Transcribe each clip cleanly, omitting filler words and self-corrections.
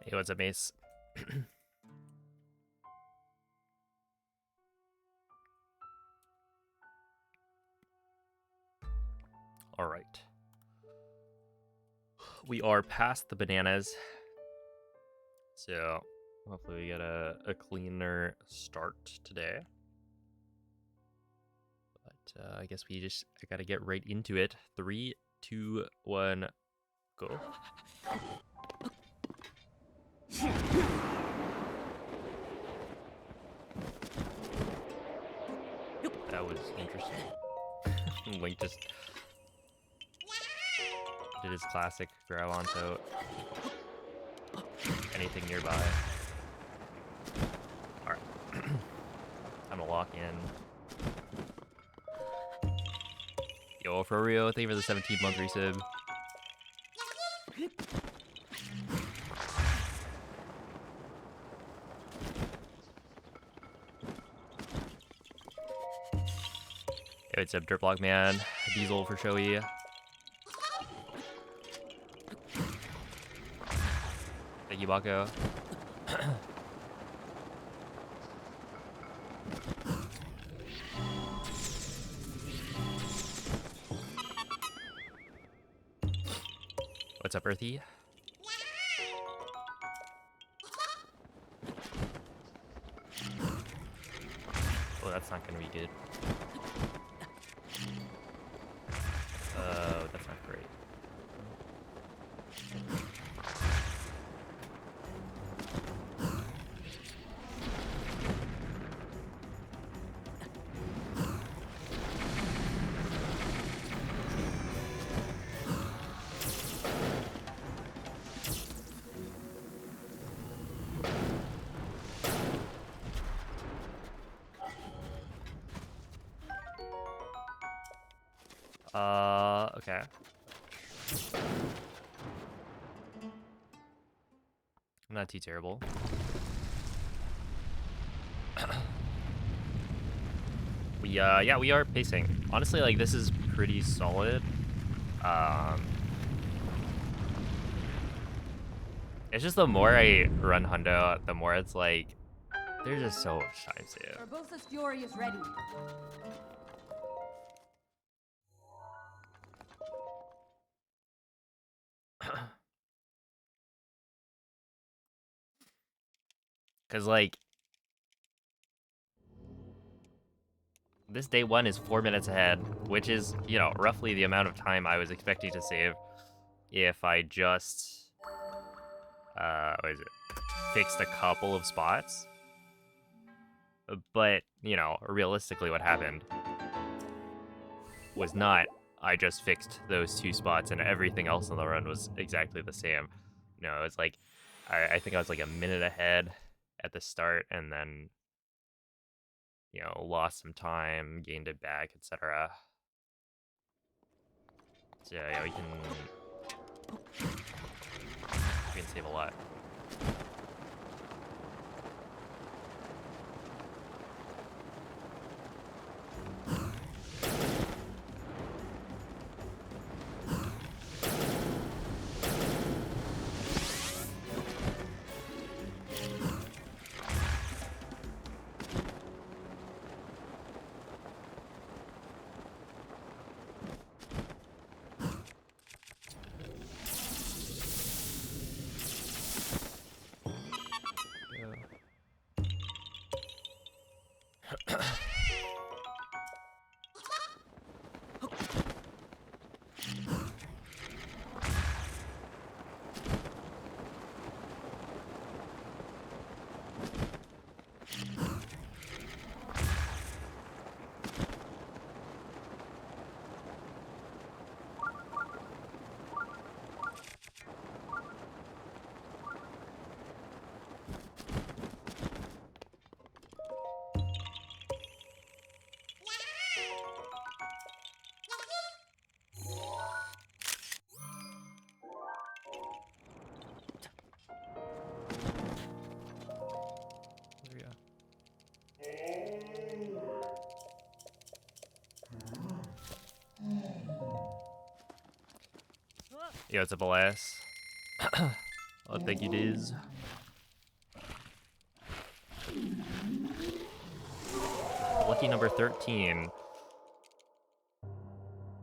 Hey, what's up, Mace? All right. We are past the bananas. So hopefully we get a cleaner start today. But I guess I gotta get right into it. 3, 2, 1, go. That was interesting. Link just did his classic grab onto anything nearby. Alright. Time to lock in. Yo, Frorio, thank you for the 17th-month resub. Hey, what's up, Dirtblock Man? Diesel for Shoei. Thank you, Bako. What's up, Earthy? Oh, that's not gonna be good. That's not great. Okay. Not too terrible. Yeah, we are pacing. Honestly, like, this is pretty solid. It's just the more I run Hundo, the more it's like, there's just so much time saved. Barbosa's Fury is ready. Because, like, this day 1 is 4 minutes ahead, which is, you know, roughly the amount of time I was expecting to save if I just, what is it, fixed a couple of spots. But, you know, realistically what happened was not I just fixed those 2 spots and everything else on the run was exactly the same. You know, it's like, I think I was like a minute ahead at the start and then, you know, lost some time, gained it back, etc. So yeah, we can save a lot. Yo, it's a blast. Oh, thank you, Diz. lucky number 13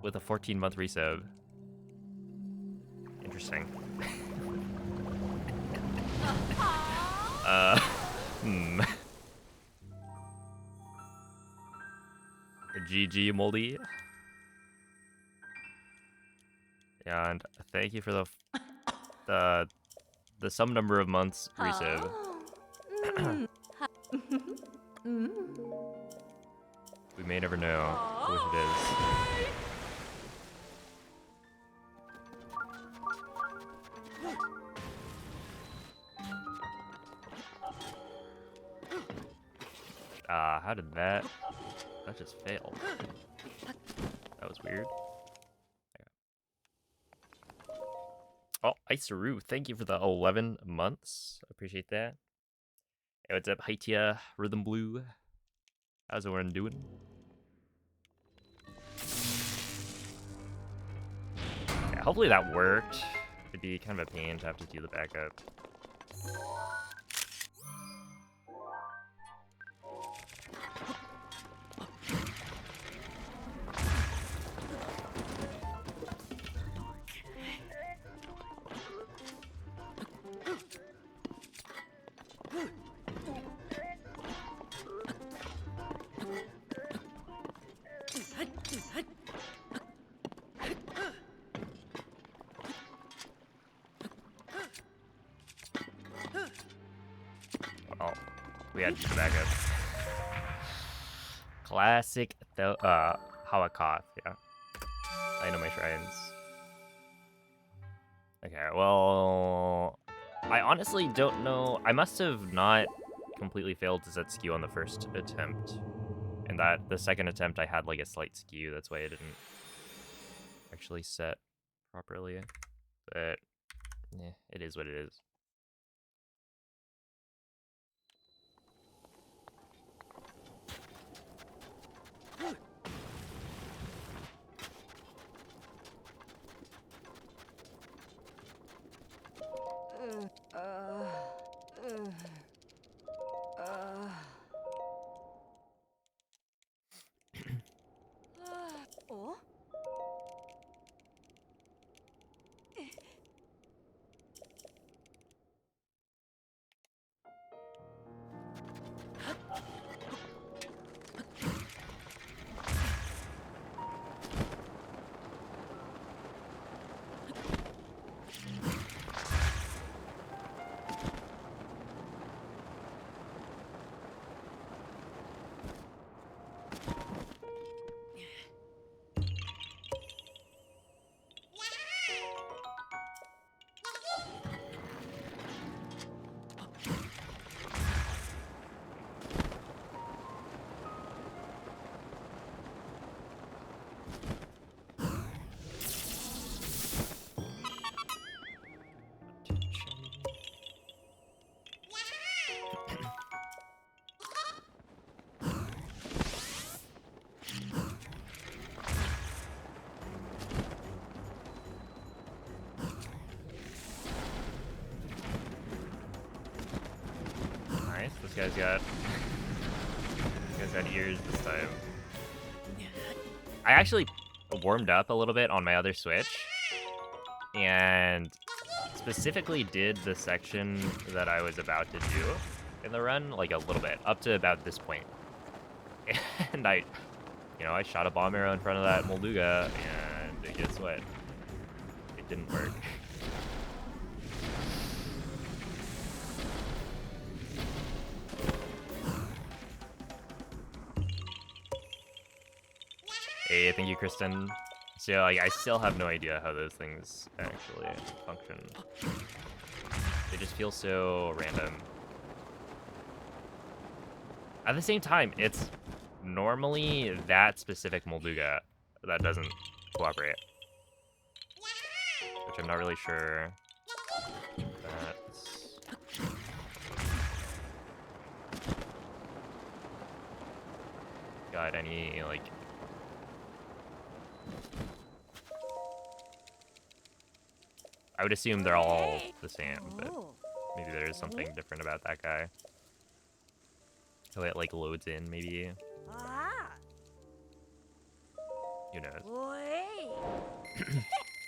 with a 14-month resub. Interesting. GG, Moldy. And thank you for the some number of months resub. We may never know which it is. How did that just fail? That was weird. Oh, Isaru, thank you for the 11 months. Appreciate that. Hey, what's up, Haitia, Rhythm Blue? How's everyone doing? Yeah, hopefully that worked. It'd be kind of a pain to have to do the backup. Oh, we had to do the backup. Classic, Hawakoth, yeah. I know my shrines. Okay, well, I honestly don't know. I must have not completely failed to set skew on the first attempt. And that the second attempt I had like a slight skew. That's why I didn't actually set properly. But yeah, it is what it is. Nice. This guy's got ears this time. I actually warmed up a little bit on my other Switch, and specifically did the section that I was about to do in the run, like a little bit, up to about this point. And I shot a bomb arrow in front of that Molduga, and guess what? It didn't work. Hey, thank you, Kristen. So, like, I still have no idea how those things actually function. They just feel so random. At the same time, it's normally that specific Molduga that doesn't cooperate. Which I'm not really sure that's... got any, like... I would assume they're all the same, but maybe there is something different about that guy. So it like loads in, maybe. Who knows?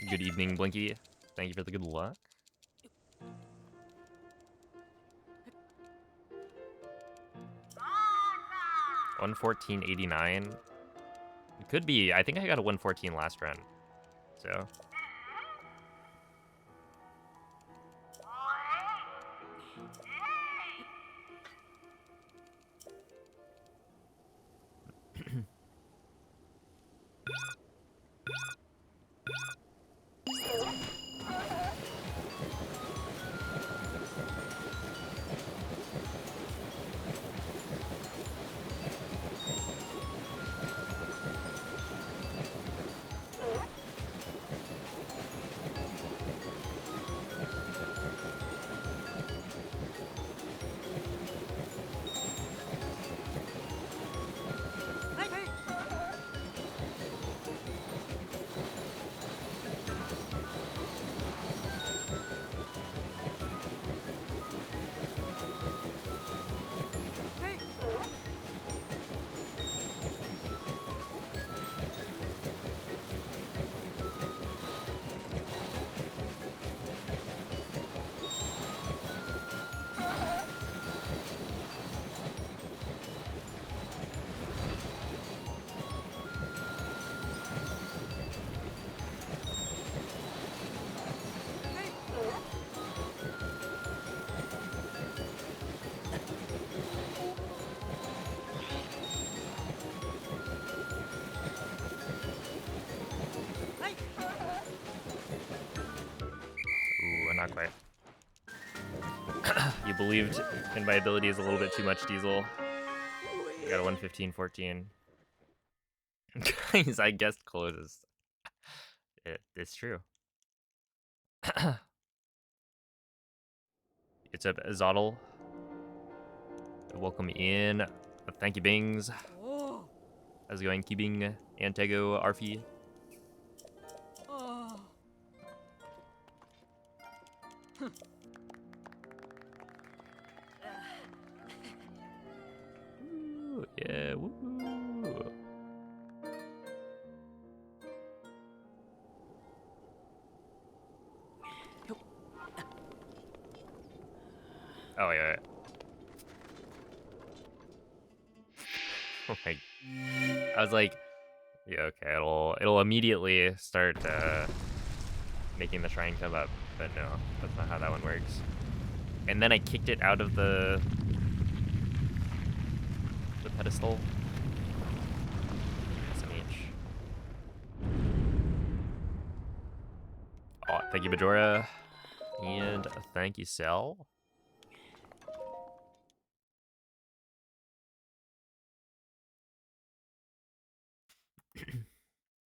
Good evening, Blinky. Thank you for the good luck. 114.89. It could be. I think I got a 114 last run. So. Ooh, not quite. You believed in my abilities a little bit too much, Diesel. I got a 115.14. Guys, I guessed closes. It's true. It's up, Zoddle. Welcome in. Thank you, Bings. How's it going, Keeping Antego, Arfie? Ooh, yeah, woo. Oh, yeah. Oh my. I was like, yeah, okay, it'll immediately start making the shrine come up, but no, that's not how that one works. And then I kicked it out of the pedestal. SMH. Oh, thank you, Majora. And thank you, Cell.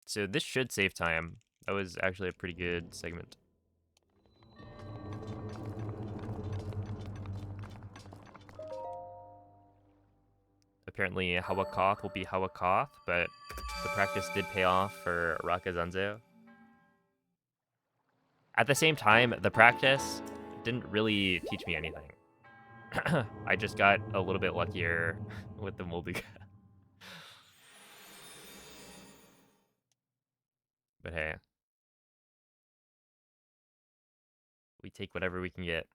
So this should save time. That was actually a pretty good segment. Apparently Hawakoth will be Hawakoth, but the practice did pay off for Rakazanzo. At the same time, the practice didn't really teach me anything. I just got a little bit luckier with the Molduga. But hey, we take whatever we can get.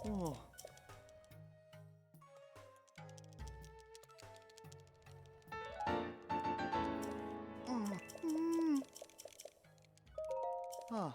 Oh. Ah.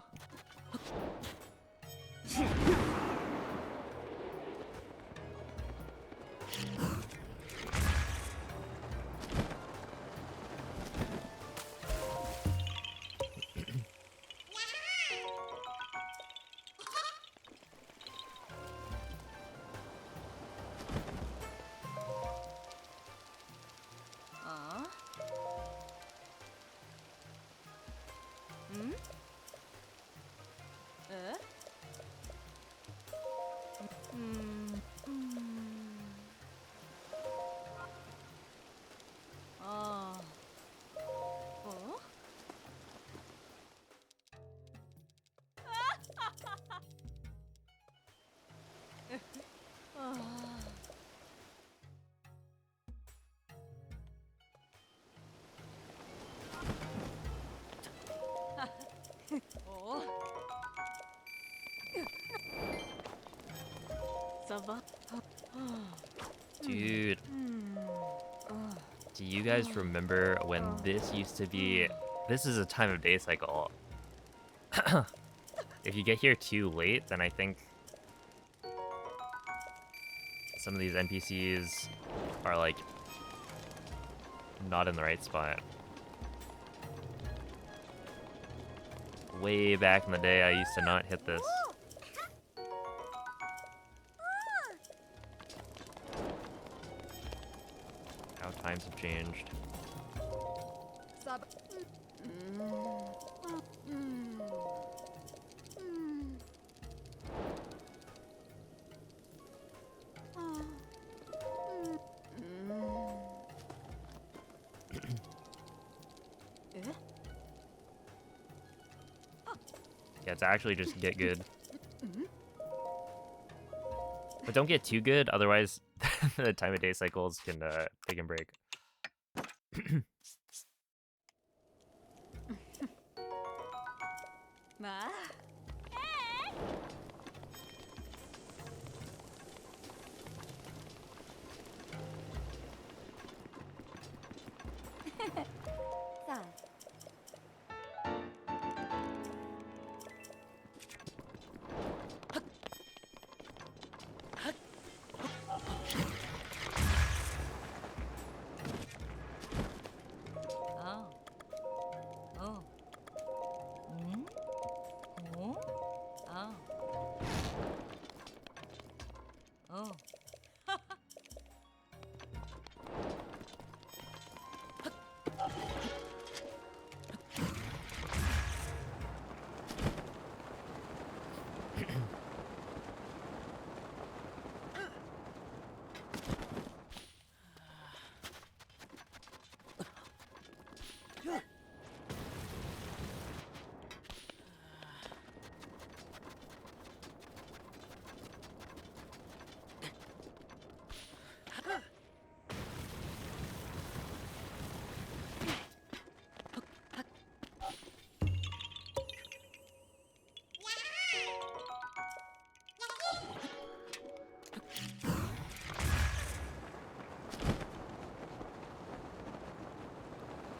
Dude, do you guys remember when this used to be... This is a time of day cycle. If you get here too late, then I think some of these NPCs are, like, not in the right spot. Way back in the day, I used to not hit this. How times have changed. Yeah, it's actually just get good. But don't get too good, otherwise the time of day cycles can take and break.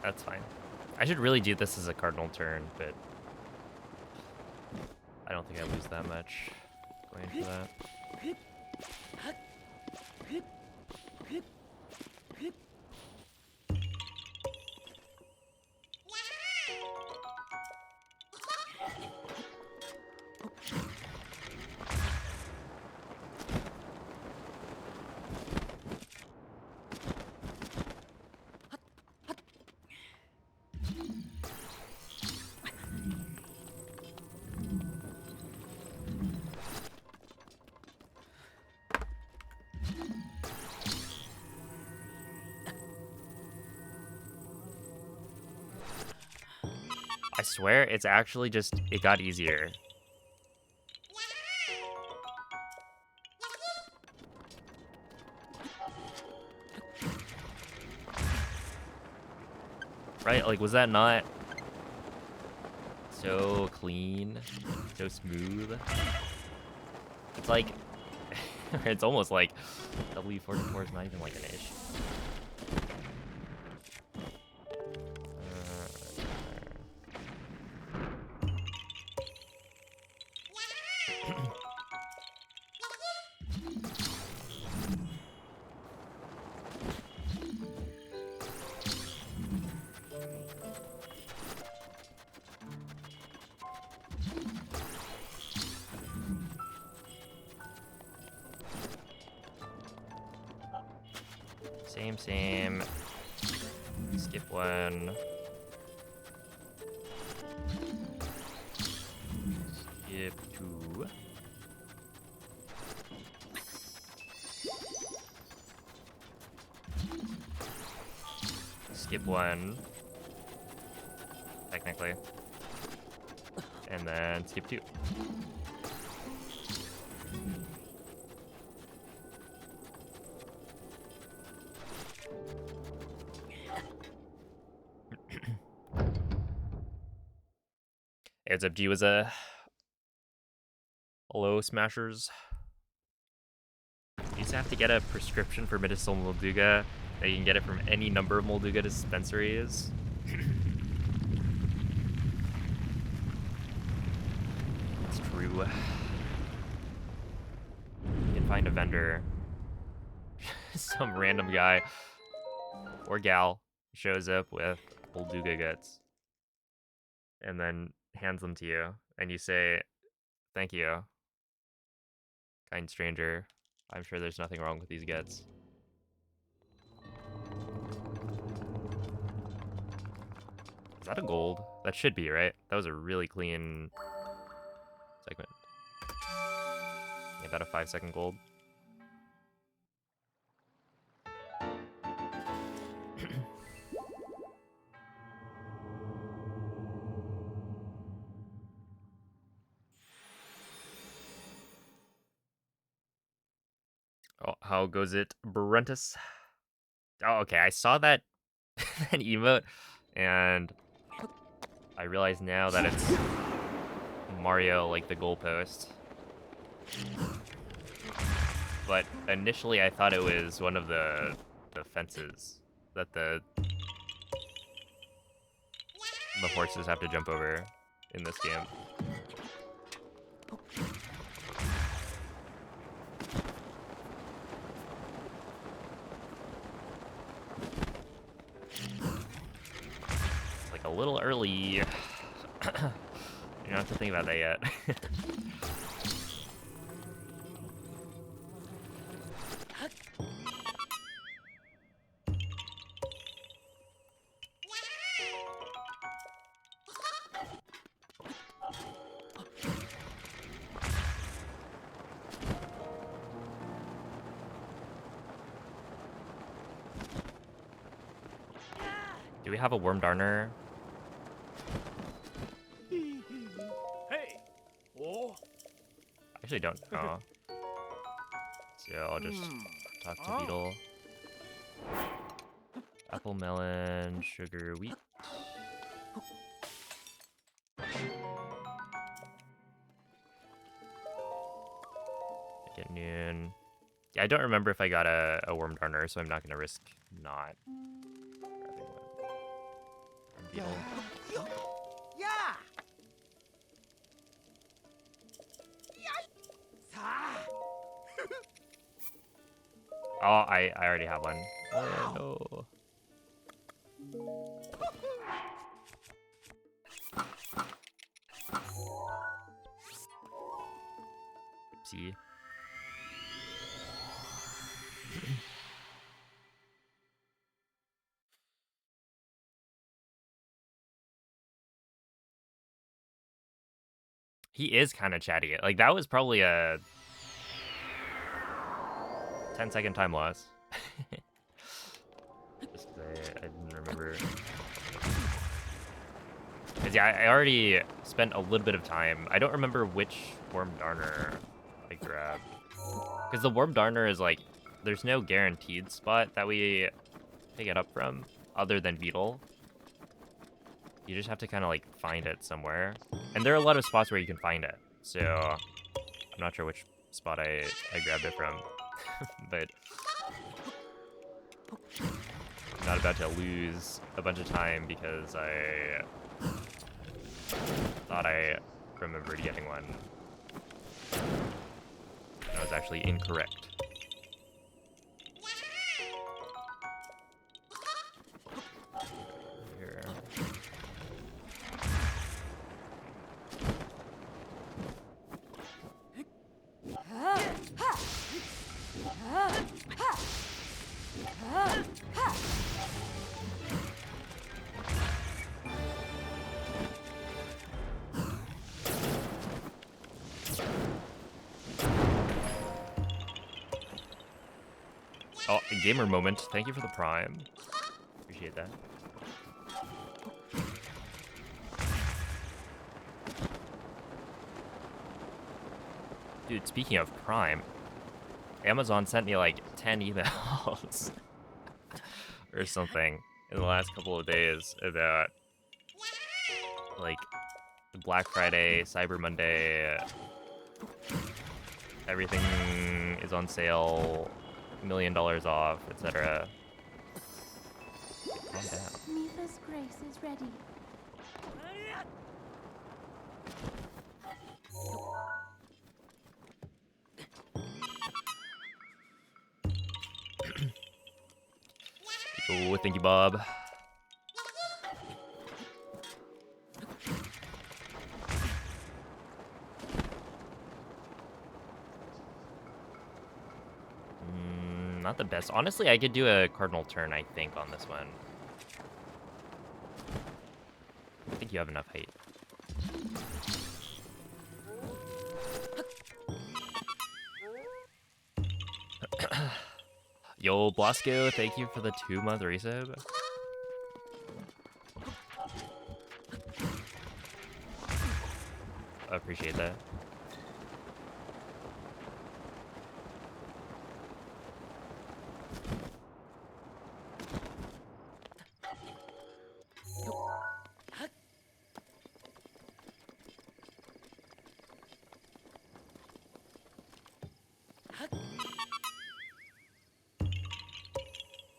That's fine. I should really do this as a cardinal turn, but I don't think I lose that much going for that. I swear, it's actually just, it got easier. Right? Like, was that not So clean, so smooth. It's like, it's almost like W44 is not even like an ish. Same. Skip one. Skip two. Skip one. Technically. And then skip two. Hey, what's up, G? Was a hello, Smashers. You used to have to get a prescription for medicinal Molduga. Now you can get it from any number of Molduga dispensaries. It's true. You can find a vendor. Some random guy or gal shows up with Molduga guts and then hands them to you, and you say, "Thank you, kind stranger. I'm sure there's nothing wrong with these guts." Is that a gold? That should be, right? That was a really clean segment. Yeah, about a 5-second gold. Oh, how goes it, Brentus? Oh, okay, I saw that, that emote, and I realize now that it's Mario, like the goalpost. But initially I thought it was one of the fences that the horses have to jump over in this game. It's like a little early. You don't have to think about that yet. Do we have a Worm Darner? Hey! Oh! I actually don't know. So I'll just talk to Beetle. Apple, melon, sugar, wheat. Get noon. Yeah, I don't remember if I got a Worm Darner, so I'm not going to risk not grabbing one. From Beetle. Yeah! Oh, I already have one. Oh, no. Oopsie. He is kind of chatty. Like, that was probably a 10-second time loss. Just 'cause I didn't remember. Because, yeah, I already spent a little bit of time. I don't remember which Worm Darner I grabbed. Because the Worm Darner is, like, there's no guaranteed spot that we pick it up from other than Beetle. You just have to kind of like find it somewhere. And there are a lot of spots where you can find it. So I'm not sure which spot I grabbed it from. But I'm not about to lose a bunch of time because I thought I remembered getting one. I was actually incorrect. Here. Oh, gamer moment. Thank you for the prime. Appreciate that. Dude, speaking of prime, Amazon sent me like 10 emails or something in the last couple of days about like Black Friday, Cyber Monday, everything is on sale, $1 million off, etc. Calm down. Mifa's grace is ready. Oh, thank you, Bob. Not the best. Honestly, I could do a cardinal turn, I think, on this one. I think you have enough height. Yo, Blasco, thank you for the 2-month resub. I appreciate that.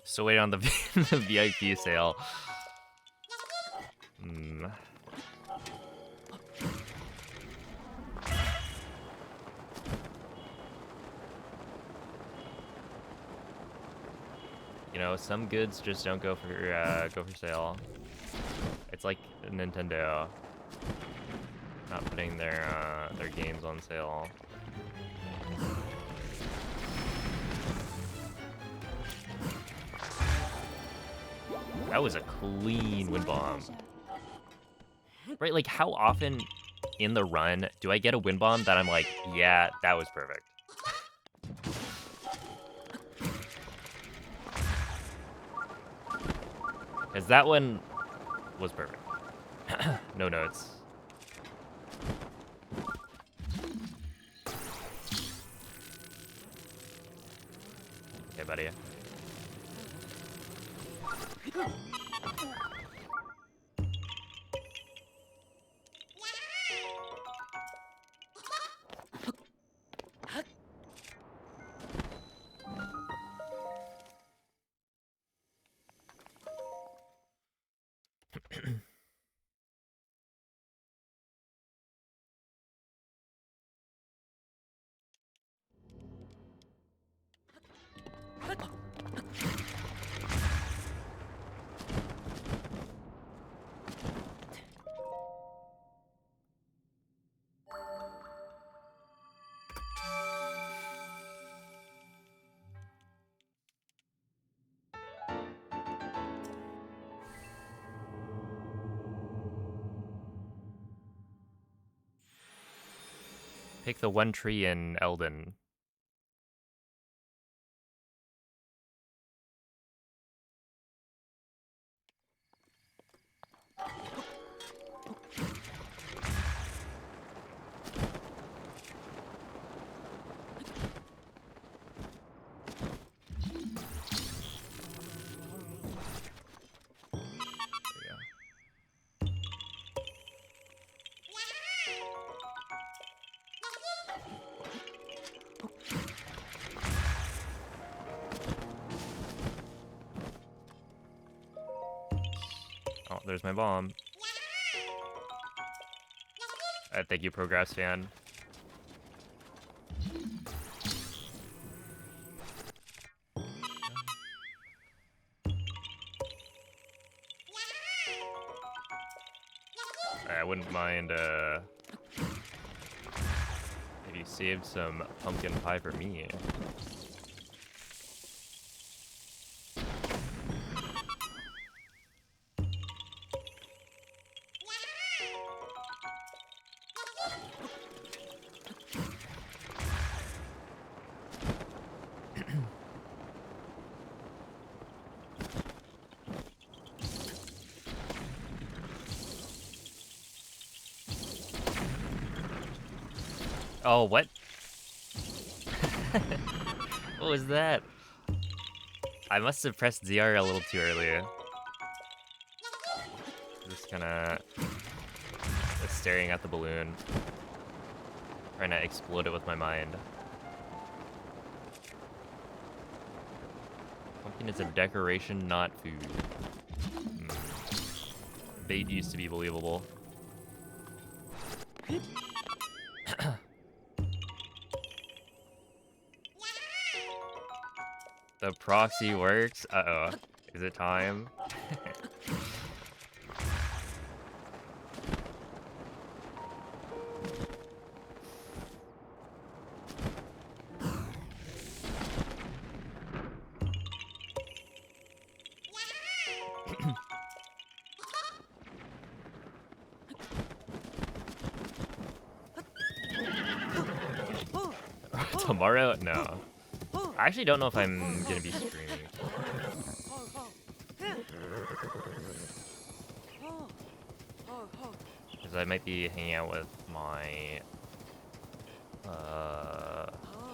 So wait on the, the VIP sale. You know, some goods just don't go for sale. It's like Nintendo not putting their games on sale. That was a clean wind bomb. Right, like how often in the run do I get a wind bomb that I'm like, yeah, that was perfect. Because that one was perfect. No notes. Okay, buddy. Pick the one tree in Elden. There we go. there's my bomb. Thank you, Progress fan. I wouldn't mind if you saved some pumpkin pie for me. Oh, what? What was that? I must have pressed ZR a little too early. Just kinda staring at the balloon. Trying to explode it with my mind. Pumpkin is a decoration, not food. Bait used to be believable. The proxy works? Uh-oh. Is it time? Tomorrow? No. I actually don't know if I'm gonna be streaming. Because I might be hanging out with my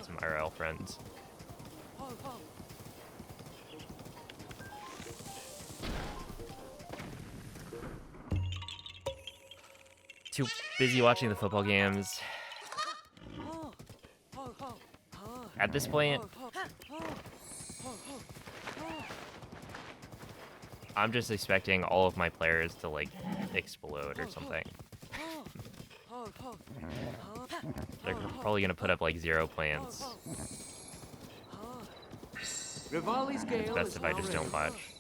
some IRL friends. Too busy watching the football games. At this point, I'm just expecting all of my players to like explode or something. They're probably gonna put up like 0 plants. It's best if I just don't watch.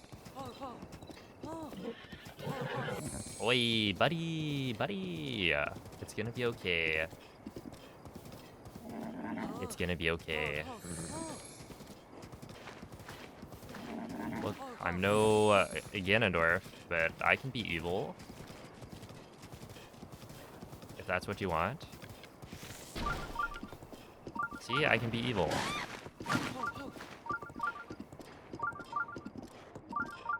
Oi, buddy, buddy. It's gonna be okay. It's gonna be okay. Look, I'm no Ganondorf, but I can be evil. If that's what you want. See, I can be evil.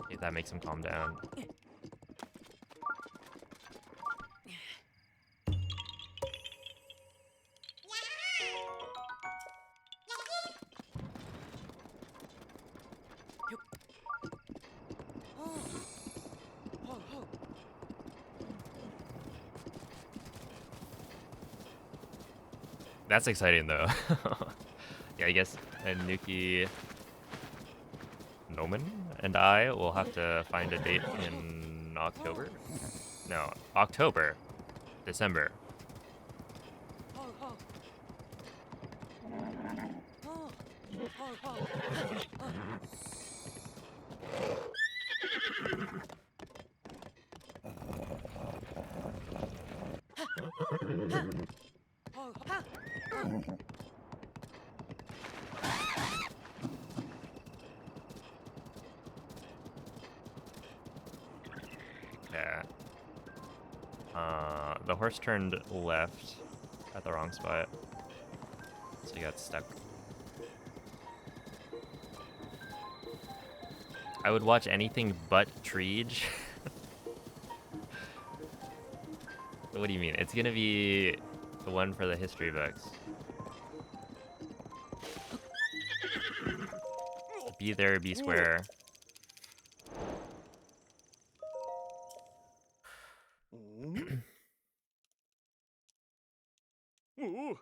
If that makes him calm down. That's exciting though. Yeah, I guess Nuki Noman and I will have to find a date in October. No, October. December. Yeah. The horse turned left at the wrong spot, so he got stuck. I would watch anything but Treege. What do you mean? It's gonna be the one for the history books. Be there, be square. Ooh.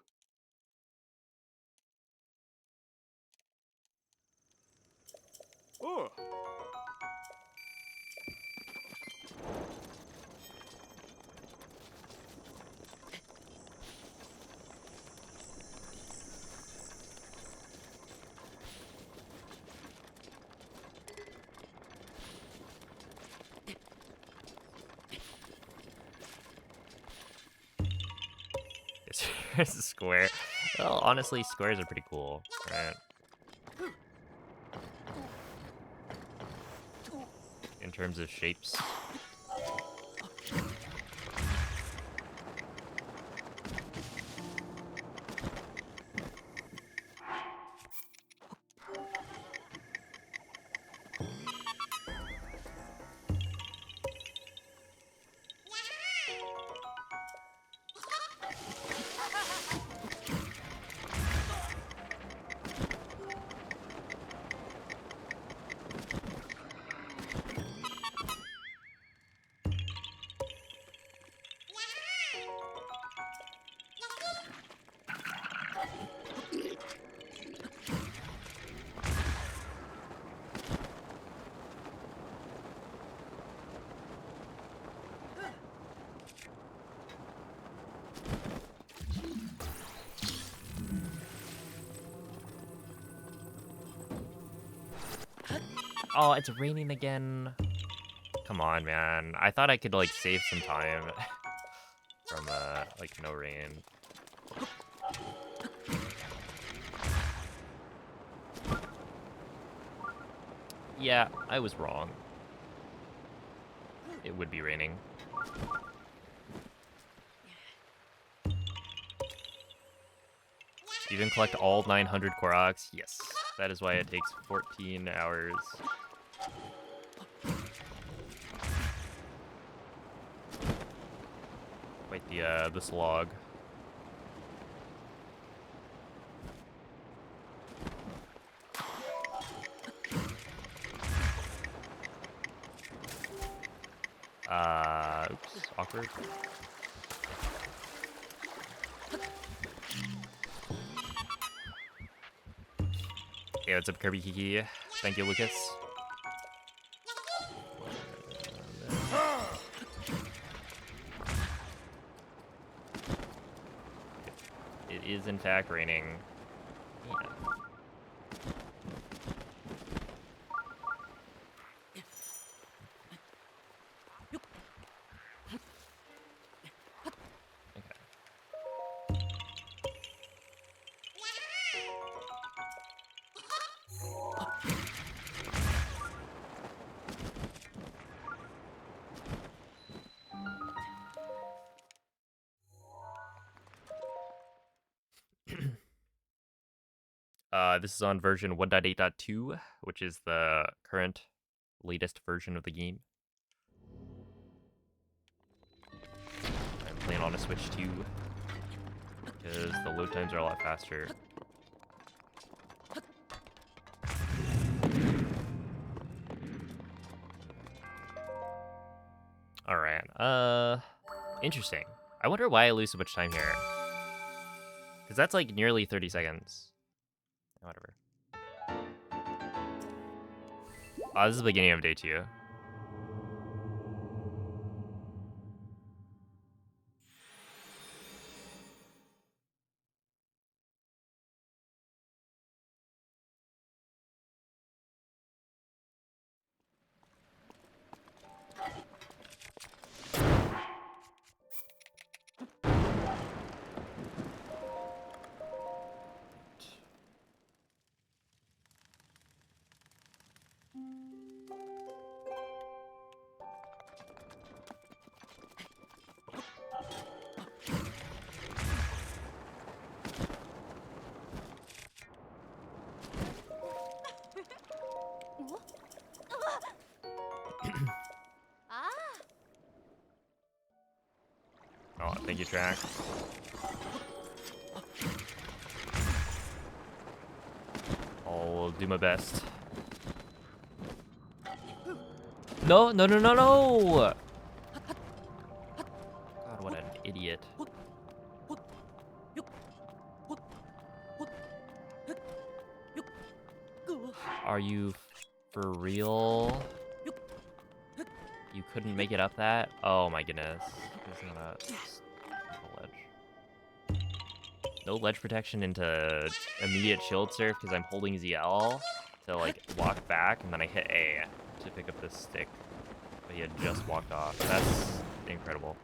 Oh. There's a square. Well, honestly, squares are pretty cool, right? In terms of shapes. Oh, it's raining again. Come on, man. I thought I could, like, save some time from, like, no rain. Yeah, I was wrong. It would be raining. You didn't collect all 900 Koroks? Yes. That is why it takes 14 hours. Wait, the slog. Oops, awkward. Hey, what's up, Kirby Kiki? Thank you, Lucas. It is, in fact, raining. Yeah. This is on version 1.8.2, which is the current latest version of the game. I'm playing on a Switch 2 because the load times are a lot faster. Alright, interesting. I wonder why I lose so much time here. Because that's like nearly 30 seconds. Whatever. Oh, this is the beginning of day 2. Oh, thank you, Track. I'll do my best. No, no, no, no, no! God, what an idiot. Are you for real? You couldn't make it up that? Oh my goodness. There's not a ledge. No ledge protection into immediate shield surf because I'm holding ZL to like walk back and then I hit A to pick up this stick. But he had just walked off. That's incredible.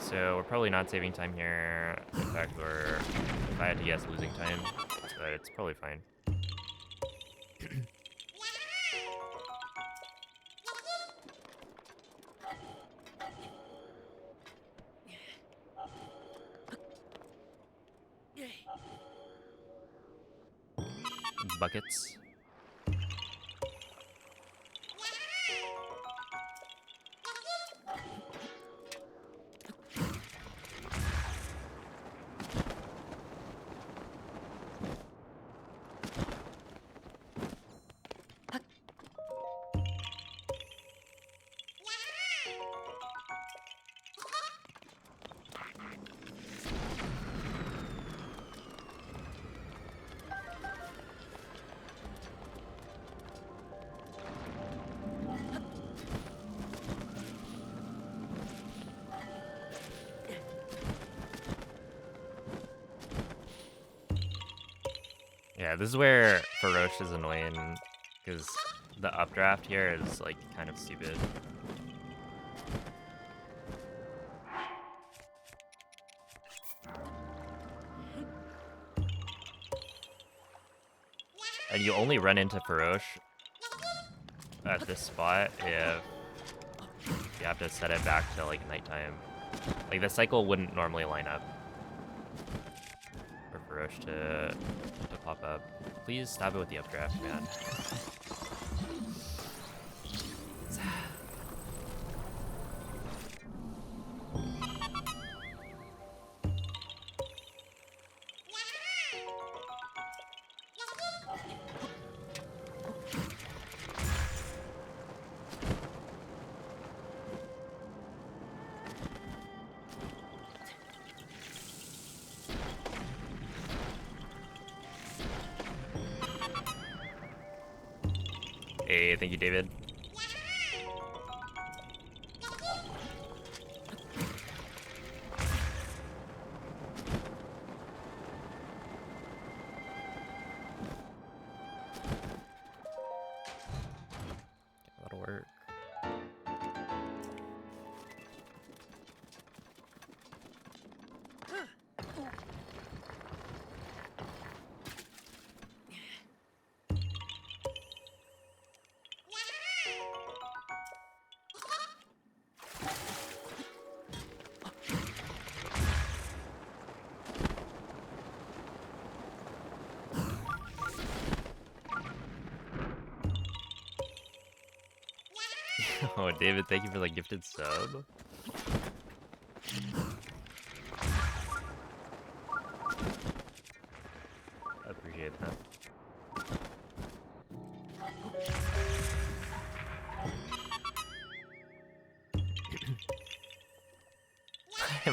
So we're probably not saving time here. In fact, we're, if I had to guess, losing time. But it's probably fine. Buckets. Yeah, this is where Faroche is annoying, because the updraft here is, like, kind of stupid. And you only run into Faroche at this spot if you have to set it back to, like, nighttime. Like, the cycle wouldn't normally line up for Faroche to pop up. Please stop it with the updraft, man. Hey, thank you, David. That'll work. Oh, David, thank you for the gifted sub. I appreciate that.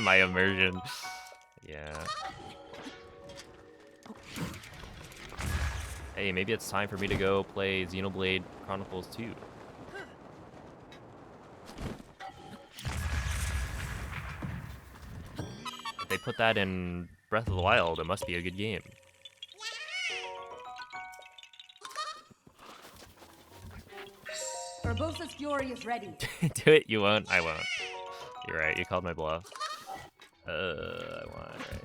My immersion. Yeah. Hey, maybe it's time for me to go play Xenoblade Chronicles 2. If they put that in Breath of the Wild, it must be a good game. Urbosa's fury is ready. Do it, you won't, I won't. You're right, you called my bluff. I want right.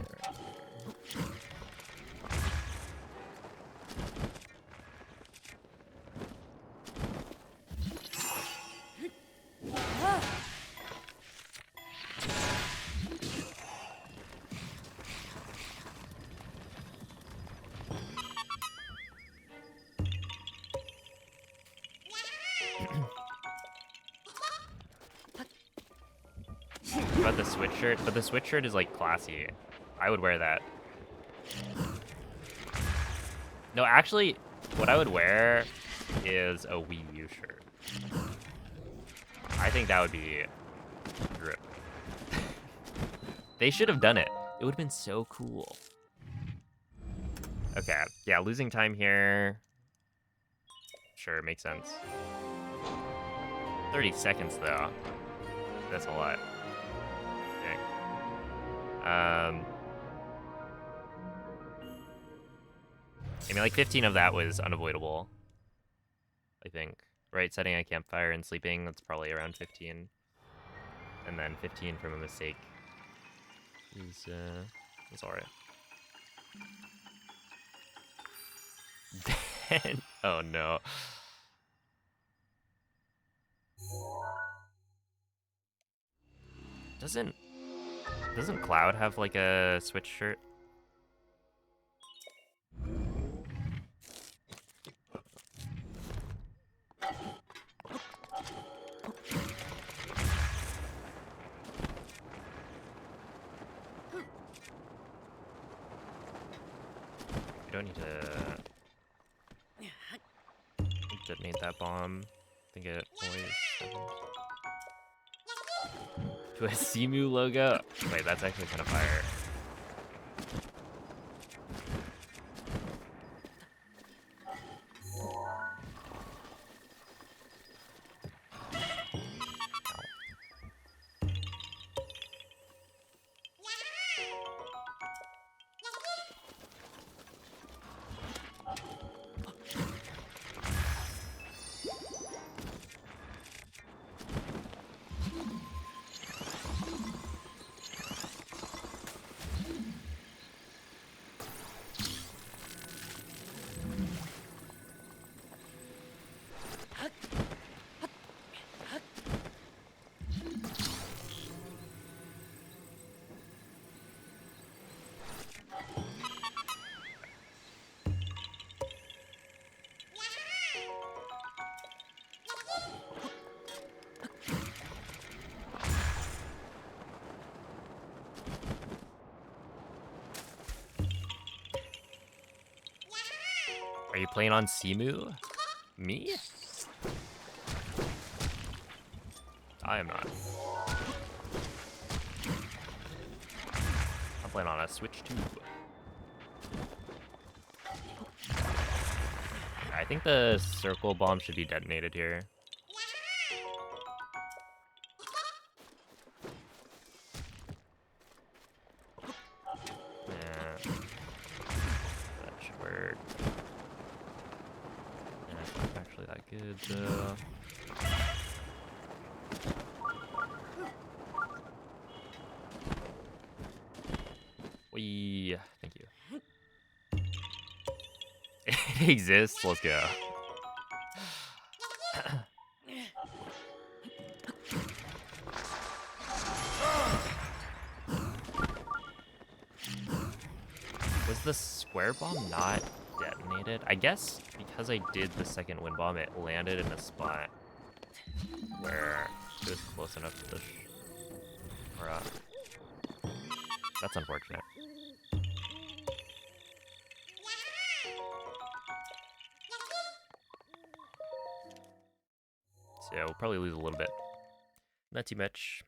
About the switch shirt, but the switch shirt is like classy. I would wear that. No, actually, what I would wear is a Wii U shirt. I think that would be drip. They should have done it. It would have been so cool. Okay, yeah, losing time here. Sure, makes sense. 30 seconds though. That's a lot. I mean, like 15 of that was unavoidable, I think. Right, setting a campfire and sleeping, that's probably around 15. And then 15 from a mistake. is alright. Oh no. Doesn't Cloud have like a Switch shirt? We don't need to detonate that bomb. I think it always to a Simu logo. Wait, that's actually kind of fire. Are you playing on Simu? Me? I am not. I'm playing on a Switch 2. I think the circle bomb should be detonated here. Yeah. That should work. Yeah, it's not actually that good though. Thank you. It exists, let's go. Was the square bomb not detonated? I guess because I did the second wind bomb, it landed in a spot where it was close enough to the that's unfortunate. So yeah, we'll probably lose a little bit. Not too much.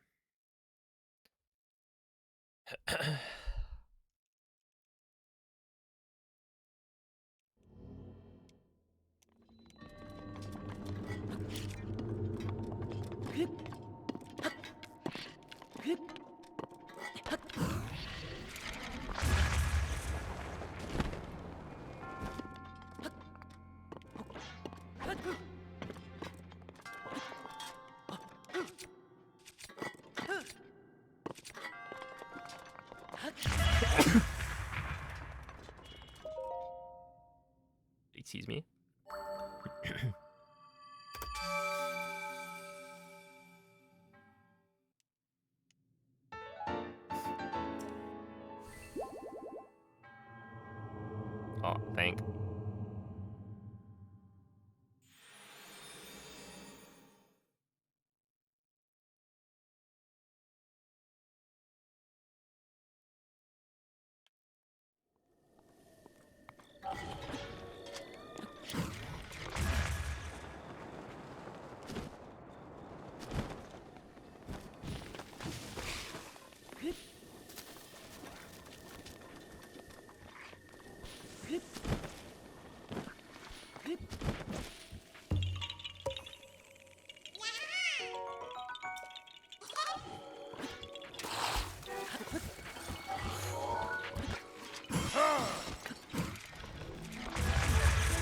Excuse me. Oh, thank.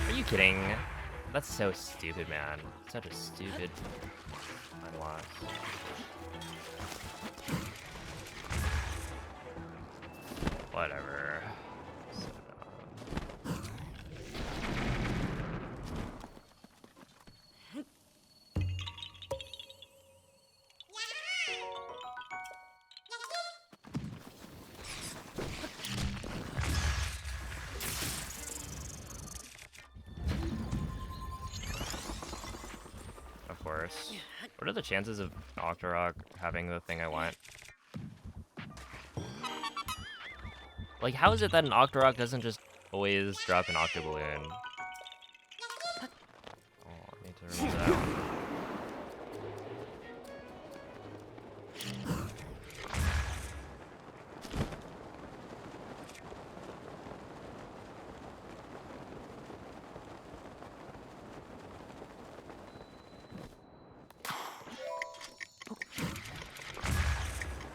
Are you kidding? That's so stupid, man. Such a stupid loss. Whatever. So, of course. What are the chances of Octorok having the thing I want? Like, how is it that an Octorok doesn't just always drop an Octoballoon? Oh, I need to remember that one.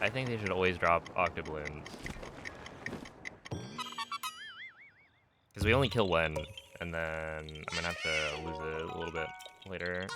I think they should always drop Octoballoons. Because we only kill one, and then I'm gonna have to lose it a little bit later.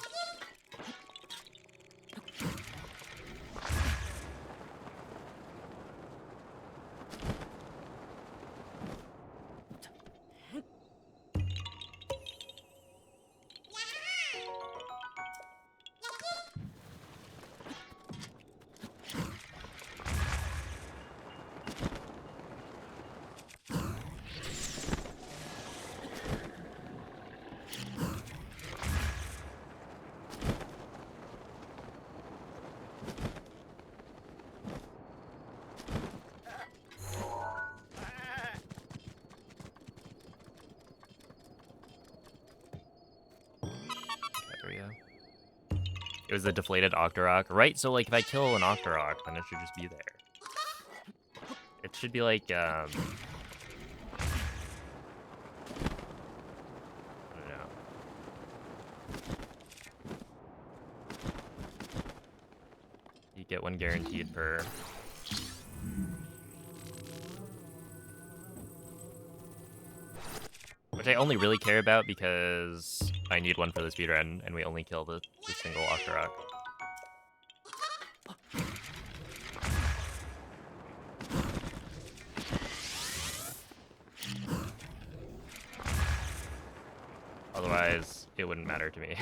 There we go. It was a deflated Octorok, right? So like if I kill an Octorok, then it should just be there. It should be like I don't know. You get one guaranteed per. Which I only really care about because I need one for the speedrun, and we only kill the single Octorok. Otherwise, it wouldn't matter to me.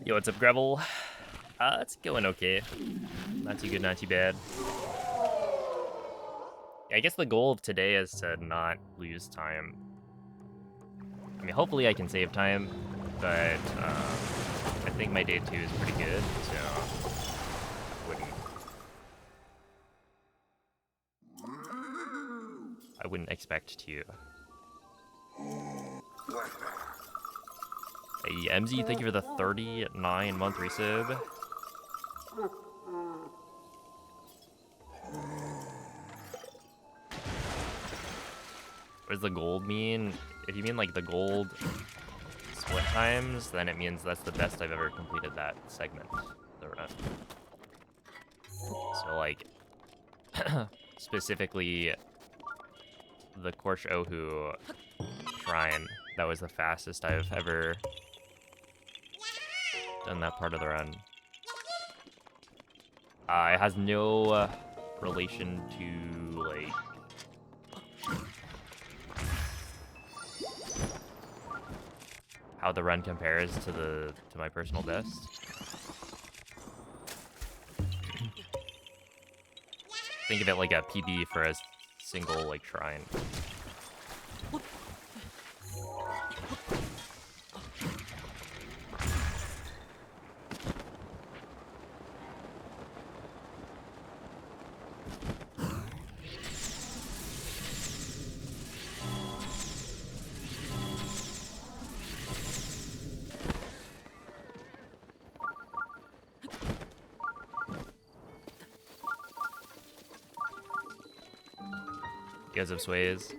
Yo, what's up, Grevel? It's going okay. Not too good, not too bad. I guess the goal of today is to not lose time. I mean, hopefully I can save time, but I think my day 2 is pretty good, so I wouldn't expect to. Hey, MZ, thank you for the 39-month resub. What does the gold mean? If you mean like the gold split times, then it means that's the best I've ever completed that segment of the run. So like, specifically the Korsh Ohu shrine, that was the fastest I've ever done that part of the run. It has no relation to like how the run compares to my personal best. Think of it like a PB for a single like shrine. You guys have sways.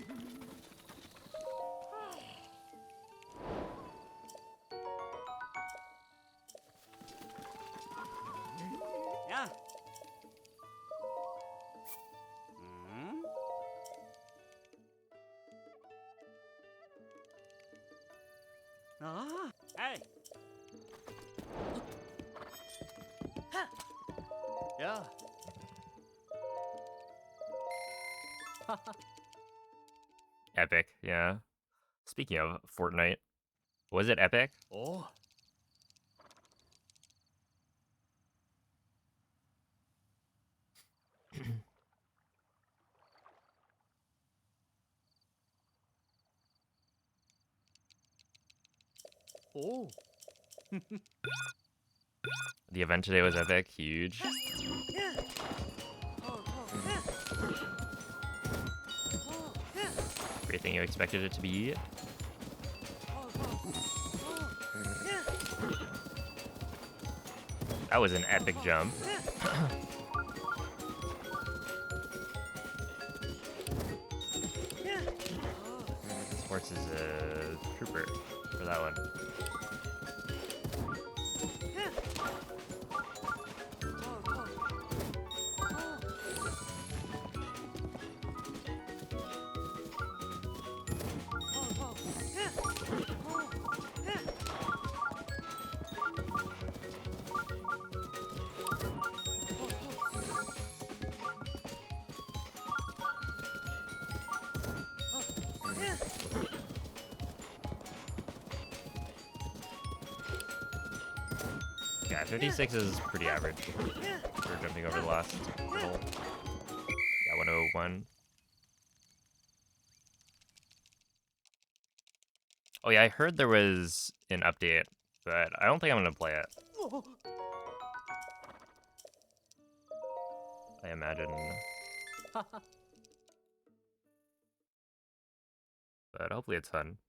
Yeah. Epic, yeah. Speaking of Fortnite, was it epic? Oh. Oh. The event today was epic, huge. Everything you expected it to be. That was an epic jump. Sports is a trooper for that one. Yeah, 56 is pretty average for jumping over the last hole. Yeah, 101. Oh yeah, I heard there was an update, but I don't think I'm gonna play it. I imagine. But hopefully it's fun.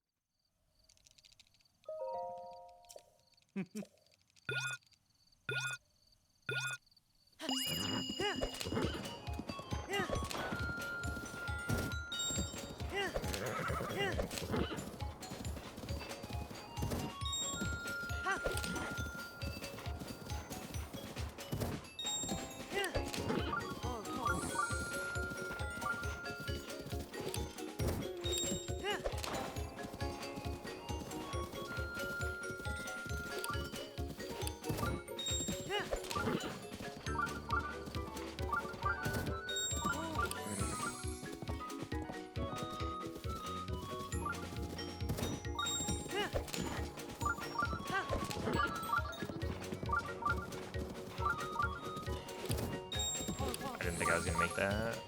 I didn't think I was gonna make that.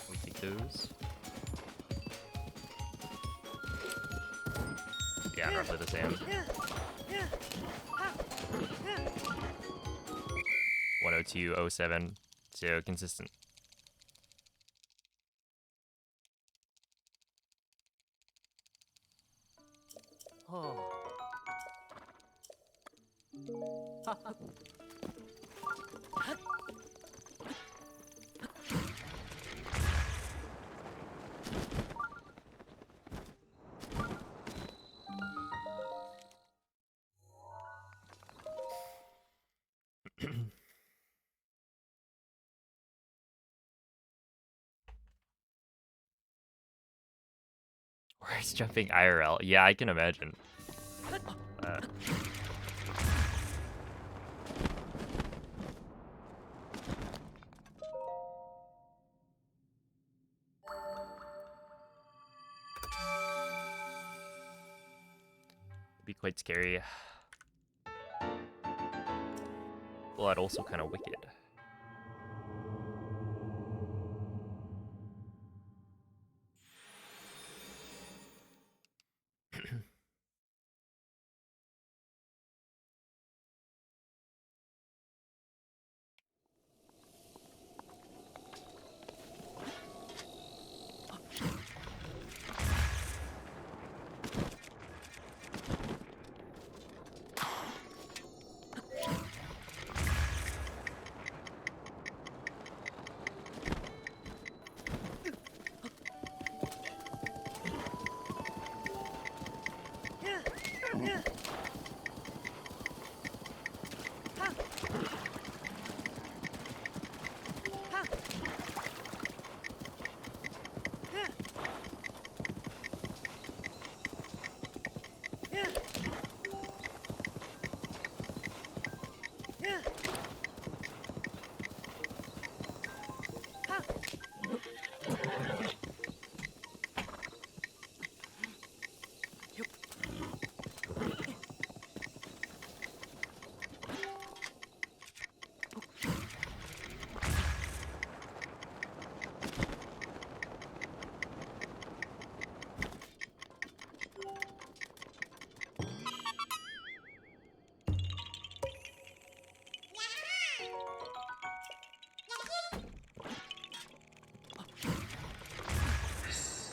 We take those. Yeah, roughly the same. 102.07, so consistent. Oh. Where's jumping IRL? Yeah, I can imagine. It'd be quite scary. Well, also kind of wicked.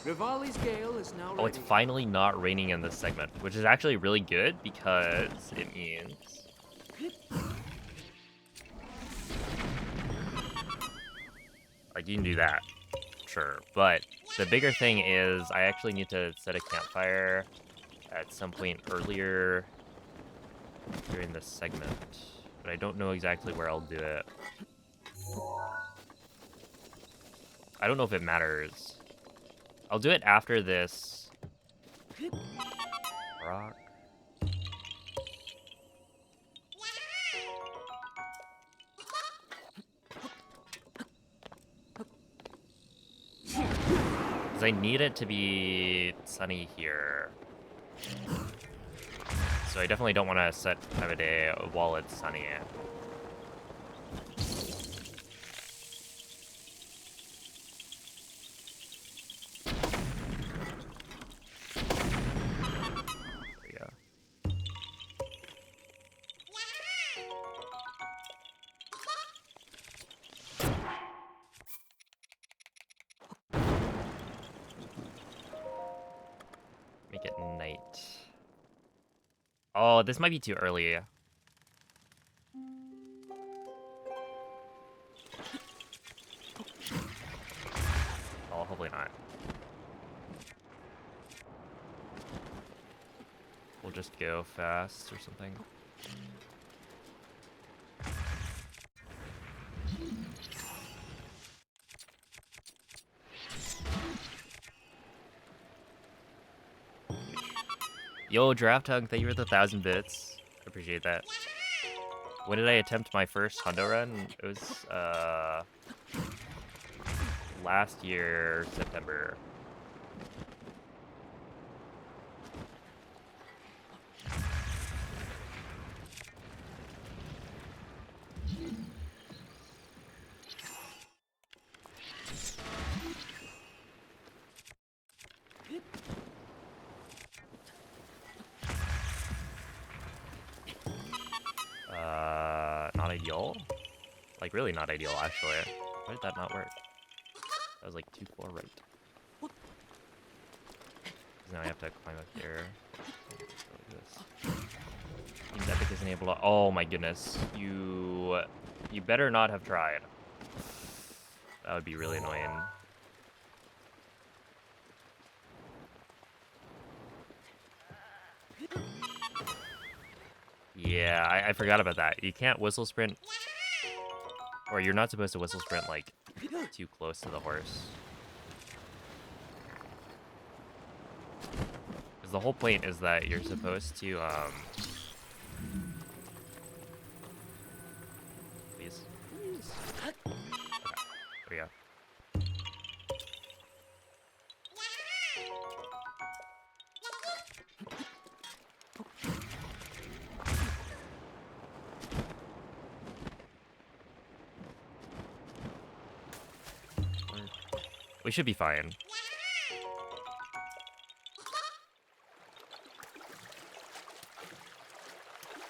Rivali's gale is now Oh, it's ready. finally not raining in this segment, which is actually really good because it means like you can do that, sure. But the bigger thing is I actually need to set a campfire at some point earlier during this segment, but I don't know exactly where I'll do it. I don't know if it matters. I'll do it after this rock. Because I need it to be sunny here. So I definitely don't want to set time of day while it's sunny. There we go. Make it night. Oh, this might be too early. Oh, hopefully not. We'll just go fast or something. Yo, Draft Hug, thank you for the 1,000 bits. I appreciate that. When did I attempt my first hundo run? It was, last year, September. Not ideal? Like, really not ideal, actually. Why did that not work? That was like 2-4 right. 'Cause now I have to climb up here. Like this. Teams Epic isn't able to. Oh my goodness. You better not have tried. That would be really annoying. Yeah, I forgot about that. You can't whistle sprint, or you're not supposed to whistle sprint like too close to the horse. Because the whole point is that you're supposed to please. Okay, there we go. We should be fine.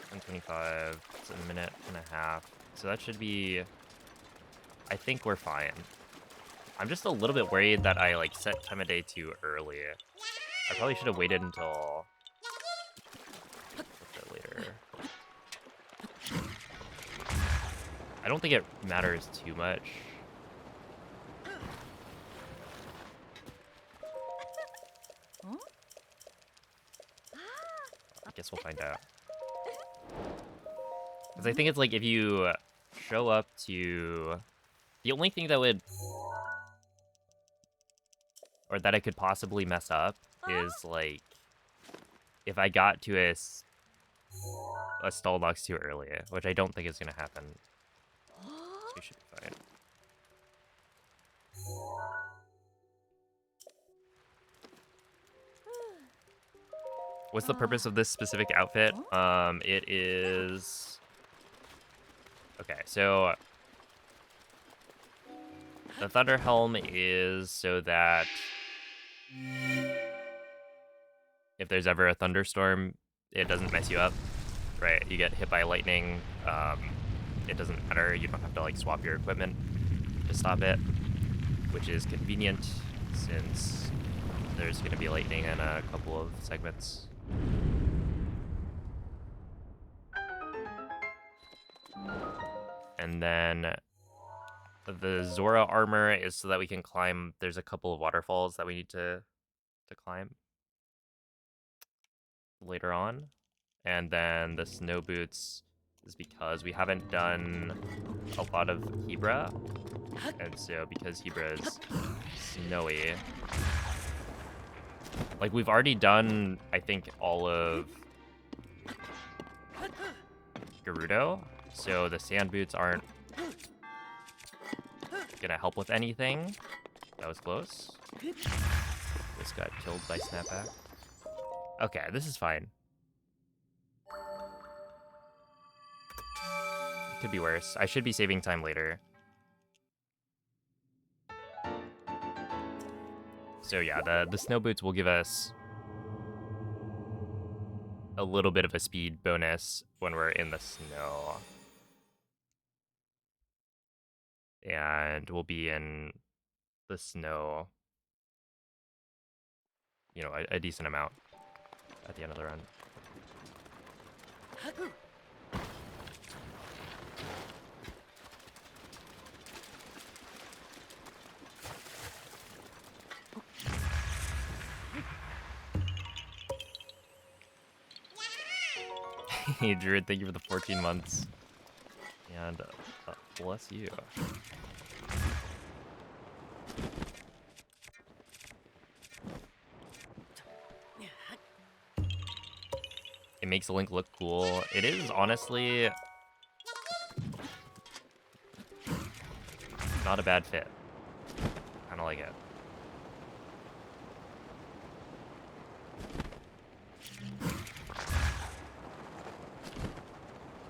125. It's a minute and a half. So that should be. I think we're fine. I'm just a little bit worried that I like set time of day too early. I probably should have waited until a bit later. I don't think it matters too much. I guess we'll find out. Because I think it's like if you show up to... The only thing that would... Or that I could possibly mess up is like... If I got to a a stall knocks too early, which I don't think is gonna happen. So we should be fine. What's the purpose of this specific outfit? It is... Okay, so... The Thunder Helm is so that... if there's ever a thunderstorm, it doesn't mess you up, right? You get hit by lightning, it doesn't matter. You don't have to, like, swap your equipment to stop it, which is convenient since there's going to be lightning in a couple of segments. And then the Zora armor is so that we can climb. There's a couple of waterfalls that we need to climb later on. And then the snow boots is because we haven't done a lot of Hebra. And so because Hebra is snowy, like we've already done, I think, all of Gerudo. So the sand boots aren't gonna help with anything. That was close. This got killed by Snapback. Okay, this is fine. Could be worse. I should be saving time later. So yeah, the snow boots will give us a little bit of a speed bonus when we're in the snow. And we'll be in the snow, you know, a decent amount at the end of the run. Hey, Druid, thank you for the 14 months. And bless you. It makes Link look cool. It is honestly not a bad fit. Kind of like it.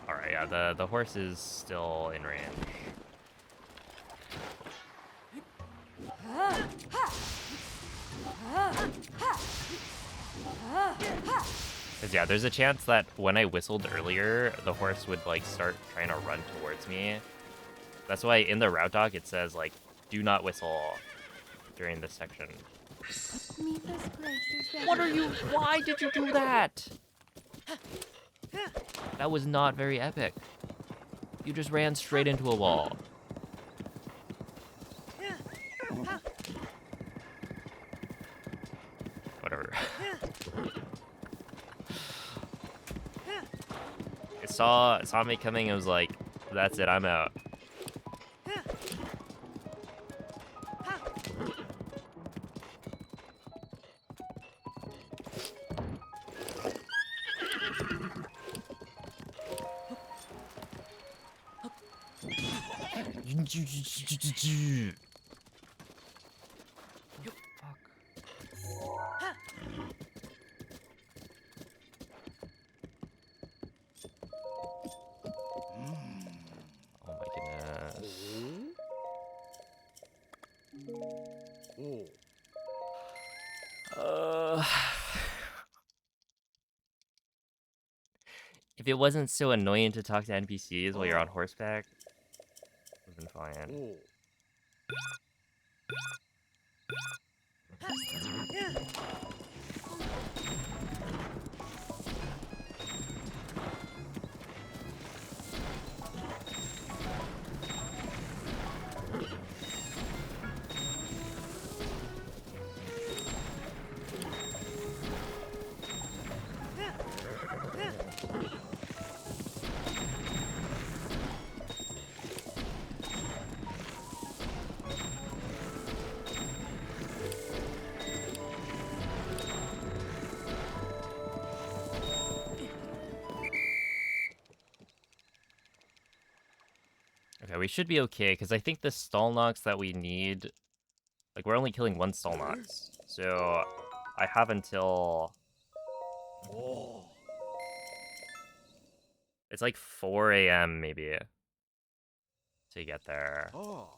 Alright, yeah, the horse is still in range. Because yeah, there's a chance that when I whistled earlier, the horse would like start trying to run towards me. That's why in the route doc it says like, do not whistle during this section. Mipha's grace is ready. What are you? Why did you do that? That was not very epic. You just ran straight into a wall. Whatever. It saw me coming and was like, that's it, I'm out. Oh my goodness. If it wasn't so annoying to talk to NPCs while you're on horseback, it would have been fine. Okay, we should be okay, because I think the Stalnox that we need... Like, we're only killing one Stalnox. So, I have until... Oh. It's like 4 a.m. maybe to get there. Oh.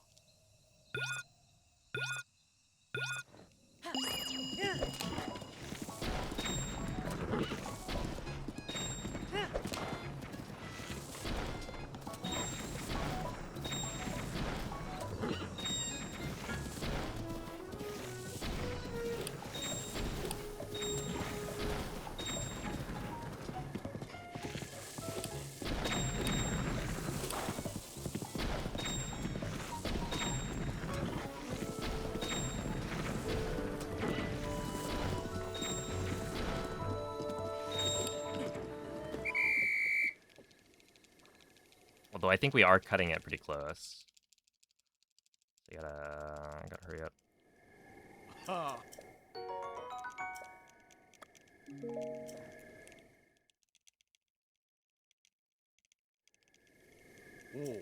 Although I think we are cutting it pretty close. So gotta hurry up. Ah. Oh.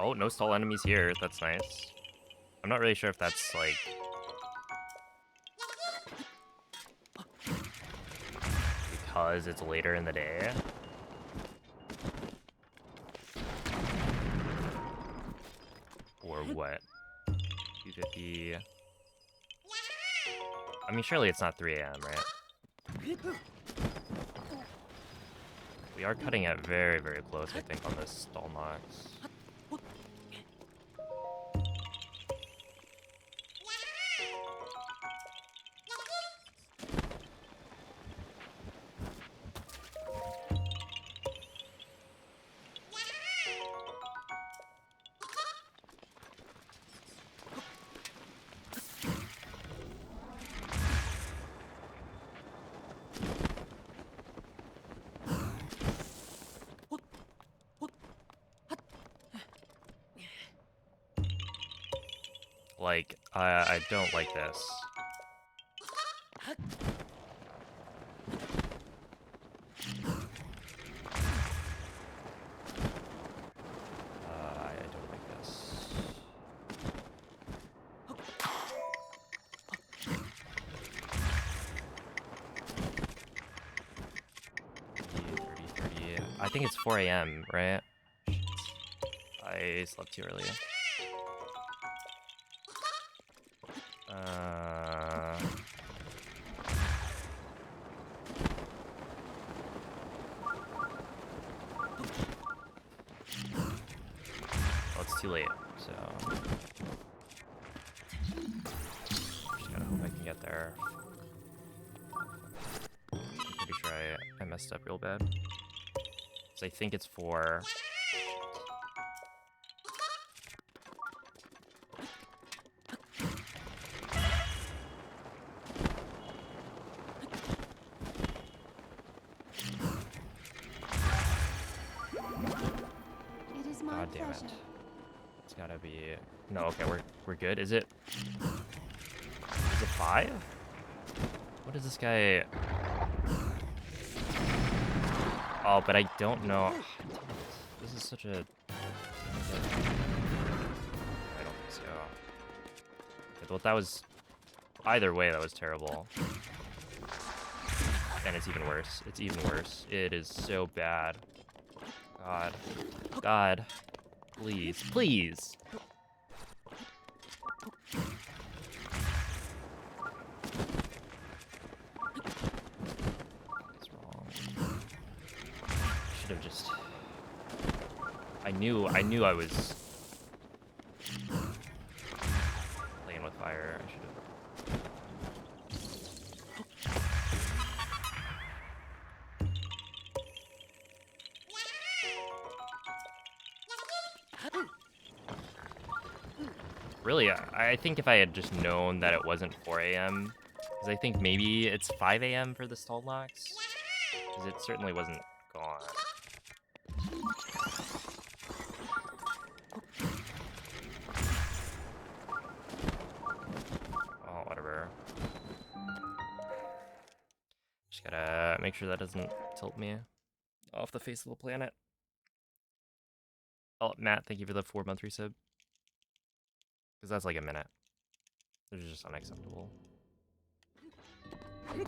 Oh, no stall enemies here. That's nice. I'm not really sure if that's, like... because it's later in the day. Or what? 250... I mean, surely it's not 3 a.m., right? We are cutting it very, very close, I think, on this Stalnox. Like, I don't like this. I don't like this. 30. I think it's 4 a.m., right? Shit. I slept too early. Well, it's too late, so... just gotta hope I can get there. I'm pretty sure I messed up real bad. So I think it's 4. It is my God damn it. pleasure. It's gotta be... No, okay, we're good. Is it 5? What is this guy... Oh, but I don't know. This is such a... I don't think so. Okay, well, that was... Either way, that was terrible. And it's even worse. It's even worse. It is so bad. God. God. Please. Please! What's wrong? Should have just... I knew I was... playing with fire. I should have... Really, I think if I had just known that it wasn't 4 a.m., Because I think maybe it's 5 a.m. for the stall knocks. Because it certainly wasn't gone. Oh, whatever. Just gotta make sure that doesn't tilt me off the face of the planet. Oh, Matt, thank you for the 4-month resub. Because that's like a minute. It's just unacceptable. I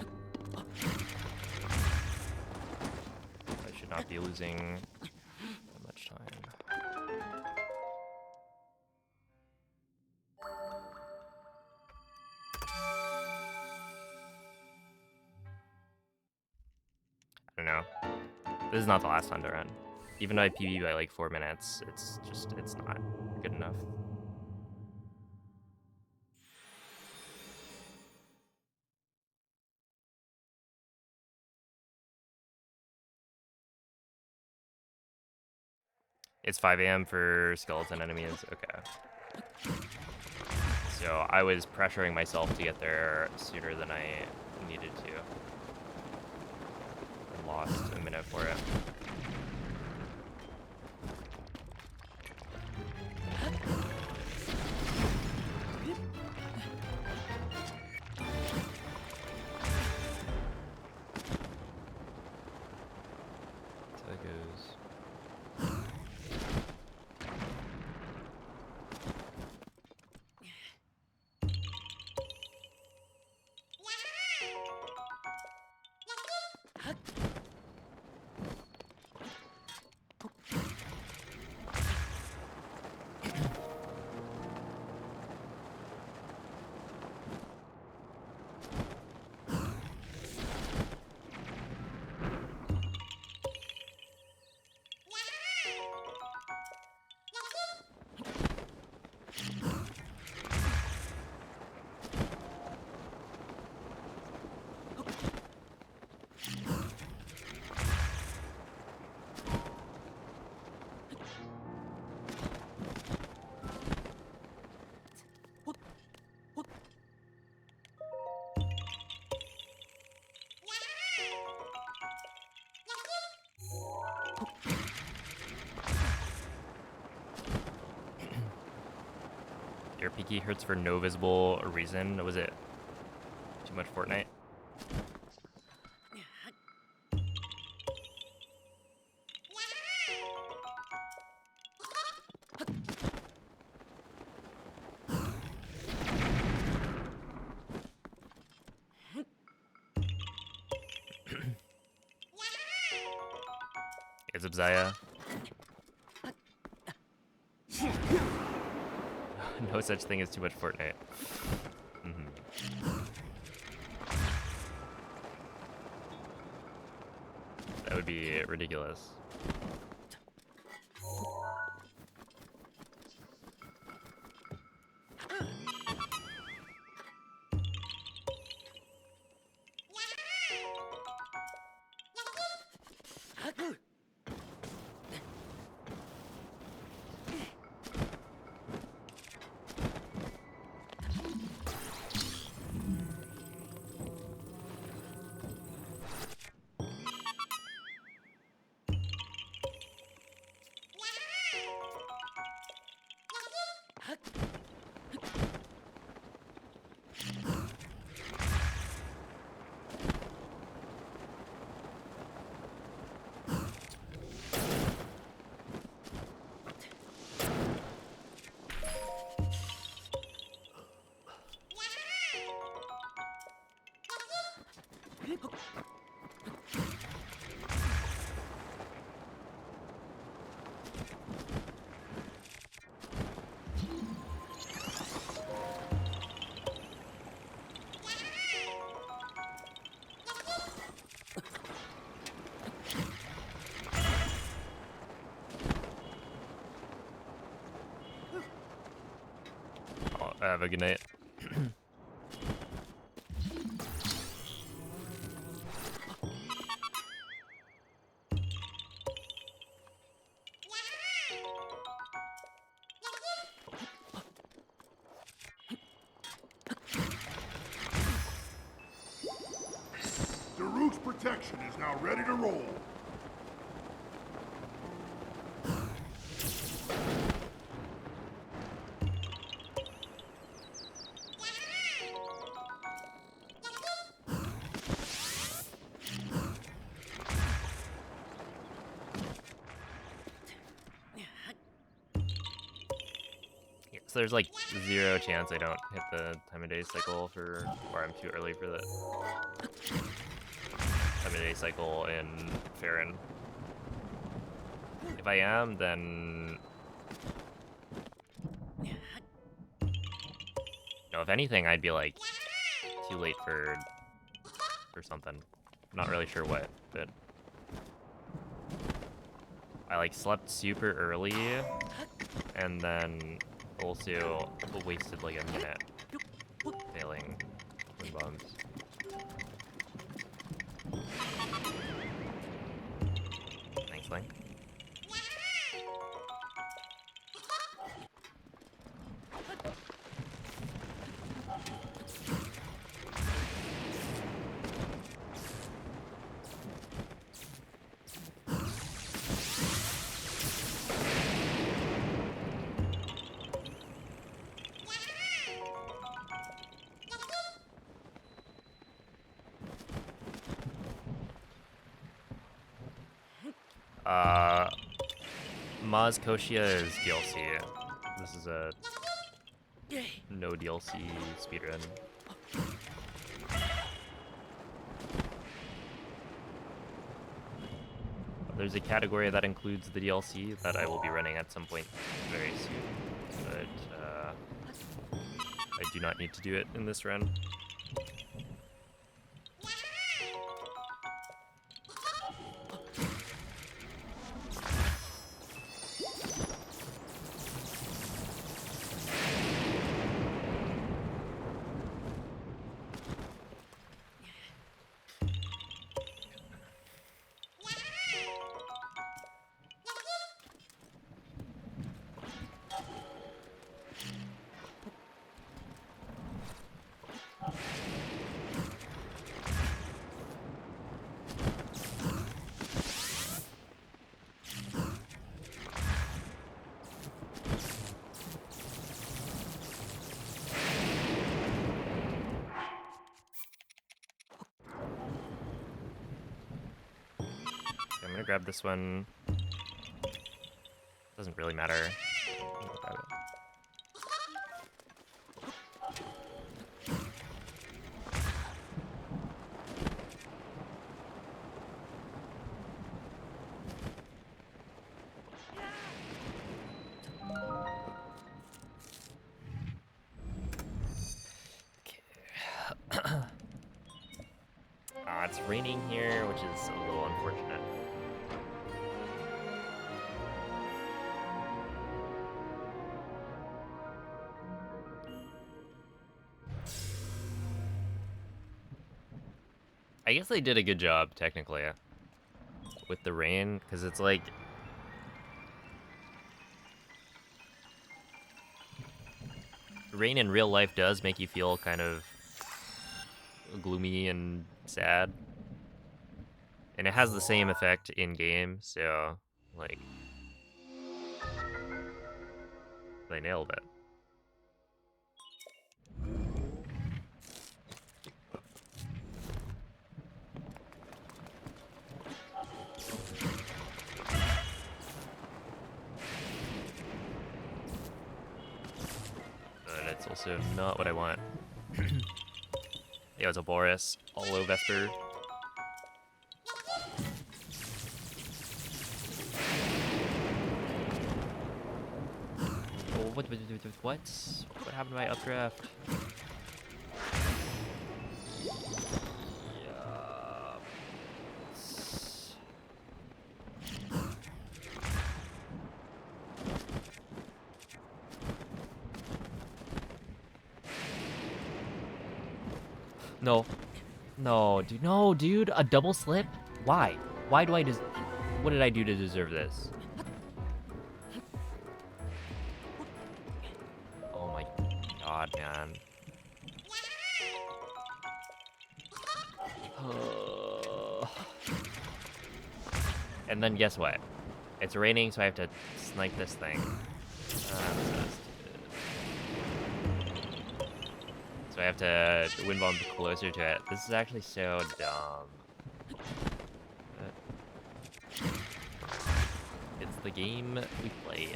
should not be losing that much time. I don't know. This is not the last time to run. Even though I PB by like 4 minutes, it's not good enough. It's 5 a.m. for skeleton enemies. Okay. So I was pressuring myself to get there sooner than I needed to. And lost a minute for it. So that goes. Your peaky hurts for no visible reason. Was it too much Fortnite? Is it Zaya? No such thing as too much Fortnite. That would be ridiculous. Have a good night. protection is now ready to roll. Yeah, so there's like 0 chance I don't hit the time of day cycle or I'm too early for the time of day cycle in Farron. If I am, then no. If anything, I'd be like too late for something. I'm not really sure what, but I like slept super early, and then also wasted like a minute failing twin bombs. Thanks, Link. Maz Koshia is DLC. This is a no DLC speedrun. There's a category that includes the DLC that I will be running at some point very soon, but I do not need to do it in this run. I'm gonna grab this one. Doesn't really matter. I'm gonna grab it. Okay. It's raining here, which is a little unfortunate. I guess they did a good job, technically, with the rain, because it's like... rain in real life does make you feel kind of gloomy and sad. And it has the same effect in-game, so, like... they nailed it. But it's also not what I want. Yeah, it's a Boris, Olo Vesper. Oh, what? What happened to my updraft? Yeah. No. No, dude. No, dude. A double slip? Why? Why do I just... what did I do to deserve this? Oh my god, man. And then guess what? It's raining, so I have to snipe this thing. So I have to wind bomb closer to it. This is actually so dumb. It's the game we play.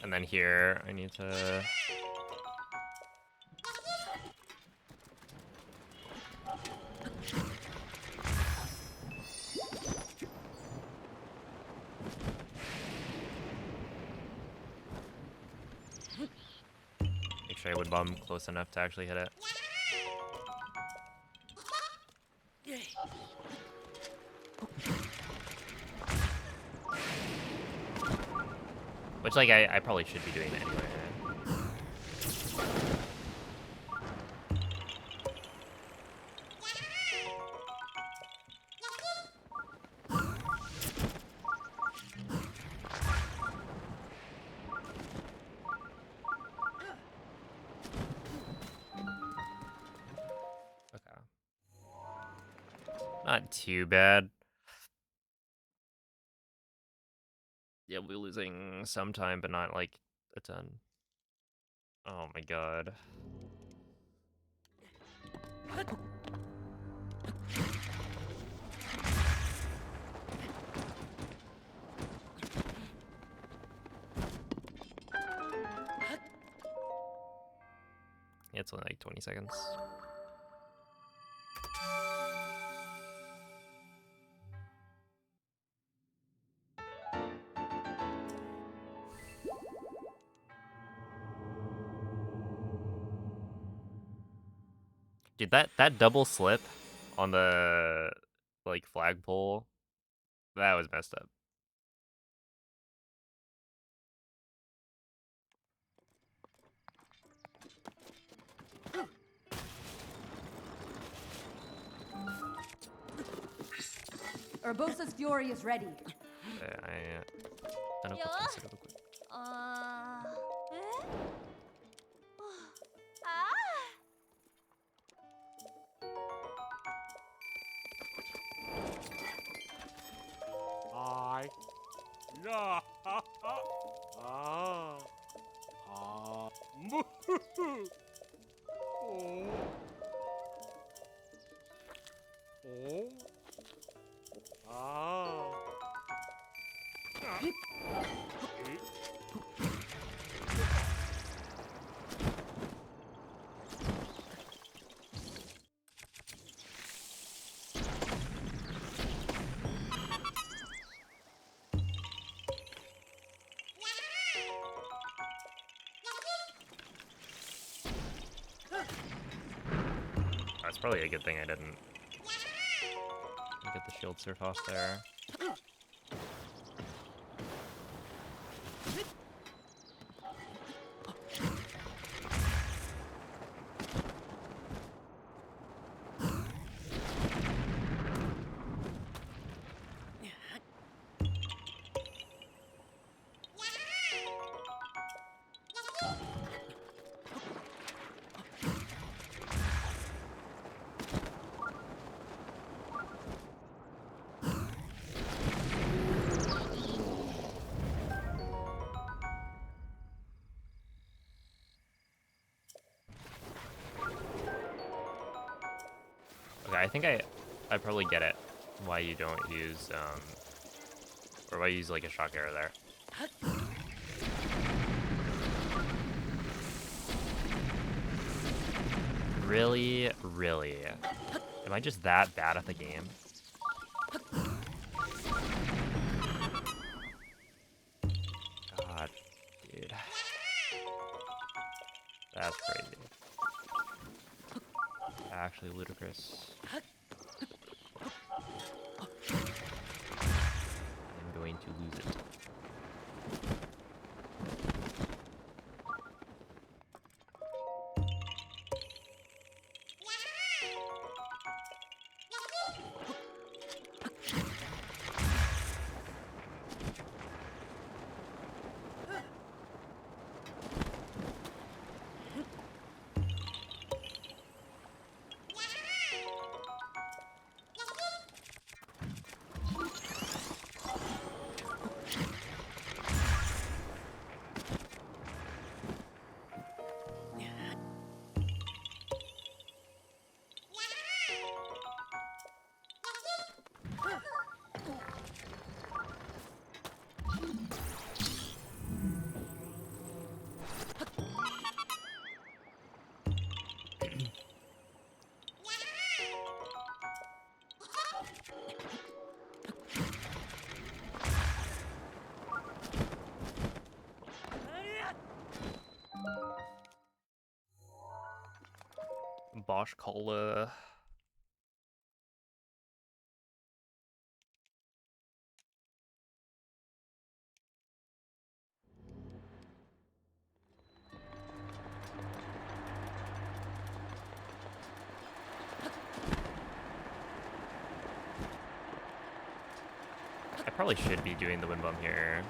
And then here, I need to... Make sure I would bomb close enough to actually hit it. Which, like, I probably should be doing that anyway. Okay. Not too bad. Yeah, we're losing some time, but not, like, a ton. Oh my god. Yeah, it's only like 20 seconds. Dude, that double slip on the, like, flagpole, that was messed up. Urbosa's fury is ready. I don't know what's real quick. Eh? I. Yeah. Ah. Ah. Moo. Oh. Oh. Ah. That's probably a good thing I didn't get the shield surf off there. Okay, I think I probably get it. why you don't use or why you use like a shock arrow there. Really, really. Am I just that bad at the game? God, dude. That's crazy. Actually ludicrous. I'm going to lose it. Bosch Cola. I probably should be doing the wind bomb here.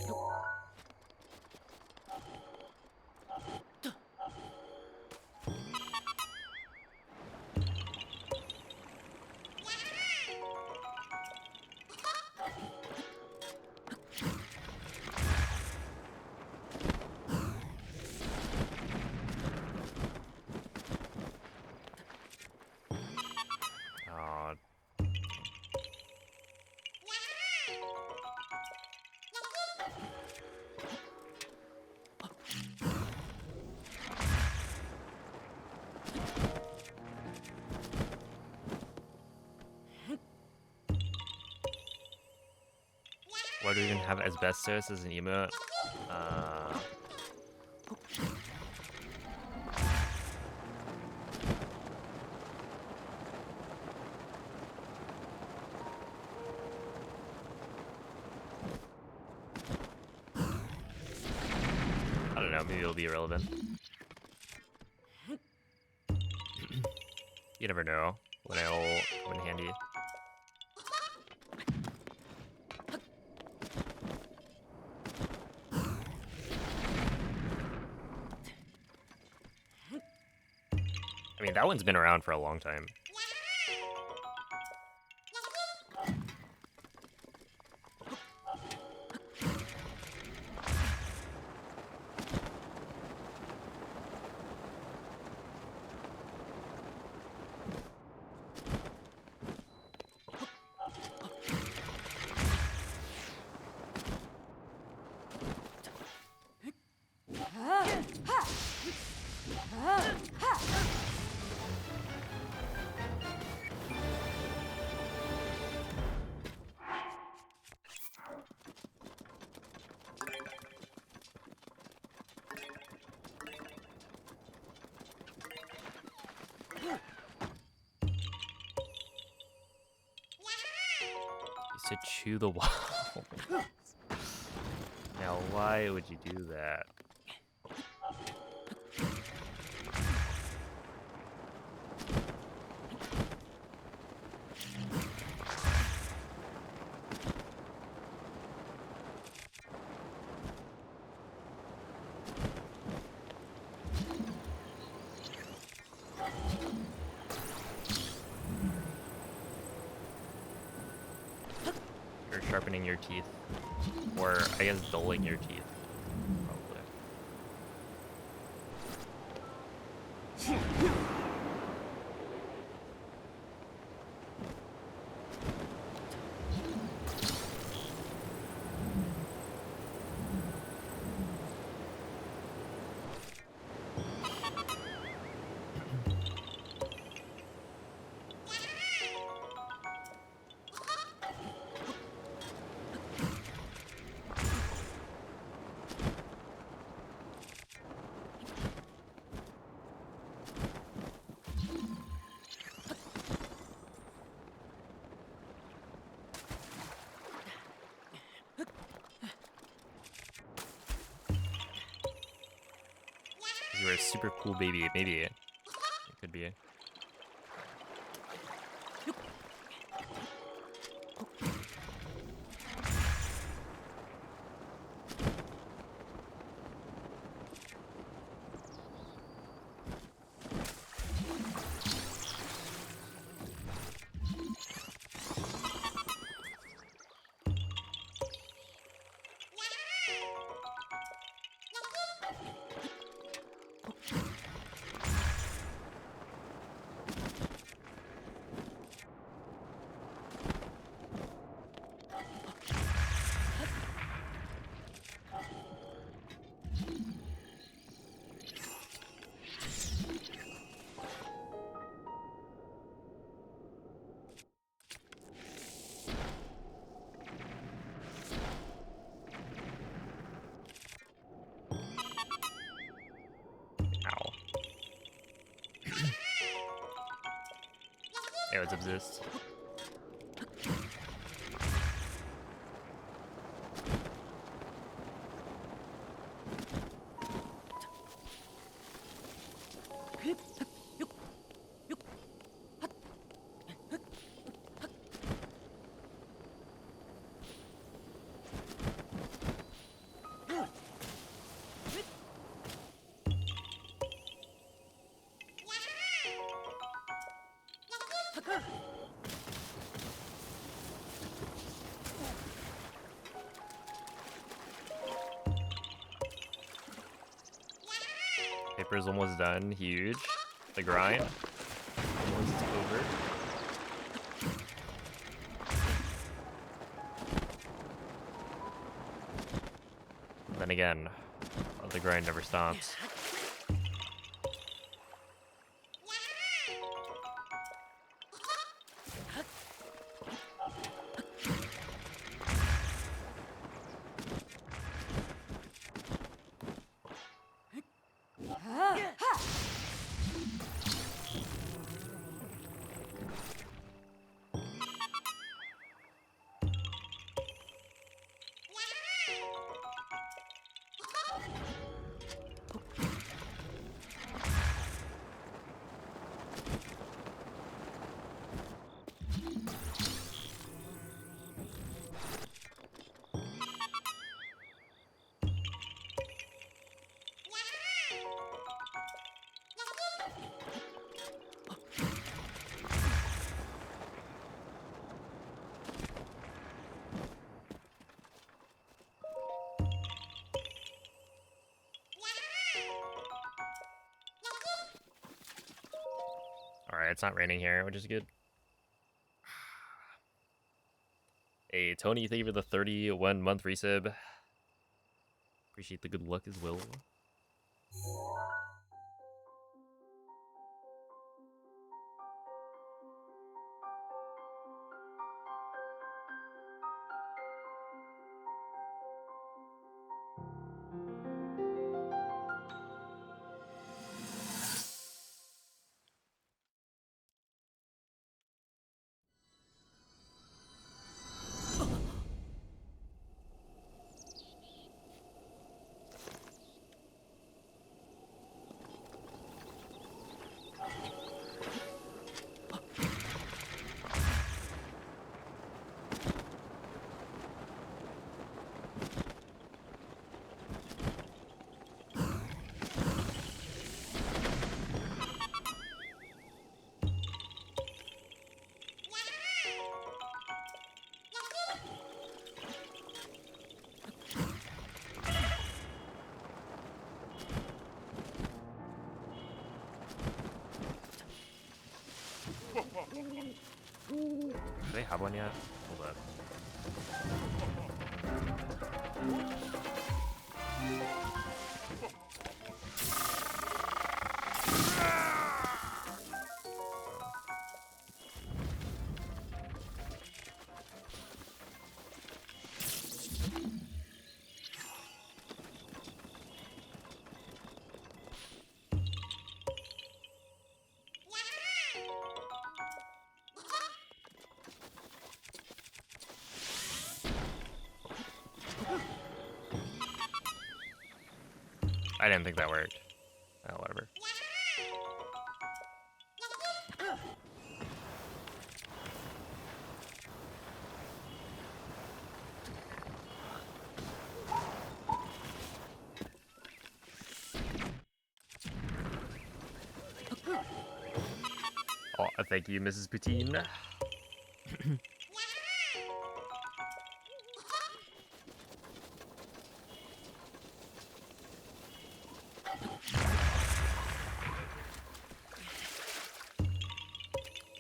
Oh, why do we even have asbestos as an emote? I don't know, maybe it'll be irrelevant. You never know when it'll come in handy. I mean, that one's been around for a long time. Used to chew the wall. Now, why would you do that? Or sharpening your teeth. Or, I guess, dulling your teeth. Probably. You were a super cool baby. Maybe it could be. Ow. Arrows exist. Paper's almost done. Huge. The grind. Almost over. Then again, the grind never stops. Alright, it's not raining here, which is good. Hey, Tony, thank you for the 31-month resub. Appreciate the good luck as well. they have one yet? Hold up. I didn't think that worked. Oh, whatever. Oh, thank you, Mrs. Poutine.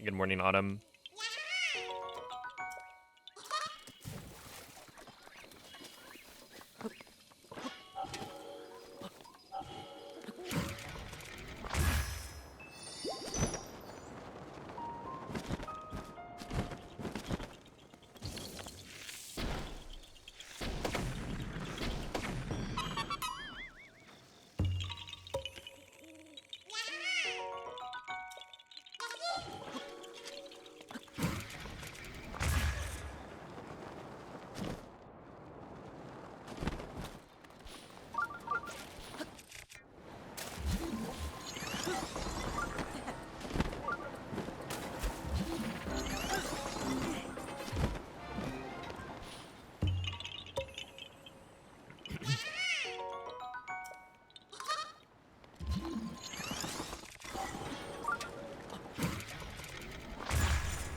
Good morning, Autumn.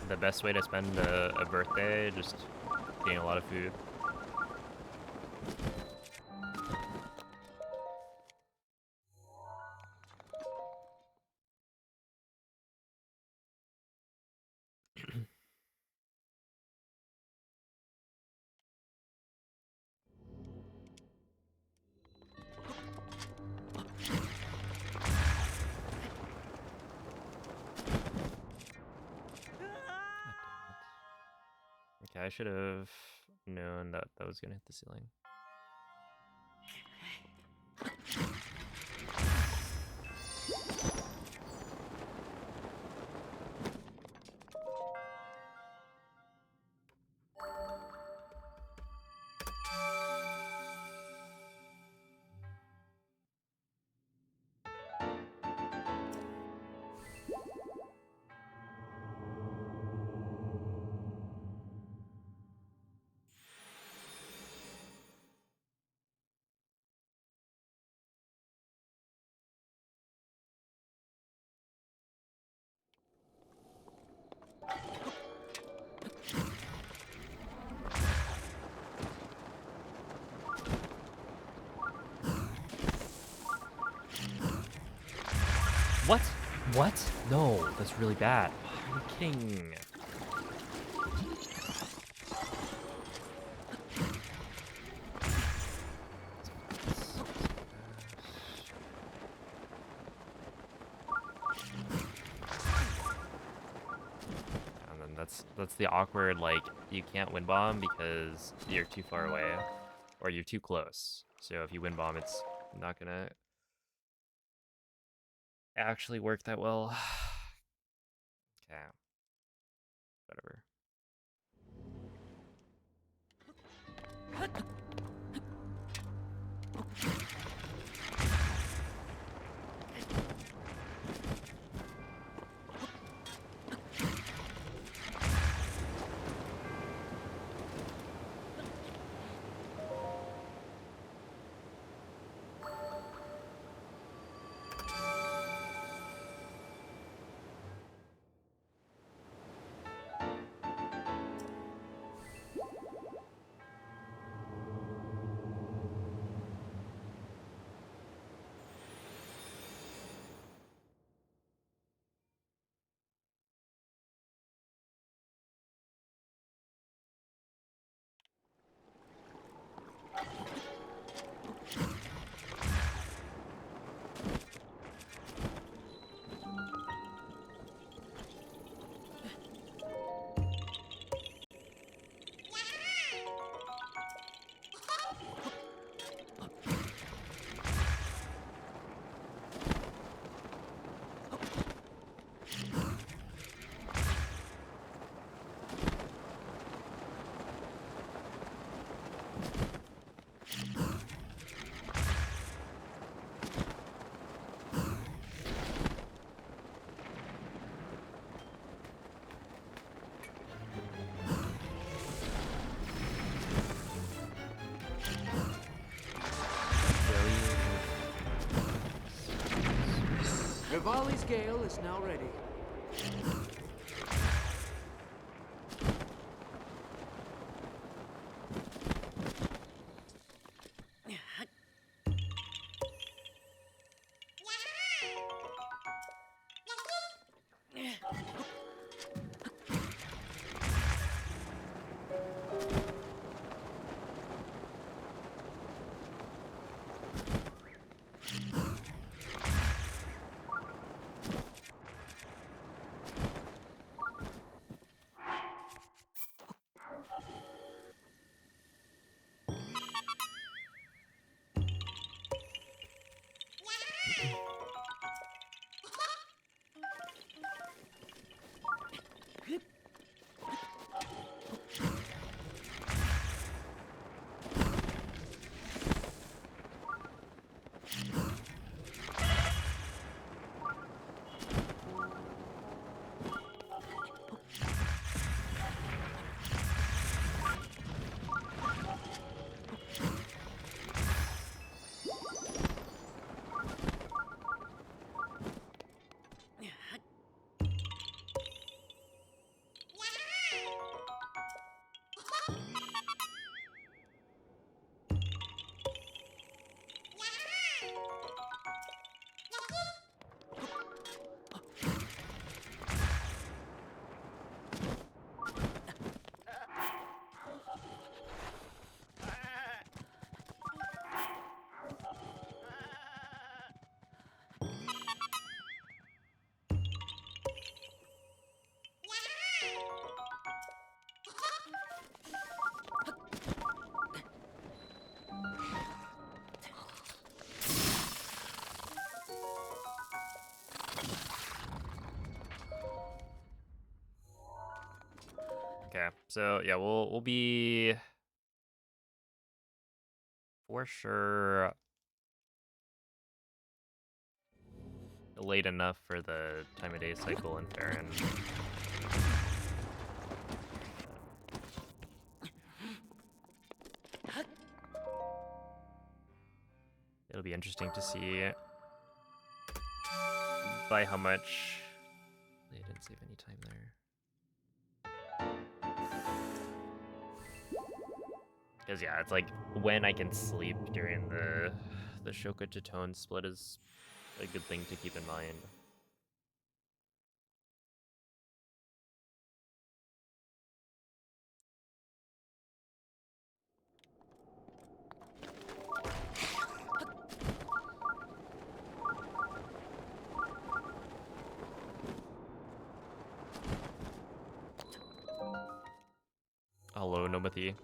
The best way to spend a birthday, just getting a lot of food. Okay, I should have known that that was gonna hit the ceiling. What? What? No, that's really bad. Are you kidding? And then that's the awkward, like, you can't win bomb because you're too far away or you're too close. So if you win bomb, it's not gonna actually work that well. Okay, whatever. Rivali's gale is now ready. Okay, so yeah, we'll be for sure late enough for the time of day cycle in Farron. It'll be interesting to see by how much. They didn't save any time there. Because yeah, it's like when I can sleep during the Shoka to Tone split is a good thing to keep in mind. Hello, Nomathi.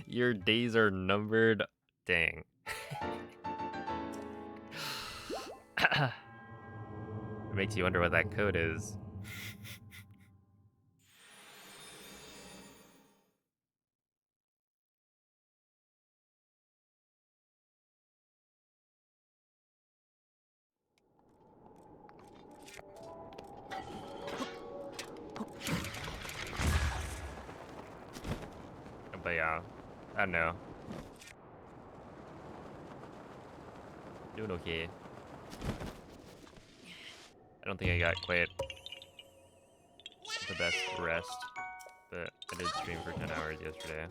Your days are numbered. Dang. It makes you wonder what that code is. But yeah, I don't know. Doing okay. I don't think I got quite the best rest, but I did stream for 10 hours yesterday.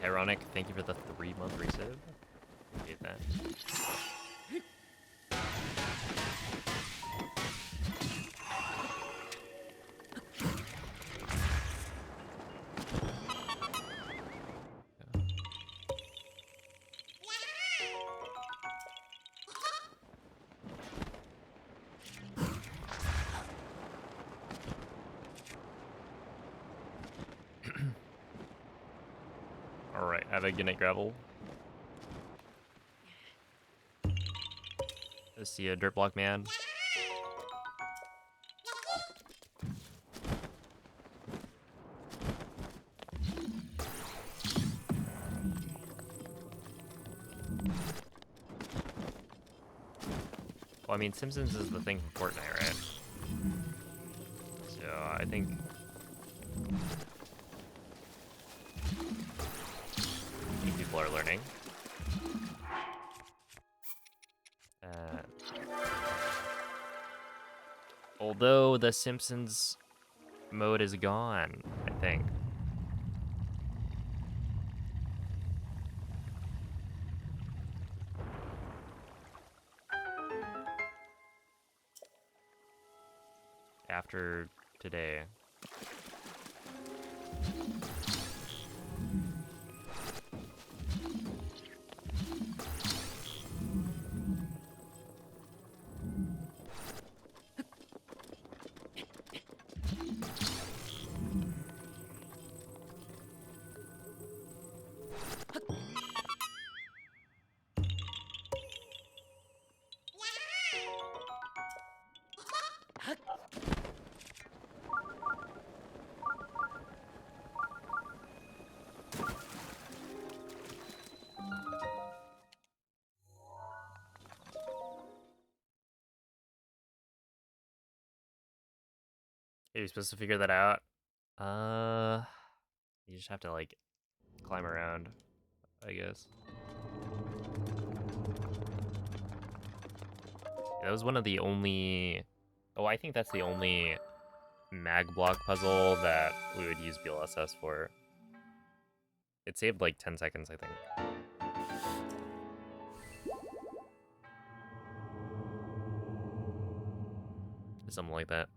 Ironic, thank you for the 3-month resub. Appreciate that. Alright, have a good night, Gravel. Let's see a dirt block man. Well, I mean, Simpsons is the thing for Fortnite, right? So I think people are learning. Although the Simpsons mode is gone, I think. After today. Are you supposed to figure that out? You just have to like climb around, I guess. That was one of the only. Oh, I think that's the only mag block puzzle that we would use BLSS for. It saved like 10 seconds, I think. Something like that.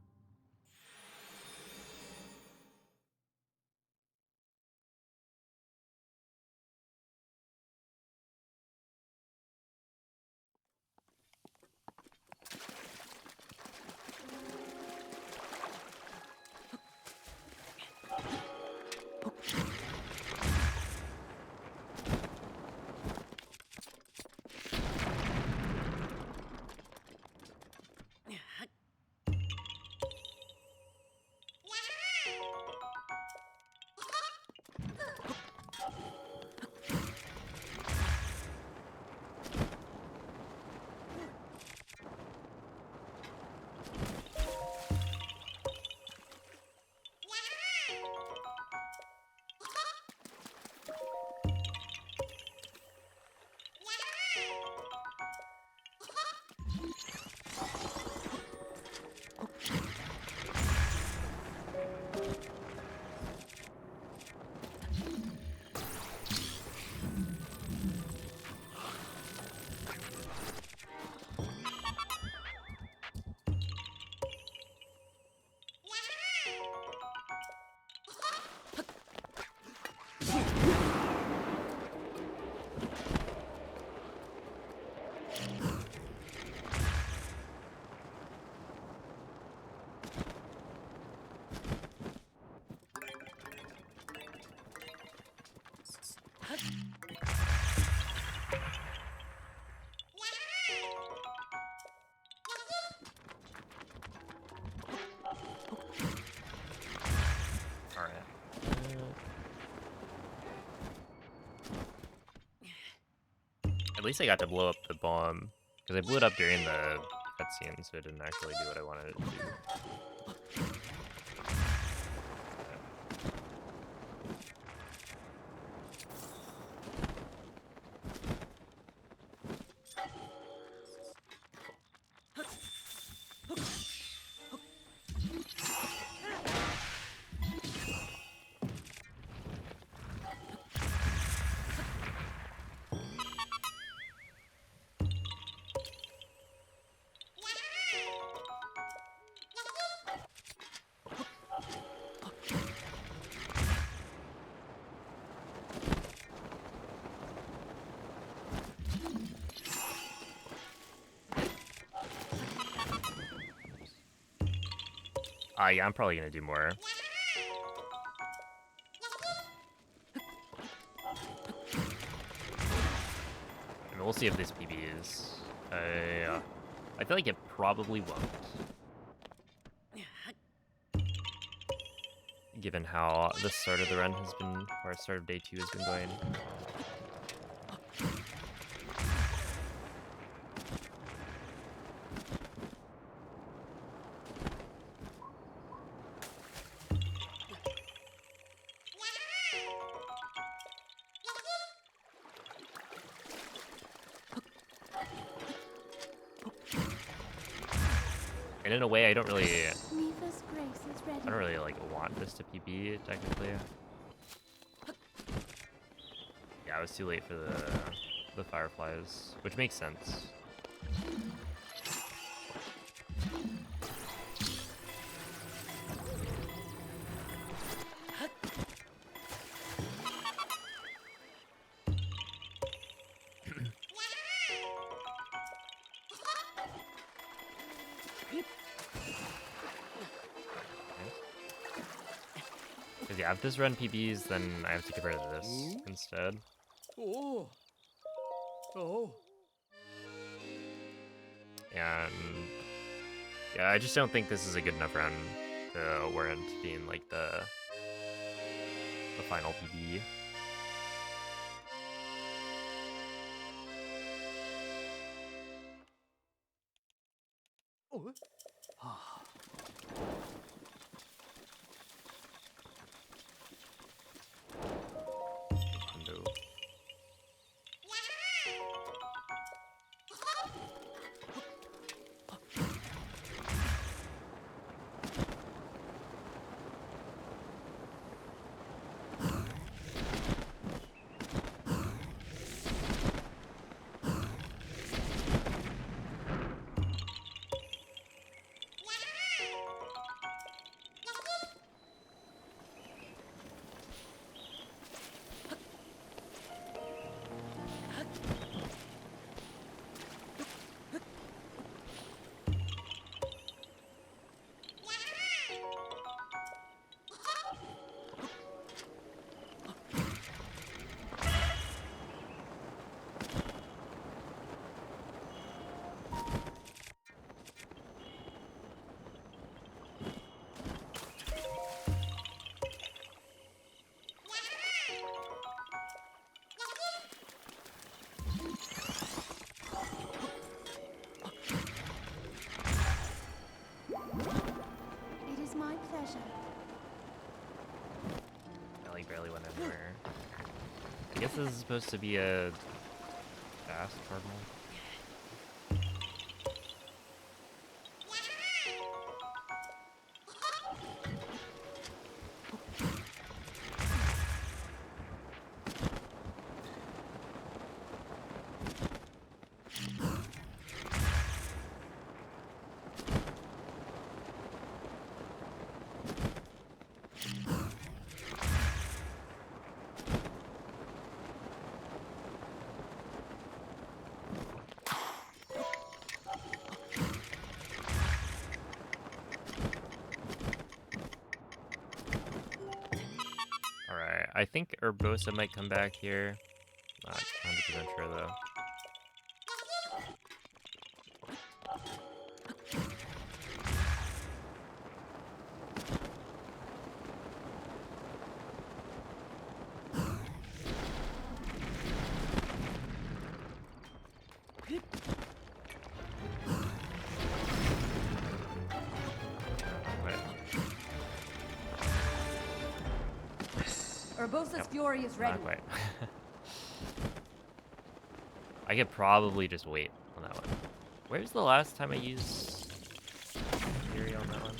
At least I got to blow up the bomb, because I blew it up during the cutscene, so it didn't actually do what I wanted it to do. Yeah, I'm probably gonna do more. I mean, we'll see if this PBs. I feel like it probably won't, given how the start of the run has been, or start of day 2 has been going. And in a way, I don't really Mifa's grace is ready. like want this to PB technically. Yeah, I was too late for the fireflies, which makes sense. Because yeah, if this run PBs, then I have to get rid of this instead. Oh. Oh. And yeah, I just don't think this is a good enough run to warrant being like the final PB. Oh. Ah. No. It is my pleasure. I like barely went anywhere. I guess this is supposed to be a fast cardinal. Alright, I think Urbosa might come back here. Not 100% sure though. Wait. Urbosa's Yep, fury is ready. not quite. I could probably just wait on that one. Where's the last time I used Fury on that one?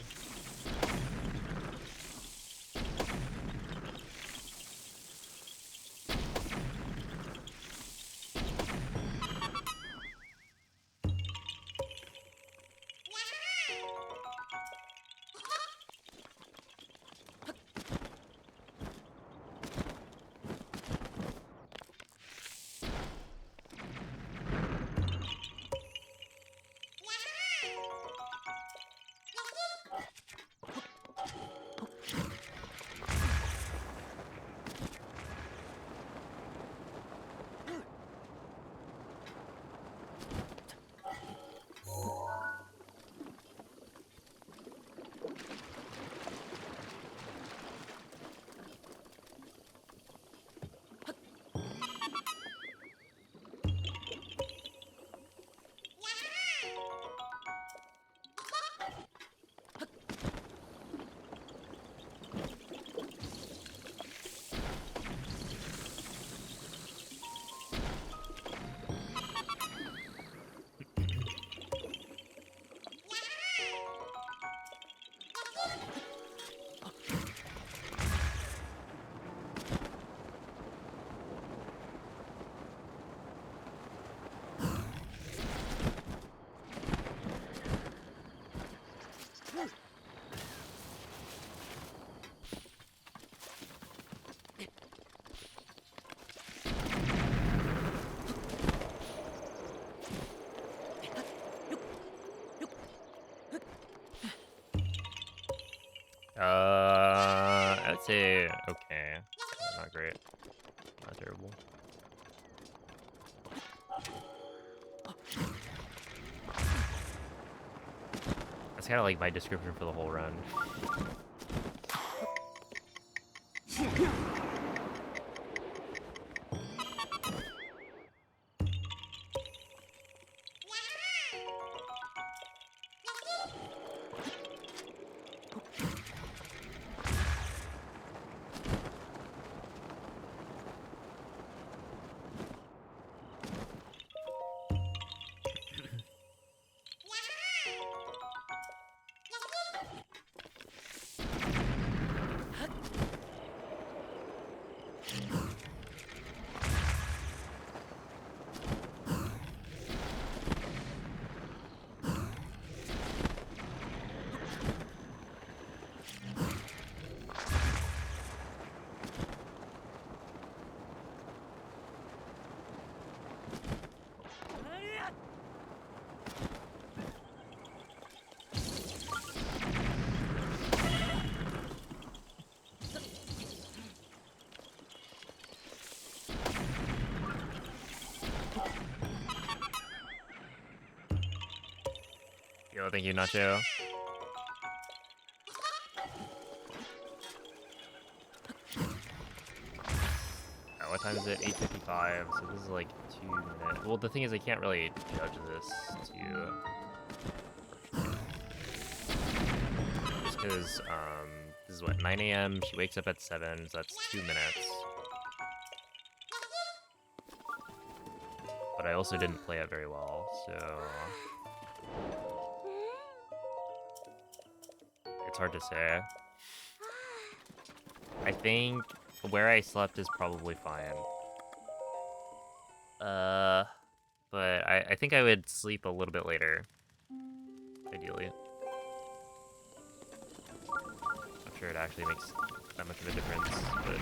I'd say okay. Not great. Not terrible. That's kind of like my description for the whole run. Yo, thank you, Nacho. What time is it? 8:55. So this is like 2 minutes. Well, the thing is, I can't really judge this too. Just because, this is what, 9 a.m. She wakes up at 7, so that's 2 minutes. But I also didn't play it very well, so it's hard to say. I think where I slept is probably fine. But I think I would sleep a little bit later, ideally. Not sure it actually makes that much of a difference, but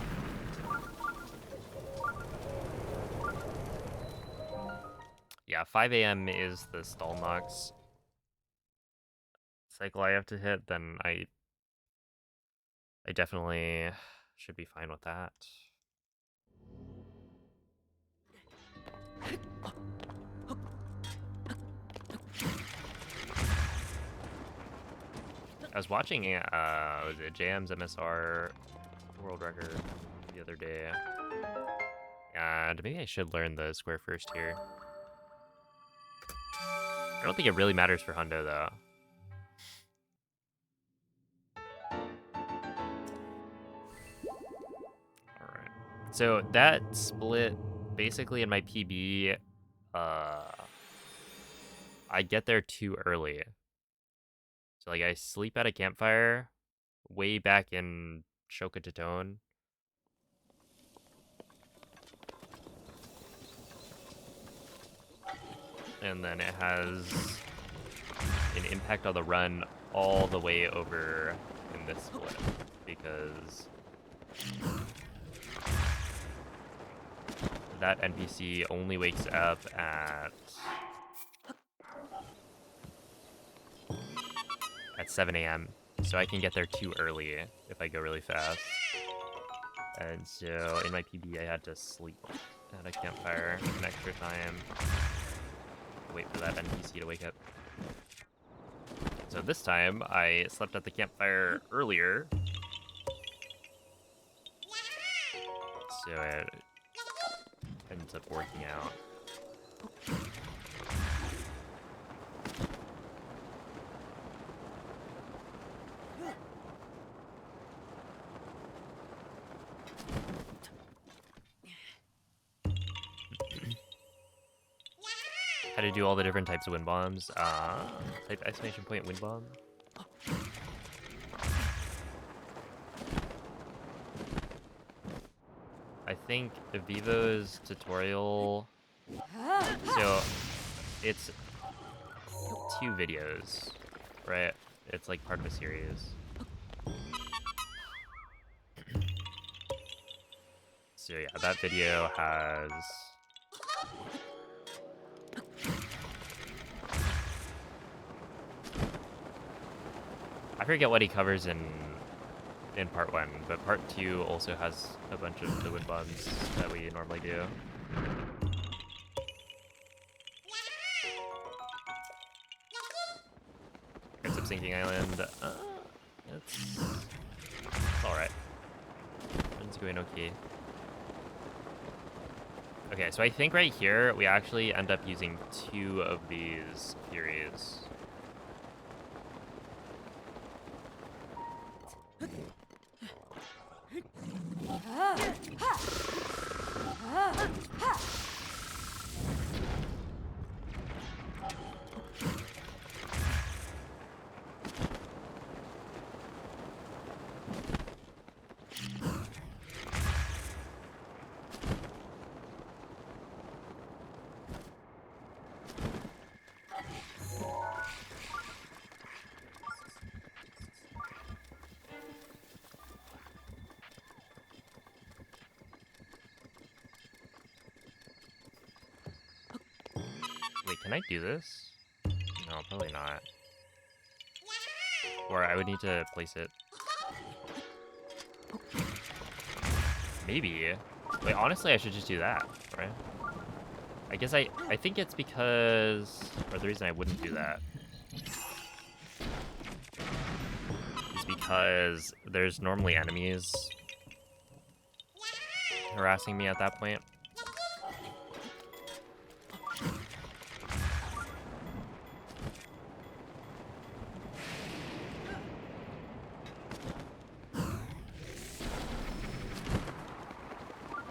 yeah, 5 a.m. is the stall knocks cycle I have to hit, then I definitely should be fine with that. I was watching was it JM's MSR world record the other day. And maybe I should learn the square first here. I don't think it really matters for Hundo though. Alright. So that split basically in my PB, I get there too early. So like I sleep at a campfire way back in Shoka Totone. And then it has an impact on the run all the way over in this split because that NPC only wakes up at 7 a.m. So I can get there too early if I go really fast. And so in my PB I had to sleep at a campfire an extra time. Wait for that NPC to wake up. So this time, I slept at the campfire earlier. So it ends up working out. How to do all the different types of wind bombs. Type exclamation point wind bomb. I think Vivo's tutorial. So it's 2 videos, right? It's like part of a series. So yeah, that video has I forget what he covers in in part 1, but part 2 also has a bunch of the wind bombs that we normally do. Here's up Sinking Island. It's alright. It's going okay. Okay, so I think right here we actually end up using 2 of these Furies. Wait, can I do this? No, probably not. Or I would need to place it. Maybe. Wait, honestly, I should just do that, right? I guess I think it's because, or the reason I wouldn't do that is because there's normally enemies harassing me at that point.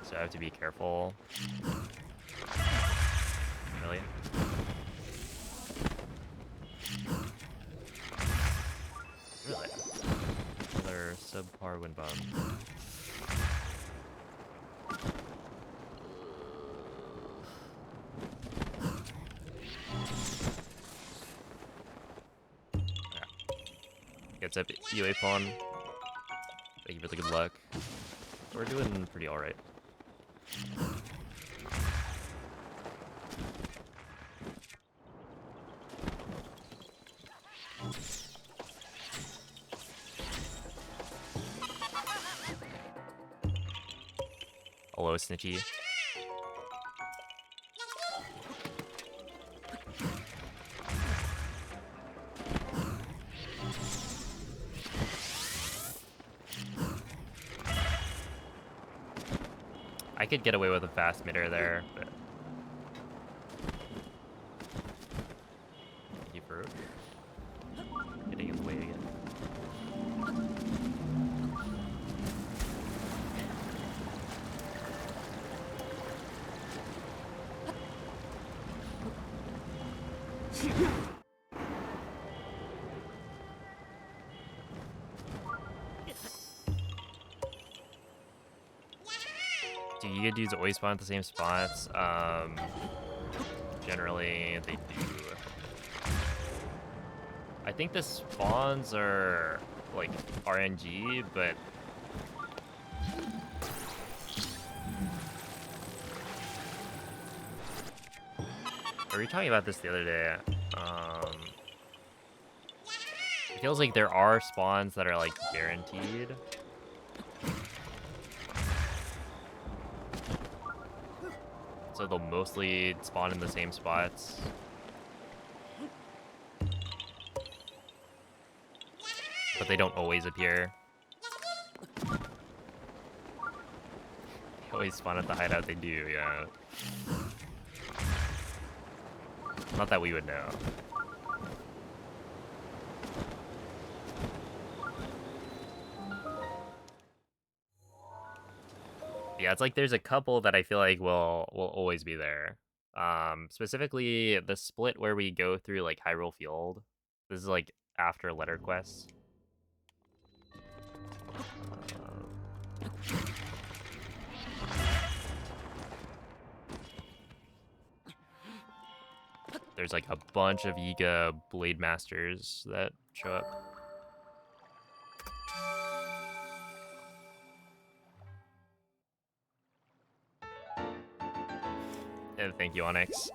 So I have to be careful. Really? Really? Another subpar wind bomb. Gets up UA pawn. Thank you for the good luck. We're doing pretty alright. Hello, Snitchy. I could get away with a fast midair there, but thank you for getting in the way again. Do Yiga dudes always spawn at the same spots? Generally, they do. I think the spawns are, like, RNG, but... We were talking about this the other day. It feels like there are spawns that are, like, guaranteed. So they'll mostly spawn in the same spots. But they don't always appear. They always spawn at the hideout, they do, yeah. Not that we would know. Yeah, it's like there's a couple that I feel like will always be there. Specifically the split where we go through like Hyrule Field. This is like after Letter Quest. There's like a bunch of Yiga Blade Masters that show up. And thank you, Onyx.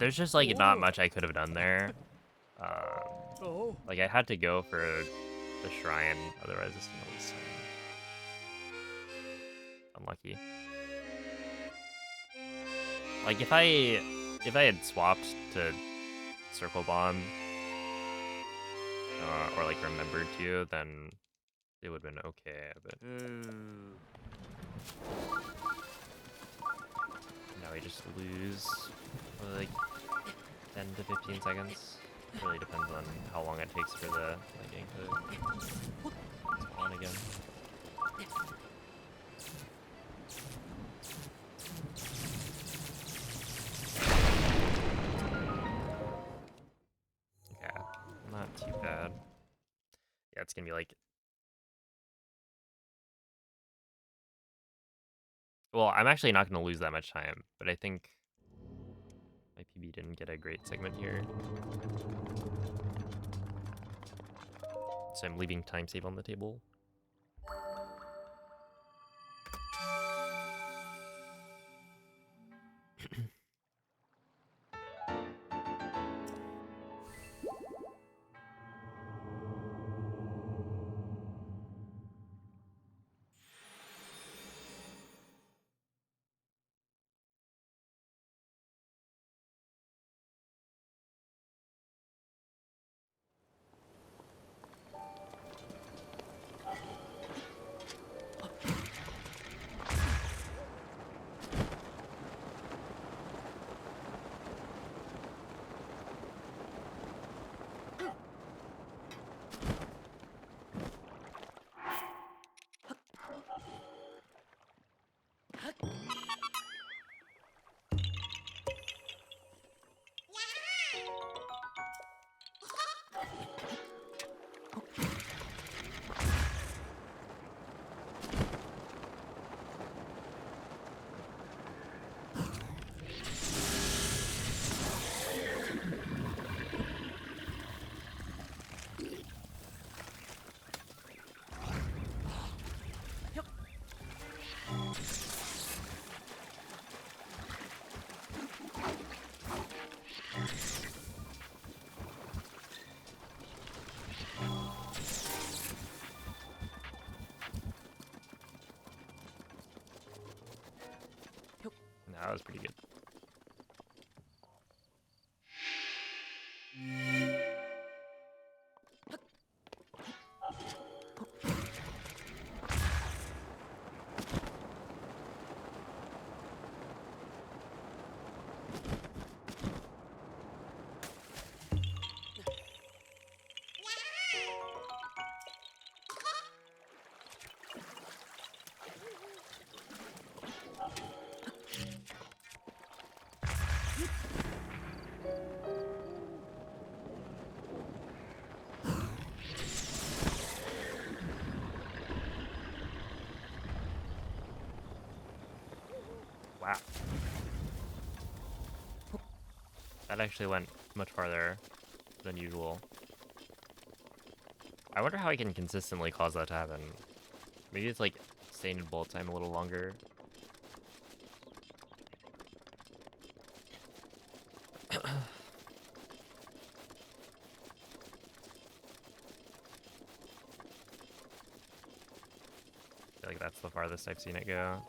there's just like not much I could have done there. Oh. Like I had to go for the shrine, otherwise this one was unlucky. Like if I had swapped to circle bomb, or like remembered to, then it would have been okay. But now we just lose for like 10 to 15 seconds. Really depends on how long it takes for the lightning to spawn again. Okay, not too bad. Yeah, it's gonna be like... Well, I'm actually not gonna lose that much time, but I think my PB didn't get a great segment here. So I'm leaving time save on the table. No, that was pretty good. Wow. That actually went much farther than usual. I wonder how I can consistently cause that to happen. Maybe it's like staying in bullet time a little longer. I feel like that's the farthest I've seen it go.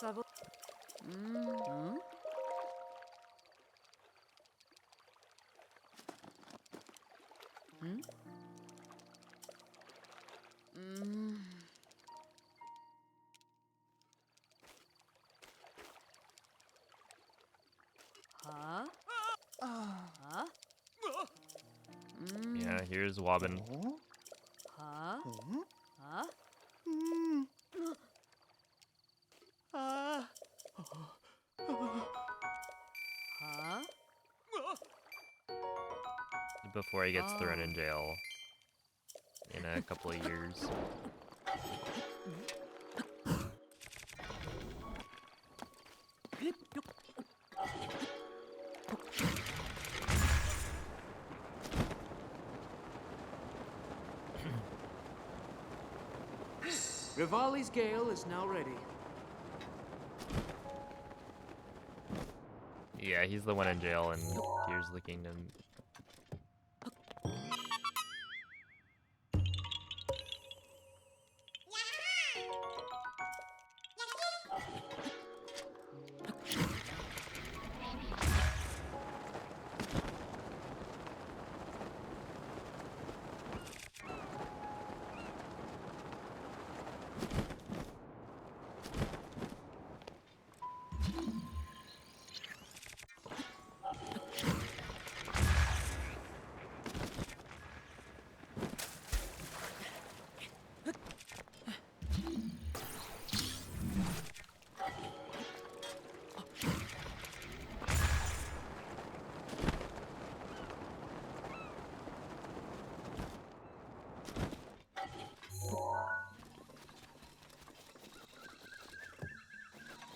Savo. Mm. Hmm? Mm. Huh? Huh? Mm. Yeah, here's Wobbin. Huh? Huh? Huh? Before he gets thrown in jail in a couple of years. Rivali's Gale is now ready. Yeah, he's the one in jail in Tears of the Kingdom.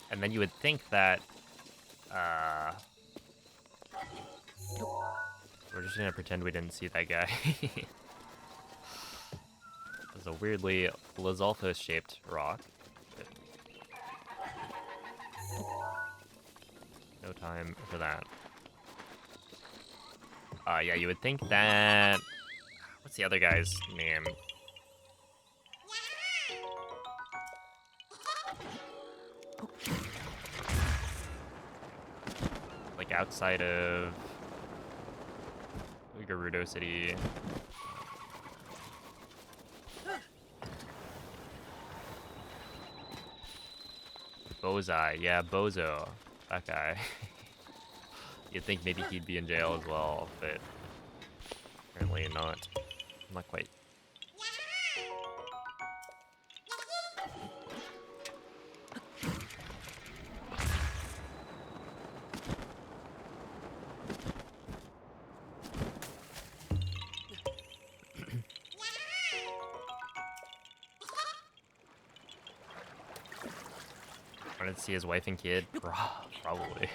And then you would think that we're just gonna pretend we didn't see that guy. It's a weirdly Lizalfos-shaped rock. But no time for that. Yeah, you would think that... What's the other guy's name? Like outside of Gerudo City. Bozai, yeah, Bozo. That guy. You'd think maybe he'd be in jail as well, but apparently not. Not quite. Wanted to see his wife and kid? Probably.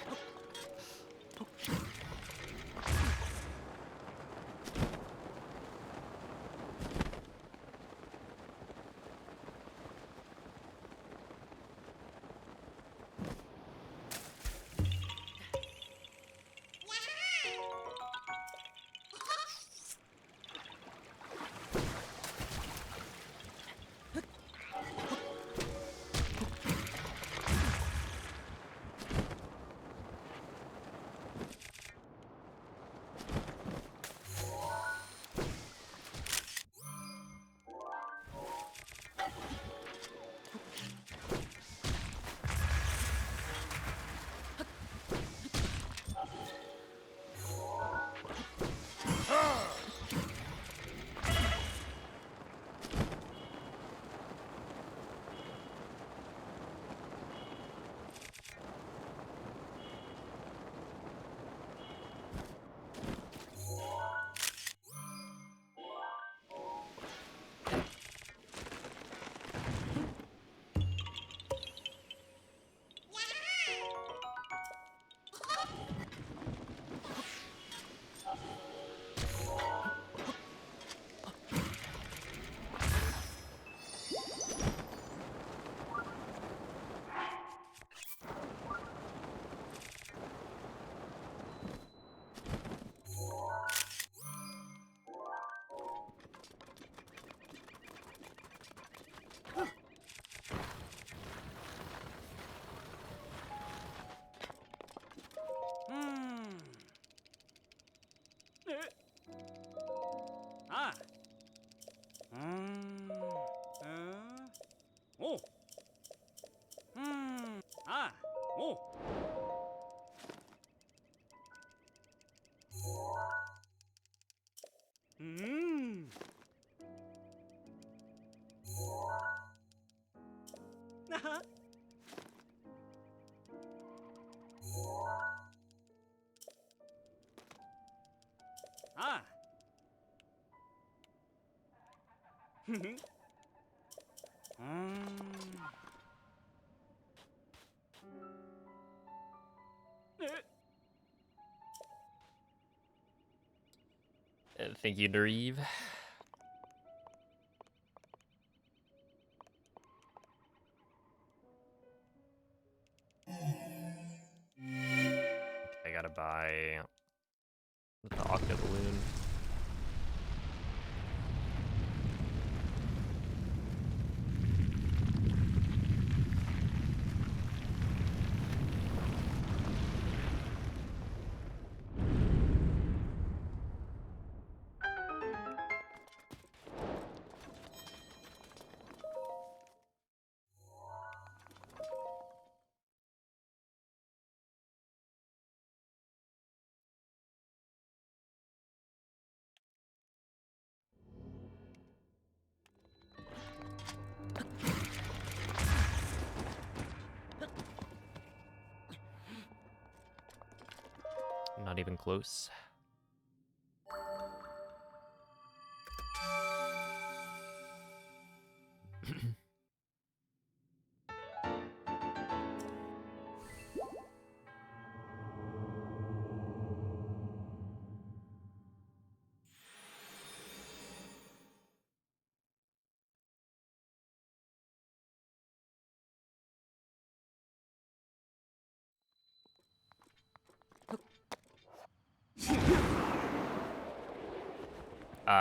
Ah. Thank you, Nariv. I gotta buy the octo balloon. Not even close.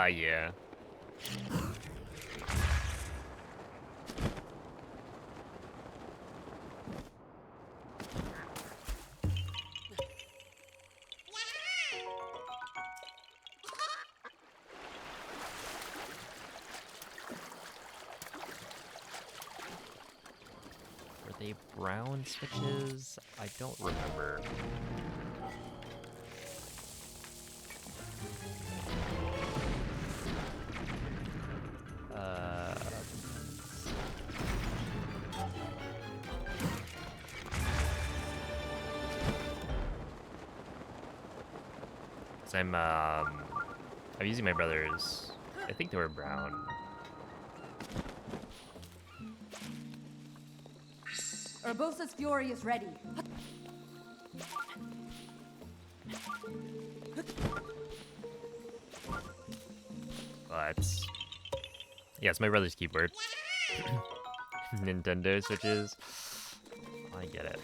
Yeah. Were they brown switches? I don't remember. Uh, so I'm using my brother's. I think they were brown. Urbosa's fury is ready. But yeah, it's my brother's keyboard. Nintendo switches. I get it.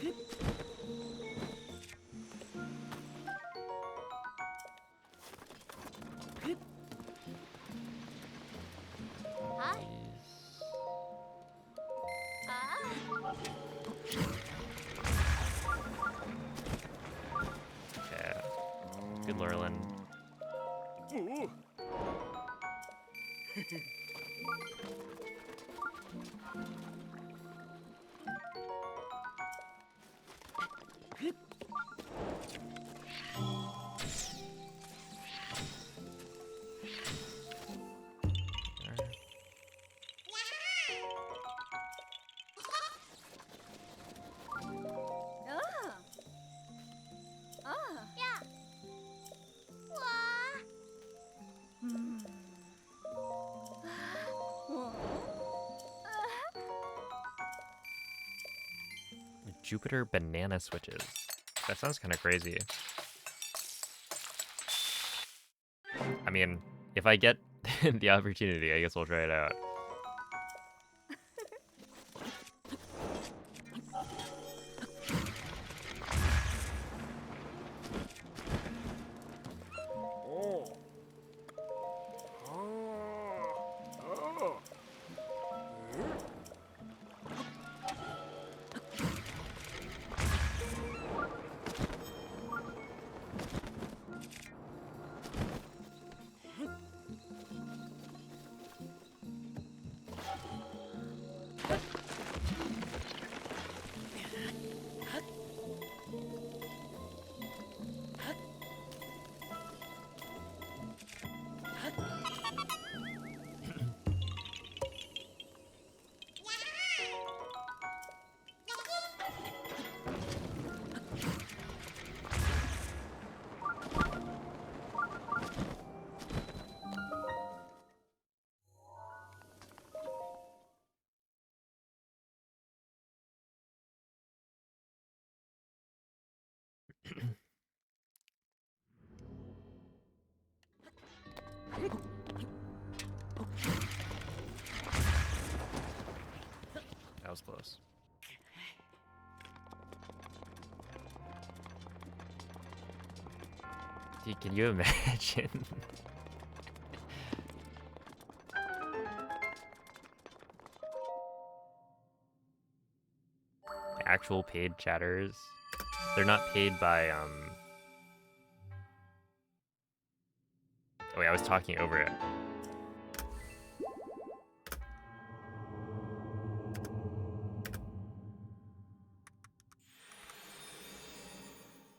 Hi. Yeah. Good Lurlin. Ooh. Jupiter banana switches. That sounds kind of crazy. I mean, if I get the opportunity, I guess we'll try it out. Oh. Oh. close. Dude, can you imagine? Actual paid chatters. They're not paid by Oh wait, I was talking over it.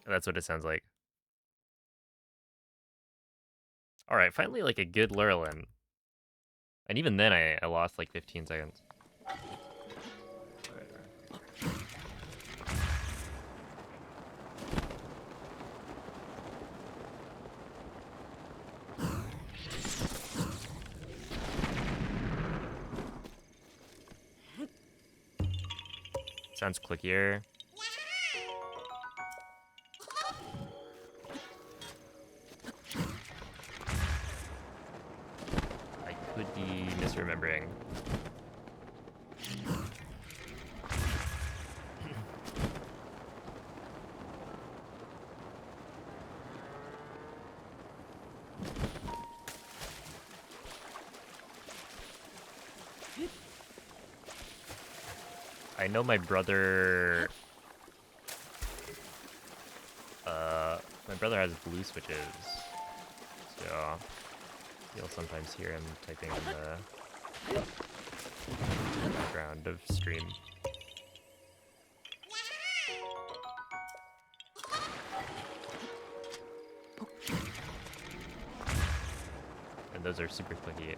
That's what it sounds like. Alright, finally like a good Lurlin. And even then I lost like 15 seconds. Sounds clickier. I could be misremembering. I know my brother has blue switches, so you'll sometimes hear him typing in the background of stream. And those are super clicky.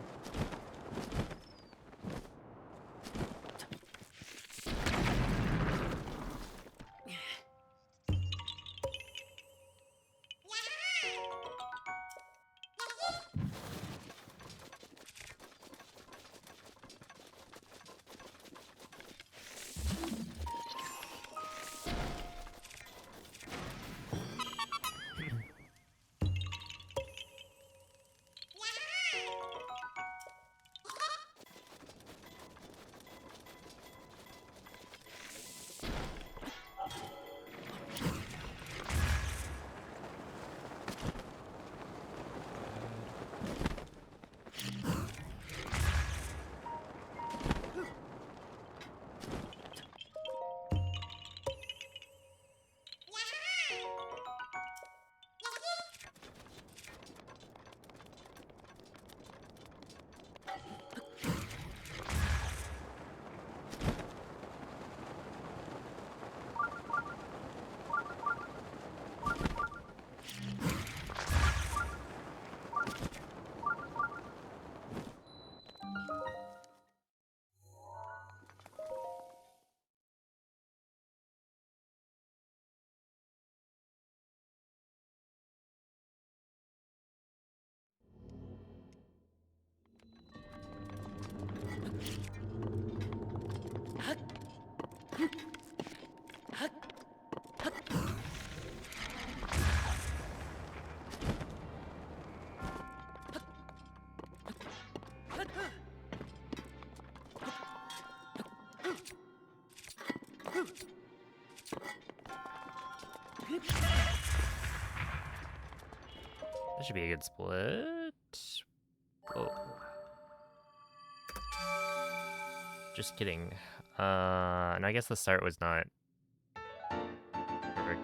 That should be a good split. Whoa. Just kidding. And I guess the start was not perfect.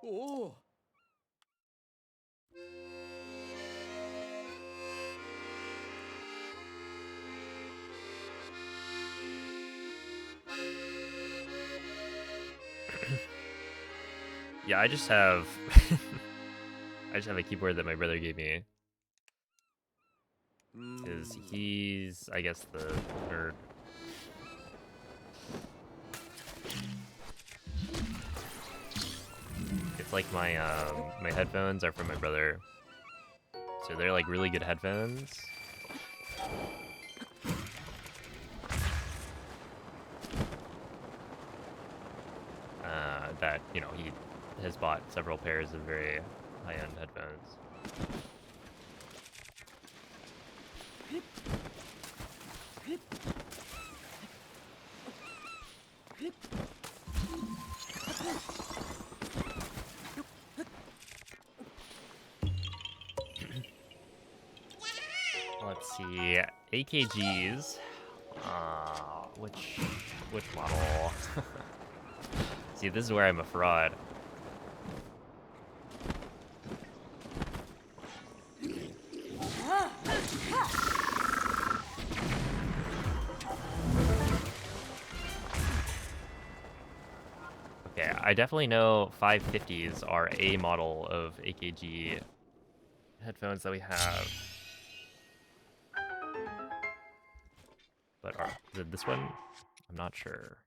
Oh. Yeah, I just have I just have a keyboard that my brother gave me because he's, I guess, the nerd. It's like my headphones are from my brother, so they're like really good headphones. That, you know, he has bought several pairs of very high-end headphones. Let's see, AKGs. Which model? See, this is where I'm a fraud. Okay, I definitely know 550s are a model of AKG headphones that we have. But is it this one? I'm not sure.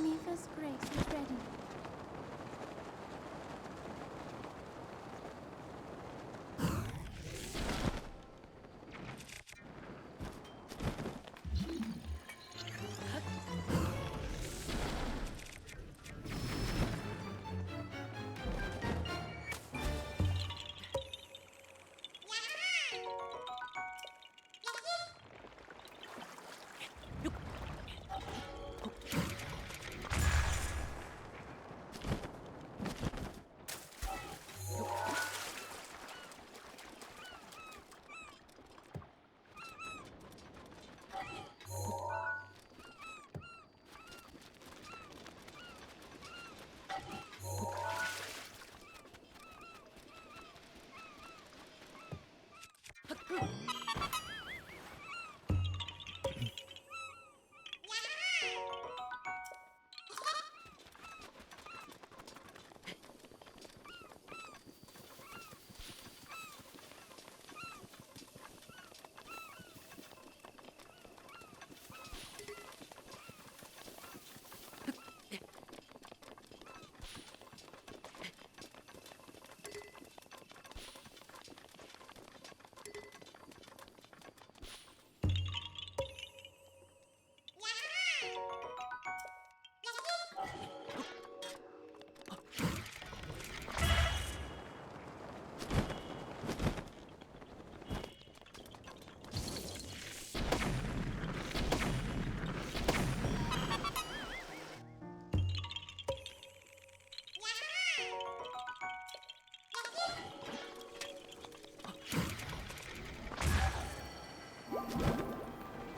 Mifa's grace is ready.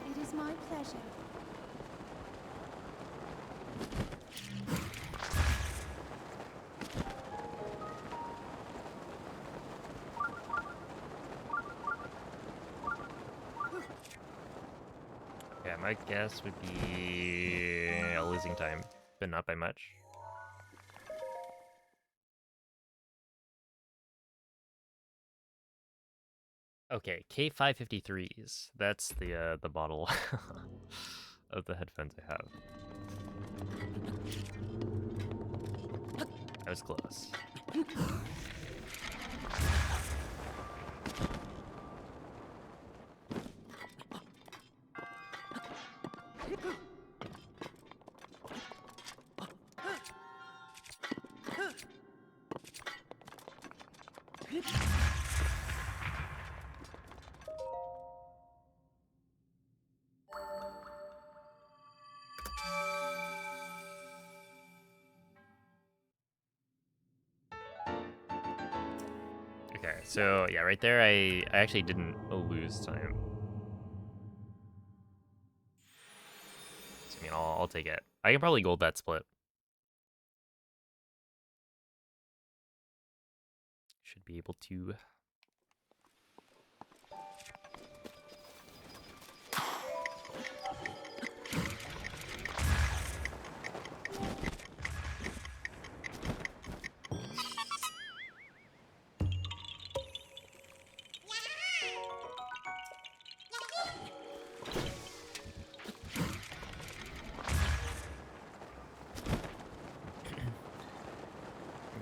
It is my pleasure. Yeah, my guess would be a losing time, but not by much. Okay, K553s. That's the model of the headphones I have. That was close. So yeah, right there, I actually didn't lose time. So, I mean, I'll take it. I can probably gold that split. Should be able to.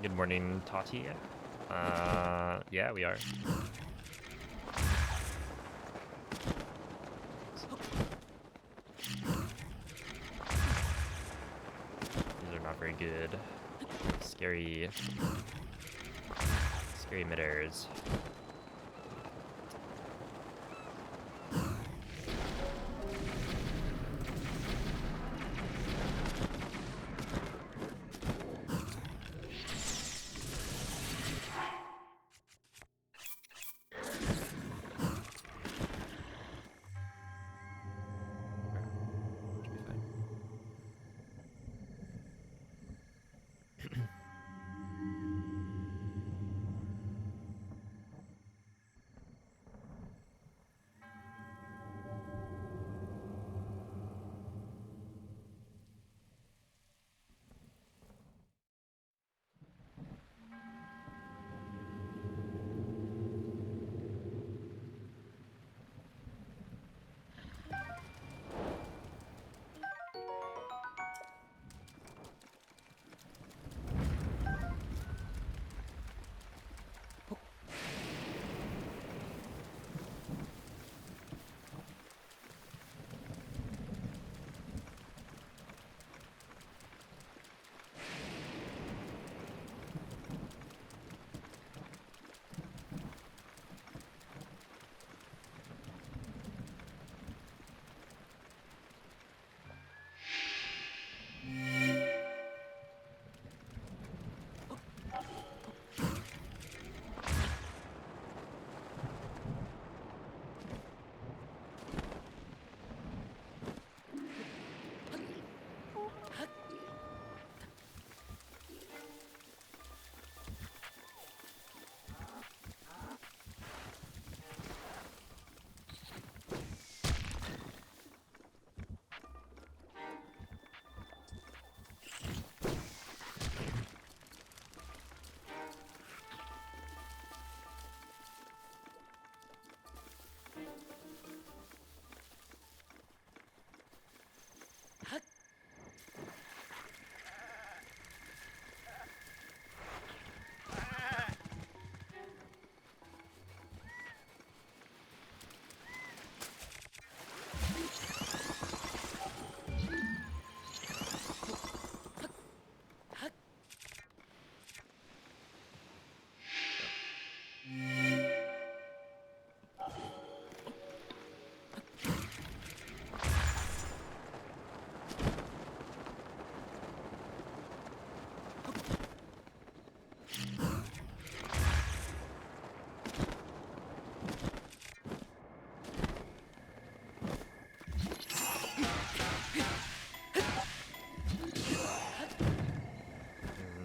Good morning, Tati. Yeah, we are. These are not very good. Scary. Scary midders. Should be fine.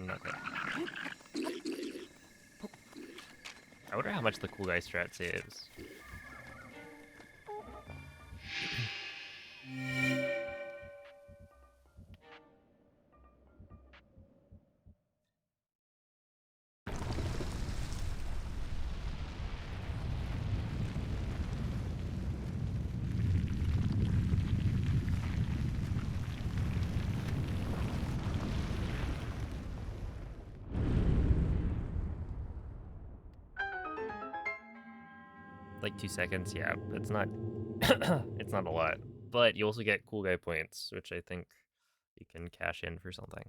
Not quite. I wonder how much the cool guy strat saves. Like 2 seconds, yeah, it's not it's not a lot. But you also get cool guy points, which I think you can cash in for something.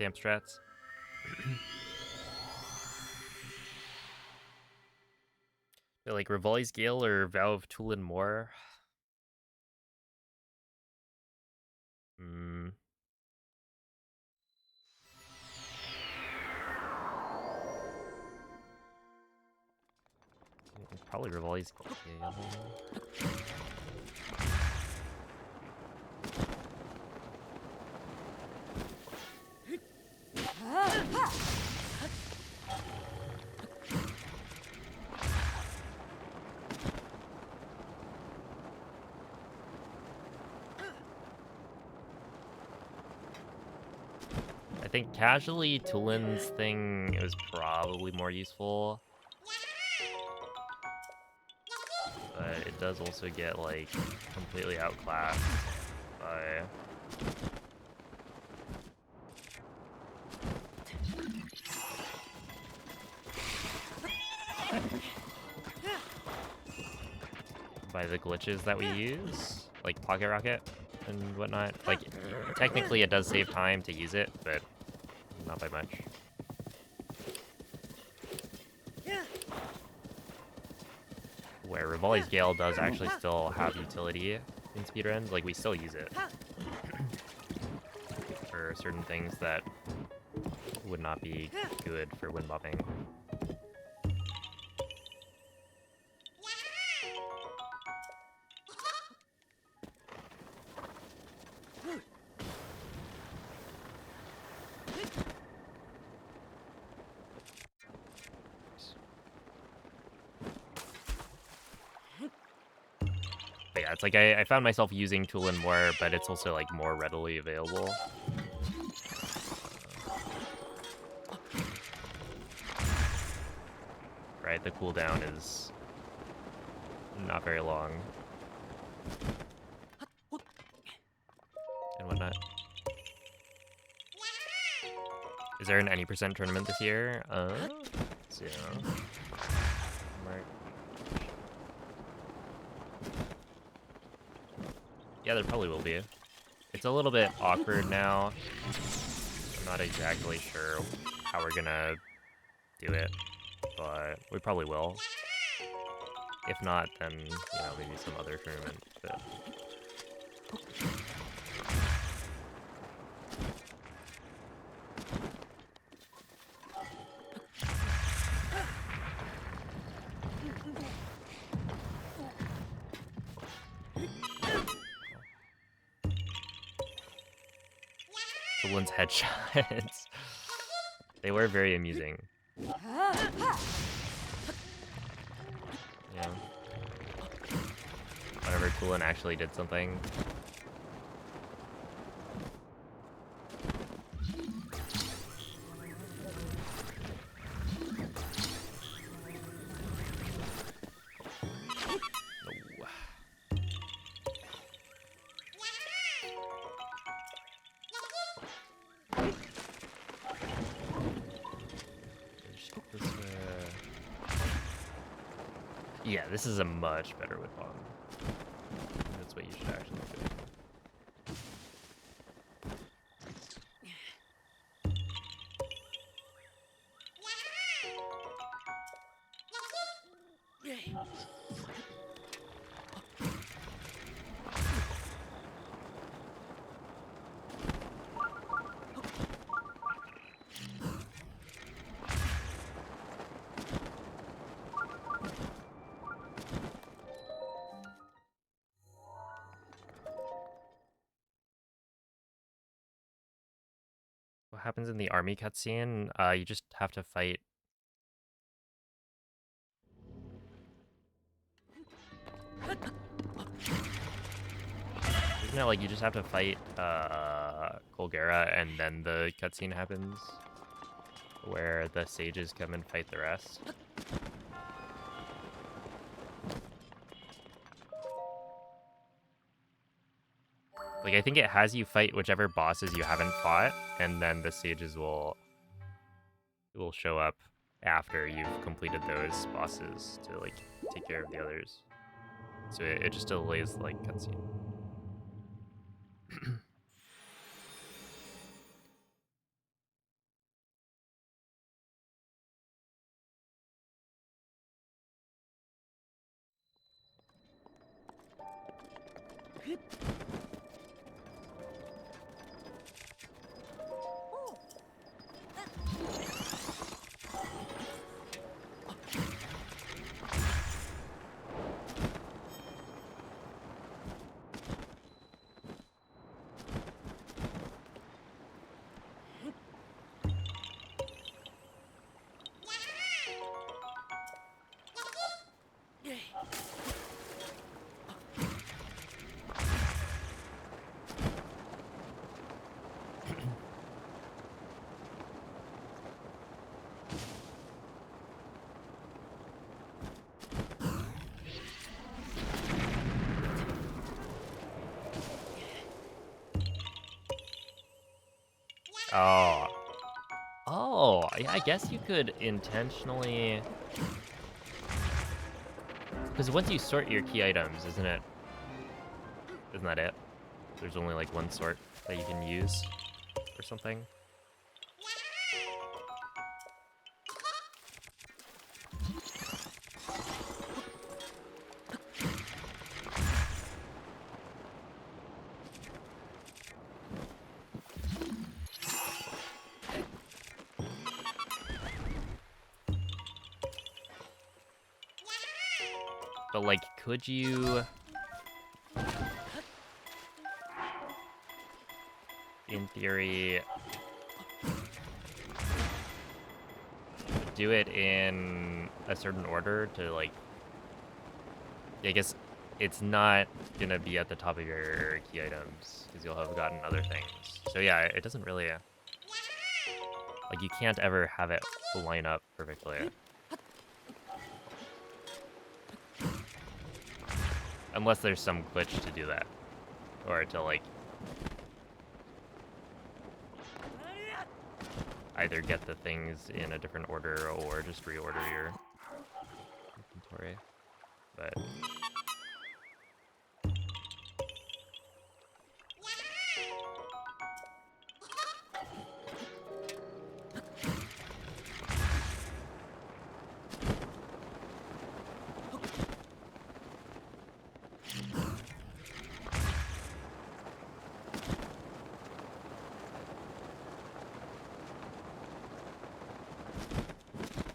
timestamp strats. Like Rivali's Gale or Vow of Tulin more. Probably Rivali's Gale. I think casually Tulin's thing was probably more useful. But it does also get like completely outclassed by the glitches that we use, like Pocket Rocket and whatnot. Like, technically it does save time to use it, but not by much. Where Rivali's Gale does actually still have utility in speedruns, like we still use it for certain things that would not be good for wind bopping. But yeah, it's like I found myself using Tulin more, but it's also like more readily available. Right, the cooldown is not very long. And whatnot. Is there an any percent tournament this year? So, yeah, there probably will be. It's a little bit awkward now. I'm not exactly sure how we're gonna do it, but we probably will. If not, then, you know, maybe some other tournament. But Tulin's headshots. They were very amusing. Yeah. Whenever Tulin actually did something. No. Yeah, this is a much better whip bomb. That's what you should actually do. What happens in the army cutscene? You just have to fight. Isn't it like you just have to fight Colgera and then the cutscene happens? Where the sages come and fight the rest? Like, I think it has you fight whichever bosses you haven't fought, and then the sages will show up after you've completed those bosses to, like, take care of the others. So it just delays, like, cutscene. Oh. Oh, yeah, I guess you could intentionally... Because once you sort your key items, isn't it? Isn't that it? There's only like one sort that you can use or something. But like, could you... in theory, do it in a certain order to like... I guess it's not gonna be at the top of your key items because you'll have gotten other things. So yeah, it doesn't really... like, you can't ever have it line up perfectly. Unless there's some glitch to do that. Or to like... either get the things in a different order or just reorder your inventory. But...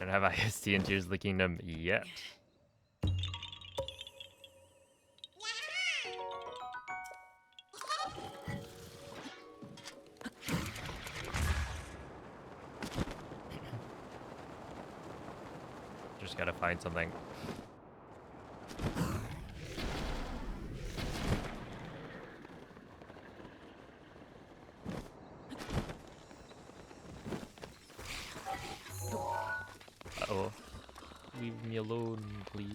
don't have IST in Tears of the Kingdom yet. Just gotta find something. Uh-oh. Leave me alone, please.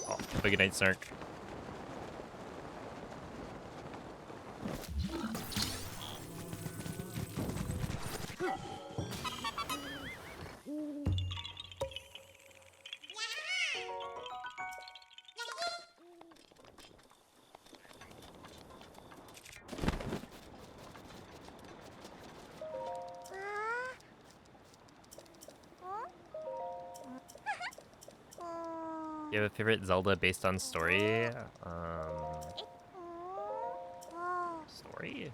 Oh, big night, Snark. You have a favorite Zelda based on story? Story?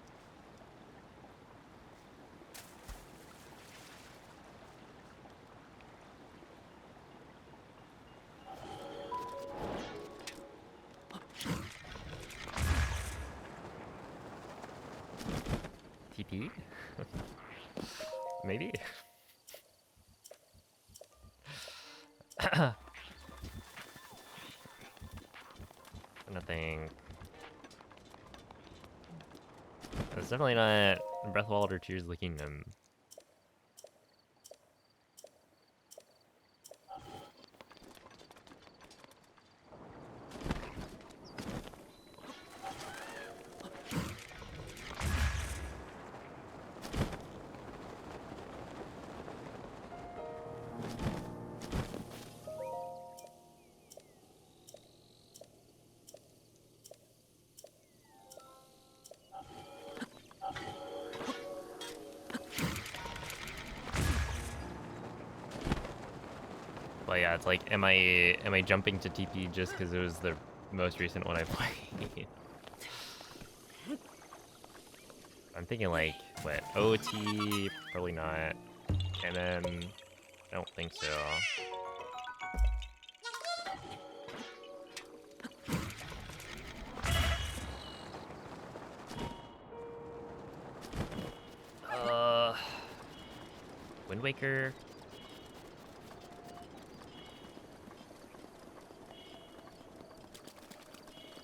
TP? Maybe? trying to think. It's definitely not Breath of the Wild or Tears of the Kingdom. But yeah, it's like, am I jumping to TP just because it was the most recent one I played? I'm thinking like, what, OT? Probably not. And then, I don't think so. Uh, Wind Waker?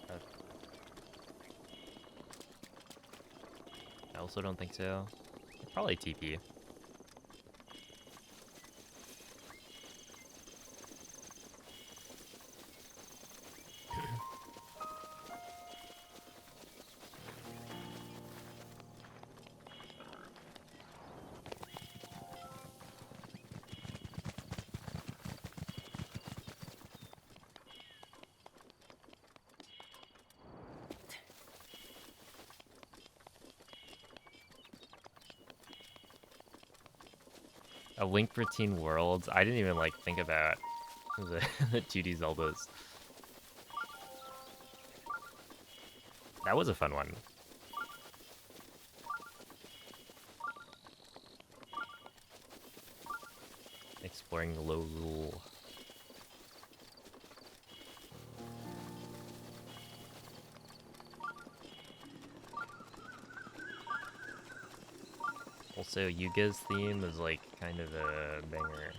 Uh, I also don't think so. Probably TP. A Link Between Worlds. I didn't even like think about the 2D Zeldas. That was a fun one. Exploring the low rule. Also, Yuga's theme is like kind of a banger.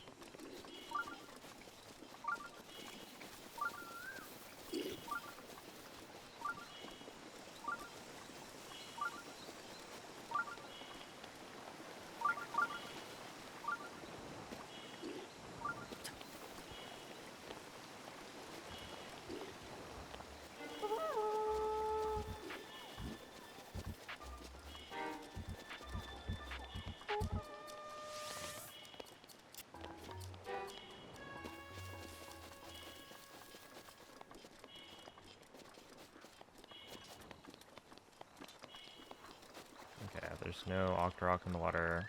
Okay, there's no Octorok in the water.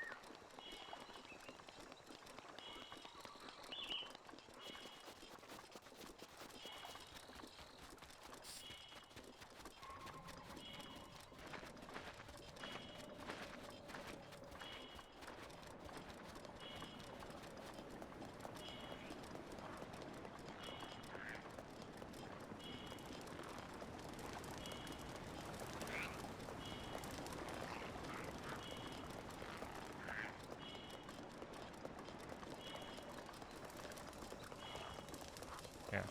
Yeah.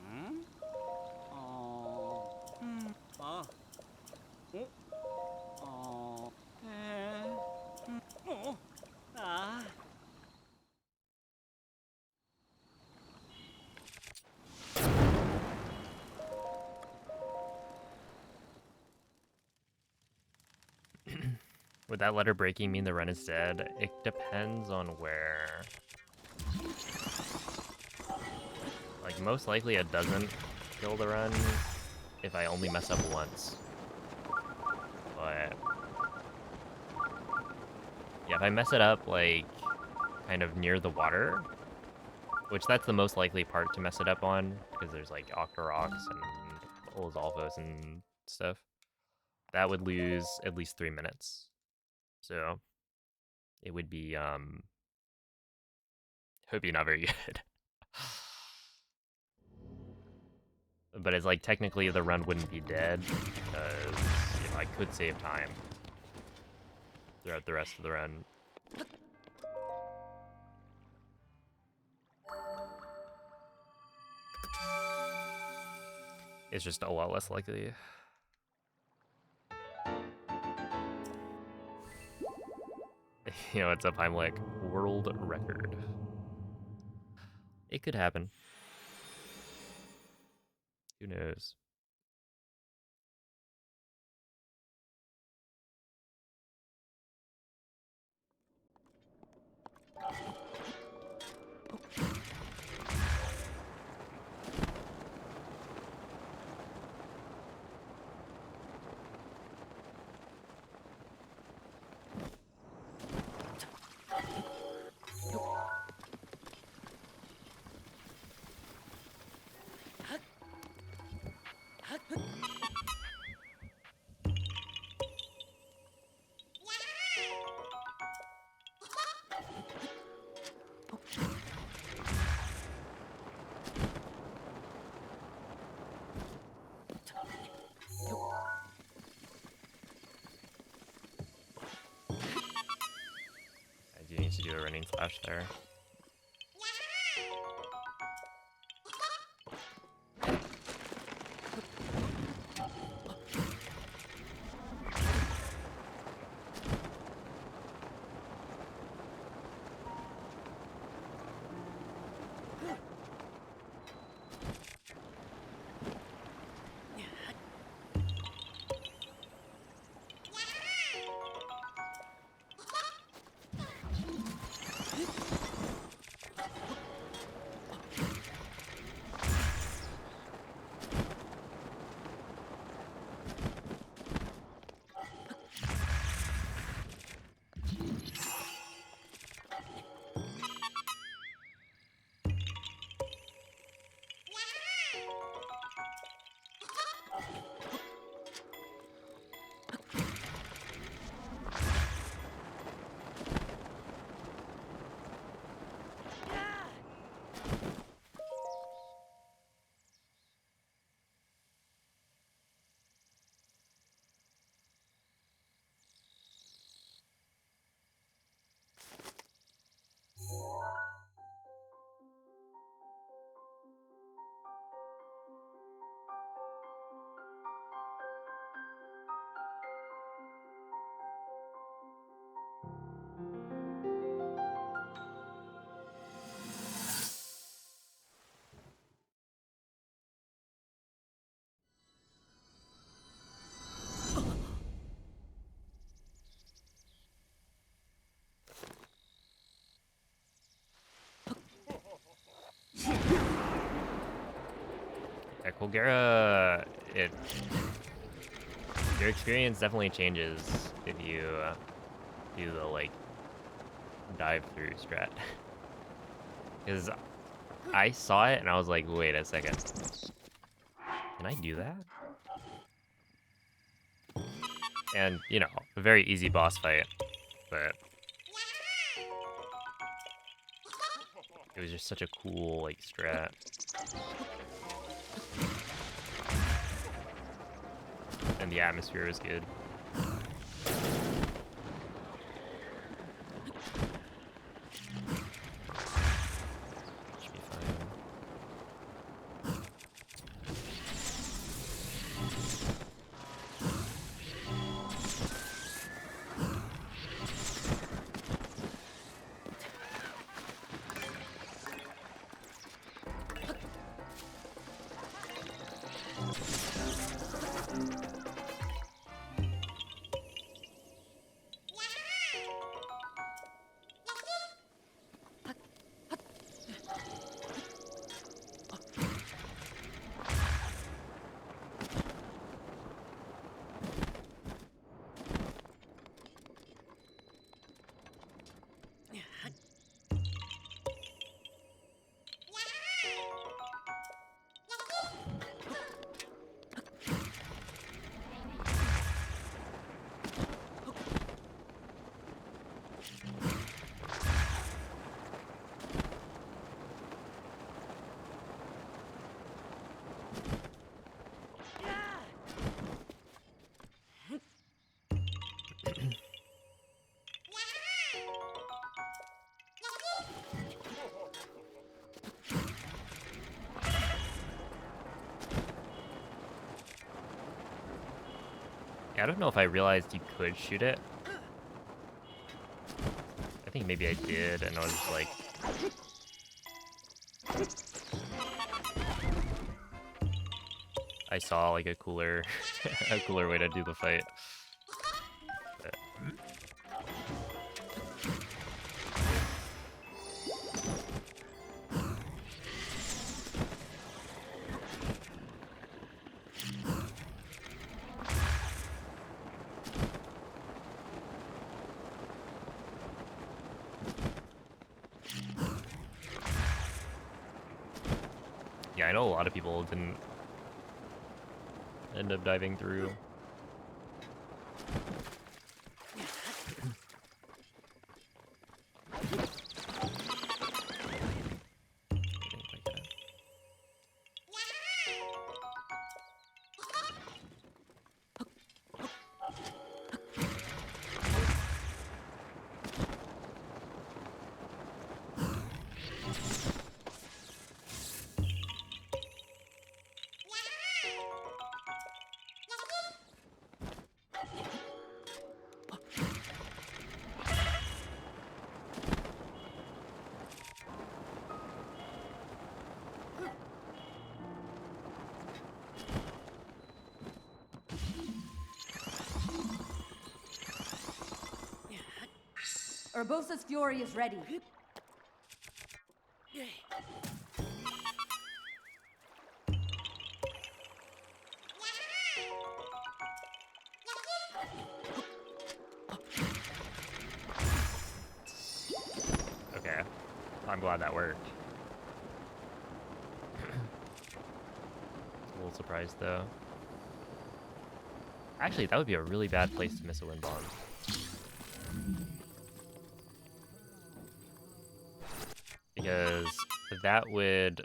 Hmm? Oh. Hmm. Ah. Oh. Oh. Hmm. Oh. Ah. Would that letter breaking mean the run is dead? It depends on where. Like, most likely it doesn't kill the run if I only mess up once. But yeah, if I mess it up, like, kind of near the water, which that's the most likely part to mess it up on, because there's, like, Octoroks and Olazalfos and stuff, that would lose at least 3 minutes. So, it would be, would be not very good. But it's like technically the run wouldn't be dead because I could save time throughout the rest of the run. It's just a lot less likely. It's up. I'm like world record. It could happen. Who knows? I do need to do a running flash there. Yeah, Colgera, your experience definitely changes if you do the like dive through strat. Because I saw it and I was like, wait a second, can I do that? And a very easy boss fight, but it was just such a cool like strat. And the atmosphere was good. Should be fine. Yeah, I don't know if I realized you could shoot it. I think maybe I did, and I was just like... I saw like a cooler, a cooler way to do the fight. But yeah, I know a lot of people didn't end up diving through. Didn't quite get it. Urbosa's fury is ready. Okay, I'm glad that worked. A little surprised though. Actually, that would be a really bad place to miss a wind bomb. Because that would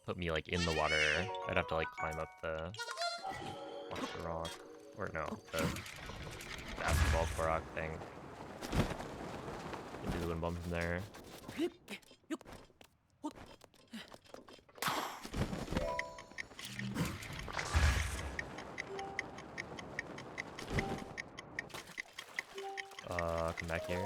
put me like in the water. I'd have to like climb up the rock, or no, the basketball rock thing. And do the wind bomb from there. Come back here.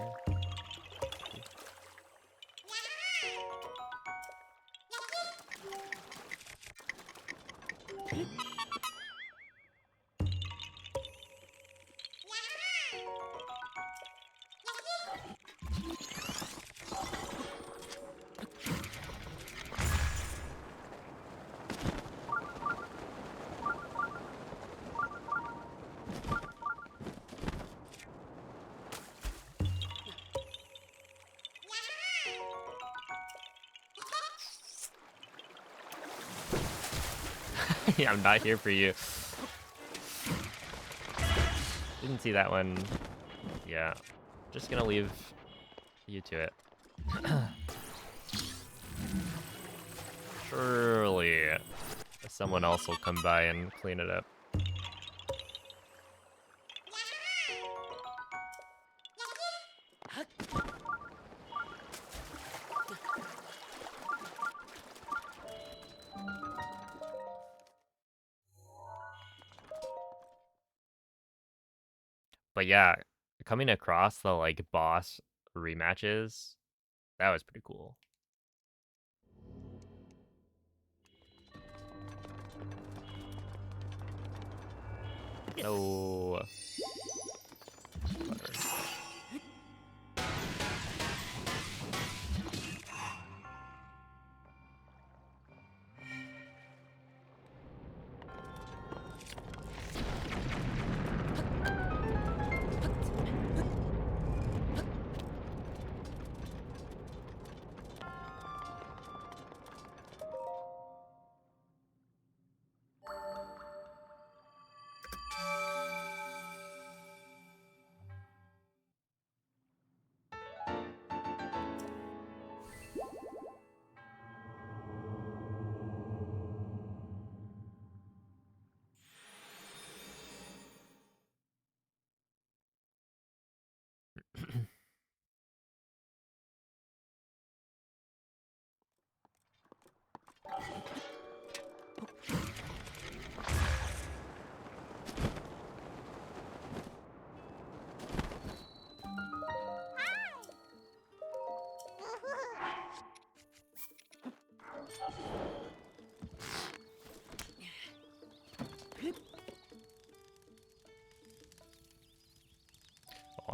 Yeah, I'm not here for you. Didn't see that one. Yeah, just gonna leave you to it. Surely someone else will come by and clean it up. But yeah, coming across the like boss rematches, that was pretty cool. No. Butter.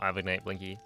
have Ignite Blinky.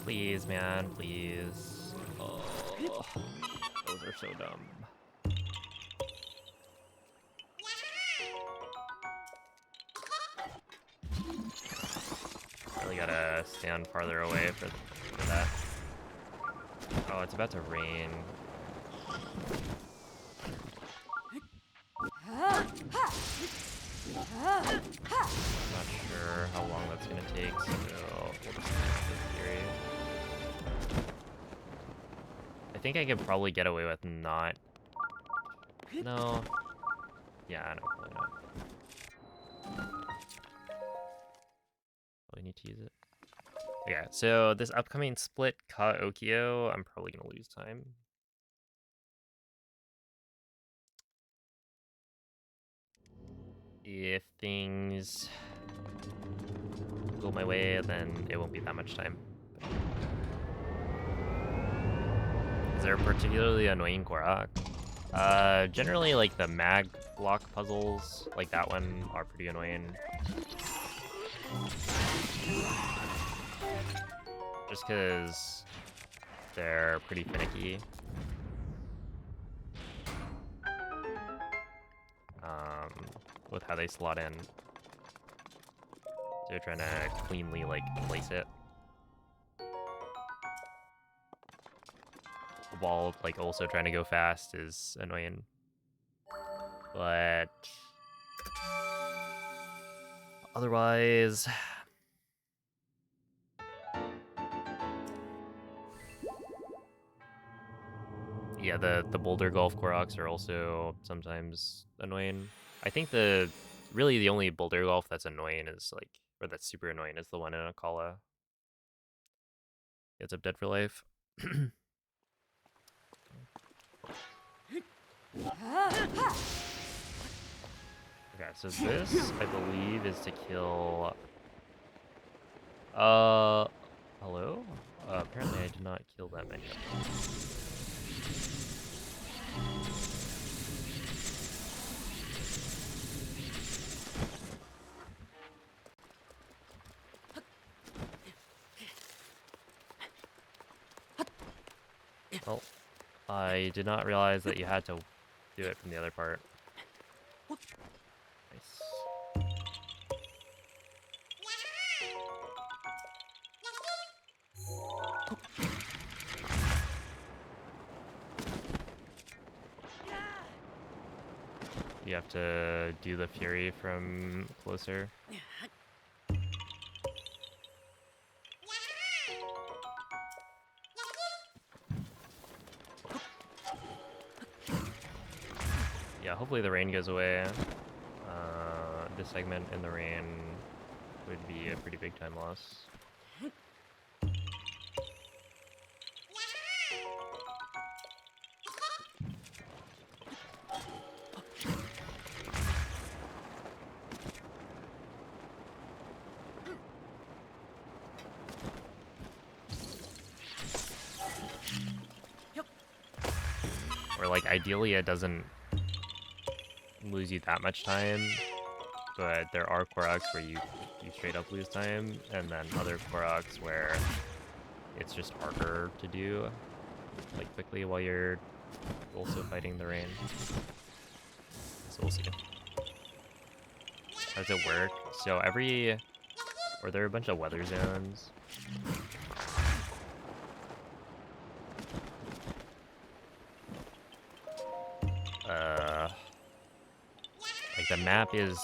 Please, man, please. Oh, those are so dumb. Really gotta stand farther away for that. Oh, it's about to rain. I'm not sure how long that's gonna take, so we'll just use the theory. I think I could probably get away with not. No. Yeah, no, probably not. Probably need to use it. Yeah, so this upcoming split Ka Okio, I'm probably gonna lose time. If things go my way, then it won't be that much time. Is there a particularly annoying Korok? Generally, like the mag block puzzles, like that one, are pretty annoying. Just because they're pretty finicky. With how they slot in. So you're trying to cleanly, like, place it. While, like, also trying to go fast is annoying. But otherwise, yeah, the boulder golf Koroks are also sometimes annoying. I think really the only boulder golf that's annoying is like, or that's super annoying is the one in Akala. Gets up dead for life. Okay, so this, I believe, is to kill... hello? Apparently I did not kill that many of them. Well, I did not realize that you had to do it from the other part. Nice. You have to do the Fury from closer. Yeah, hopefully the rain goes away. This segment in the rain would be a pretty big time loss. Or like ideally it doesn't lose you that much time, but there are Koroks where you straight up lose time, and then other Koroks where it's just harder to do like quickly while you're also fighting the rain. So we'll see. How does it work? So or there are a bunch of weather zones. Like the map is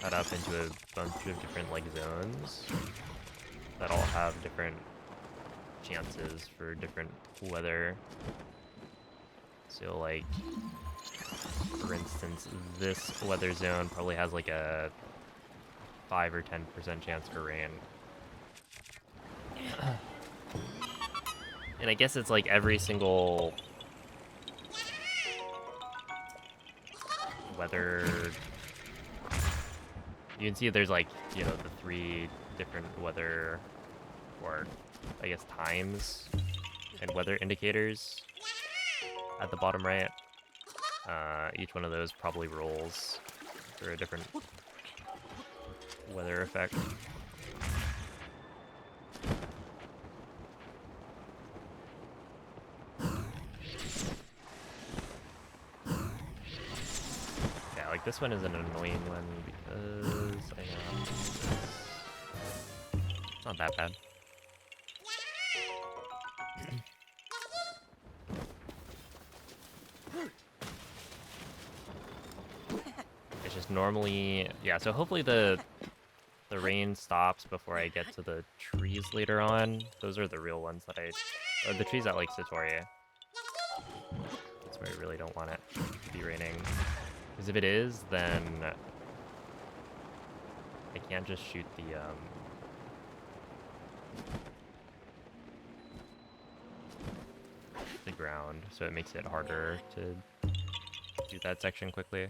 cut up into a bunch of different like zones that all have different chances for different weather. So like, for instance, this weather zone probably has like a 5 or 10% chance for rain. And I guess it's like every single weather. You can see there's like, you know, the 3 different weather, or I guess times and weather indicators at the bottom right. Each one of those probably rolls for a different weather effect. Yeah, like this one is an annoying one because I know it's not that bad. It's just normally, yeah, so hopefully the rain stops before I get to the trees later on. Those are the real ones that or the trees at Lake Satoria. That's where I really don't want it to be raining. Because if it is, then I can't just shoot the ground, so it makes it harder to do that section quickly.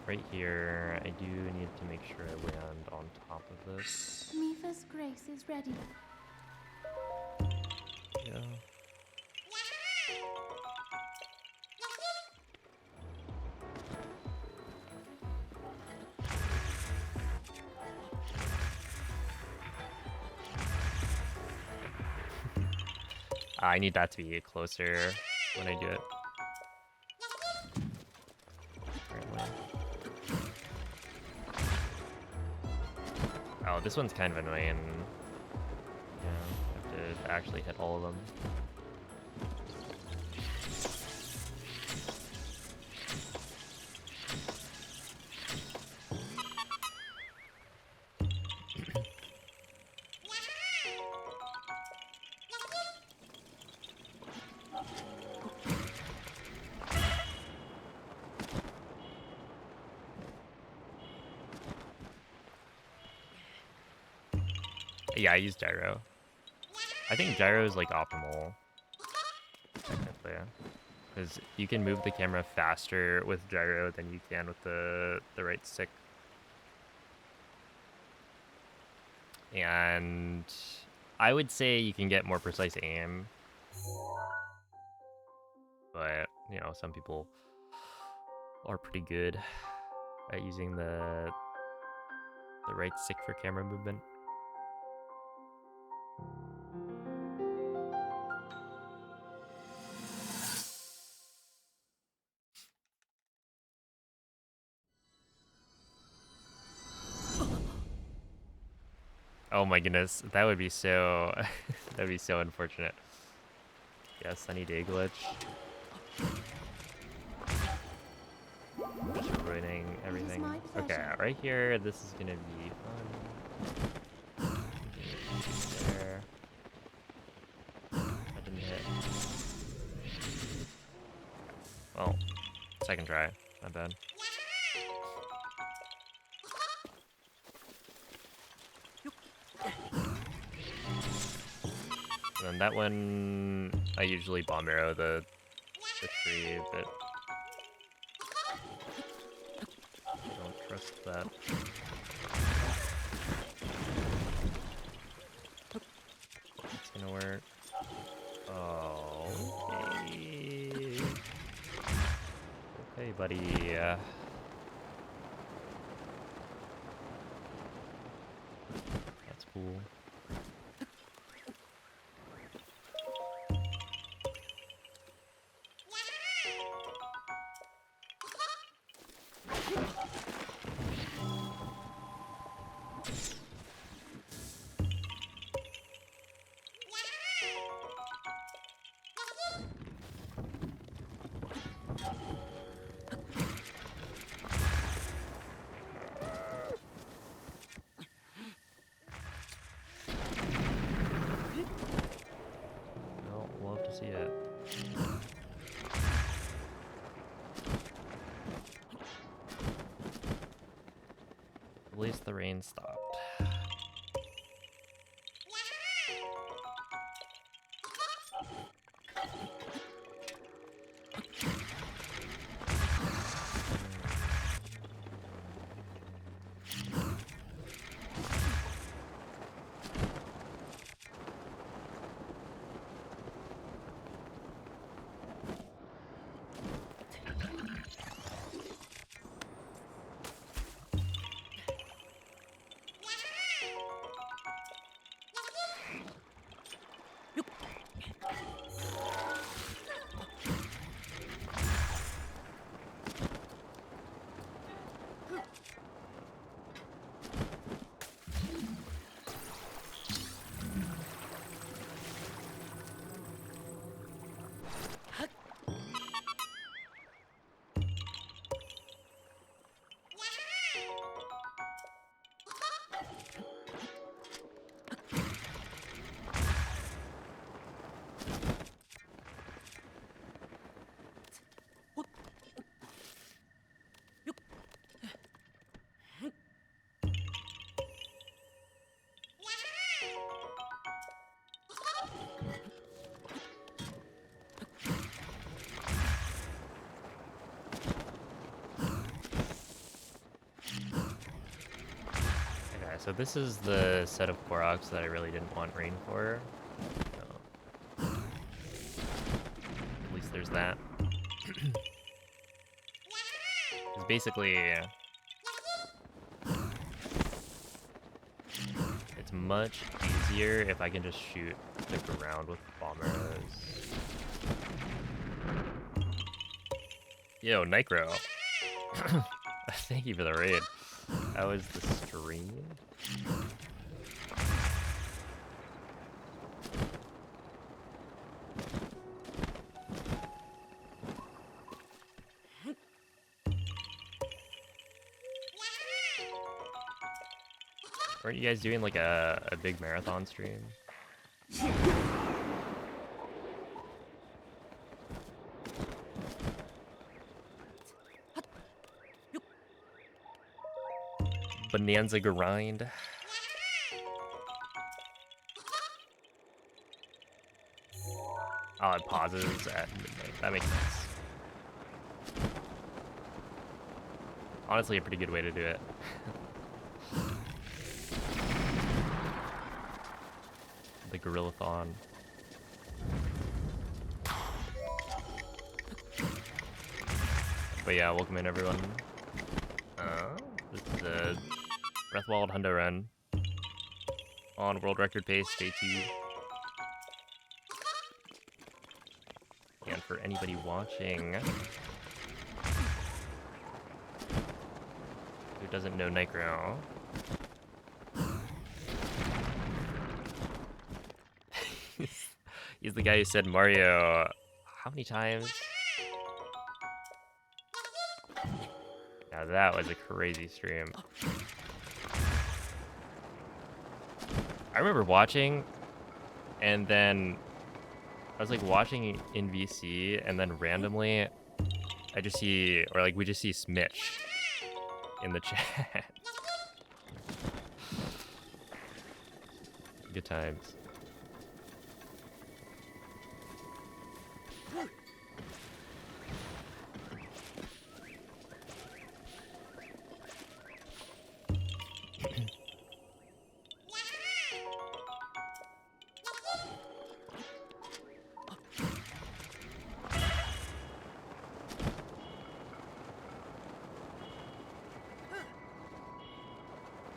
Right here, I do need to make sure I land on top of this. Mifa's grace is ready. Yeah. I need that to be closer when I do it. Apparently. Oh, this one's kind of annoying. Yeah, I have to actually hit all of them. Yeah, I use gyro. I think gyro is like optimal, technically, because you can move the camera faster with gyro than you can with the right stick. And I would say you can get more precise aim, but you know, some people are pretty good at using the right stick for camera movement. Oh my goodness, that would be so that'd be so unfortunate. Yeah, sunny day glitch. Just ruining everything. Okay, right here, this is gonna be fun. There. I didn't hit. Well, second try. Not bad. And then that one, I usually bomb arrow the tree, but I don't trust that. It's gonna work. Oh, okay. Okay, buddy. cool. Well, love to see it. At least the rain stopped. Okay, so this is the set of Koroks that I really didn't want rain for. So, at least there's that. Because basically, it's much easier if I can just shoot the ground with bombers. Yo, Nicro. Thank you for the raid. How was the stream? Weren't you guys doing like a big marathon stream? Bonanza grind. Oh, it pauses at midnight. That makes sense. Honestly, a pretty good way to do it. The Gorillathon. But yeah, welcome in everyone. This is a Breathwild Hundo Run on world record pace, day 2. And for anybody watching who doesn't know Nicro, he's the guy who said Mario how many times? Now that was a crazy stream. I remember watching, and then I was like watching in VC, and then randomly I just see, or like we just see Smitch in the chat. Good times.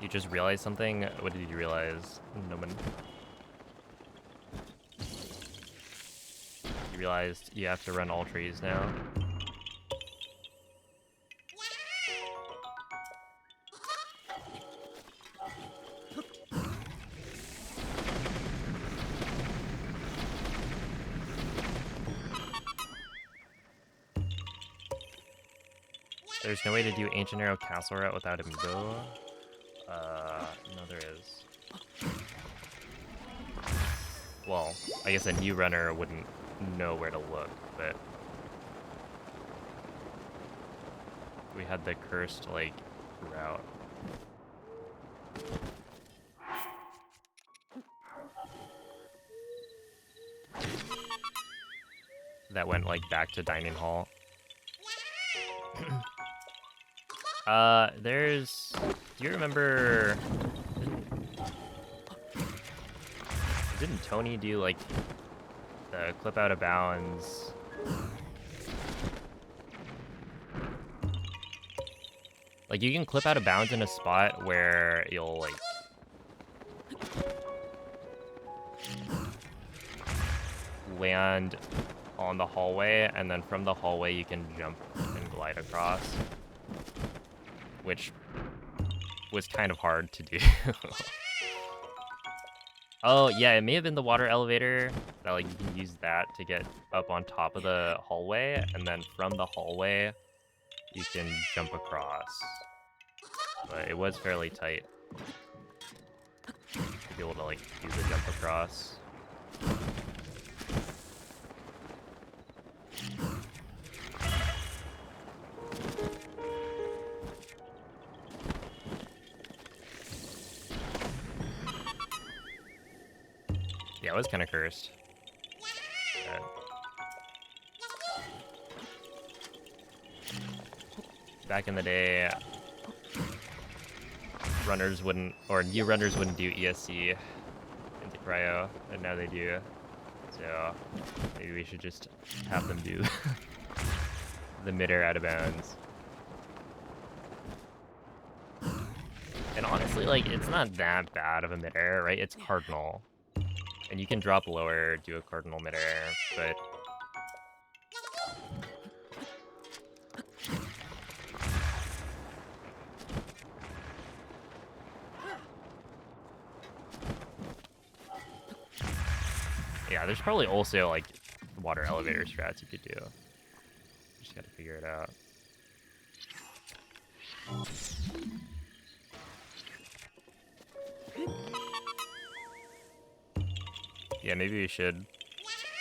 You just realized something? What did you realize, Noman? You realized you have to run all trees now? There's no way to do Ancient Arrow Castle route without Amiibo? No there is. Well, I guess a new runner wouldn't know where to look, but we had the cursed, like, route. That went, like, back to Dining Hall. There's... Do you remember... Didn't Tony do, like, the clip out of bounds? Like, you can clip out of bounds in a spot where you'll, like... land on the hallway, and then from the hallway you can jump and glide across. Which was kind of hard to do. Oh, yeah, it may have been the water elevator. That, like, you can use that to get up on top of the hallway, and then from the hallway, you can jump across. But it was fairly tight to be able to, like, do the jump across. Yeah, it was kind of cursed. Back in the day, runners wouldn't, or new runners wouldn't do ESC into cryo, and now they do. So maybe we should just have them do the mid-air out of bounds. And honestly, like, it's not that bad of a mid-air, right? It's cardinal. And you can drop lower, do a cardinal mid-air, but... Yeah, there's probably also, like, water elevator strats you could do. Just gotta figure it out. Yeah, maybe we should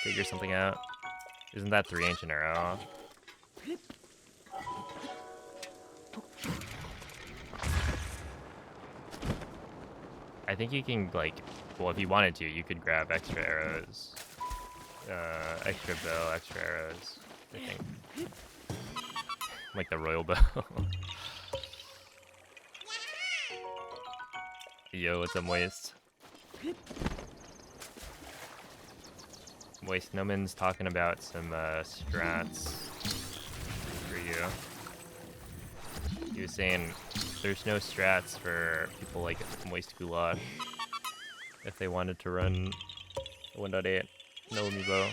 figure something out. Isn't that 3 Ancient Arrow? I think you can, like, well, if you wanted to, you could grab extra arrows. Extra bow, extra arrows, I think. Like the royal bow. Yo, what's up, Moist? Moist Noman's talking about some strats for you. He was saying there's no strats for people like Moist Goulash if they wanted to run 1.8 no amiibo.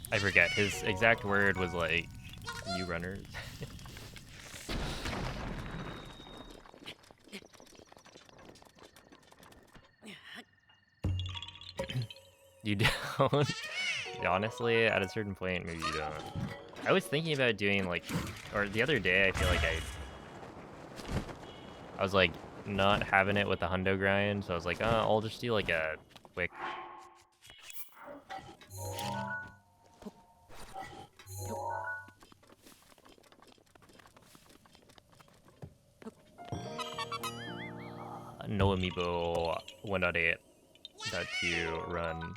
I forget. His exact word was like, new runners. You don't? Honestly, at a certain point, maybe you don't. I was thinking about doing like, or the other day, I feel like I was like not having it with the hundo grind, so I was like, I'll just do like a quick. No amiibo 1.8.2 run.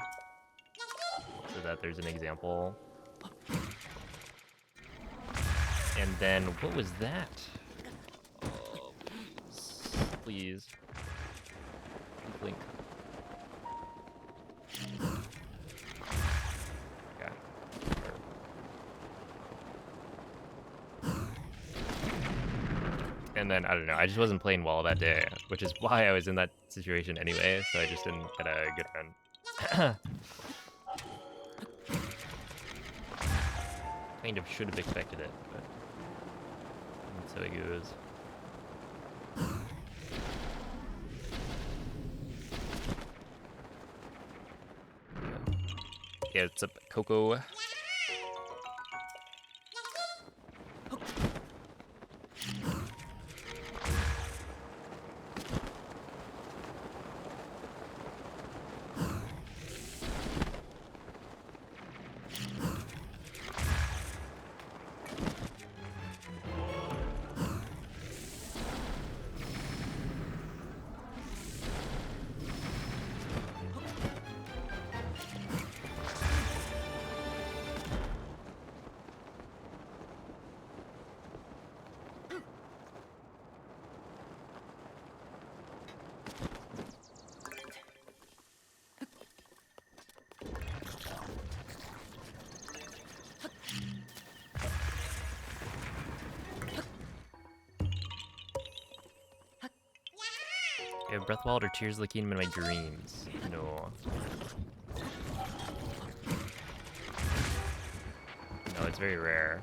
so that there's an example. And then, what was that? Oh, please. Blink. Okay. And then, I don't know, I just wasn't playing well that day, which is why I was in that situation anyway, so I just didn't get a good run. Kind of should have expected it, but that's how it goes. Yeah, it's up, Coco. I have Breath Wild or Tears of the Kingdom in my dreams. No. No, it's very rare.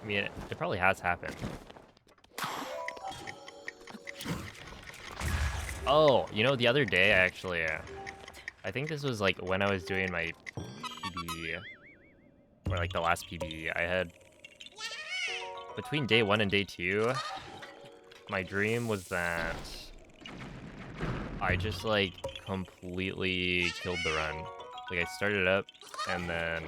I mean, it probably has happened. Oh, you know, the other day, actually, I think this was like when I was doing my PB, or like the last PB, I had, between day 1 and day 2, my dream was that I just like completely killed the run. Like I started up and then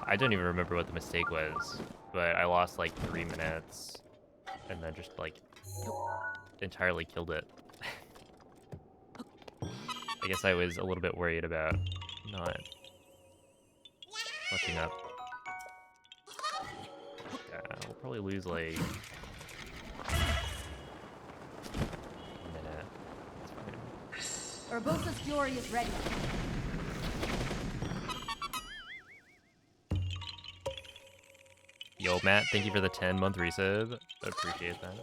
I don't even remember what the mistake was, but I lost like 3 minutes and then just like entirely killed it. I guess I was a little bit worried about not clutching up. Yeah, we'll probably lose like a minute. It's fine. Urbosa's fury is ready. Yo, Matt, thank you for the 10-month resub. I appreciate that.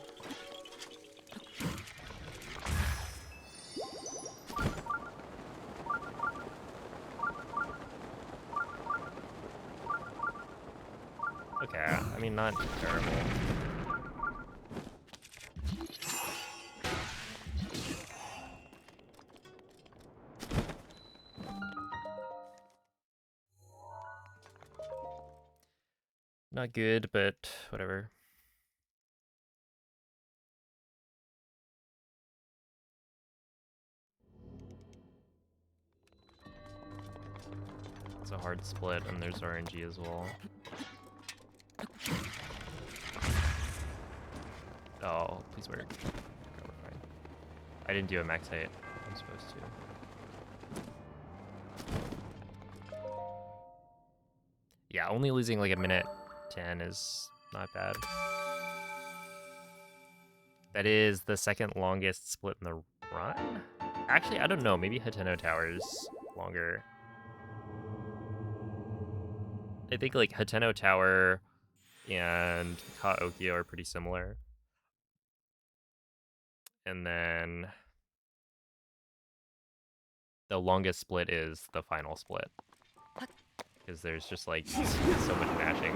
Okay, I mean, not terrible. Not good, but whatever. It's a hard split, and there's RNG as well. Oh, please work. Okay, we're fine. I didn't do a max height. I'm supposed to. Yeah, only losing like a minute 10 is not bad. That is the second longest split in the run? Actually, I don't know. Maybe Hateno Tower's longer. I think like Hateno Tower and Kaokyo are pretty similar. And then the longest split is the final split. Because there's just like so much mashing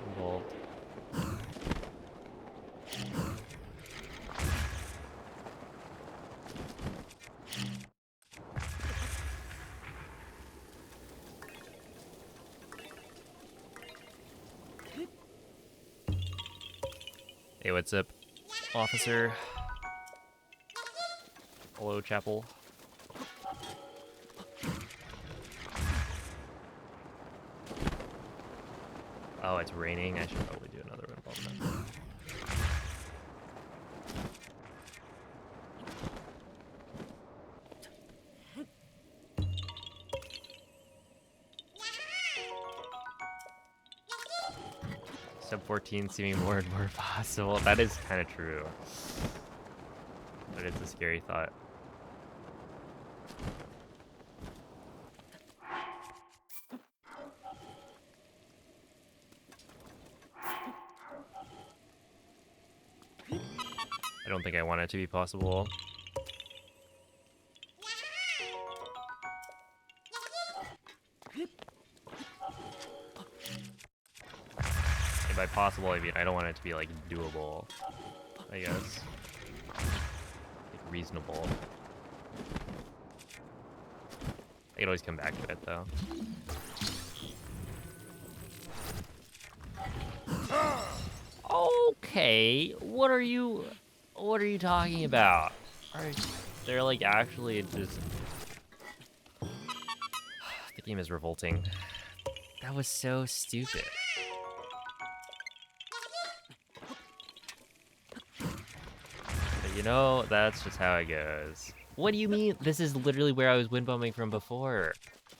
involved. Hey, what's up, officer? Hello, Chapel. Oh, it's raining. I should probably do another wind bomb then. Sub 14 seeming more and more possible. That is kind of true. But it's a scary thought. I don't think I want it to be possible. And by possible, I mean I don't want it to be like doable, I guess. Like reasonable. I can always come back to it though. Okay, what are you talking about? They're like actually just the game is revolting. That was so stupid. But you know, that's just how it goes. What do you mean? This is literally where I was wind bombing from before.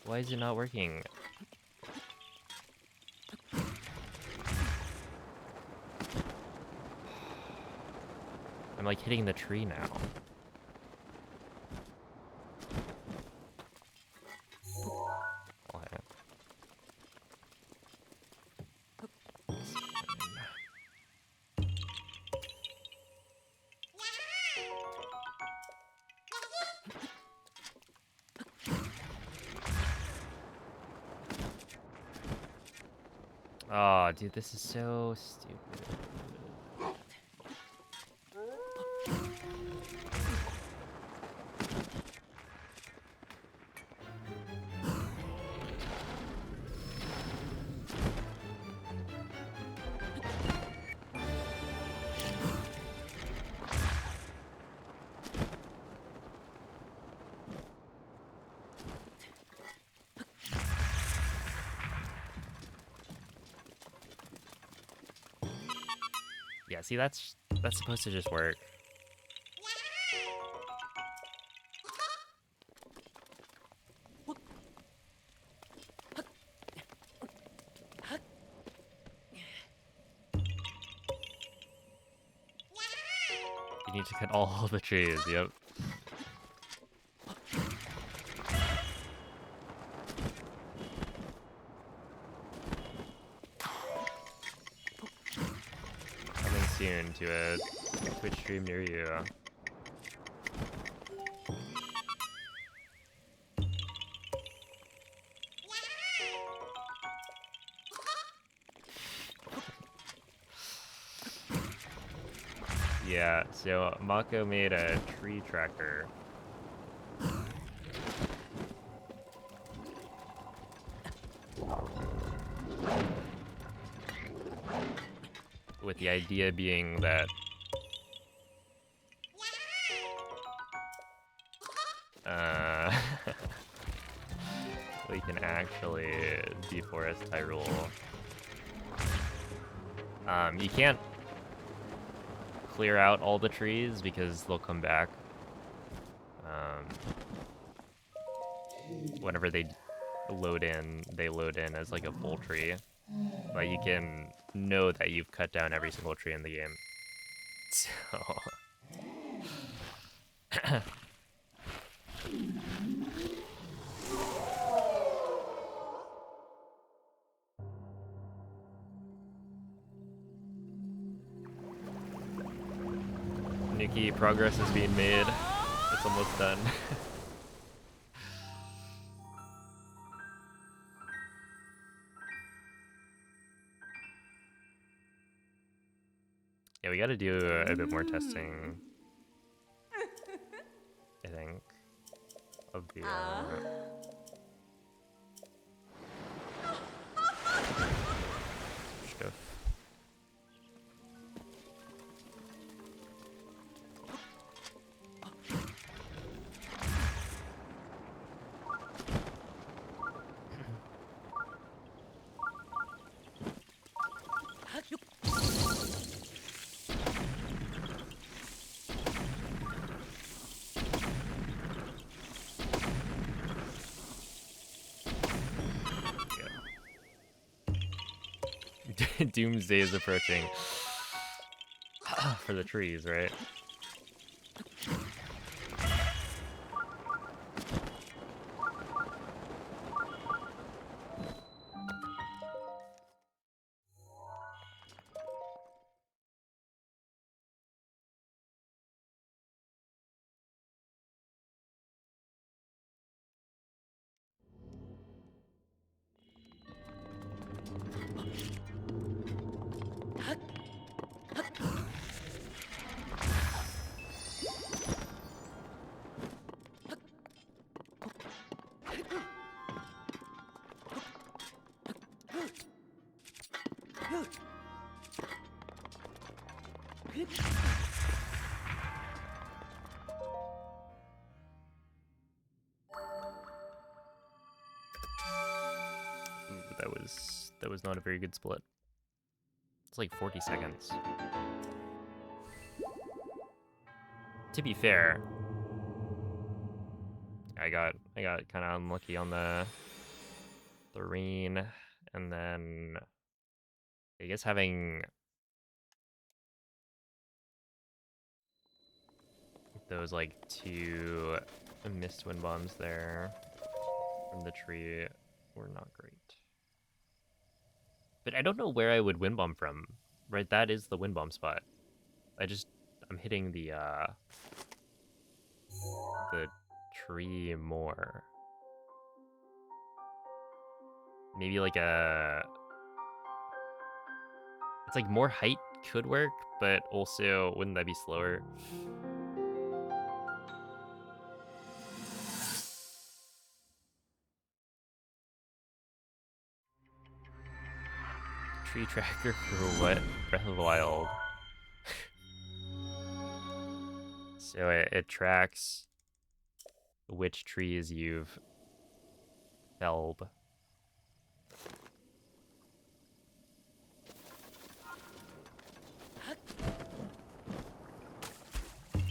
Why is it not working? I'm like hitting the tree now. Oh, yeah. Oh, dude, this is so stupid. Yeah, see, that's supposed to just work. You need to cut all the trees, yep. Coming soon to a Twitch stream near you. Yeah, so Mako made a tree tracker. With the idea being that we can actually deforest Hyrule. You can't clear out all the trees because they'll come back. Whenever they load in as like a full tree. But you can know that you've cut down every single tree in the game. So... Nikki, progress is being made. It's almost done. Yeah, we gotta do a bit more testing, I think, of the, stuff. Doomsday is approaching for the trees, right? Ooh, that was not a very good split. It's like 40 seconds. To be fair, I got kind of unlucky on the rain, and then I guess having those like 2 missed wind bombs there from the tree were not great. But I don't know where I would wind bomb from. Right, that is the wind bomb spot. I'm hitting the tree more. Maybe like it's like more height could work, but also wouldn't that be slower? Tree tracker for what? Breath of the Wild. So it tracks which trees you've felled.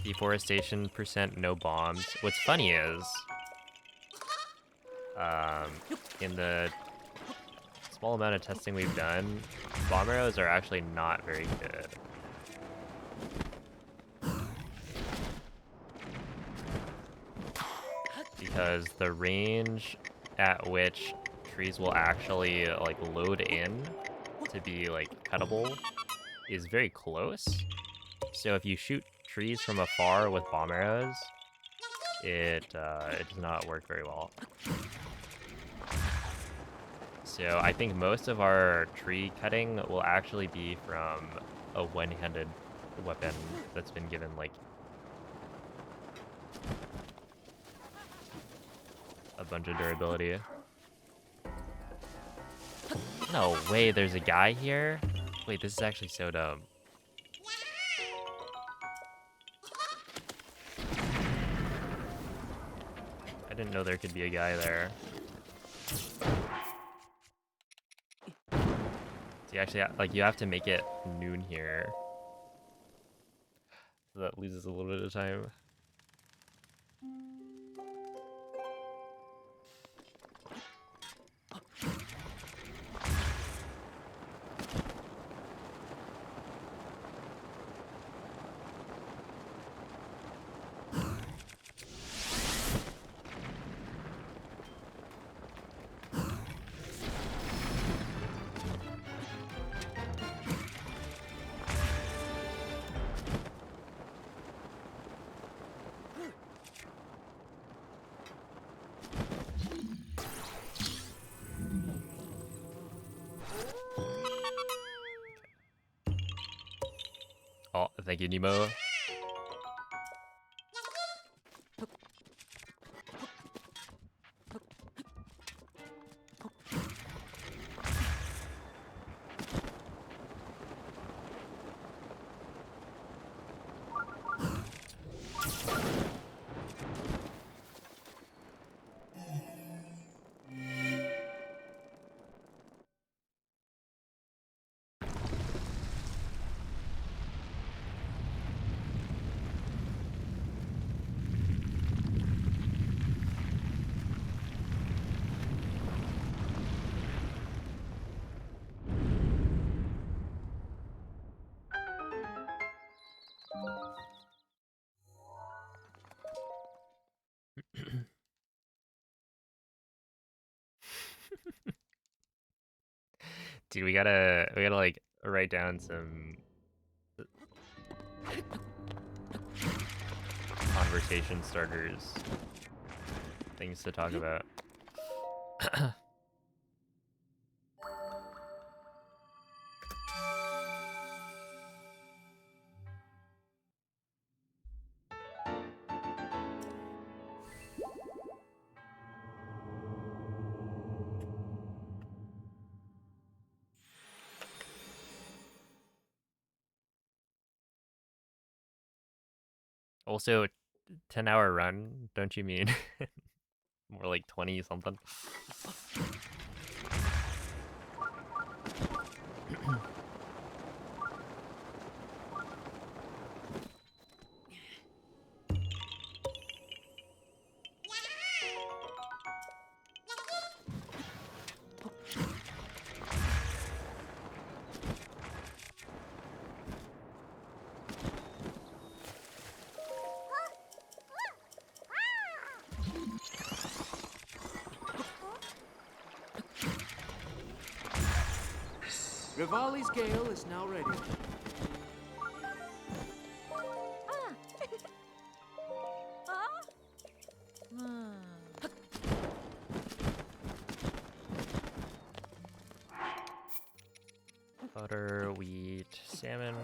Deforestation percent, no bombs. What's funny is, in the small amount of testing we've done, bomb arrows are actually not very good. Because the range at which trees will actually like load in to be like cuttable is very close. So if you shoot trees from afar with bomb arrows, it does not work very well. So I think most of our tree cutting will actually be from a one-handed weapon that's been given like a bunch of durability. No way, there's a guy here? Wait, this is actually so dumb. I didn't know there could be a guy there. So you actually, like, you have to make it noon here. So that loses a little bit of time. Oh, thank you, Nemo. Dude, we gotta like write down some conversation starters, things to talk about. Also, 10-hour run, don't you mean? More like 20 something. Rivali's gale is now ready. Butter, wheat, salmon.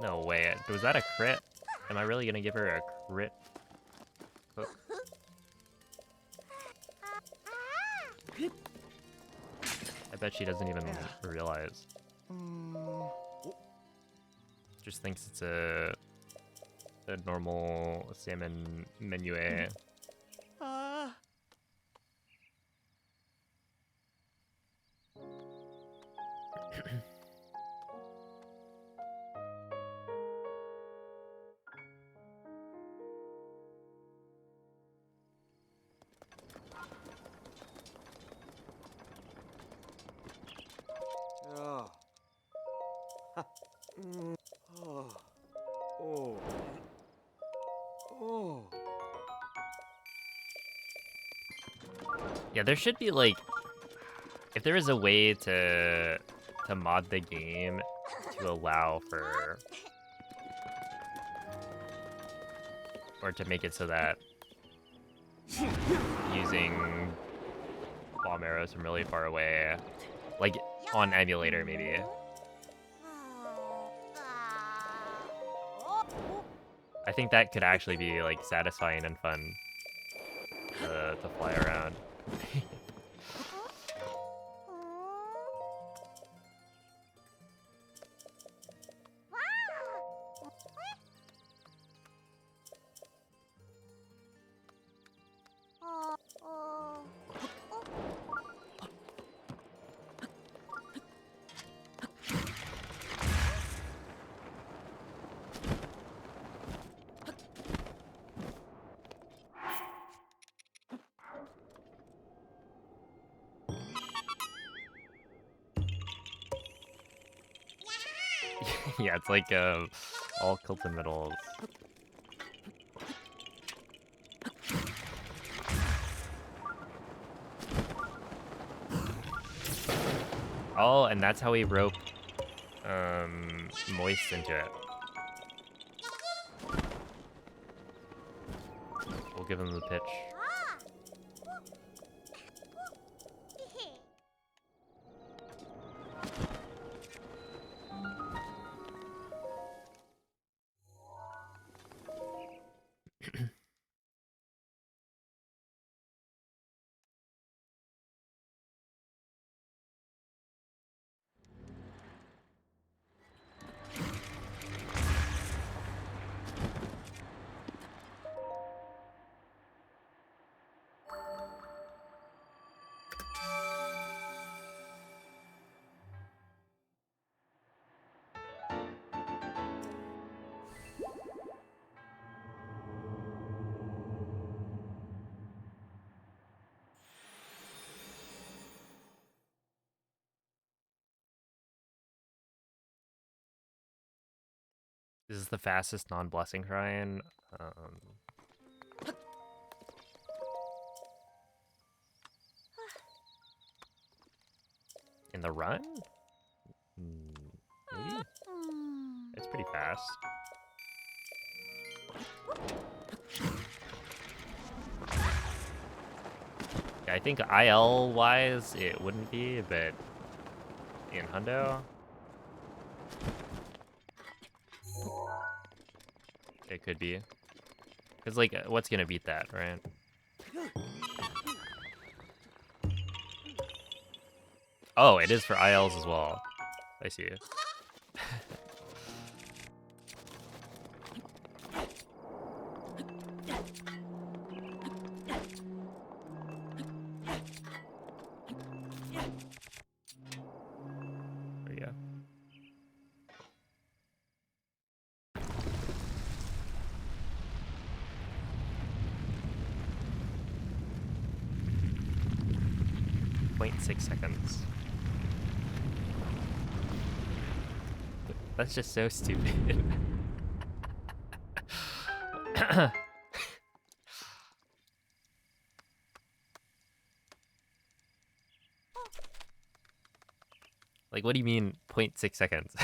No way. Was that a crit? Am I really gonna give her a crit cook? I bet she doesn't even realize. Just thinks it's a normal salmon menu. Oh. Oh. Oh. Oh. Yeah, there should be like, if there is a way to mod the game to allow for, or to make it so that using bomb arrows from really far away, like on emulator maybe. I think that could actually be like satisfying and fun to fly around. Yeah, it's like all Kilton medals. Oh, and that's how we rope moist into it. We'll give him the pitch. This is the fastest non-blessing shrine. In the run? Maybe? It's pretty fast. Yeah, I think IL-wise it wouldn't be, but in Hundo, it could be. Because, like, what's gonna beat that, right? Oh, it is for ILs as well. I see. There you go. .6 seconds. That's just so stupid. Like, what do you mean 0.6 seconds?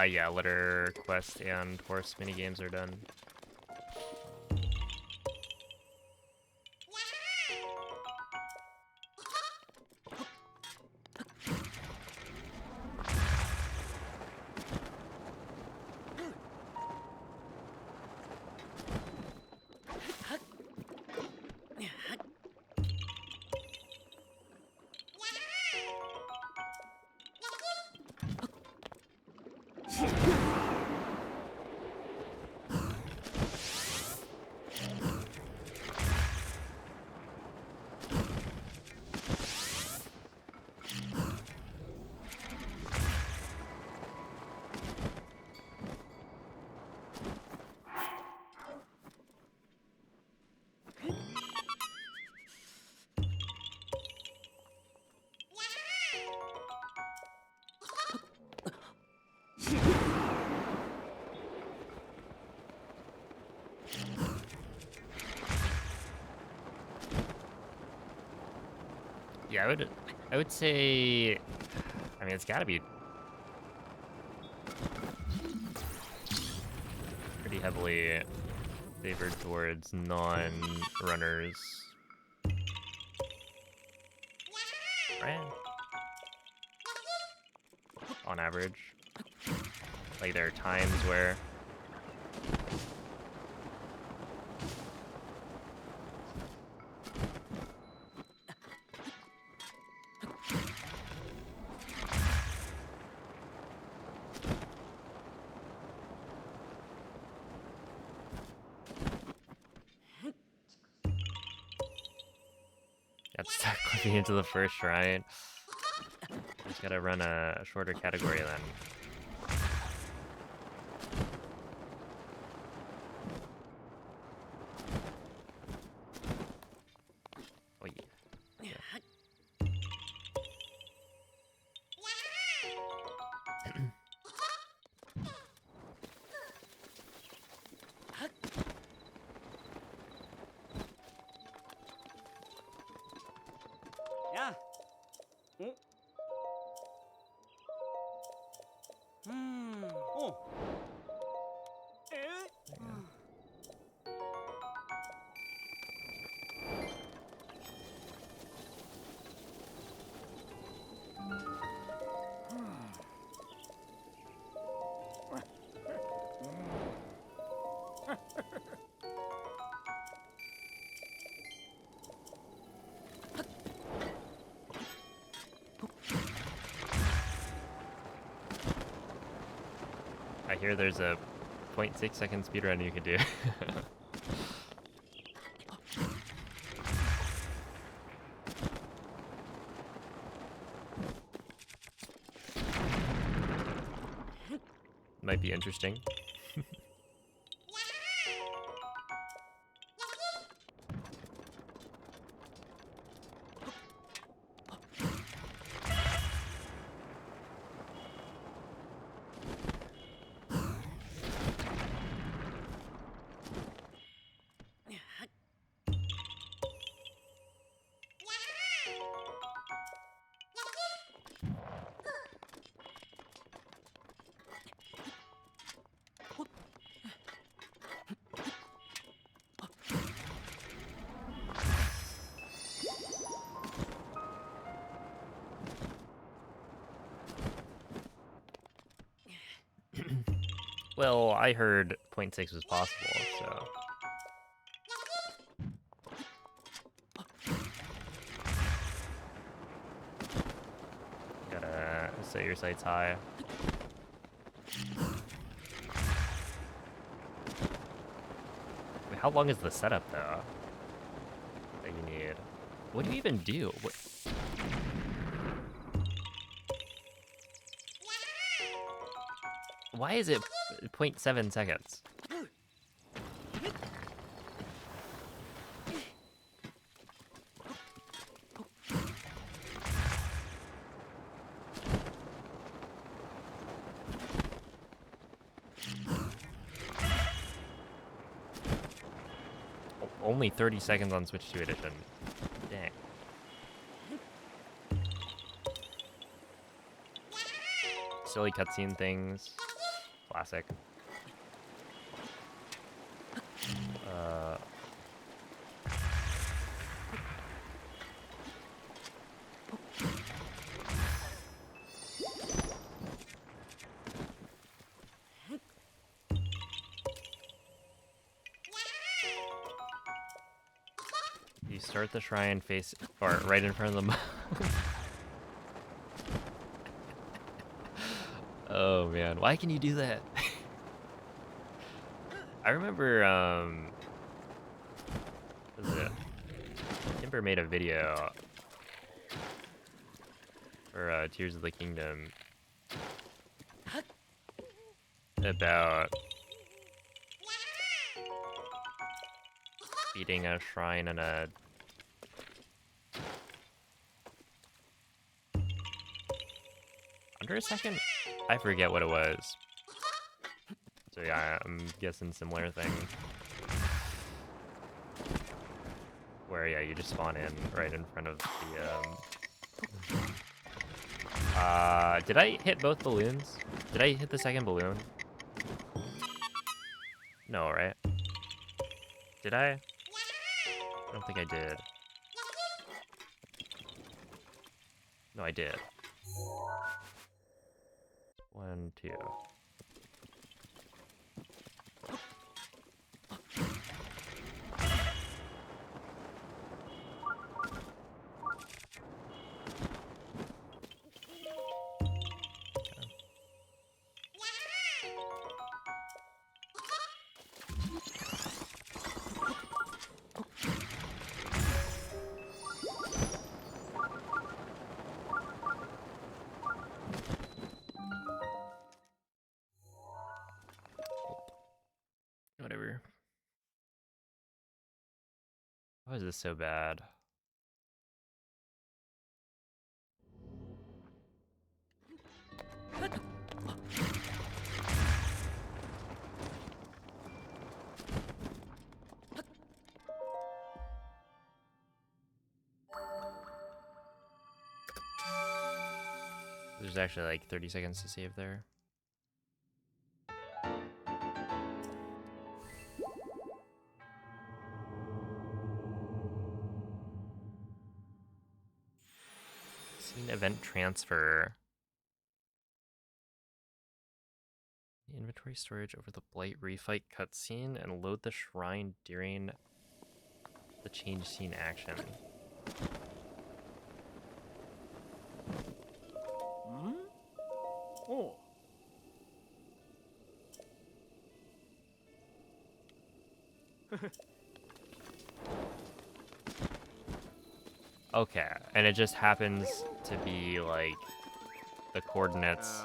Yeah, litter quest and horse minigames are done. Yeah, I would say, I mean, it's gotta be pretty heavily favored towards non-runners. Right? On average. Like there are times where got stuck clipping into the first shrine. Just gotta run a shorter category then. Oh yeah. Yeah. Oh. Hmm. Oh. Eh? I hear there's a 0.6 second speedrun you could do. Might be interesting. Well, I heard 0.6 was possible, so. Gotta set your sights high. Wait, how long is the setup though? That you need? What do you even do? What? Why is it 0.7 seconds? Only 30 seconds on Switch 2 edition. Dang. Silly cutscene things. Classic. You start the shrine face, or right in front of them. Oh man, why can you do that? I remember, what was it? Kimber made a video for Tears of the Kingdom about beating a shrine in a under a second? I forget what it was. So yeah, I'm guessing similar thing. Where yeah, you just spawn in right in front of the did I hit both balloons? Did I hit the second balloon? No, right? Did I? I don't think I did. No, I did. 1, 2. Whatever. Why is this so bad? There's actually like 30 seconds to save there. Scene event transfer. The inventory storage over the Blight refight cutscene and load the shrine during the change scene action. Hmm? Oh. Okay, and it just happens to be like the coordinates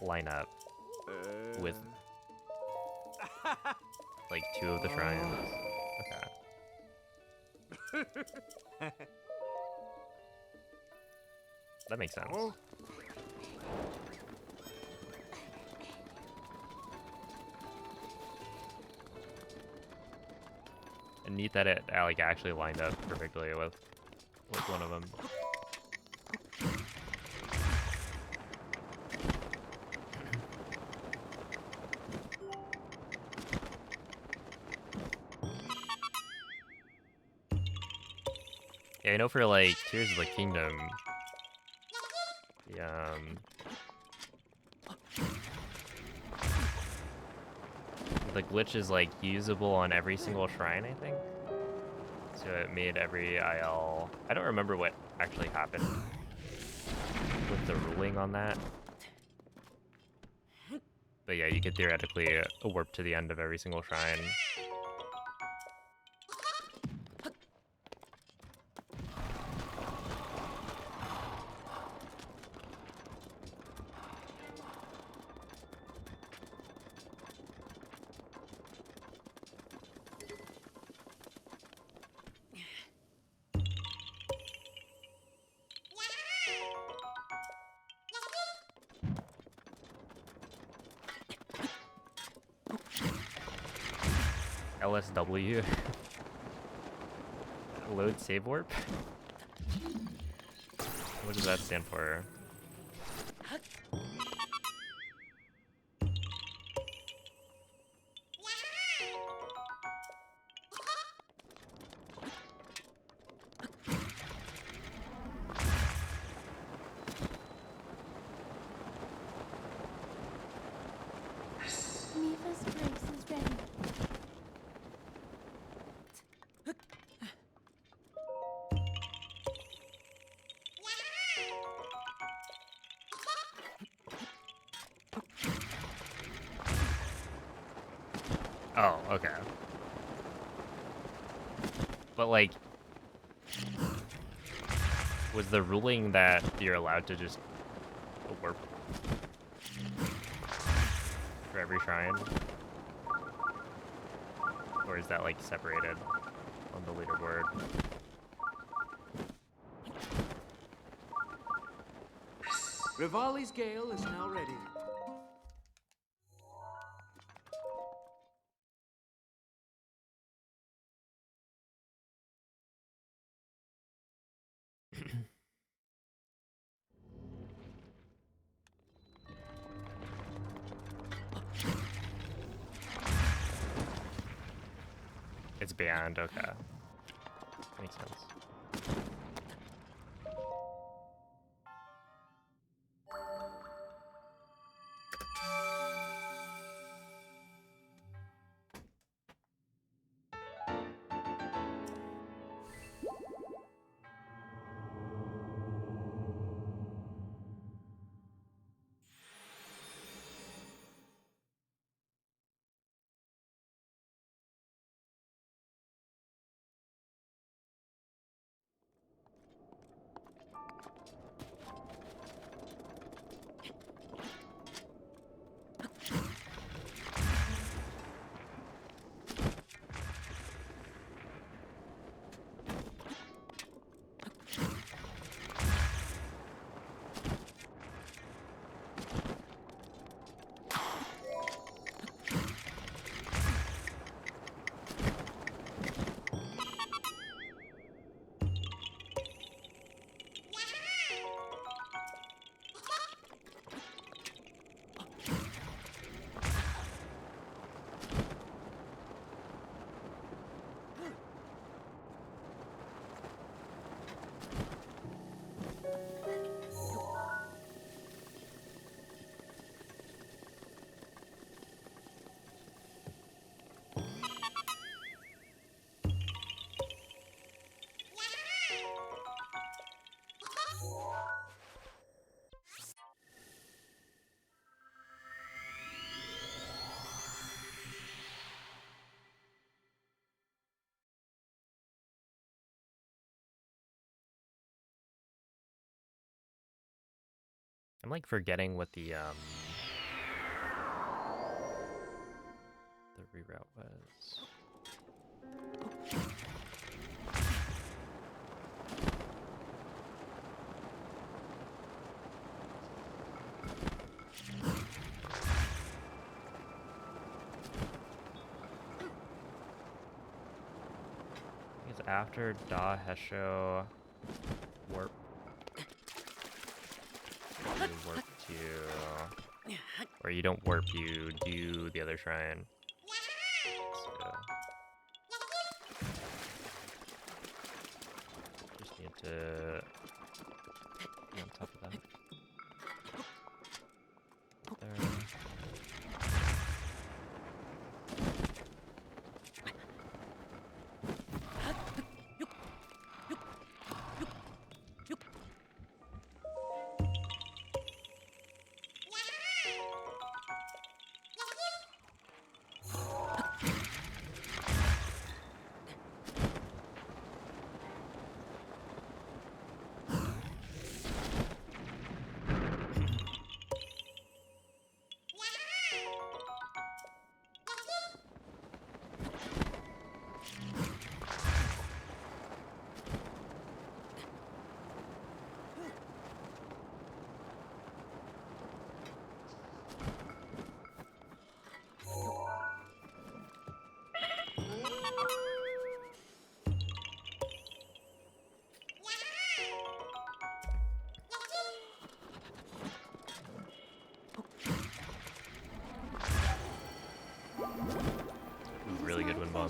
line up with like 2 of the shrines. Okay. That makes sense. Oh. And neat that it like actually lined up perfectly with one of them. Yeah, I know for like Tears of the Kingdom, the glitch is like usable on every single shrine, I think. So it made every IL. I don't remember what actually happened with the ruling on that. But yeah, you could theoretically warp to the end of every single shrine. LSW. Load save warp? What does that stand for? Miva's grace is ready. Oh, okay. But like, was the ruling that you're allowed to just warp for every shrine? Or is that like separated on the leaderboard? Rivali's Gale is now ready. It's banned, okay. Makes sense. I'm like forgetting what the reroute was. It's after Da Hesho warp. You warp to, or you don't warp, you do the other shrine. So just need to be on top of that. There. Really good wind bomb.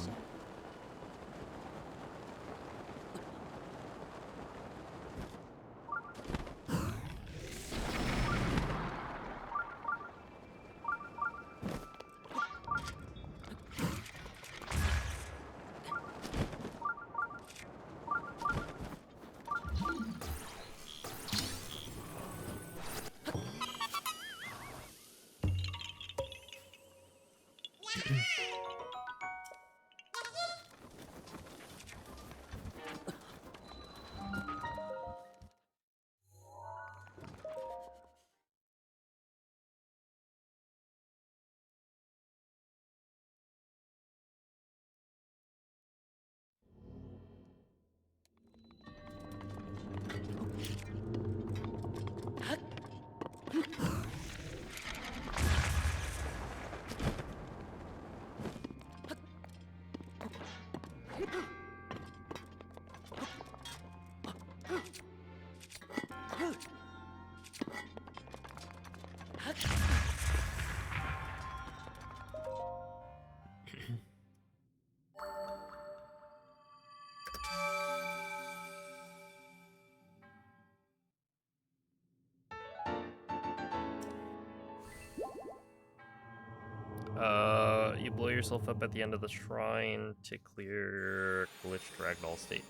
You blow yourself up at the end of the shrine to clear glitched ragdoll state.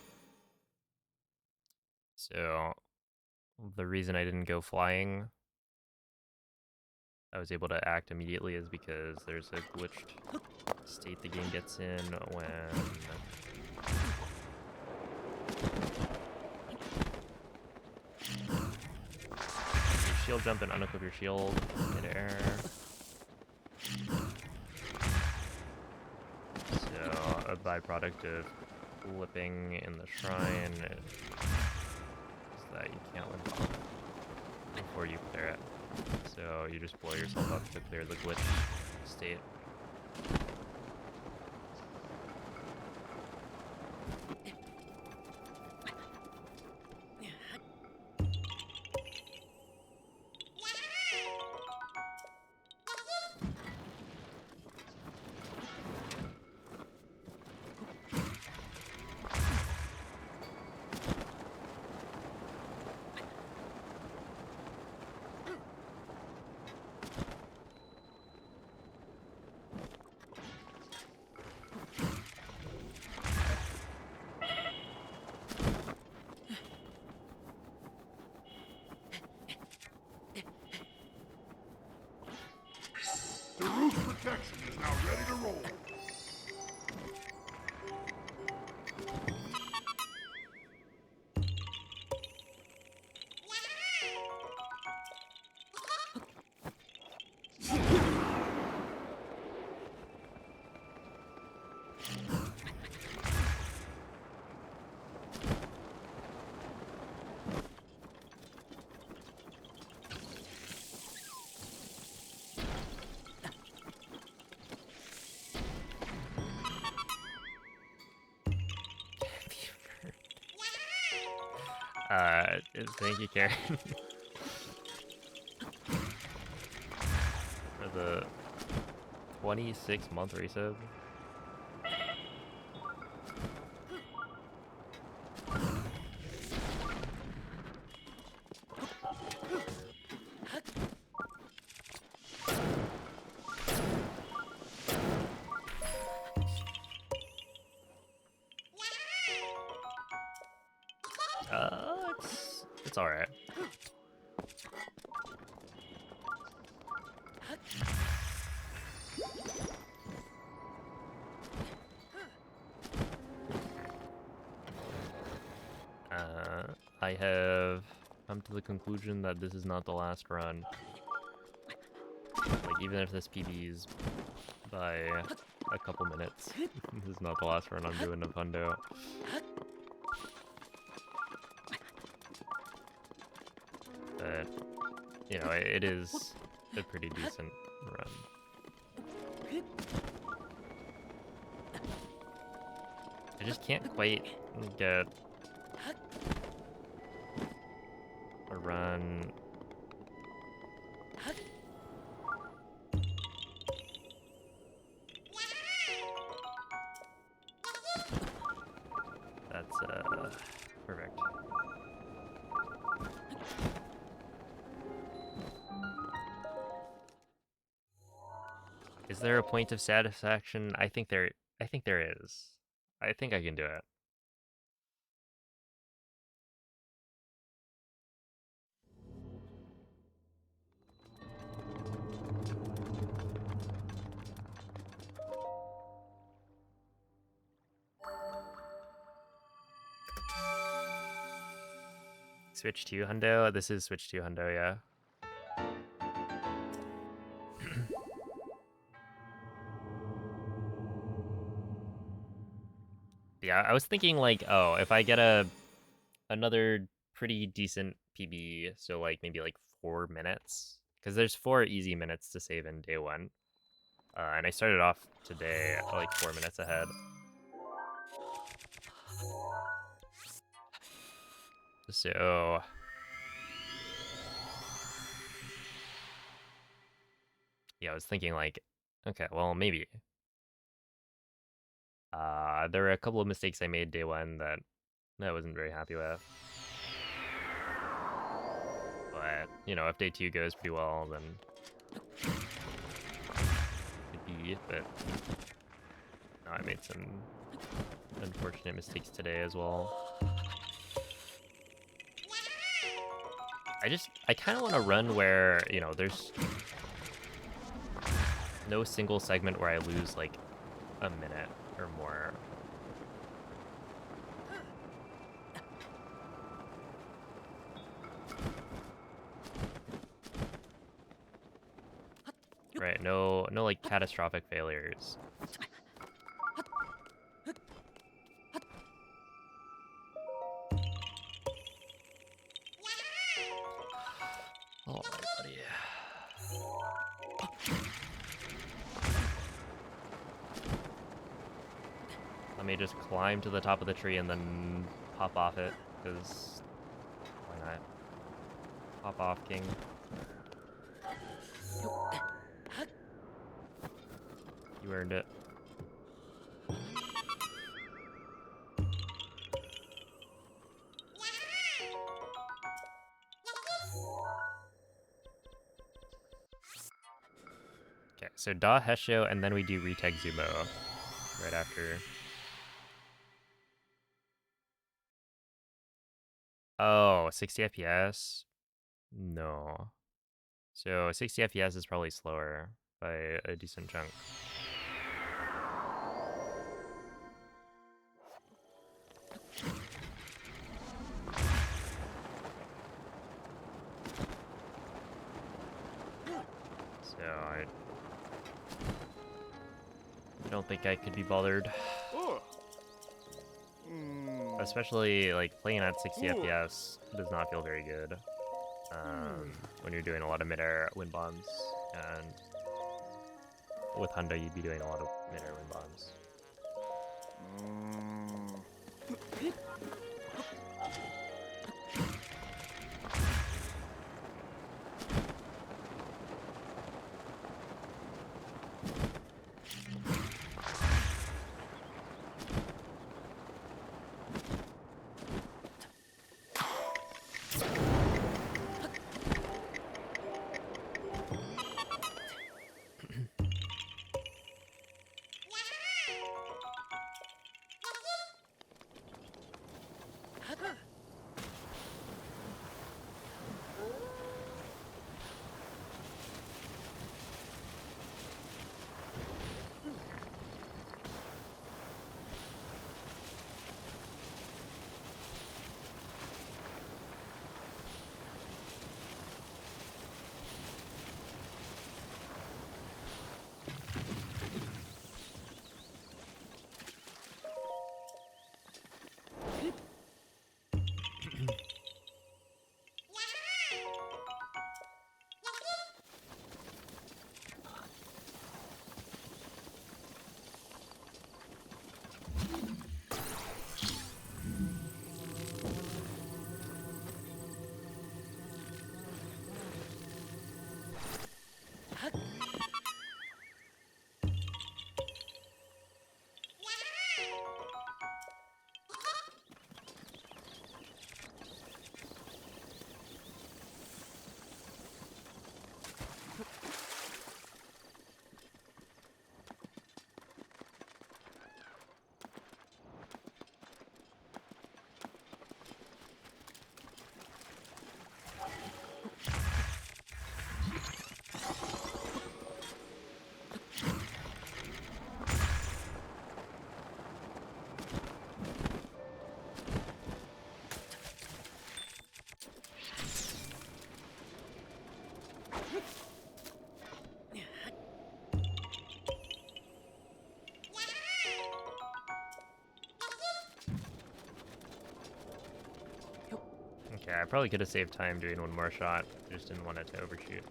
So, the reason I didn't go flying, I was able to act immediately, is because there's a glitched state the game gets in when you shield jump and unequip your shield midair. byproduct of flipping in the shrine is that you can't live off before you clear it. So you just blow yourself up to clear the glitch state. The roof protection is now ready to roll. Thank you, Karen. For the 26-month resub. It's all right. I have come to the conclusion that this is not the last run. Like, even if this PB's by a couple minutes, this is not the last run I'm doing of Hundo. But, you know, it is a pretty decent run. I just can't quite get a run. That's perfect. Is there a point of satisfaction? I think there is. I think I can do it. Switch 2 hundo? This is Switch 2 hundo, yeah. Yeah, I was thinking like, oh, if I get another pretty decent PB, so like maybe like 4 minutes, because there's 4 easy minutes to save in day 1. And I started off today like 4 minutes ahead. So yeah, I was thinking like, okay, well maybe. There were a couple of mistakes I made day 1 that I wasn't very happy with. But, you know, if day 2 goes pretty well, then it'd be, but no, I made some unfortunate mistakes today as well. I kind of want to run where, you know, there's no single segment where I lose like a minute or more. Right, no like catastrophic failures. Alright, buddy. Let me just climb to the top of the tree and then pop off it, because why not? Pop off, King. You earned it. Okay, so Da Hesho, and then we do Reteg Zumo right after. Oh, 60 FPS? No. So 60 FPS is probably slower by a decent chunk. So I don't think I could be bothered. Oh. Especially like playing at 60 FPS does not feel very good when you're doing a lot of mid-air wind bombs, and with Honda you'd be doing a lot of mid-air wind bombs. Okay, I probably could have saved time doing one more shot. I just didn't want it to overshoot.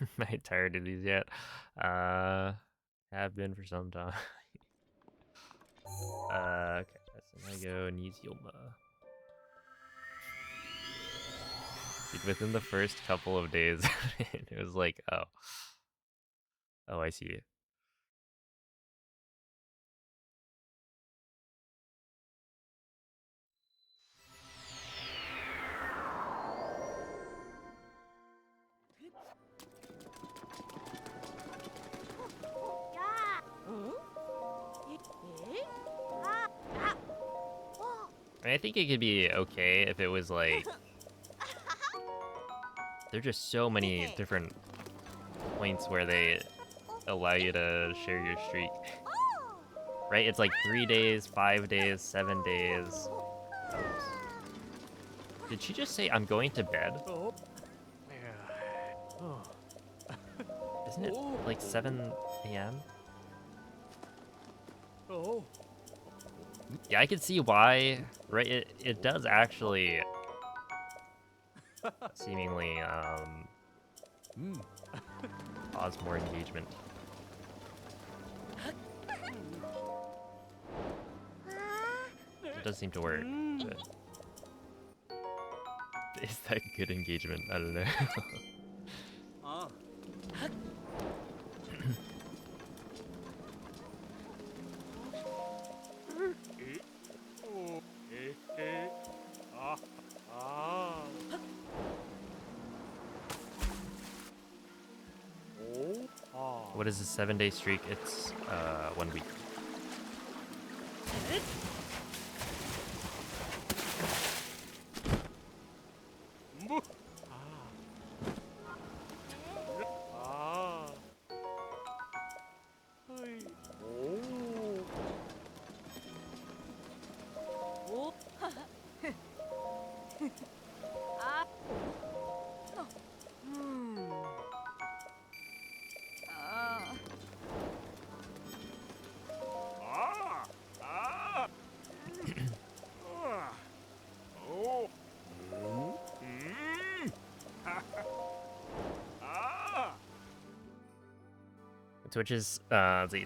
Am I tired of these yet? have been for some time. Okay, so I go Nizioma. Dude, within the first couple of days, it was like, oh. Oh, I see. I mean, I think it could be okay if it was like... There are just so many different points where they allow you to share your streak. Right? It's like 3 days, 5 days, 7 days. Oops. Did she just say I'm going to bed? Oh. Yeah. Oh. Isn't it like 7 a.m.? Oh. Yeah, I can see why. Right? It does actually seemingly cause more engagement. It does seem to work. But is that good engagement? I don't know. Ah. What is a 7-day streak? It's 1 week.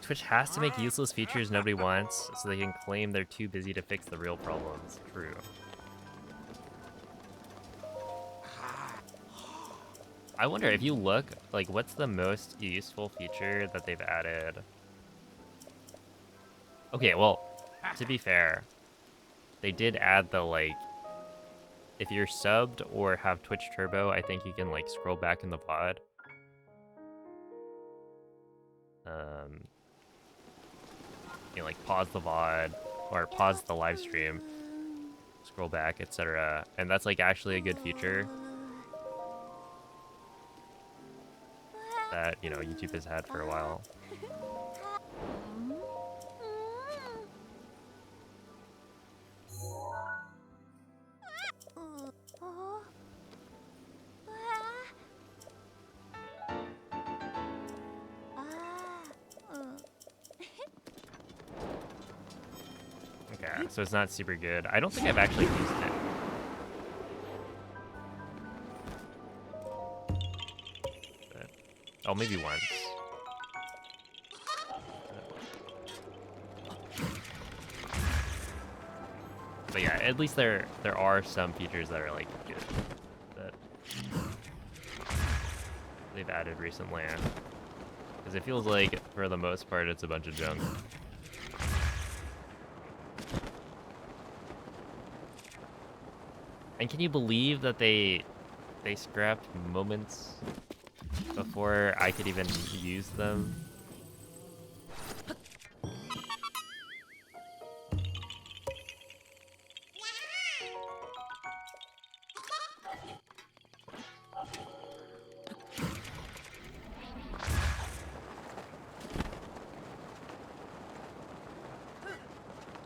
Twitch has to make useless features nobody wants, so they can claim they're too busy to fix the real problems. True. I wonder if you look, like, what's the most useful feature that they've added? Okay, well, to be fair, they did add the, like, if you're subbed or have Twitch Turbo, I think you can, like, scroll back in the VOD. You know, like, pause the VOD, or pause the live stream, scroll back, etc. And that's, like, actually a good feature that, you know, YouTube has had for a while. Okay, so it's not super good. I don't think I've actually used it. But, oh, maybe once. But yeah, at least there are some features that are, like, good that they've added recently. Because it feels like, for the most part, it's a bunch of junk. And can you believe that they scrapped moments before I could even use them?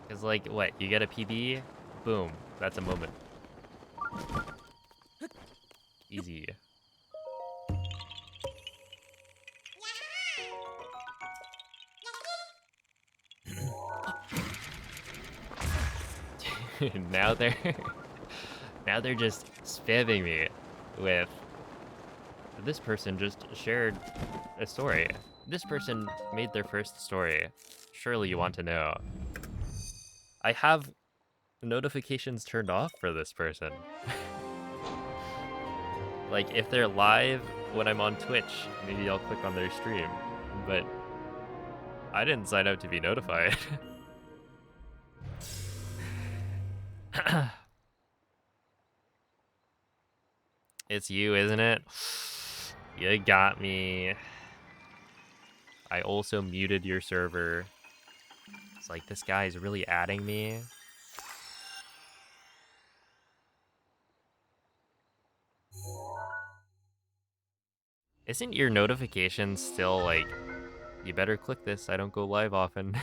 Because, like, what? You get a PB? Boom. That's a moment. Easy. now they're now they're just spamming me with this person just shared a story. This person made their first story. Surely you want to know. I have notifications turned off for this person. Like, if they're live when I'm on Twitch, maybe I'll click on their stream. But I didn't sign up to be notified. It's you, isn't it? You got me. I also muted your server. It's like, this guy is really adding me. Isn't your notification still like, you better click this, I don't go live often?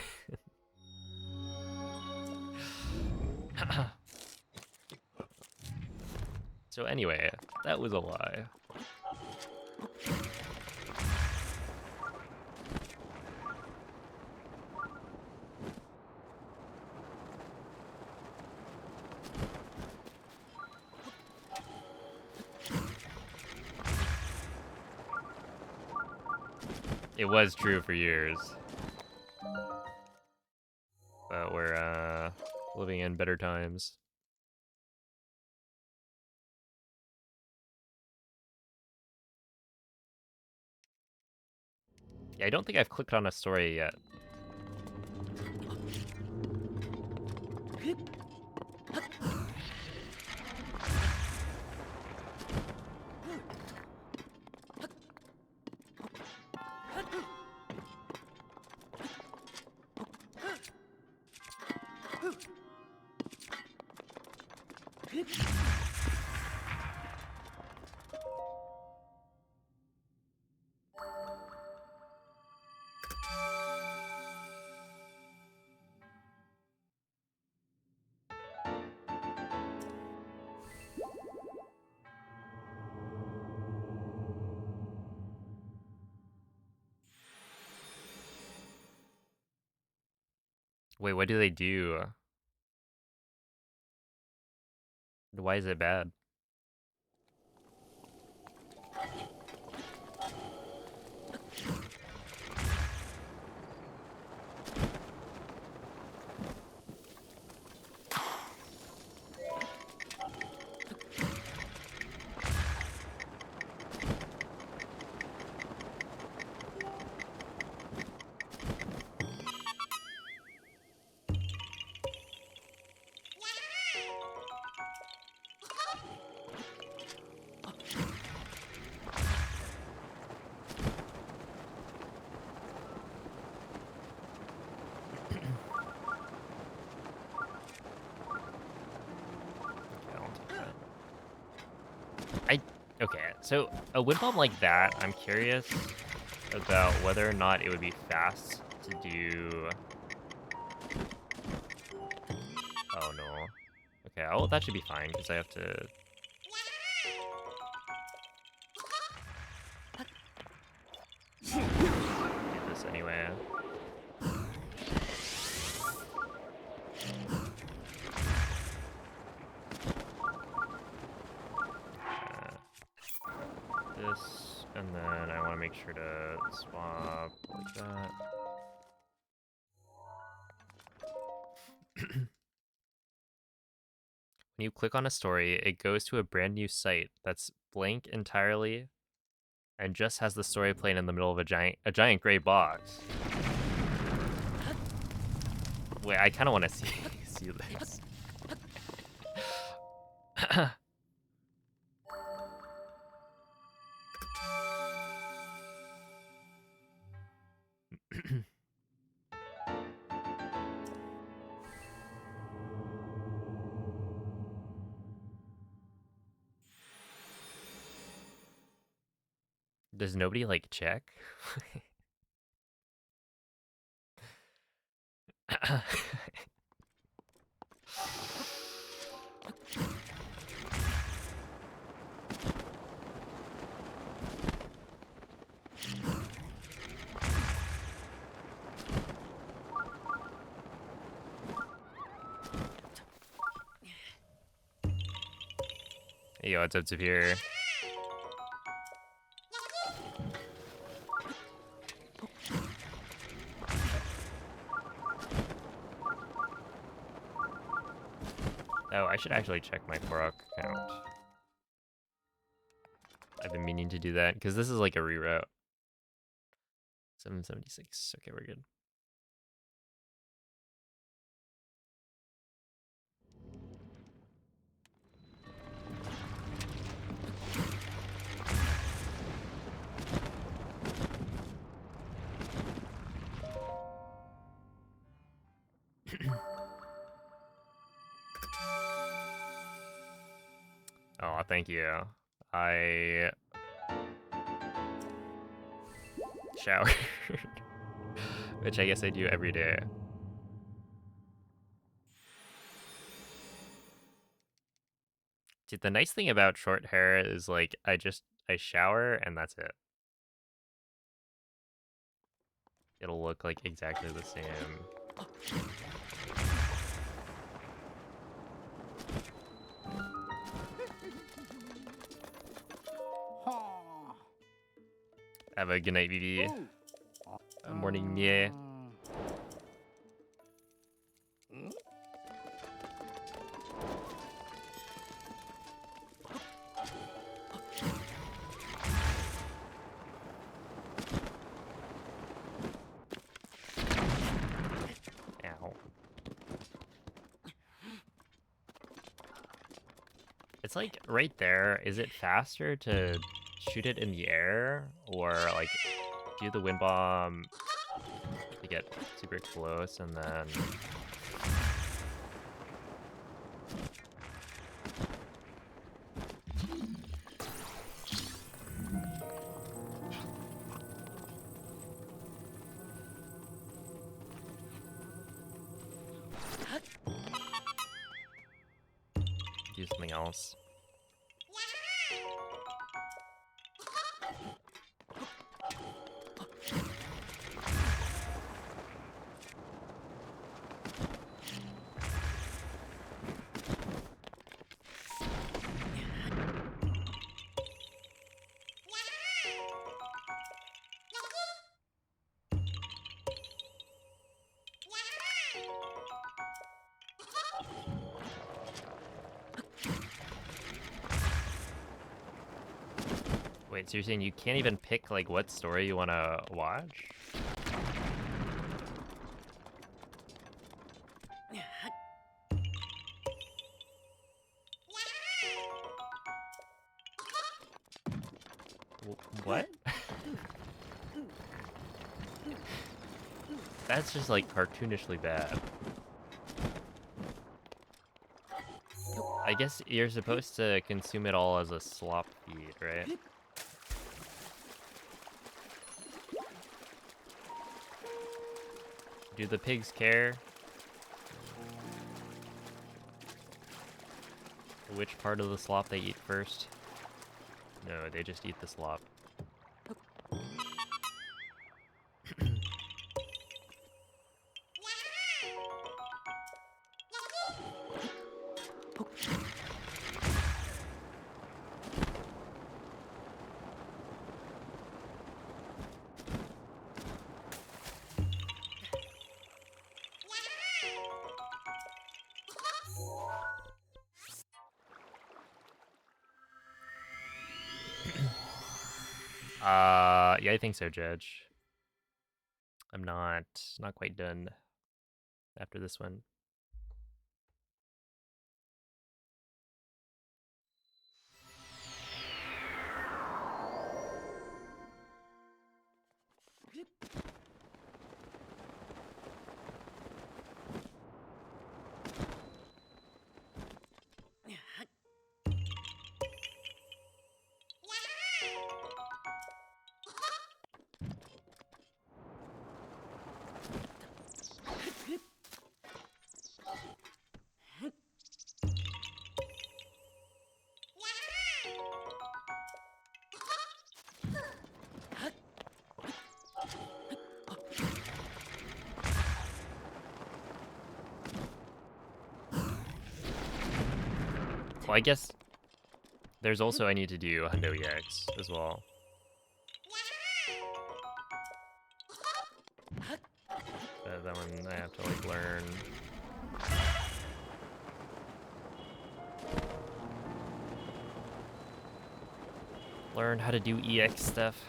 So anyway, that was a lie. It was true for years. But we're living in better times. Yeah, I don't think I've clicked on a story yet. Wait, what do they do? Why is it bad? Okay, so a wind bomb like that, I'm curious about whether or not it would be fast to do. Oh no. Okay, well that should be fine because I have to. Do this anyway. This, and then I want to make sure to swap like that. When you click on a story, it goes to a brand new site that's blank entirely and just has the story playing in the middle of a giant gray box. Wait, I kind of want to see this. Does nobody like check? Yo, what's up, Superior? Oh, I should actually check my Korok count. I've been meaning to do that because this is like a reroute. 776. Okay, we're good. Oh, thank you. I showered, which I guess I do every day. Dude, the nice thing about short hair is like I shower and that's it. It'll look like exactly the same. Have a good night, Vivi. Morning, yeah. Ow. It's like right there. Is it faster to shoot it in the air or like do the wind bomb to get super close and then do something else? Wait, so you're saying you can't even pick like what story you want to watch? What? That's just like cartoonishly bad. I guess you're supposed to consume it all as a slop feed, right? Do the pigs care? Which part of the slop they eat first? No, they just eat the slop. Yeah, I think so, Judge. I'm not quite done after this one. Well, I guess there's also I need to do Hundo EX as well. That one I have to like learn. learn how to do EX stuff.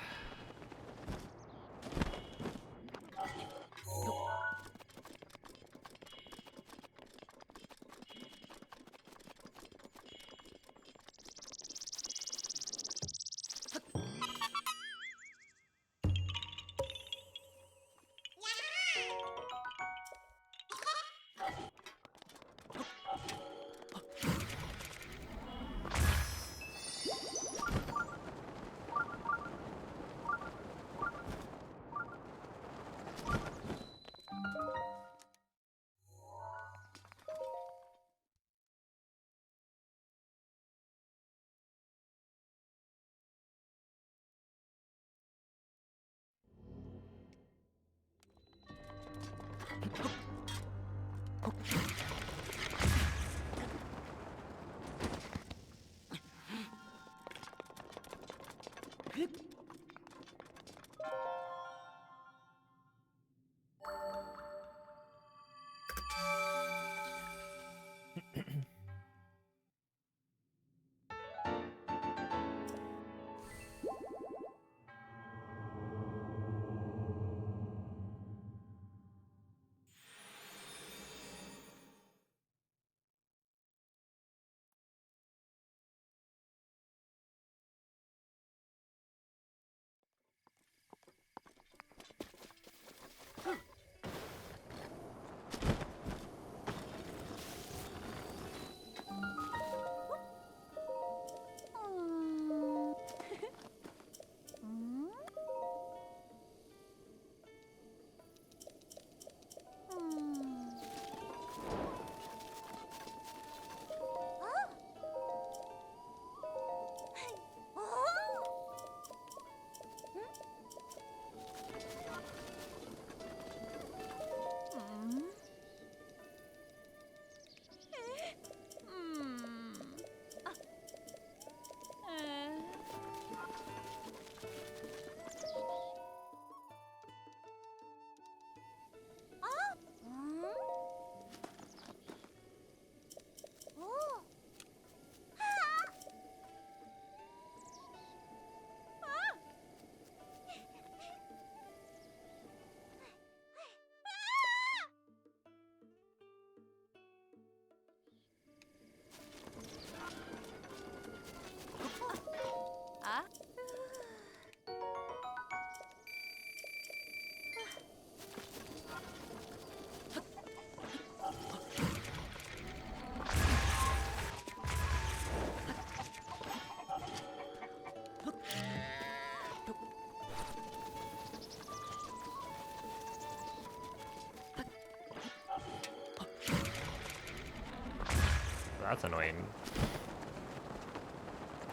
That's annoying.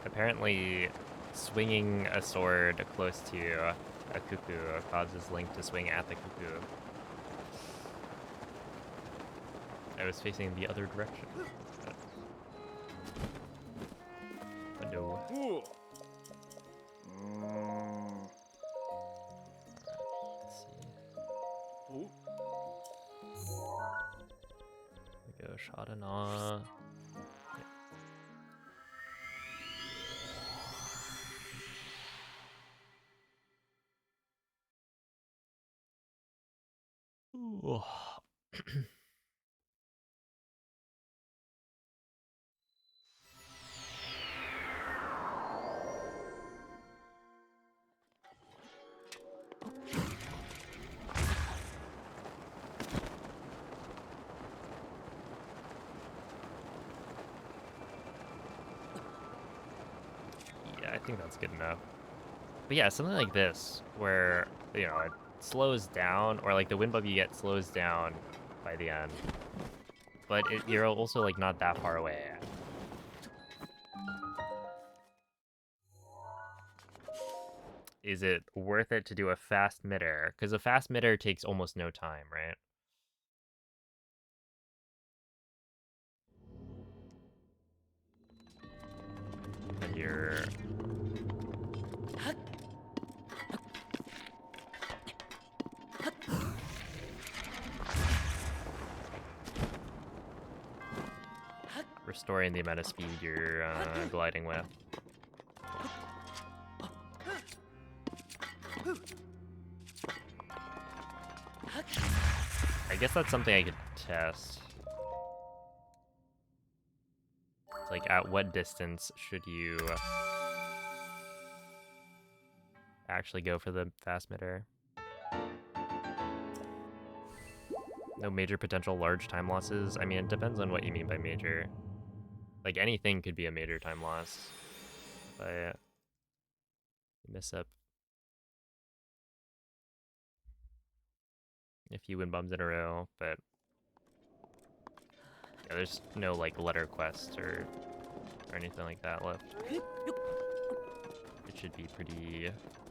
Apparently, swinging a sword close to a cuckoo causes Link to swing at the cuckoo. I was facing the other direction. But no. Let's see. There we go, shot and awe. Ooh. Yeah, I think that's good enough. But yeah, something like this, where, you know, it slows down, or like the wind bub you get slows down by the end. But you're also like not that far away. Is it worth it to do a fast mid-air? Because a fast mid-air takes almost no time, right? And you're... restoring the amount of speed you're gliding with. I guess that's something I could test. It's like, at what distance should you actually go for the fast midair? No major potential large time losses. I mean, it depends on what you mean by major. Like, anything could be a major time loss. If I miss up a few win bombs in a row, but yeah, there's no like letter quest or anything like that left. It should be pretty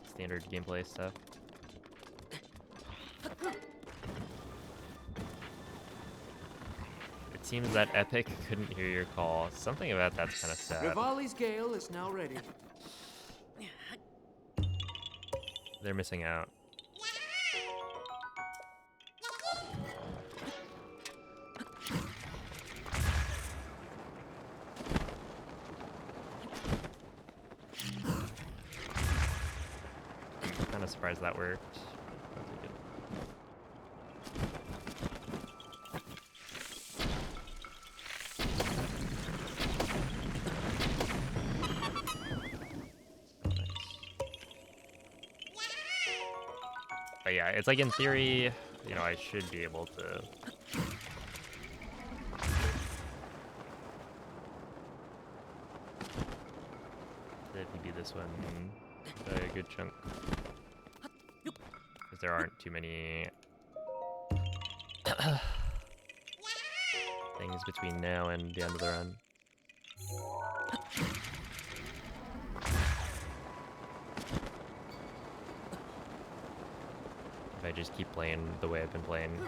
standard gameplay stuff. It seems that Epic couldn't hear your call. Something about that's kind of sad. Rivali's Gale is now ready. They're missing out. Kind of surprised that worked. That's a good. But yeah, it's like in theory, you know, I should be able to. Maybe this one by a good chunk. Because there aren't too many things between now and the end of the run. If I just keep playing the way I've been playing.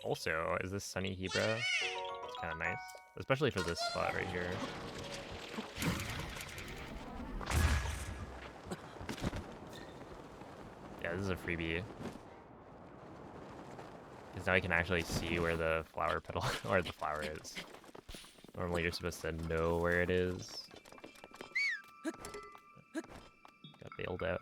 Also, is this Sunny Hebra? It's kind of nice, especially for this spot right here. Yeah, this is a freebie. Because now I can actually see where the flower petal or the flower is. Normally you're supposed to know where it is. Got bailed out.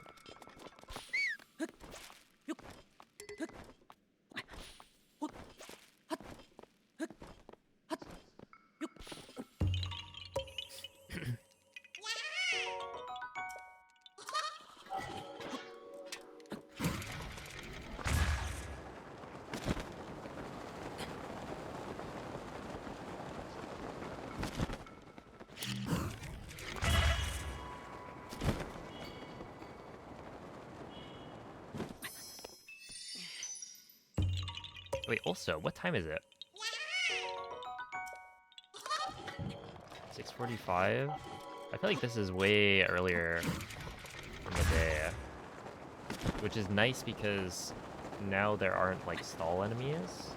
Wait, also, what time is it? 6:45? I feel like this is way earlier in the day. Which is nice because now there aren't like stall enemies.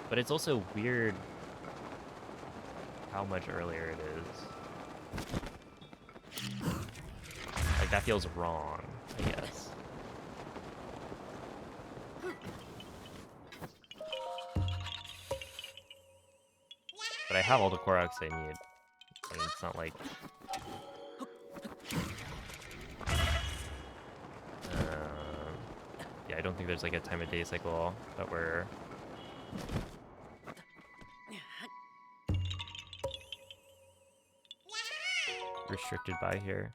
But it's also weird how much earlier it is. Like, that feels wrong, I guess. But I have all the Koroks I need. I mean, it's not like... yeah, I don't think there's like a time of day cycle that we're... restricted by here.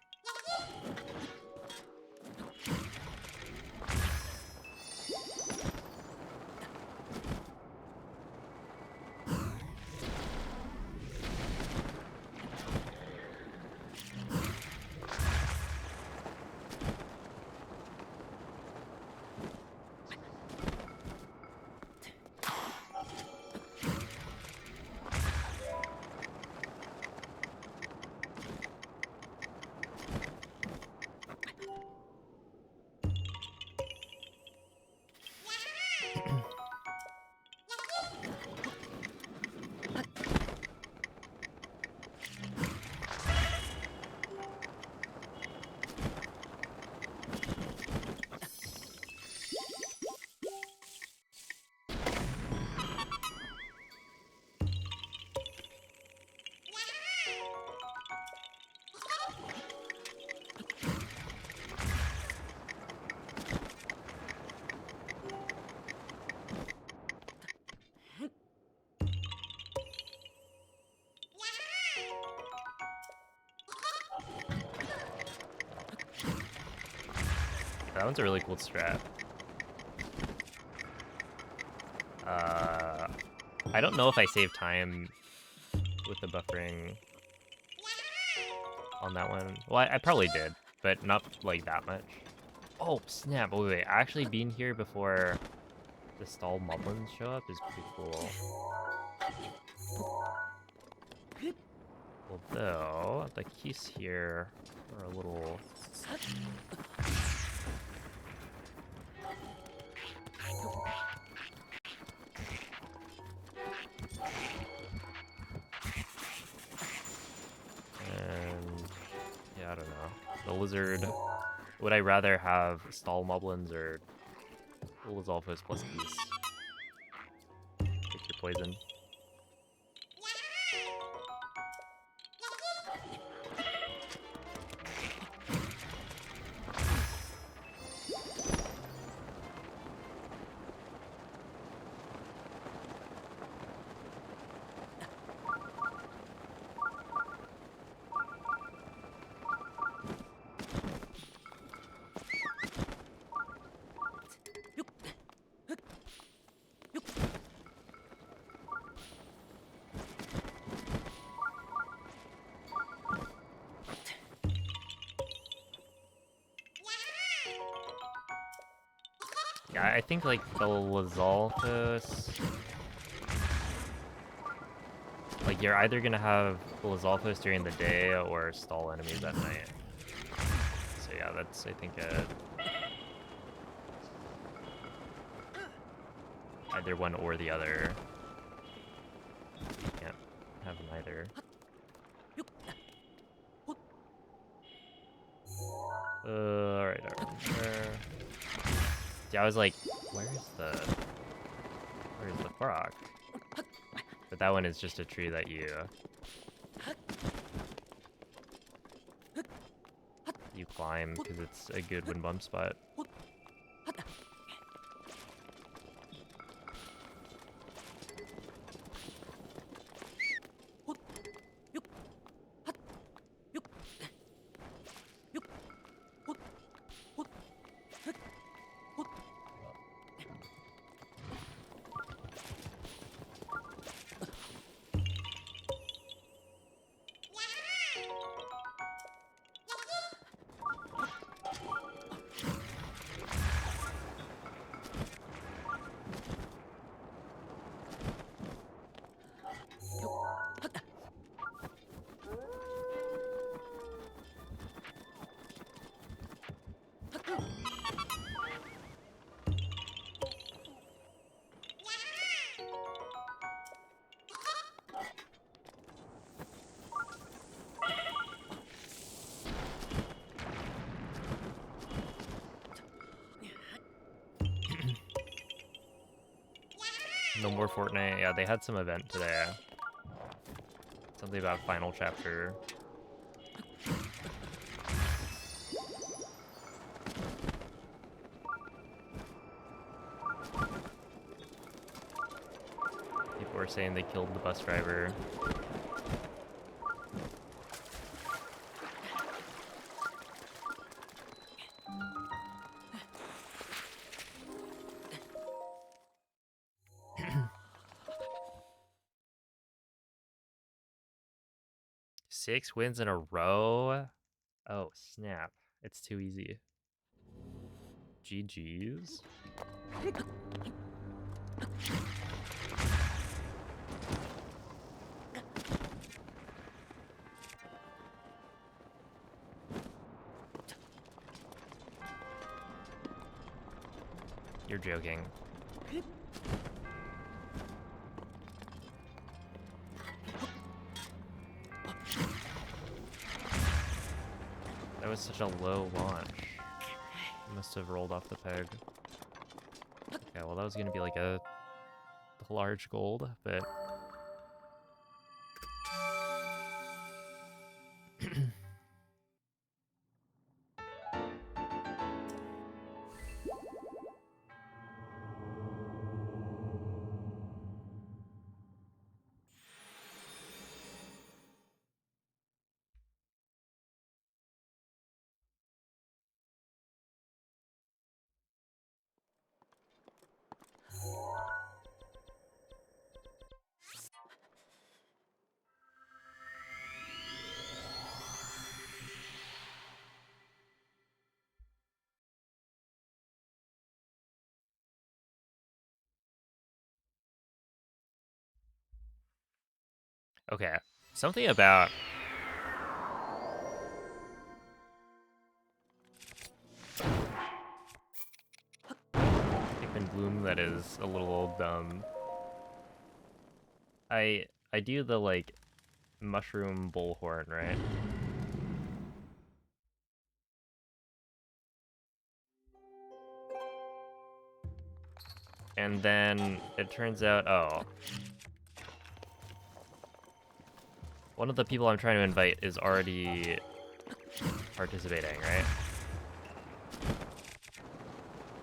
That one's a really cool strat. I don't know if I saved time with the buffering on that one. Well, I probably did, but not like that much. Oh, snap. Wait. Actually being here before the stall moblins show up is pretty cool. Although, the keys here are a little... And... yeah, I don't know. The lizard... Would I rather have stall moblins or Lizalfos plus keys? Pick your poison. Yeah, I think like the Lizalfos... Like you're either gonna have Lizalfos during the day or stall enemies at night. So yeah, that's I think either one or the other. You can't have neither. Alright, yeah, I was like, where's the frog? But that one is just a tree that you climb because it's a good wind bump spot. No more Fortnite. Yeah, they had some event today. Something about final chapter. People were saying they killed the bus driver. 6 wins in a row? Oh, snap. It's too easy. GG's. You're joking. That was such a low launch. Must have rolled off the peg. Okay, well that was gonna be like a large gold, but Okay, something about Pikmin Bloom that is a little dumb. I do the like mushroom bullhorn, right? And then it turns out, oh, one of the people I'm trying to invite is already participating, right?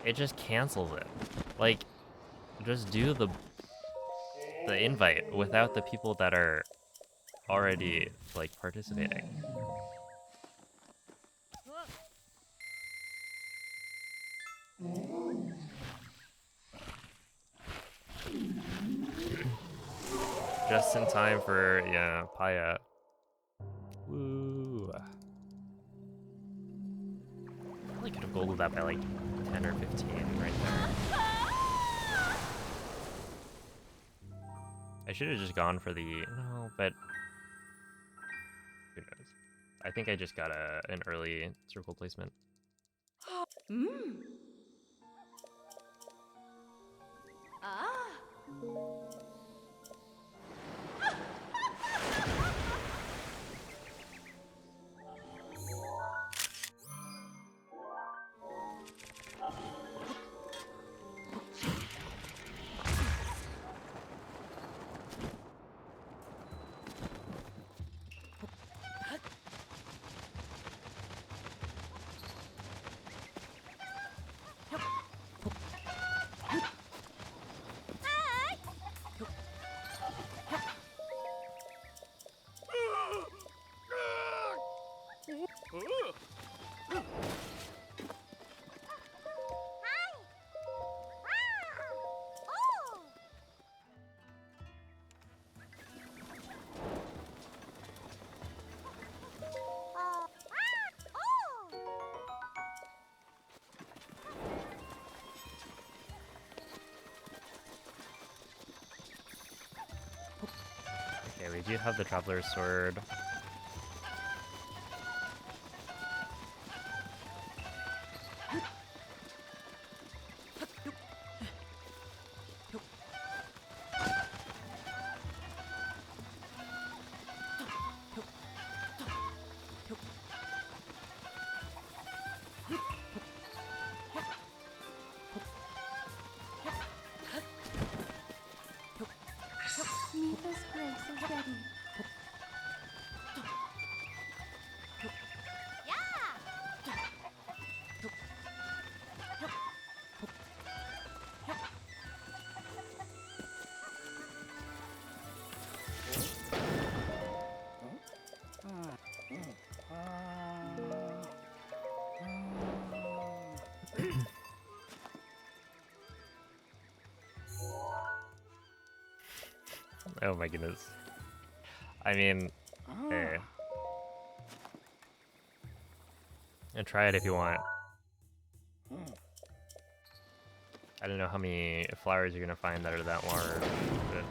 It just cancels it. Like, just do the invite without the people that are already like participating. Just in time for, yeah, Paya. Woo. Probably could have golded that by like 10 or 15 right there. I should have just gone for the, no, but who knows. I think I just got an early circle placement. Mmm. Ah. Okay, we do have the Traveler's Sword. Mipha's grace is ready. Oh my goodness. I mean, hey. And try it if you want. I don't know how many flowers you're gonna find that are that large, but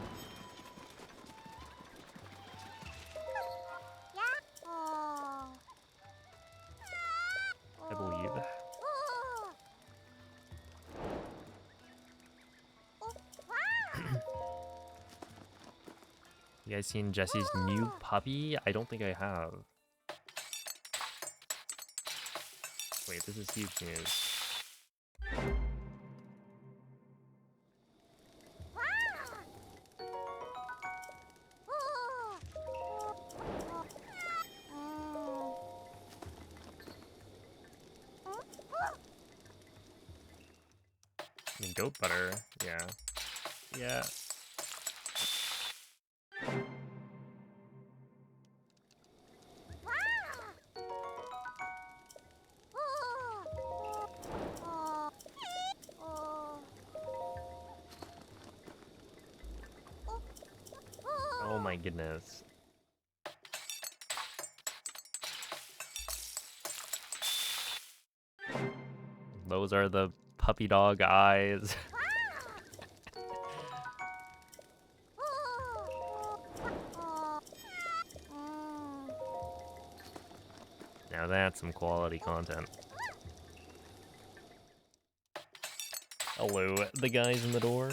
I believe. You guys seen Jesse's new puppy? I don't think I have. Wait, this is huge news. I mean, goat butter, yeah. Yeah. Oh my goodness. Those are the puppy dog eyes. Now that's some quality content. Hello, the guys in the door.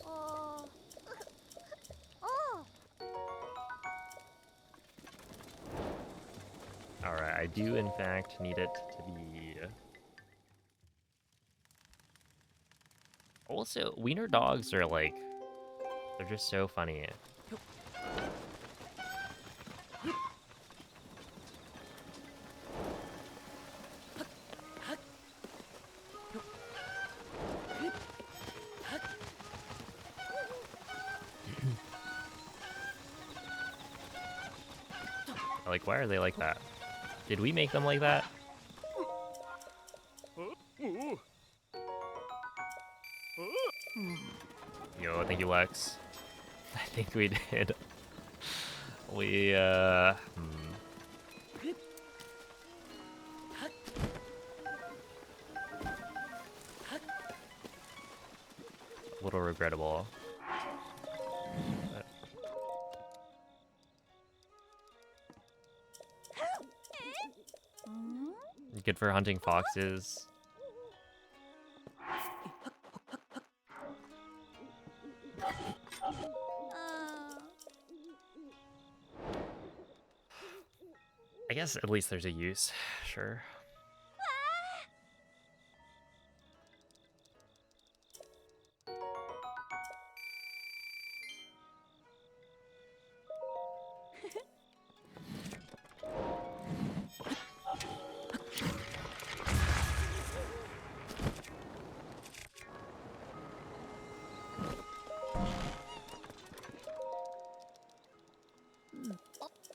Oh. Oh. Alright, I do in fact need it to be... Also, wiener dogs are like... They're just so funny. Like, why are they like that? Did we make them like that? Yo, thank you, Lex. I think we did. We, A little regrettable. But good for hunting foxes. I guess at least there's a use, sure.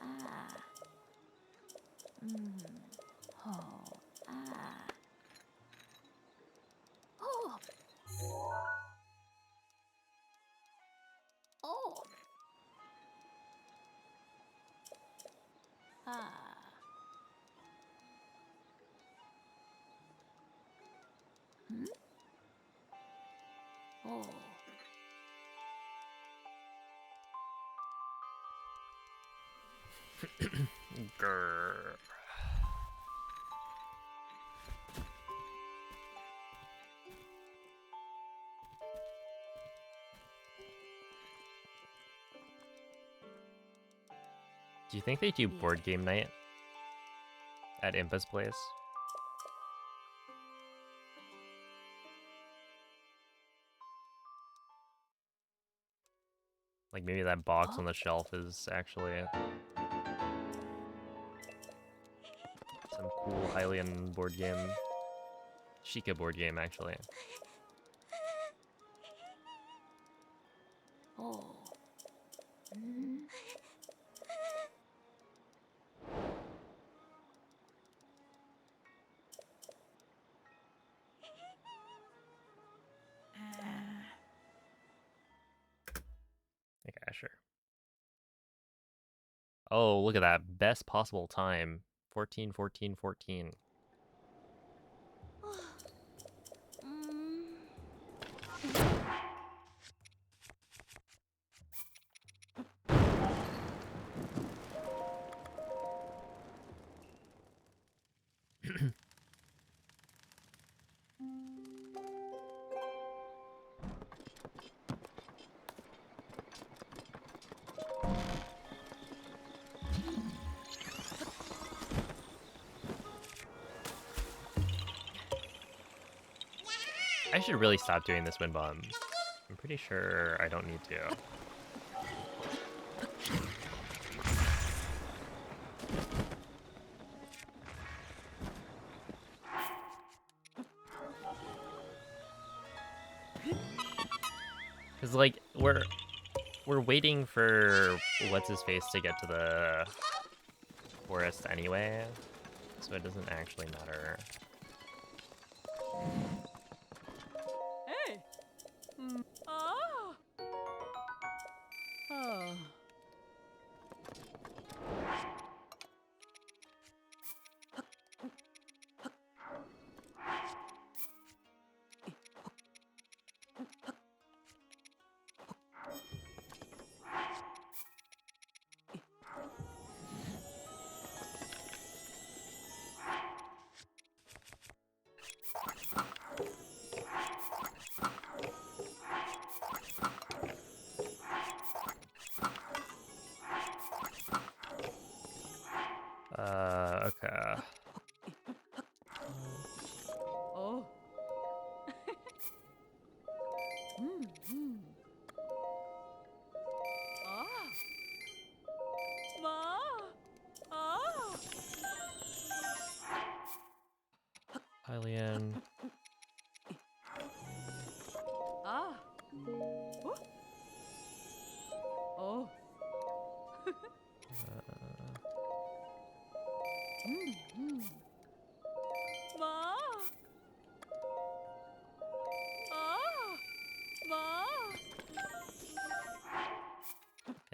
Ah. Mm. Oh. Ah. Oh. Oh. Ah. Hmm? Oh. Grrr. Do you think they do board game night at Impa's place? Like maybe that box Huh? on the shelf is actually some cool Hylian board game. Sheikah board game, actually. Oh. Hmm? Ah. Okay, sure. Oh, look at that. Best possible time. 14, 14, 14. Mm. I should really stop doing this wind bomb. I'm pretty sure I don't need to. Cause like we're waiting for what's his face to get to the forest anyway, so it doesn't actually matter. Hey. Ah. Ah. Hylian. Ah. Oh. Ma. Ah. Ma.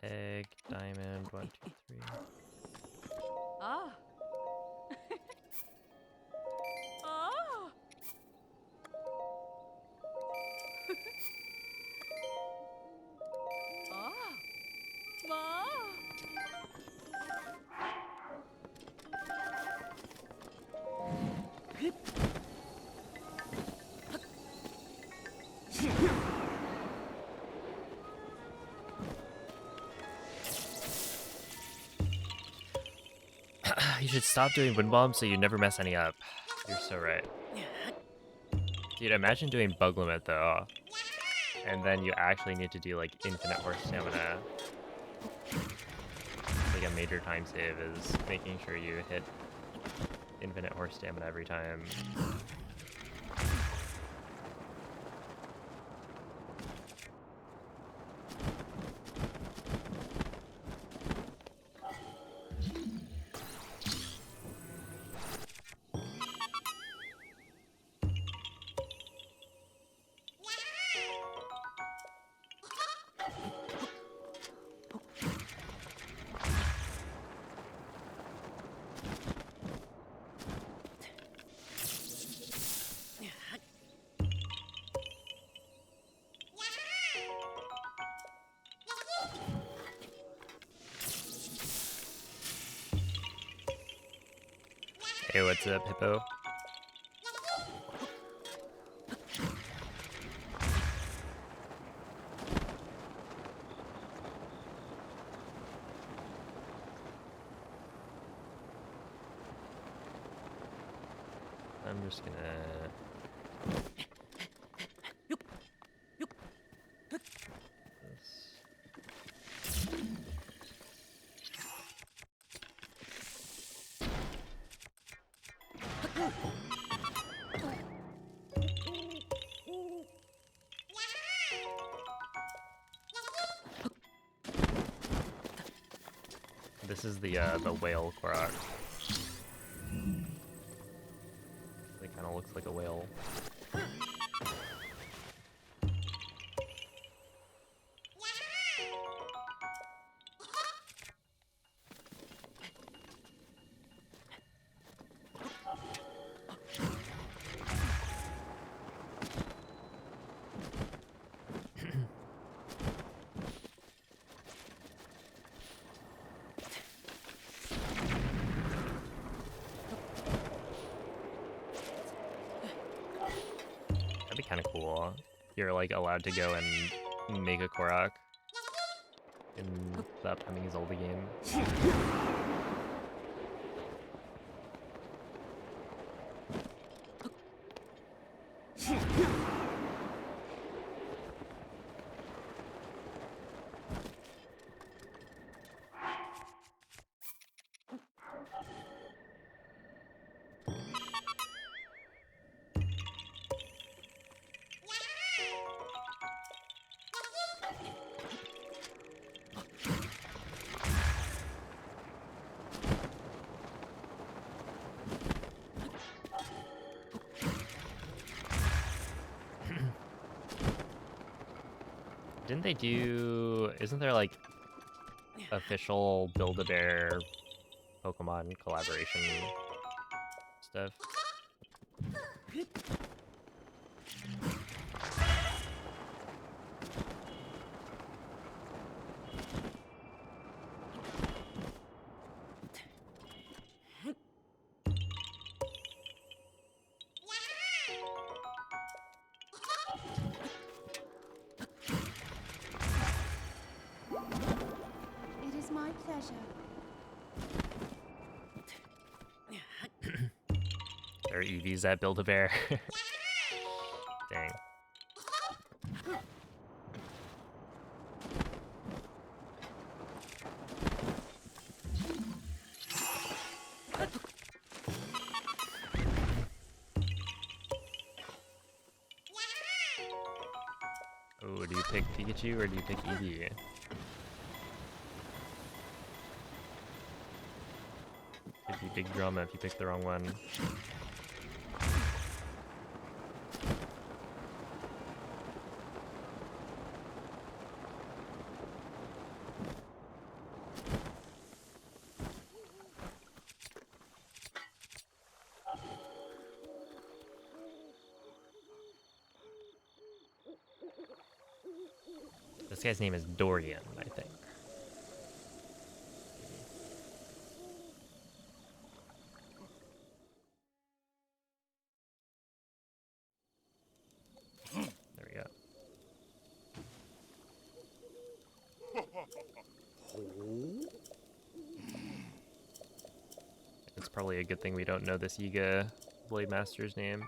Egg, diamond, 1, 2, 3. Ah. Ah. Ah. Ma. You should stop doing wind bombs so you never mess any up. You're so right. Dude, imagine doing bug limit though, and then you actually need to do like infinite horse stamina. Like a major time save is making sure you hit infinite horse stamina every time. Hey, what's up, Hippo? I'm just gonna... This is the whale Korok. It kind of looks like a whale. That'd be kind of cool. You're like allowed to go and make a Korok in the upcoming Zelda game. Didn't they do... Isn't there like official Build-A-Bear Pokemon collaboration stuff? It is my pleasure. There are EVs that Build-A-Bear. Dang. Ooh, do you pick Pikachu or do you pick Eevee? If you big drama if you pick the wrong one. This guy's name is Dorian, I think. There we go. It's probably a good thing we don't know this Yiga Blade Master's name.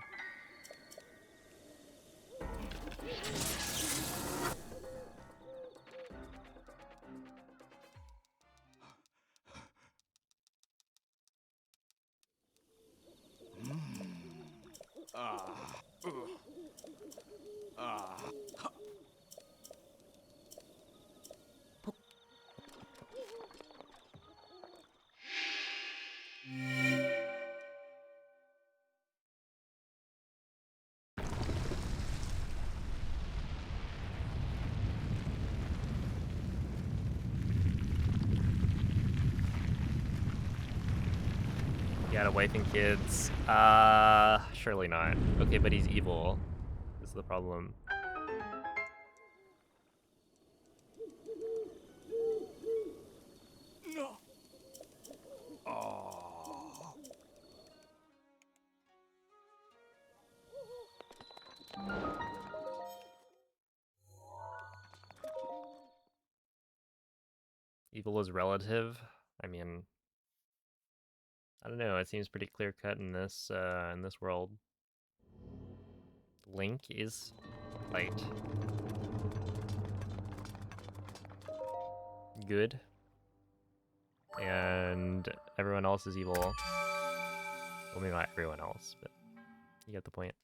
He had a wife and kids. Surely not. Okay, but he's evil. This is the problem. No. Oh. Evil is relative. I mean, I don't know. It seems pretty clear cut in this world. Link is light. Good. And everyone else is evil. Well, maybe not everyone else, but you get the point.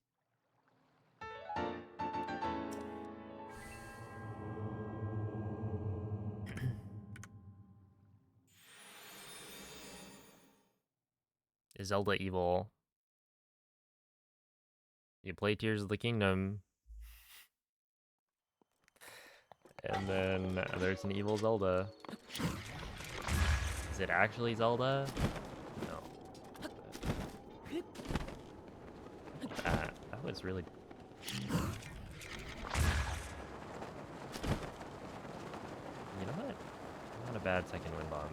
Is Zelda evil? You play Tears of the Kingdom. And then there's an evil Zelda. Is it actually Zelda? No. That was really... You know what? Not a bad second wind bomb.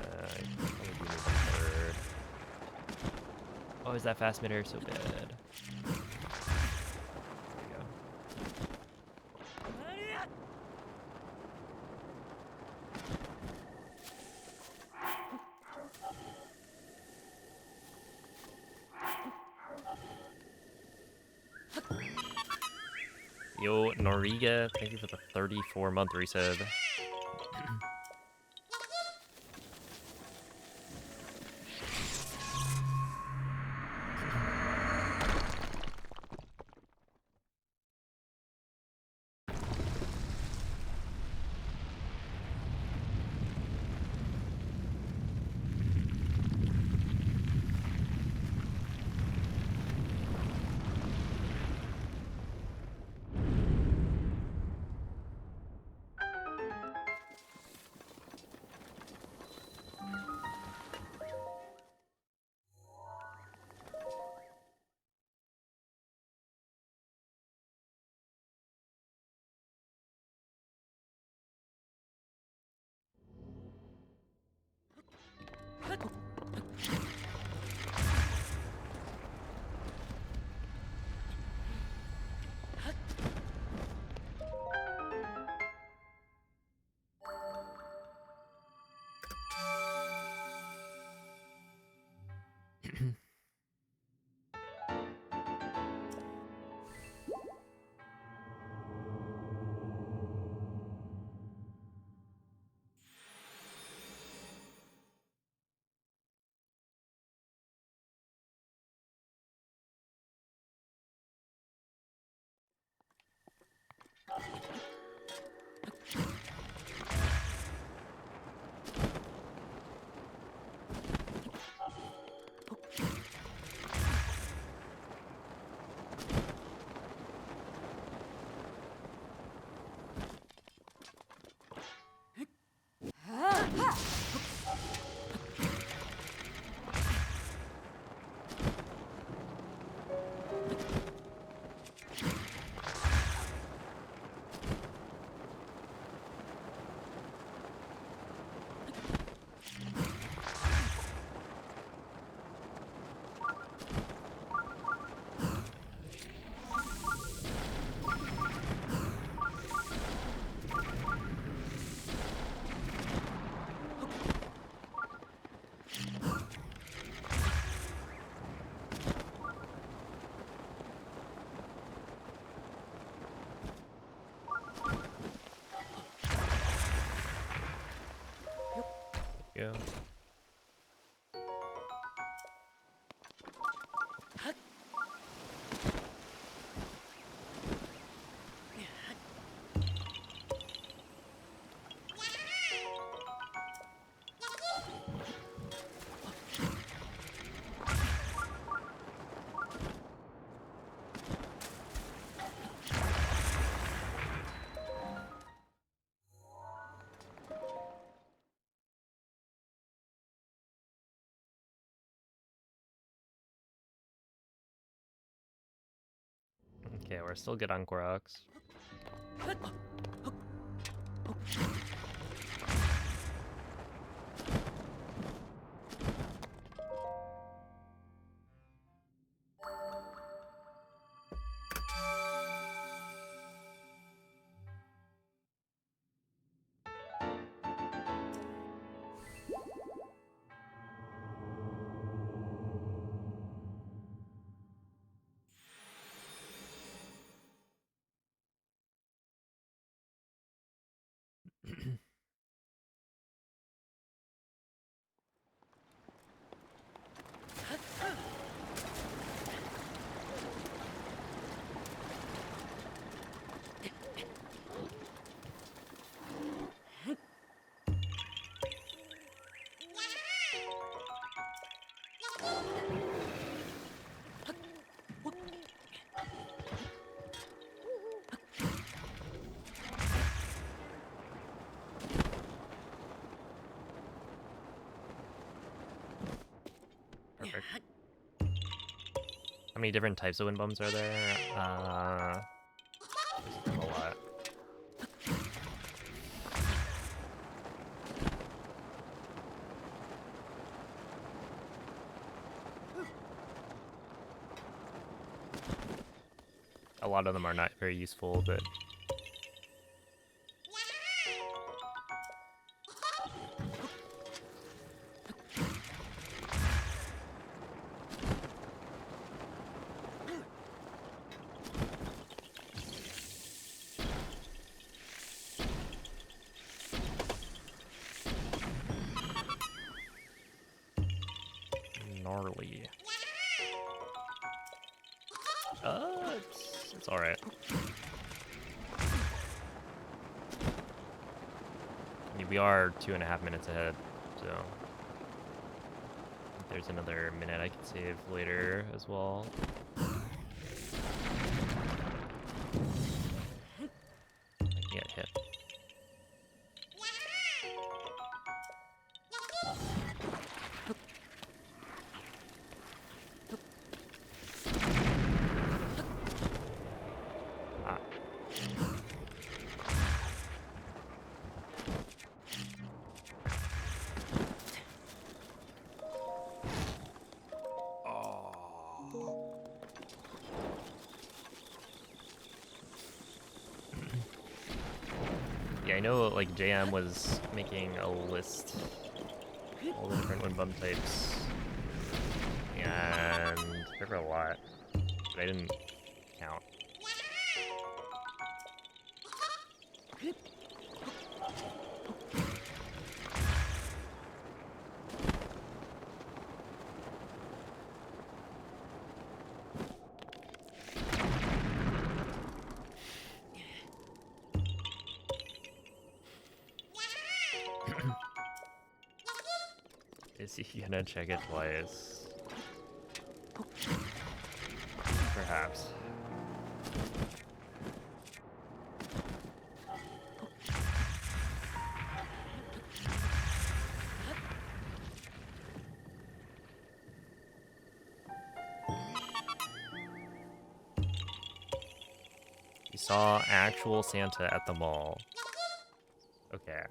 I think we need a third. Oh, is that fast mid-air so bad? There we go. Yo, Noriga, thank you for the 34-month resub. BotW. Okay, we're still good on Koroks. Perfect. How many different types of wind bums are there? There's a lot. A lot of them are not very useful, but gnarly. It's alright. I mean, we are 2.5 minutes ahead, so I think there's another minute I can save later as well. I can get hit. Ah. Yeah, I know like JM was making a list, all the different wind bum types, and there were a lot, but I didn't count. Is he gonna check it twice? Perhaps. You saw actual Santa at the mall. Okay.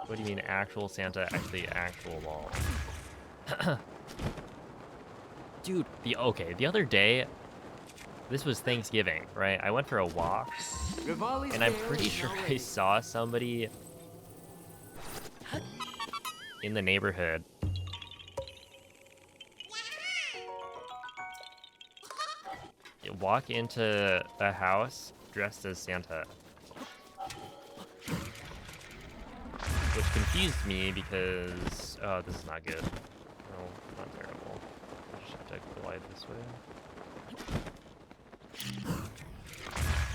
What do you mean actual Santa at the actual mall? Dude, the other day, this was Thanksgiving, right? I went for a walk, Rivali's and I'm gale pretty is sure now I ready. saw somebody in the neighborhood walk into the house dressed as Santa, which confused confused me because oh, this is not good. No, not terrible. I just have to glide this way.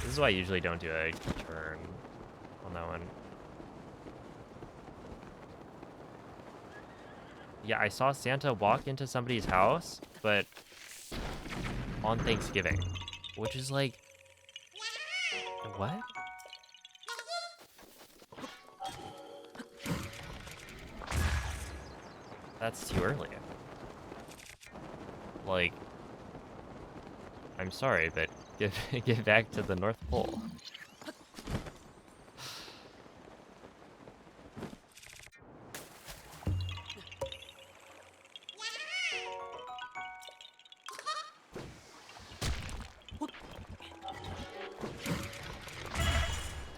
This is why I usually don't do a turn on that one. Yeah, I saw Santa walk into somebody's house, but on Thanksgiving, which is like, what? That's too early. Like, I'm sorry, but get back to the North Pole.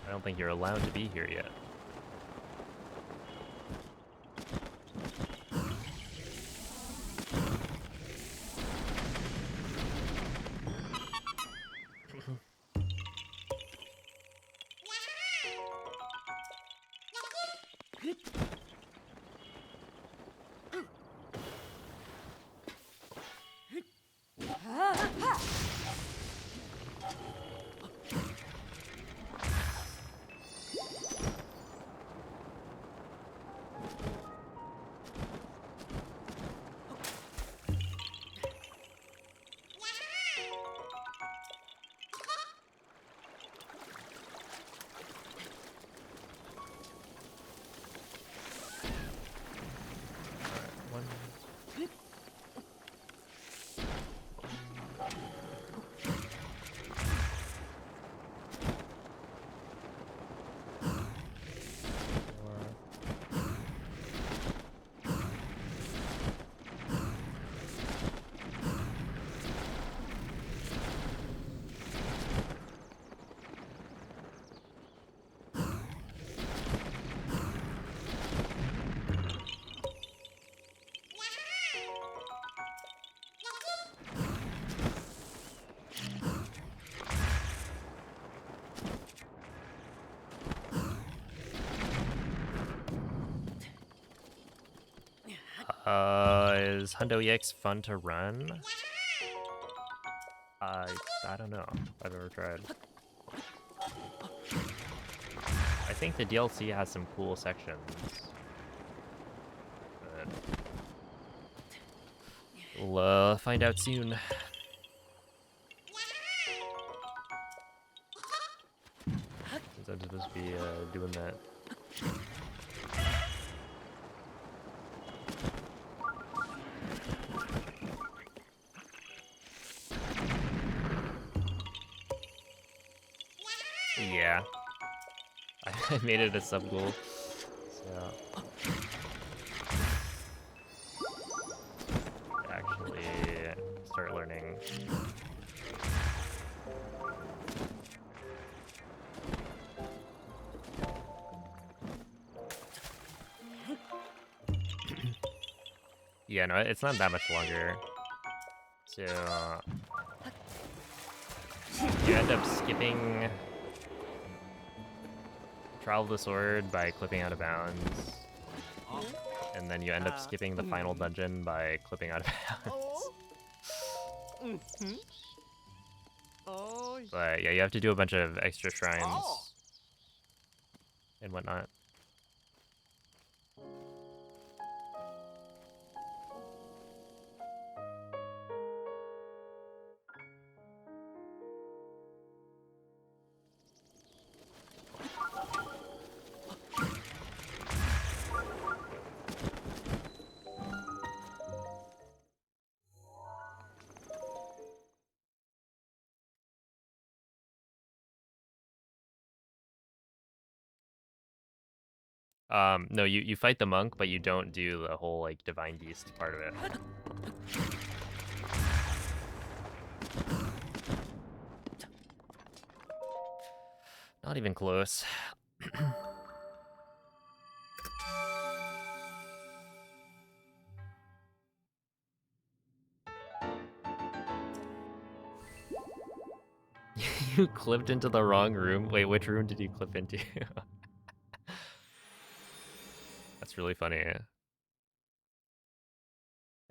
I don't think you're allowed to be here yet. One. Is Hundo EX fun to run? I don't know. I've never tried. I think the DLC has some cool sections. But we'll find out soon. Since I'm supposed to be doing that. Yeah. I made it a sub goal. So actually start learning. Yeah, no, it's not that much longer. So you end up skipping Trial of the Sword by clipping out of bounds. And then you end up skipping the final dungeon by clipping out of bounds. But yeah, you have to do a bunch of extra shrines and whatnot. No, you fight the monk, but you don't do the whole like divine beast part of it. Not even close. You clipped into the wrong room. Wait, which room did you clip into? That's really funny.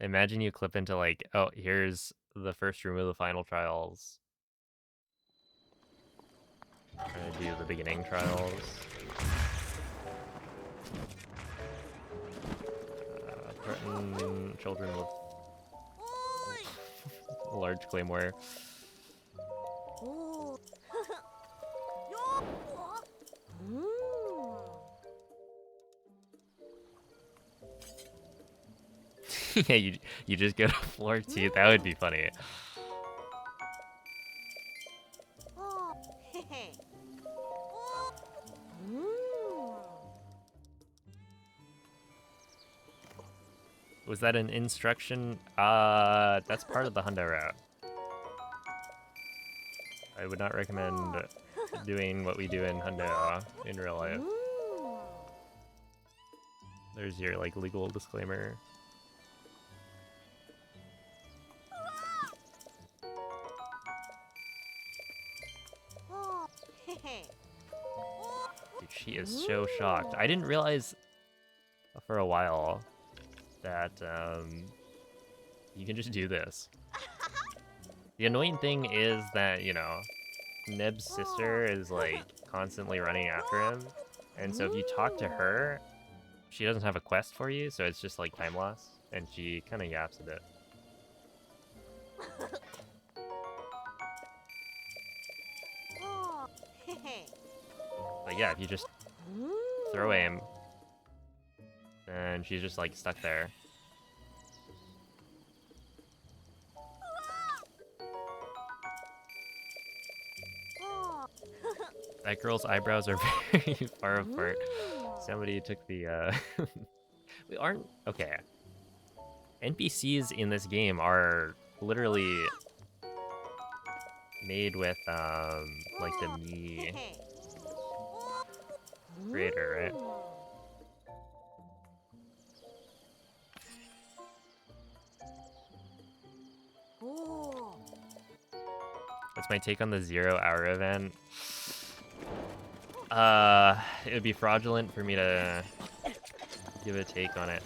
Imagine you clip into like, oh, here's the first room of the final trials. Trying to do the beginning trials. Threaten children with a large claymore. Yeah, you just go to floor 2. That would be funny. Was that an instruction? That's part of the Hundo route. I would not recommend doing what we do in Hundo in real life. There's your like legal disclaimer. Dude, she is so shocked. I didn't realize for a while that you can just do this. The annoying thing is that, you know, Neb's sister is like constantly running after him. And so if you talk to her, she doesn't have a quest for you, so it's just like time loss. And she kind of yaps a bit. But yeah, if you just throw aim, and she's just like stuck there. That girl's eyebrows are very far apart. Somebody took the, We aren't... Okay. NPCs in this game are literally made with, like the Mii creator, right? That's my take on the 0-hour event. It would be fraudulent for me to give a take on it,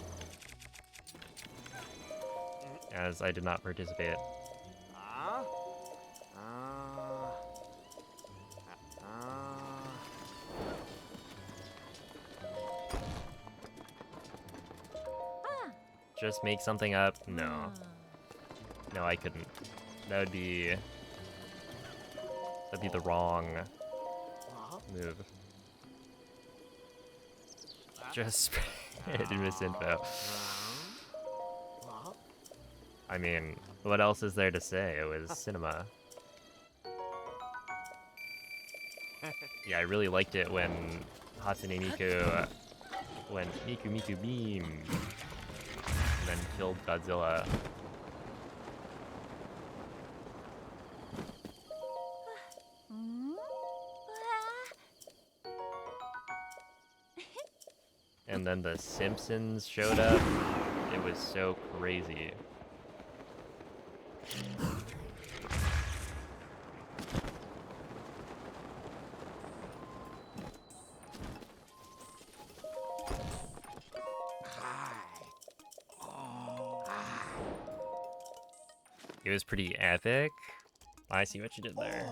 as I did not participate. Just make something up? No. No, I couldn't. That'd be the wrong move. Just spread misinfo. I mean, what else is there to say? It was cinema. Yeah, I really liked it when Hatsune Miku went Miku Miku Beam and then killed Godzilla. And then the Simpsons showed up. It was so crazy. It was pretty epic. I see what you did there.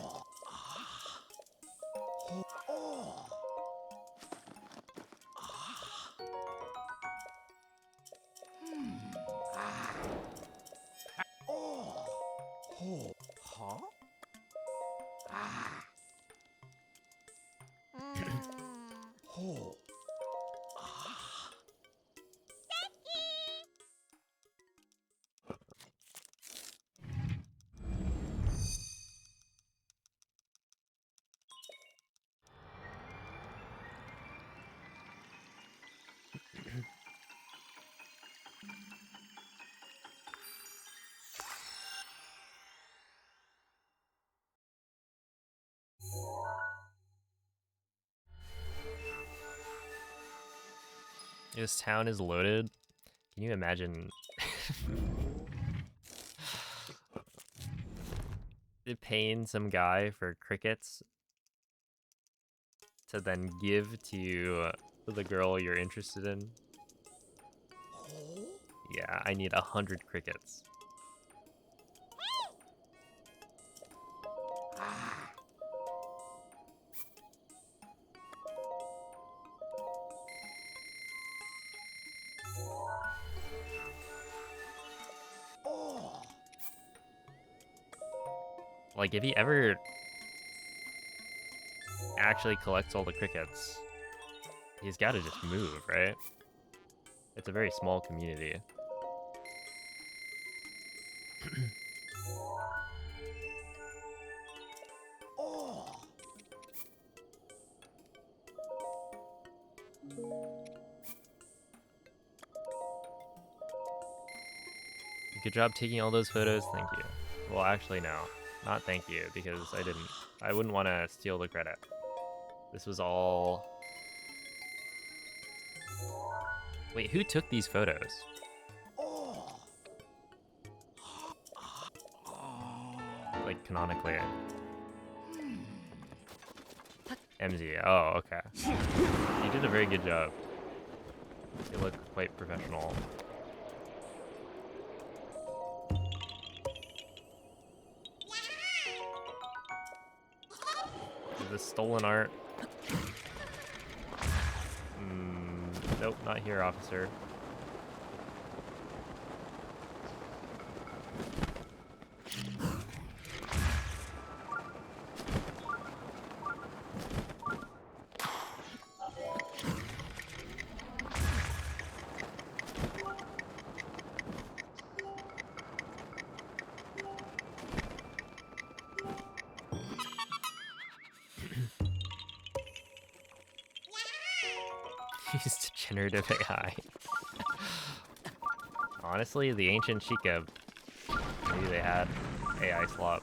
This town is loaded. Can you imagine paying some guy for crickets to then give to the girl you're interested in? Yeah, I need 100 crickets. Like, if he ever actually collects all the crickets, he's got to just move, right? It's a very small community. Good job taking all those photos, thank you. Well, actually, no. Not thank you, because I wouldn't want to steal the credit. This was all... Wait, who took these photos? Like, canonically. MZ, oh, okay. You did a very good job. You look quite professional. Is this stolen art? Nope, not here, officer. Use generative AI. Honestly, the ancient Sheikah, maybe they had AI slop.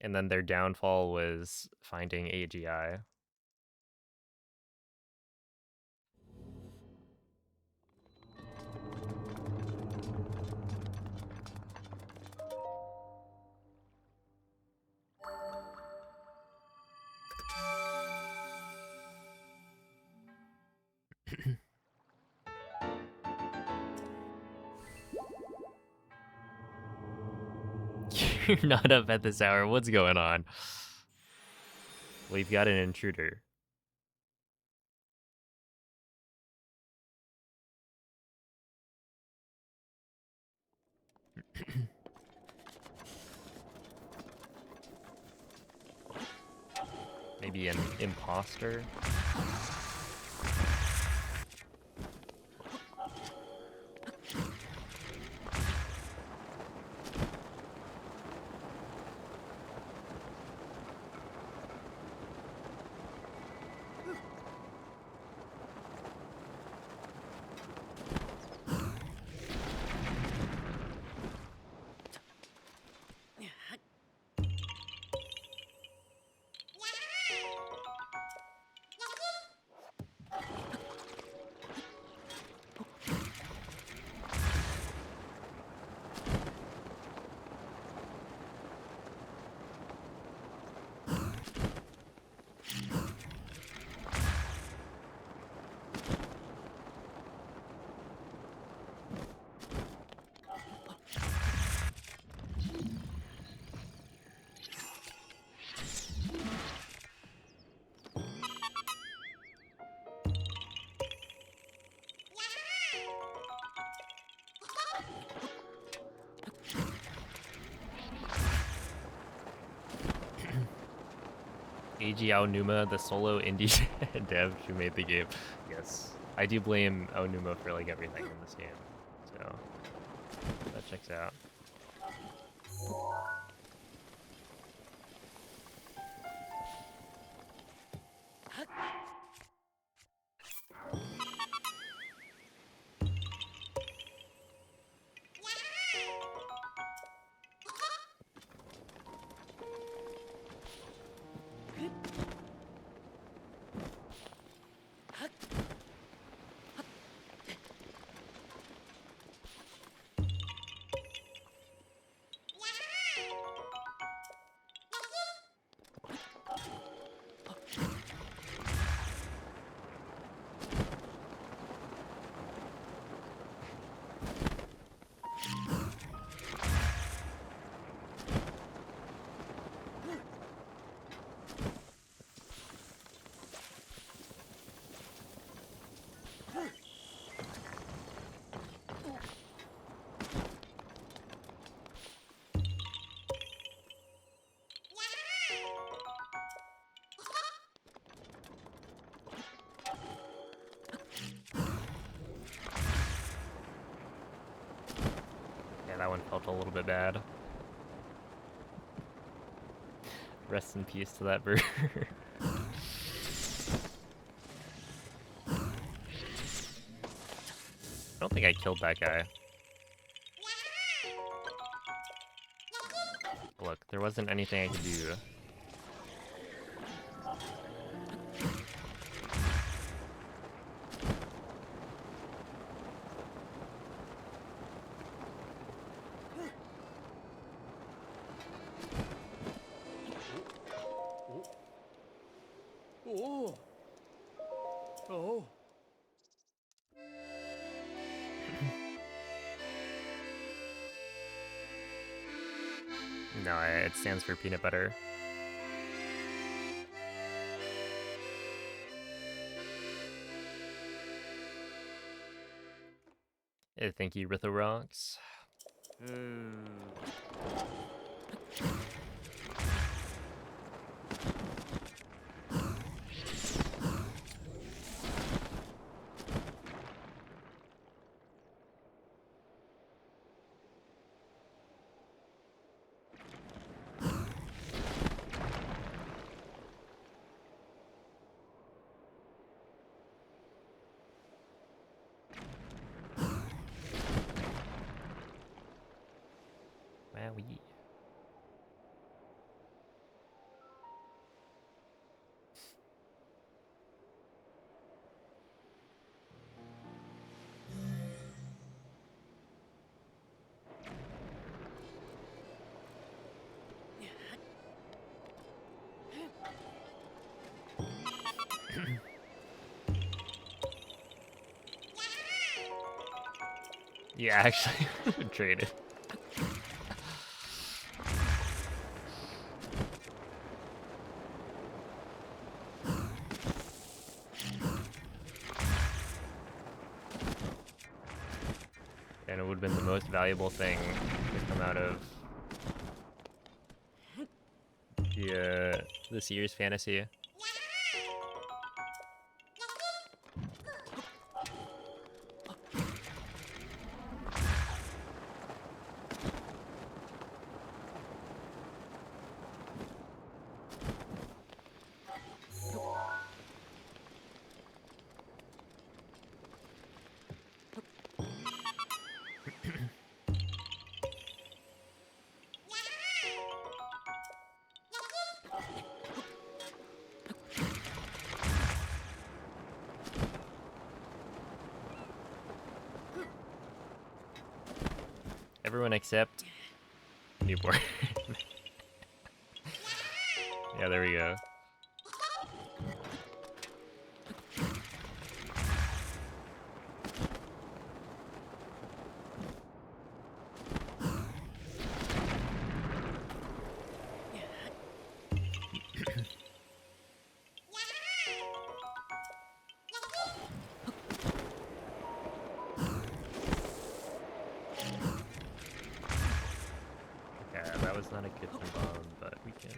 And then their downfall was finding AGI. You're not up at this hour. What's going on? We've got an intruder. Maybe an imposter? Eiji Aonuma, the solo indie dev who made the game. Yes, I do blame Aonuma for like everything in this game. So that checks out. one felt a little bit bad. Rest in peace to that bird. I don't think I killed that guy. Look, there wasn't anything I could do. Oh. Oh. No, it stands for peanut butter. Thank you, Rithorox. Wowie. Yeah, actually, traded. And it would have been the most valuable thing to come out of this year's fantasy. Everyone except newborn. Yeah, there we go. Okay, that was not a kitchen bomb, but we can.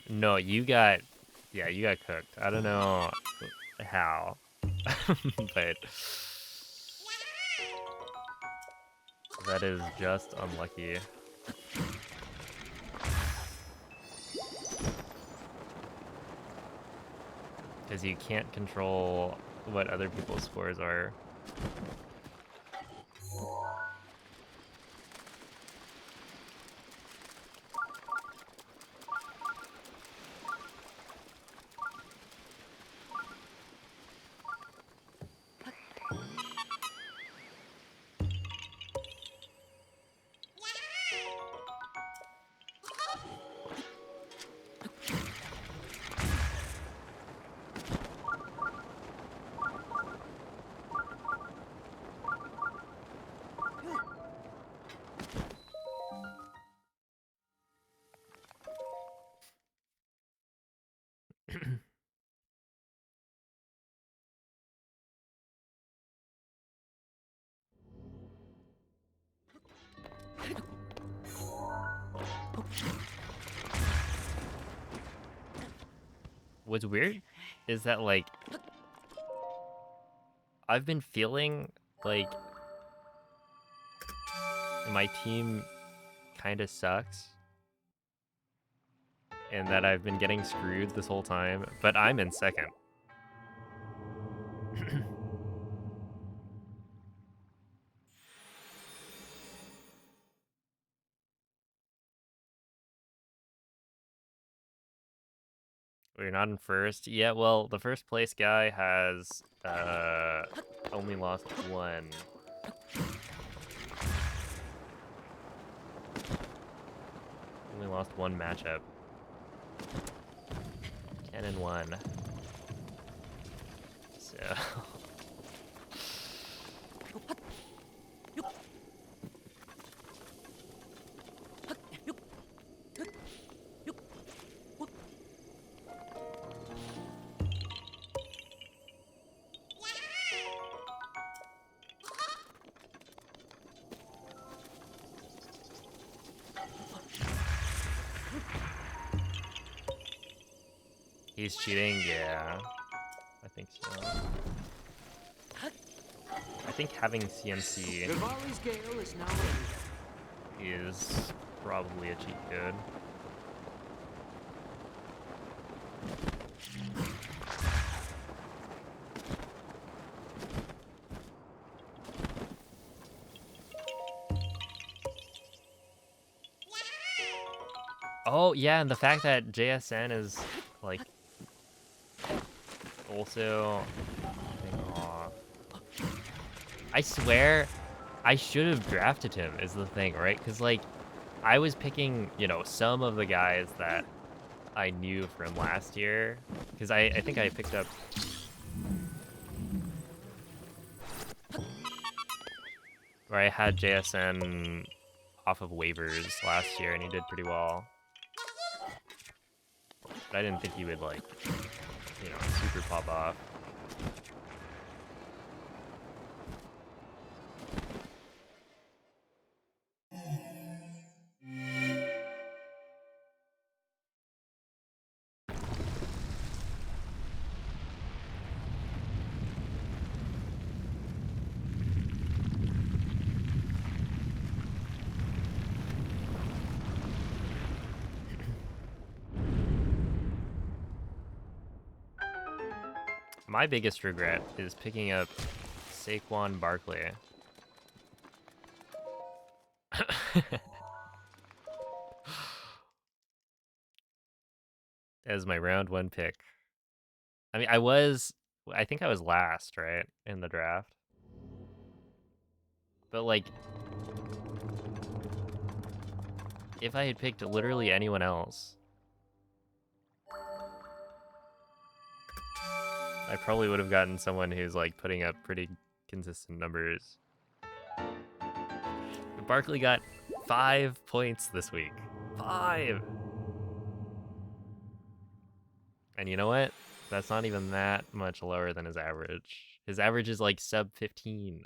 No, you got. Yeah, you got cooked. I don't know how, but that is just unlucky. Because you can't control what other people's scores are. What's weird is that, like, I've been feeling like my team kind of sucks and that I've been getting screwed this whole time, but I'm in second. We're not in first. Yeah, well, the first place guy has only lost one. Only lost one matchup. 10-1. So he's cheating, yeah. I think so. I think having CMC Rivali's Gale is now ready. is probably a cheat code. Oh, yeah, and the fact that JSN is, like, also off. I swear I should have drafted him is the thing, right? Because, like, I was picking, you know, some of the guys that I knew from last year. Because I think I picked up... Where I had JSN off of waivers last year, and he did pretty well. But I didn't think he would, like, you know, super pop off. My biggest regret is picking up Saquon Barkley. As my round one pick. I mean, I think I was last, right, in the draft. But, like, if I had picked literally anyone else, I probably would have gotten someone who's, like, putting up pretty consistent numbers. But Barkley got 5 points this week. 5! And you know what? That's not even that much lower than his average. His average is, like, sub 15.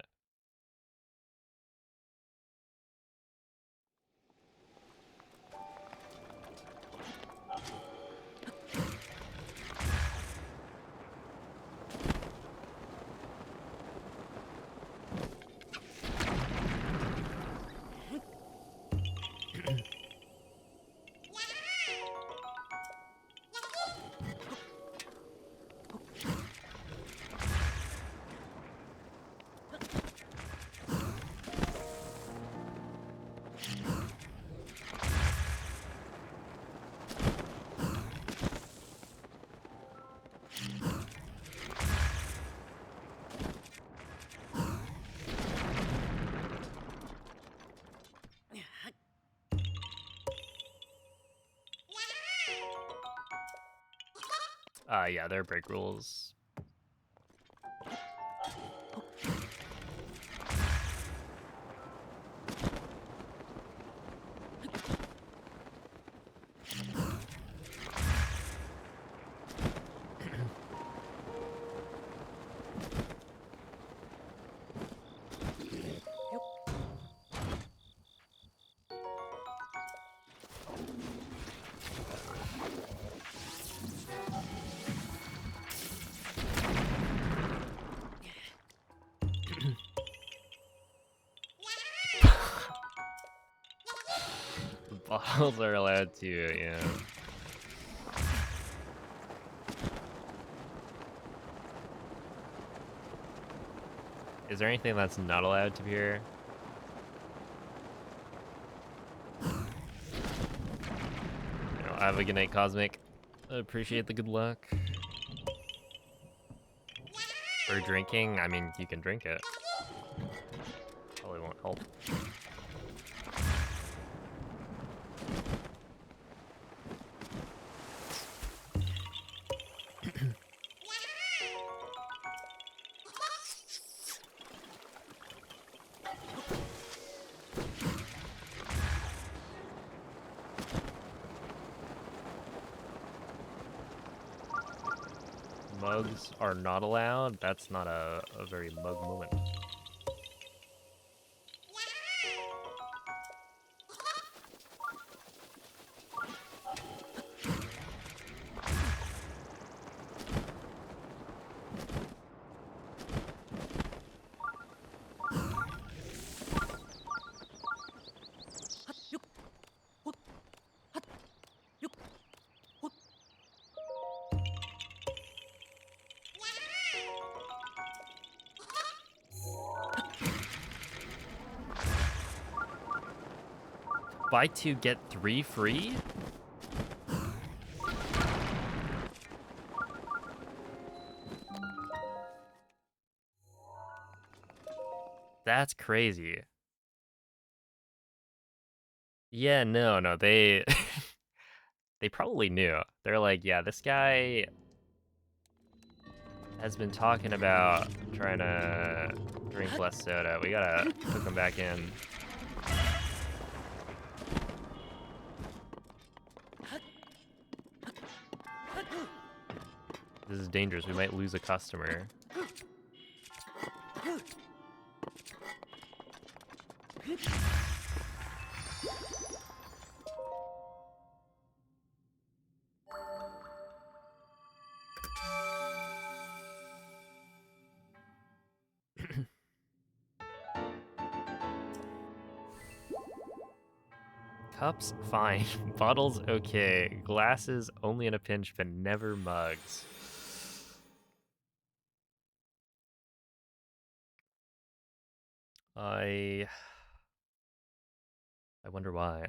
Yeah, they're break rules. Bottles are allowed to, yeah. Is there anything that's not allowed to be here? Have a good night, Cosmic. I appreciate the good luck. For drinking, I mean, you can drink it. Probably won't help. Mugs are not allowed? That's not a very mug moment. Buy 2, get 3 free? That's crazy. Yeah, no, they they probably knew. They're like, yeah, this guy has been talking about trying to drink less soda. We gotta hook him back in. This is dangerous. We might lose a customer. Cups, fine. Bottles, okay. Glasses, only in a pinch, but never mugs. I wonder why.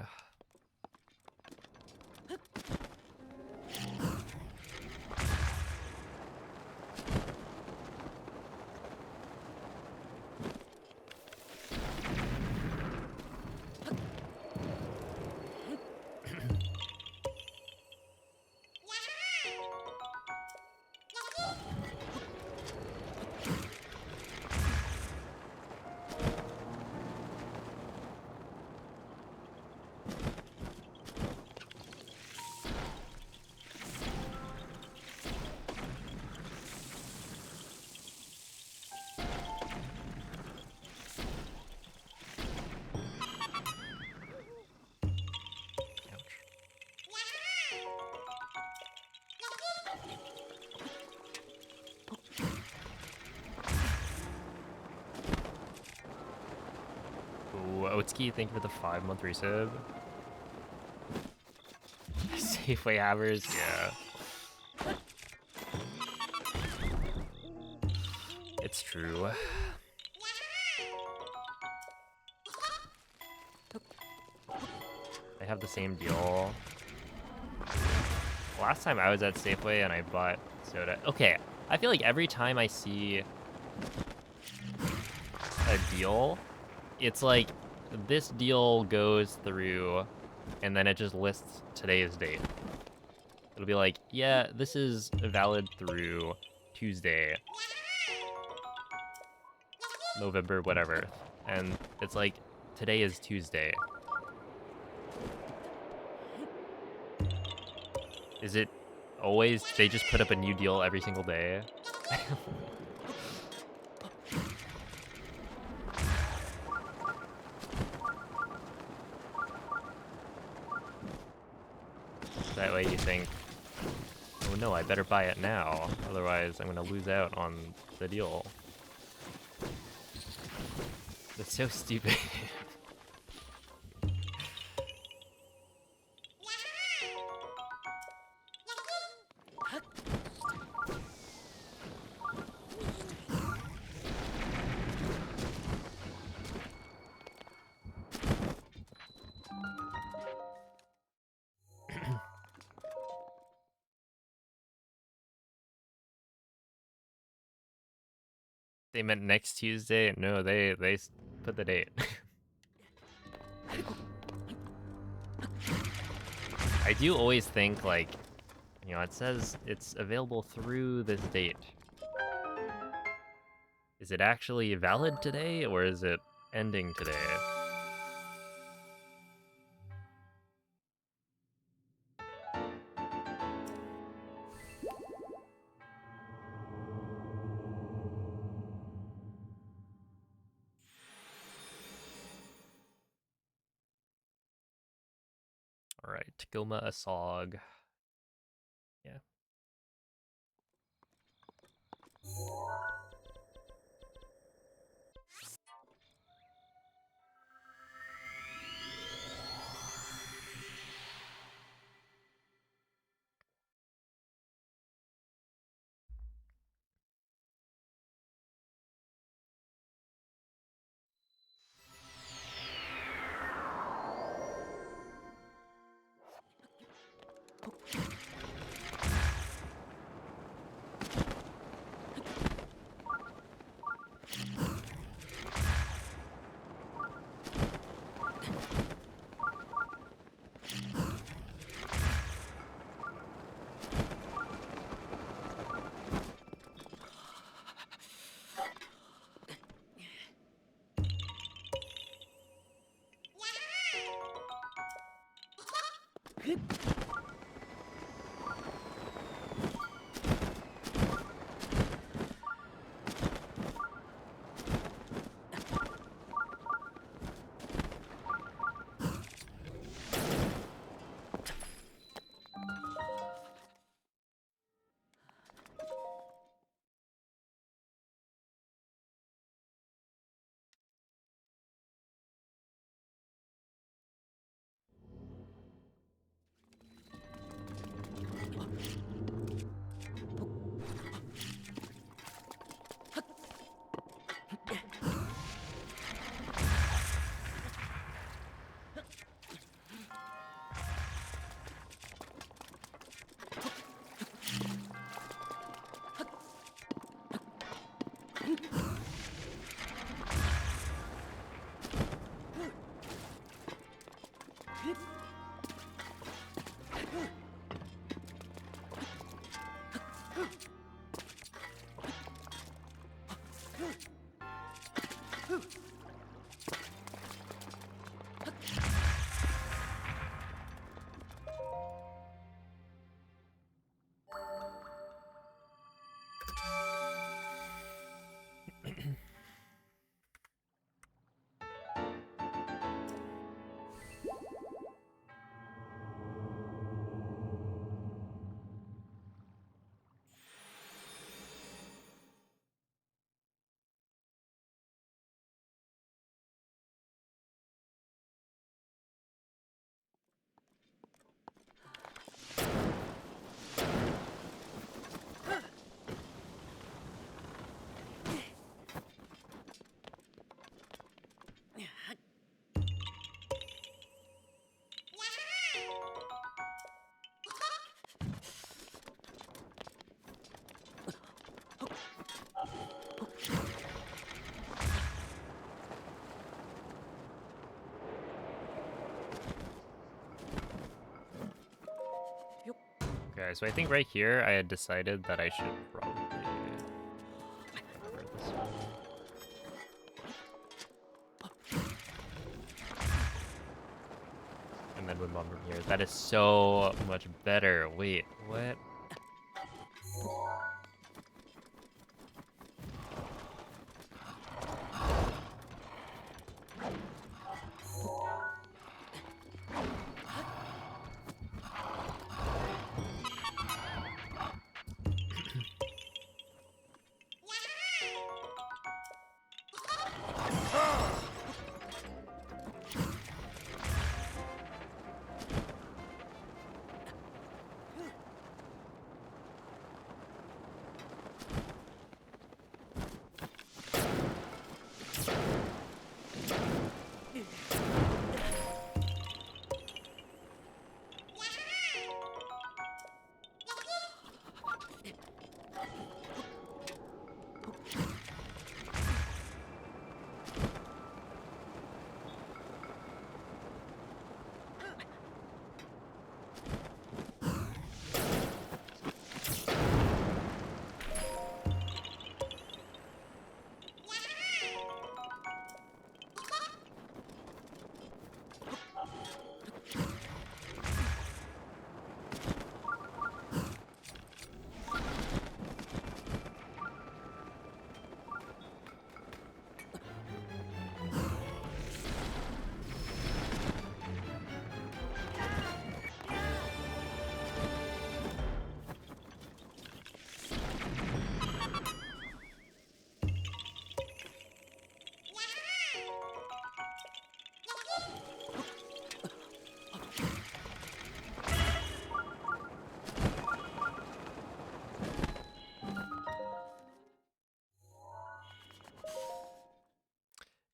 Ooh, Otski, thank you for the 5-month resub. Safeway havers, yeah. It's true. They have the same deal. Last time I was at Safeway and I bought soda. Okay, I feel like every time I see a deal, it's like this deal goes through and then it just lists today's date. It'll be like, yeah, this is valid through Tuesday, November, whatever. And it's like, today is Tuesday. Is it always, they just put up a new deal every single day? That way you think, oh no, I better buy it now, otherwise I'm gonna lose out on the deal. That's so stupid. They meant next Tuesday. No, they put the date. I do always think like, you know, it says it's available through this date. Is it actually valid today or is it ending today? All right, Goma Asog. Yeah. Okay, so I think right here I had decided that I should probably cover this one. And then move on from here. That is so much better. Wait, what?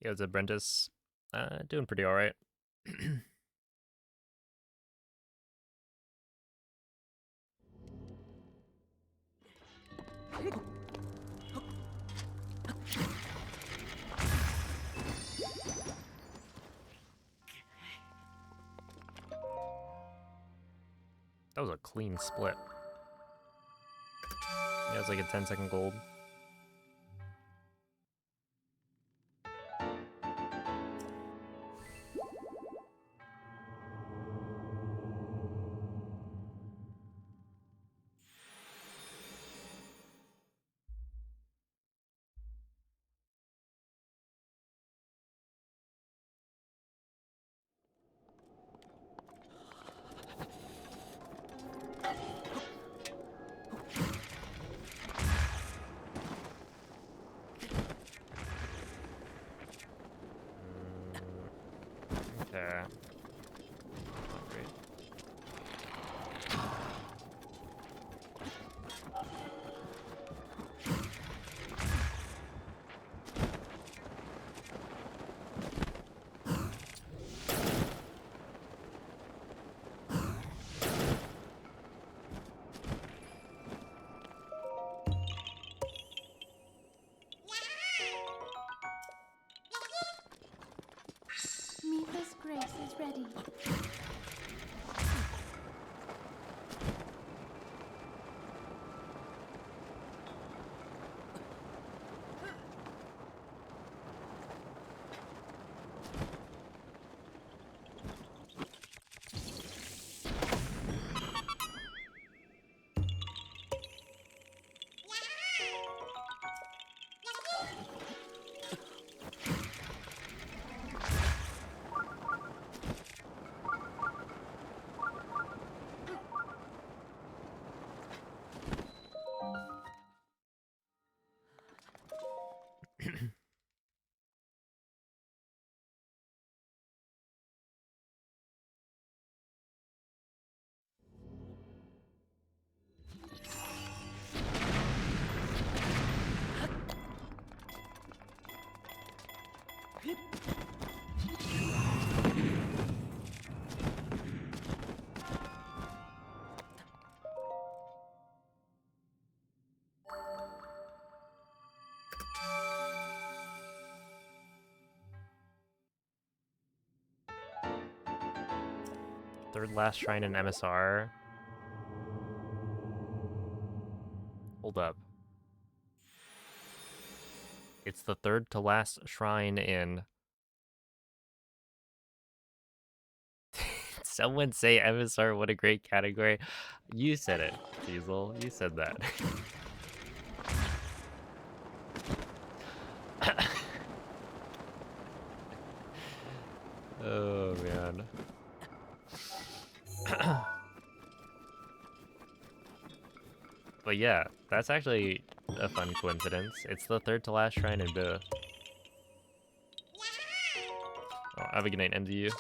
Goes Apprentice. Doing pretty alright. That was a clean split. Yeah, it's like a 10-second gold. Okay. Not great. Mifa's grace is ready. Third last shrine in MSR. Hold up. It's the third to last shrine in. Someone say MSR, what a great category. You said it, Diesel. You said that. Oh, man. But yeah, that's actually a fun coincidence. It's the third to last shrine in both. Oh, have a good night, MDU.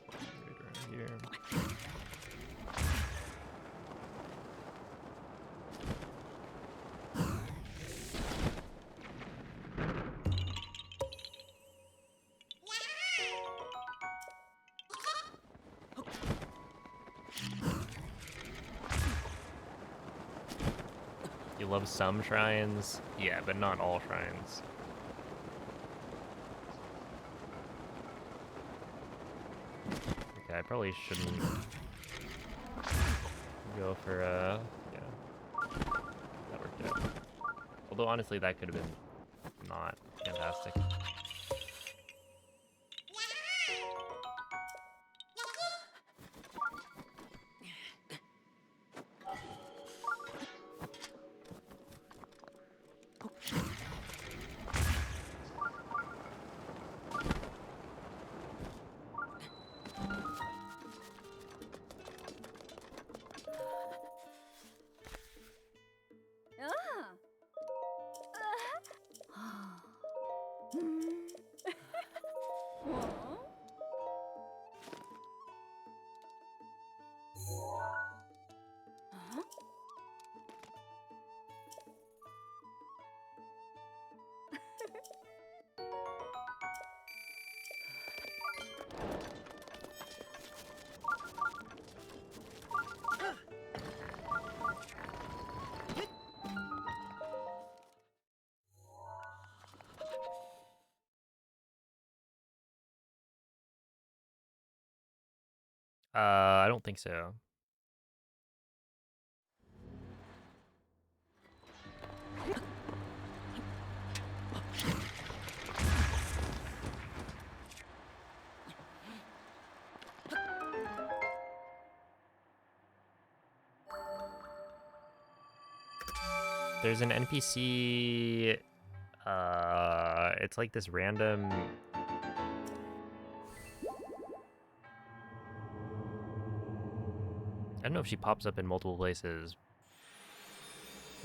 Right around here. You love some shrines? Yeah, but not all shrines. Okay, I probably shouldn't go for, yeah. That worked out. Although, honestly, that could have been not fantastic. Ah. I don't think so. There's an NPC. It's like this random. I don't know if she pops up in multiple places,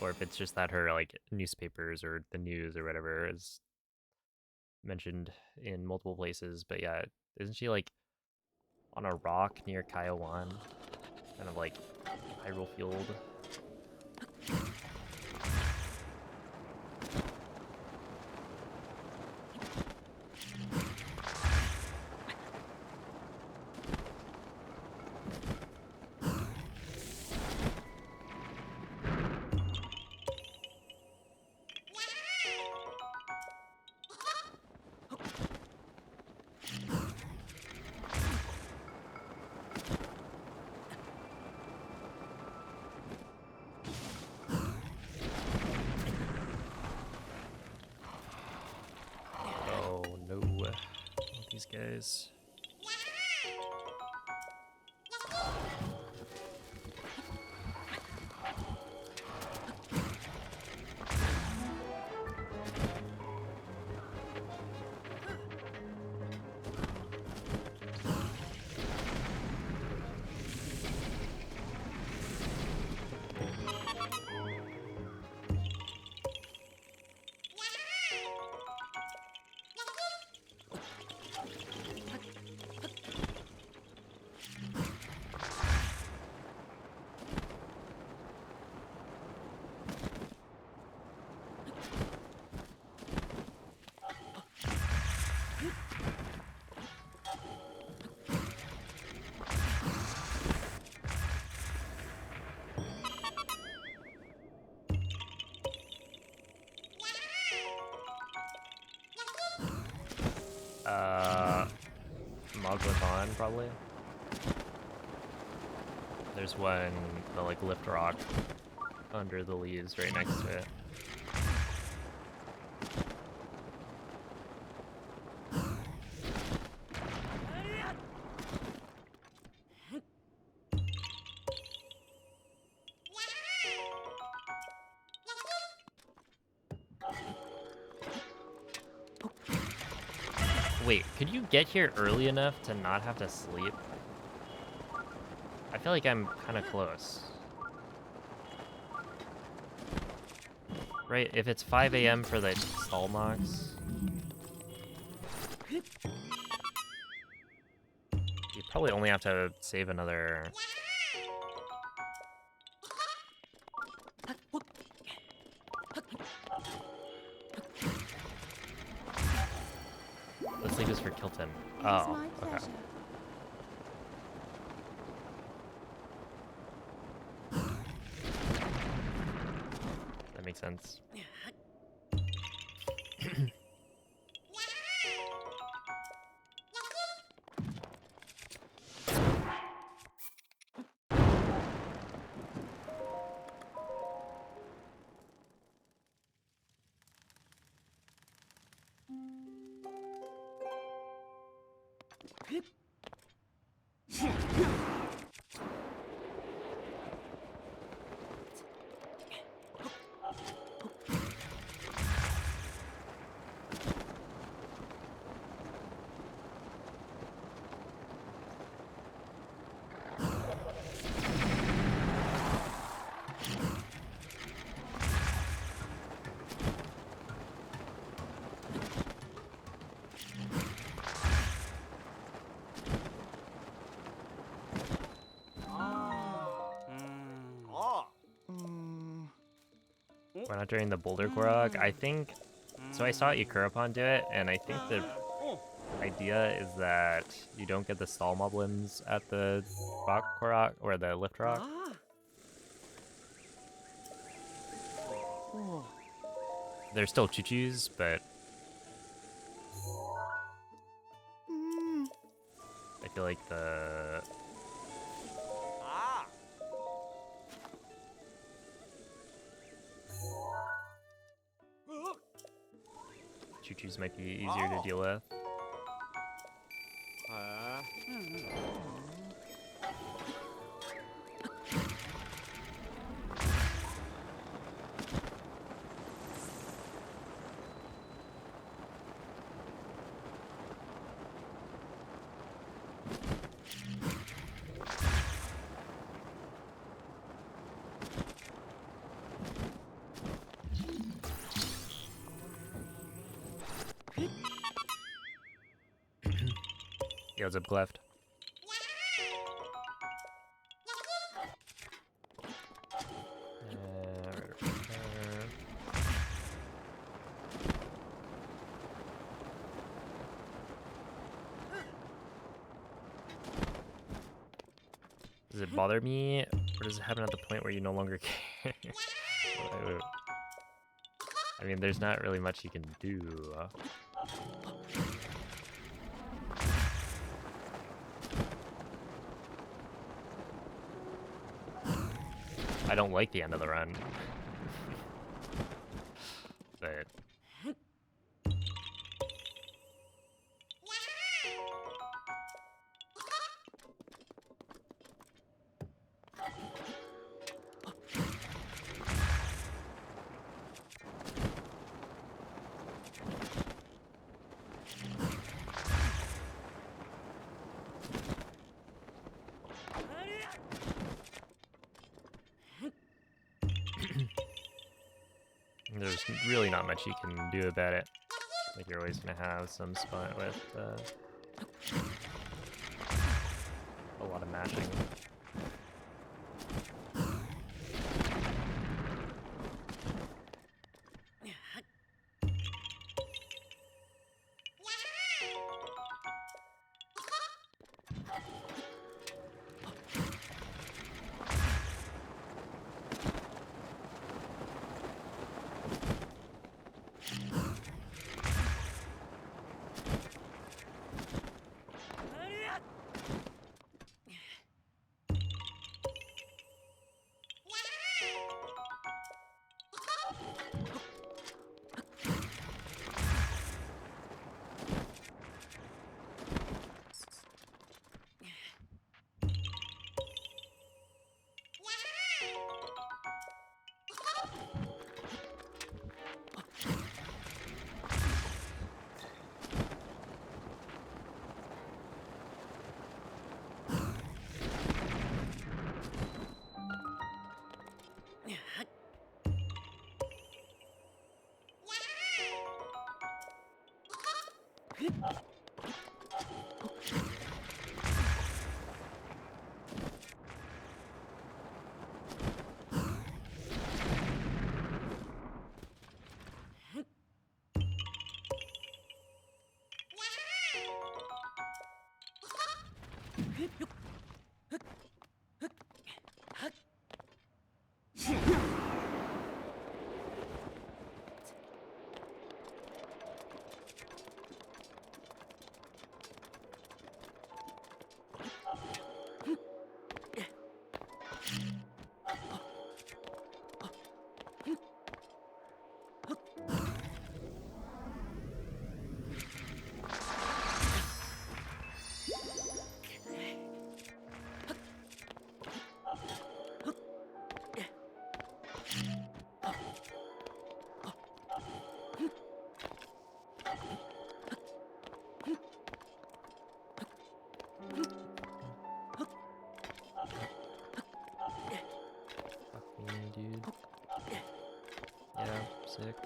or if it's just that her like newspapers or the news or whatever is mentioned in multiple places. But yeah, isn't she like on a rock near Kiowan? Kind of like Hyrule Field. Oh no, not these guys. Moglithon, probably. There's one, the like lift rock under the leaves right next to it. Wait, could you get here early enough to not have to sleep? I feel like I'm kind of close. Right, if it's 5 a.m. for the stall knocks, you probably only have to save another... Let's leave this for Kilton. It is Oh, my okay. pleasure. That makes sense. We're not during the Boulder Korok. I think... So I saw Ikurapon do it, and I think the idea is that you don't get the stall moblins at the rock Korok, or the lift rock. They're still choo-choos, but... I feel like the Pikachu's might be easier to deal with. Yo, what's up, Cleft? Does it bother me, or does it happen at the point where you no longer care? I mean, there's not really much you can do. I don't like the end of the run. But there's really not much you can do about it. Like, you're always gonna have some spot with a lot of mashing. Fuck me, dude. Yeah, sick.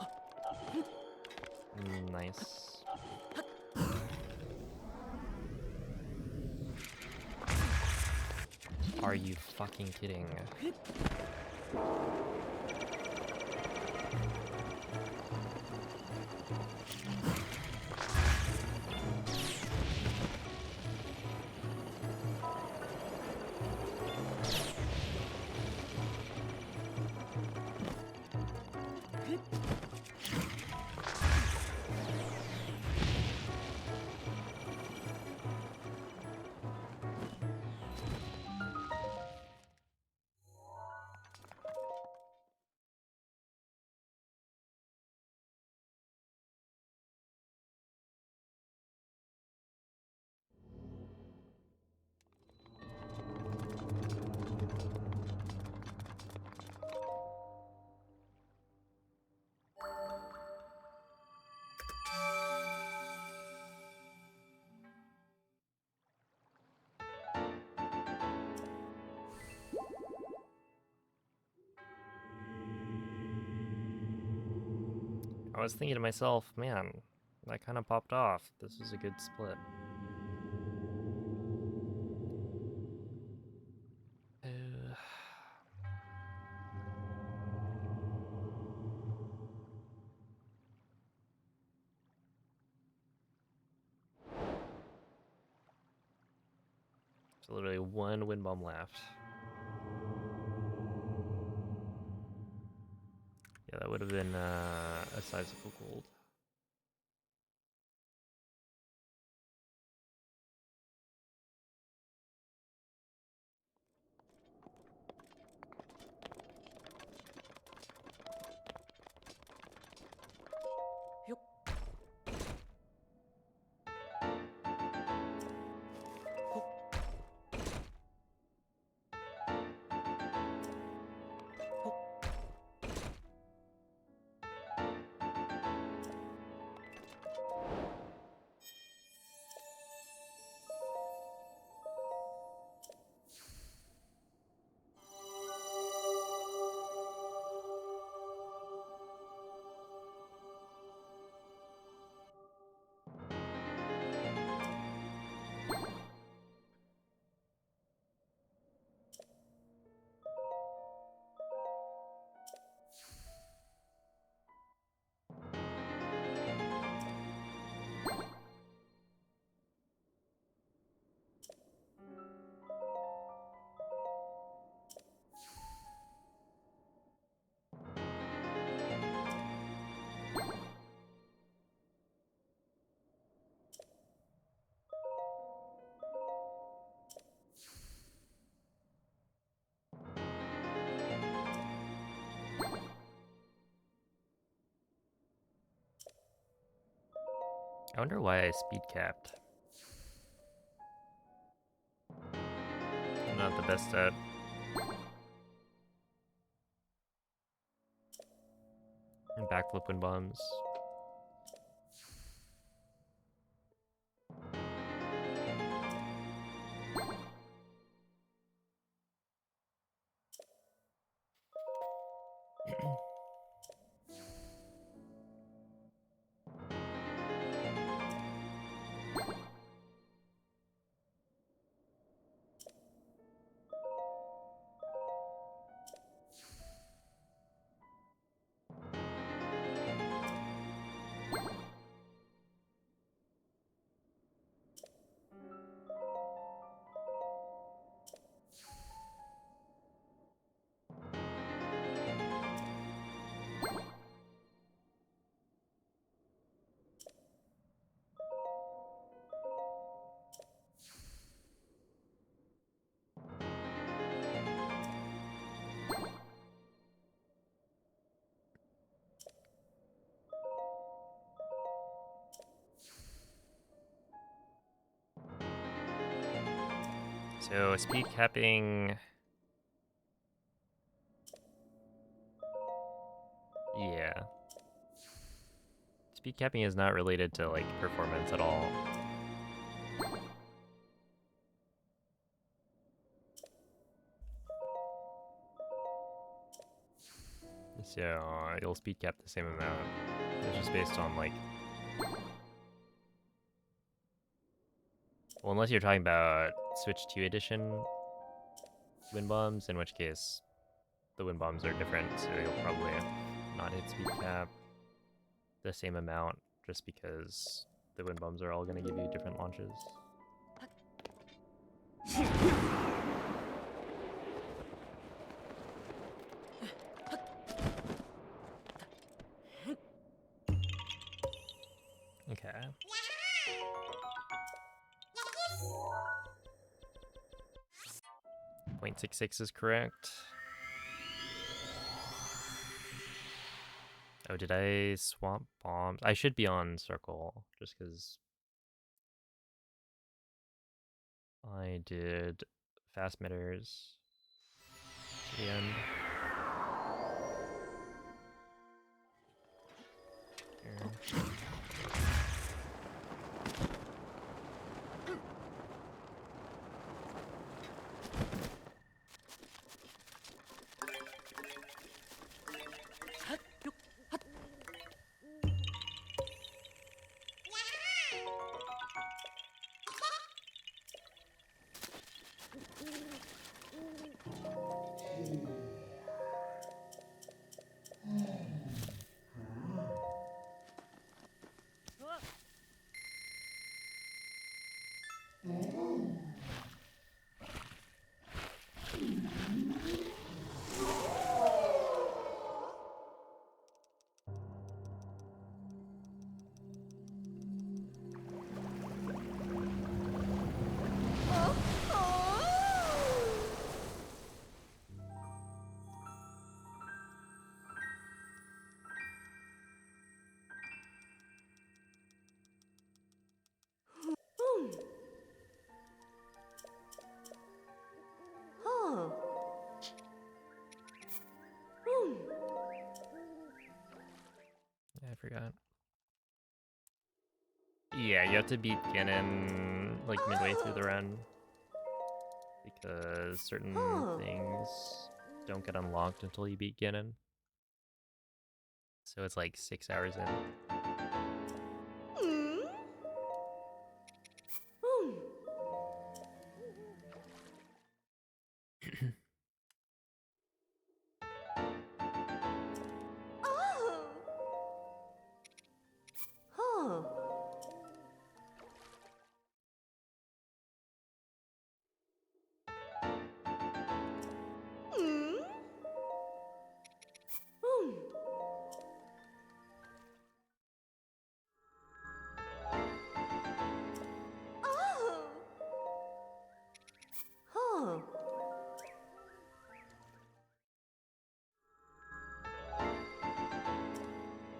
Nice. Are you fucking kidding? I was thinking to myself, man, that kind of popped off. This was a good split. So literally one wind bomb left. Yeah, that would have been a sizable gold. I wonder why I speed capped. I'm not the best at backflip wind bombs. So speed capping, yeah. Speed capping is not related to like performance at all. So you'll speed cap the same amount. It's just based on like, well, unless you're talking about Switch 2 edition wind bombs, in which case the wind bombs are different, so you'll probably not hit speed cap the same amount just because the wind bombs are all going to give you different launches. Okay. 0.66 is correct. Oh, did I swap bombs? I should be on circle, just because I did fast mitters to the end. Here. Huh. Hmm. I forgot. Yeah, you have to beat Ganon like midway through the run because certain Huh. things don't get unlocked until you beat Ganon. So it's like 6 hours in. Hmm. Hmm. Oh. Huh. Hmm. Hmm. Oh. Huh.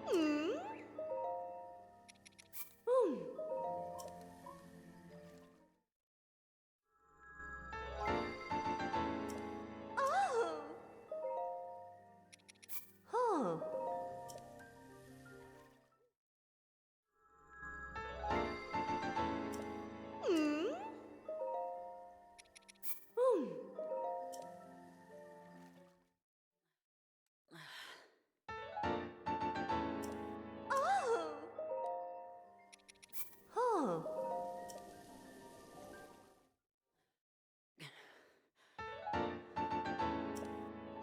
Hmm. Hmm. Oh. Huh. Hmm. Hmm. Oh. Huh.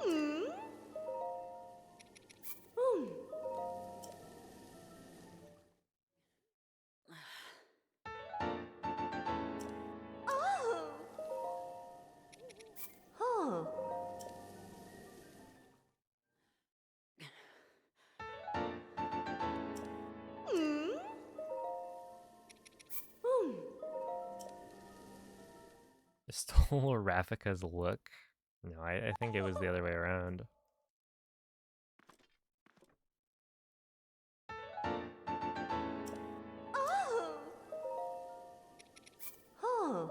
Hmm. Hmm. Oh. Huh. Hmm. Hmm. Stole Rafika's look? No, I think it was the other way around. Oh. Huh.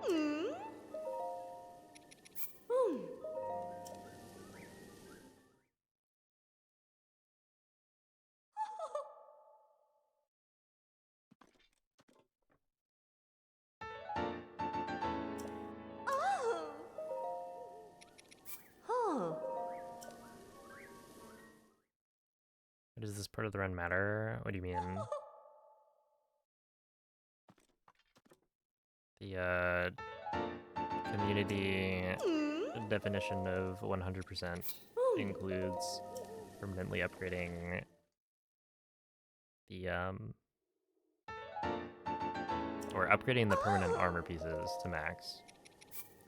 Hmm. Hmm. Oh. Huh. Does this part of the run matter? What do you mean? The community Hmm. definition of 100% Hmm. includes permanently upgrading the or upgrading the permanent armor pieces to max,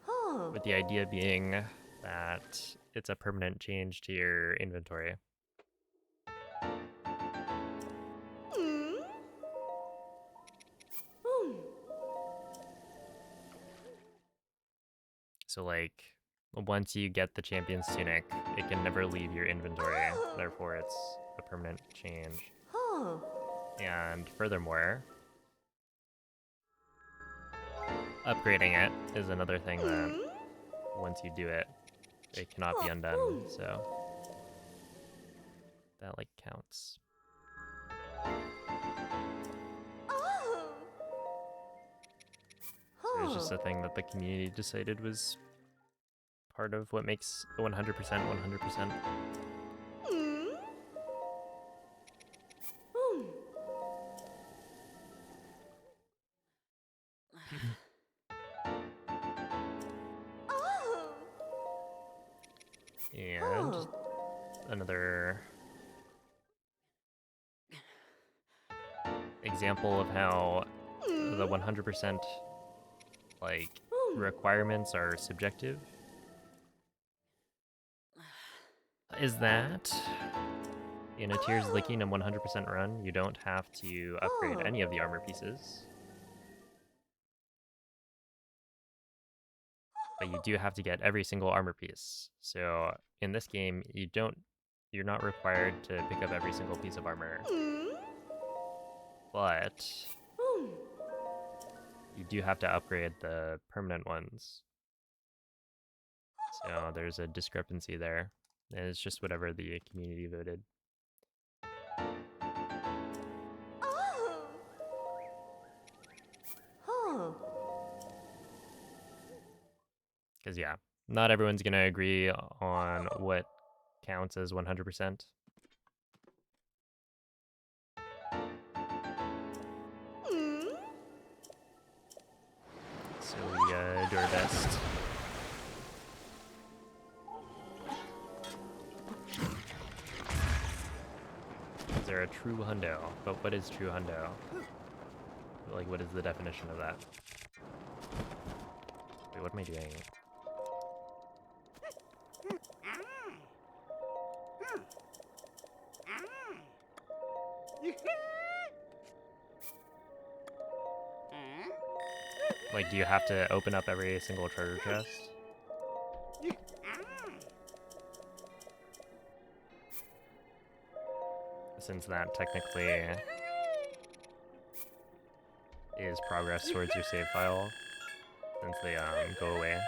Huh. with the idea being that it's a permanent change to your inventory. Hmm. Hmm. So like once you get the champion's tunic, it can never leave your inventory. Oh. Therefore, it's a permanent change. Huh. And furthermore, upgrading it is another thing that Hmm. once you do it, it cannot be Huh. undone. Hmm. So that like counts. Oh. So it was just Huh. a thing that the community decided was part of what makes 100% 100%. Hmm. Hmm. And Huh. another example of how the 100% like requirements are subjective is that in a Tears of the Kingdom 100% run, you don't have to upgrade any of the armor pieces. But you do have to get every single armor piece. So in this game, you're not required to pick up every single piece of armor, but you do have to upgrade the permanent ones. So there's a discrepancy there. And it's just whatever the community voted. Oh. Huh. Because, yeah, not everyone's going to agree on what counts as 100%. So we do our best. Is there a true hundo? But what is true hundo? Like, what is the definition of that? Wait, what am I doing? Like, do you have to open up every single treasure chest? Since that technically is progress towards your save file, since they go away.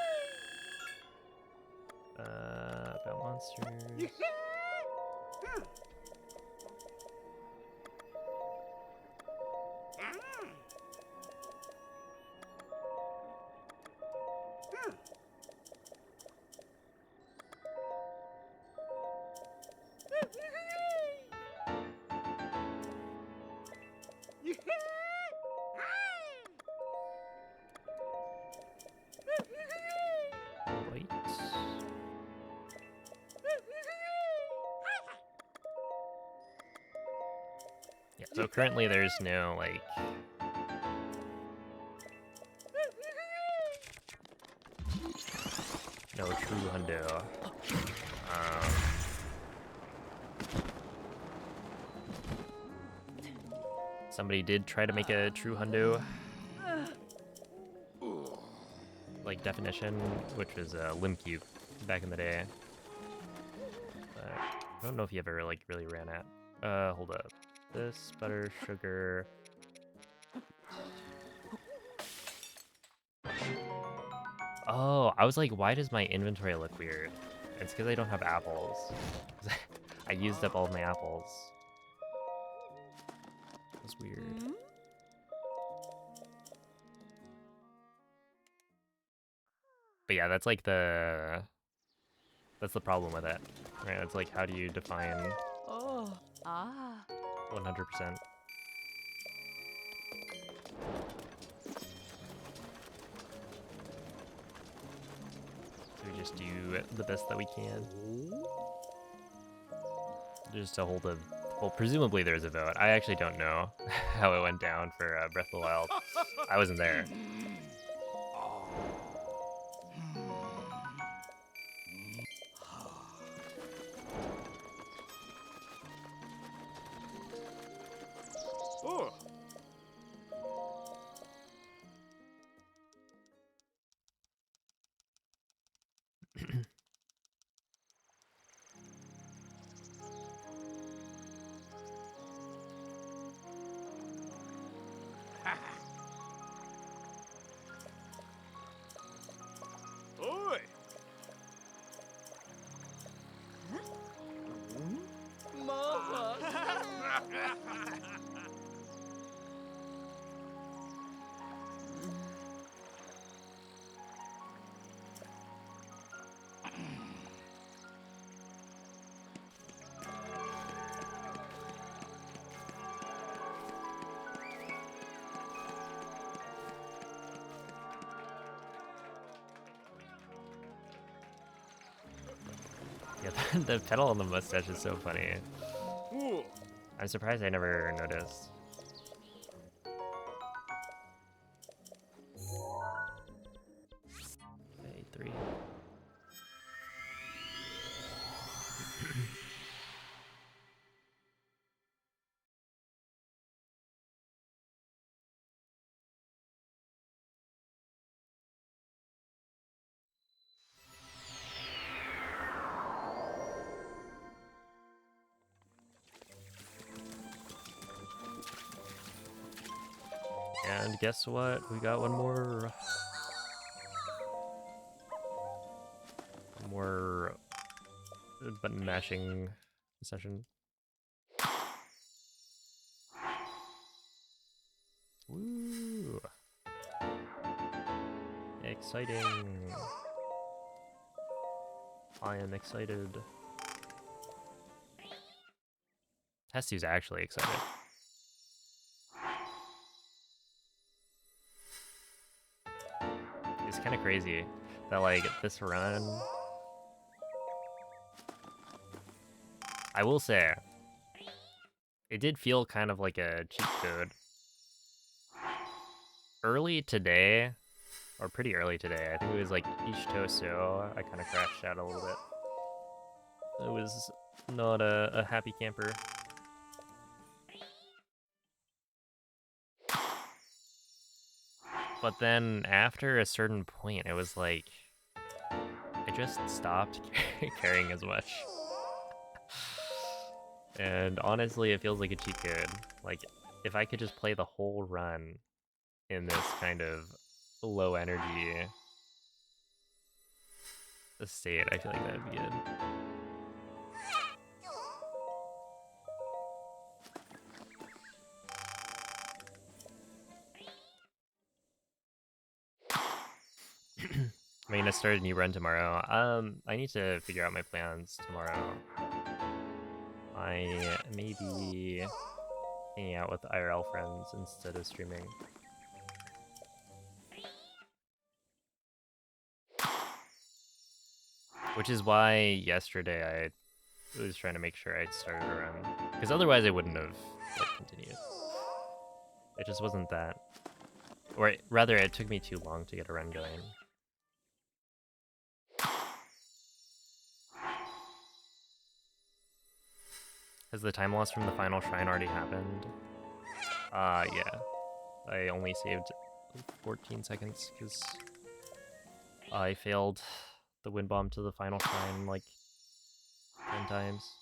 About monsters. Wait. Yeah, so currently there's no, like, no true hundo. Somebody did try to make a true hundo like definition, which was limb cube back in the day. But I don't know if you ever like really ran at. Hold up. This butter, sugar. Oh, I was like, why does my inventory look weird? It's because I don't have apples. I used up all of my apples. That's weird. But yeah, that's like that's the problem with it, right? It's like, how do you define Oh. Ah. 100%? We just do the best that we can. Just to hold a... Well, presumably there's a vote. I actually don't know how it went down for Breath of the Wild. I wasn't there. Oh. Oi. Mama. Yeah, the pedal on the mustache is so funny. I'm surprised I never noticed. Okay, 3. And guess what? We got one more button mashing session. Woo! Exciting! I am excited. Testy's actually excited. It's kind of crazy that, like, this run... I will say, it did feel kind of like a cheat code. Early today, or pretty early today, I think it was like Ishtoso, I kind of crashed out a little bit. It was not a happy camper. But then after a certain point, it was like, I just stopped caring as much. And honestly, it feels like a cheat code. Like, if I could just play the whole run in this kind of low energy state, I feel like that would be good. I'm gonna start a new run tomorrow. I need to figure out my plans tomorrow. I may be hanging out with IRL friends instead of streaming. Which is why yesterday I was trying to make sure I'd started a run. Because otherwise I wouldn't have, like, continued. It just wasn't that. Or rather, it took me too long to get a run going. Has the time loss from the final shrine already happened? Yeah. I only saved 14 seconds because I failed the wind bomb to the final shrine like 10 times.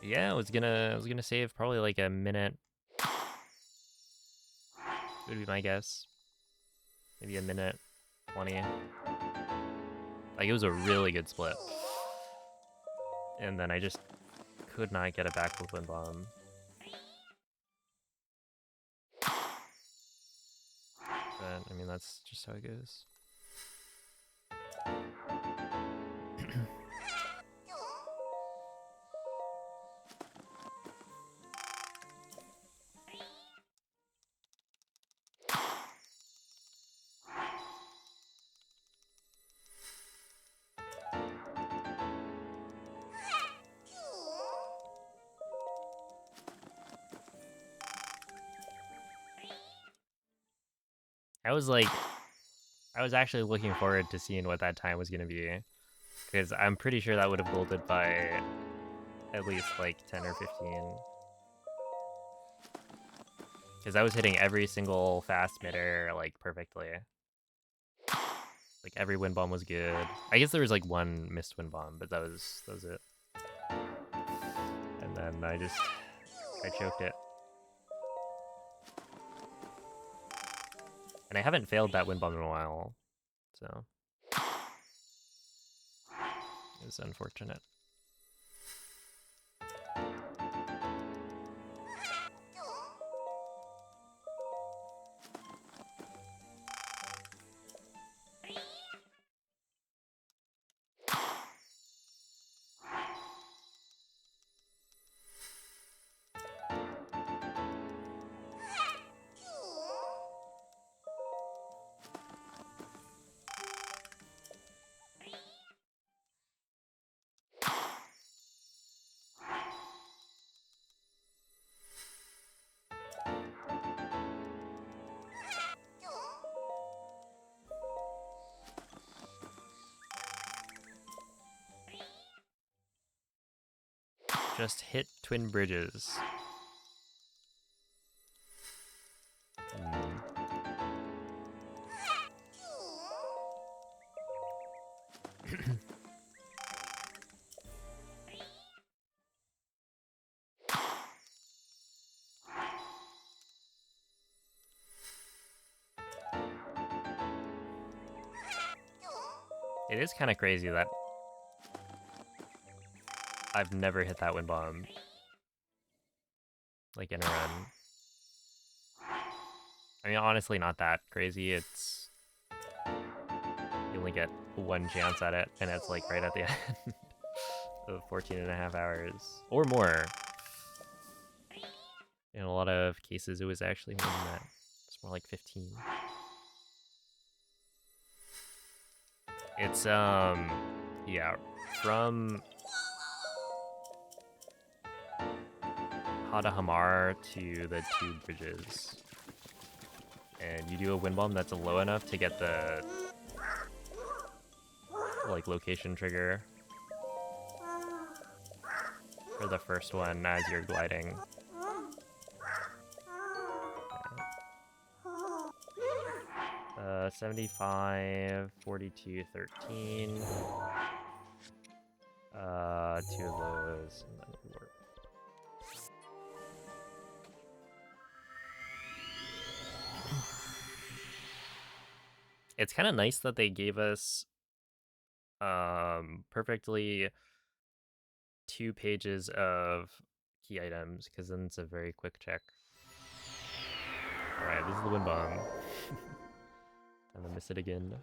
Yeah, I was gonna save probably like a minute. Would be my guess. Maybe a minute 20. Like, it was a really good split. And then I just could not get it back with wind bomb. But I mean, that's just how it goes. I was actually looking forward to seeing what that time was gonna be, because I'm pretty sure that would have golded by at least like 10 or 15. Because I was hitting every single fast midair like perfectly. Like, every wind bomb was good. I guess there was like one missed wind bomb, but that was it. And then I choked it. And I haven't failed that wind bomb in a while, so it was unfortunate. Just hit twin bridges. Hmm. It is kind of crazy that I've never hit that wind bomb, like, in a run. I mean, honestly, not that crazy. It's... You only get one chance at it, and it's, like, right at the end of 14.5 hours. Or more. In a lot of cases, it was actually more than that. It's more like 15. It's, yeah, from Hadahamar to the two bridges. And you do a wind bomb that's low enough to get the, like, location trigger for the first one as you're gliding. 75, 42, 13. Two of those, and then warp. It's kind of nice that they gave us perfectly 2 pages of key items, because then it's a very quick check. Alright, this is the wind bomb. I'm gonna miss it again.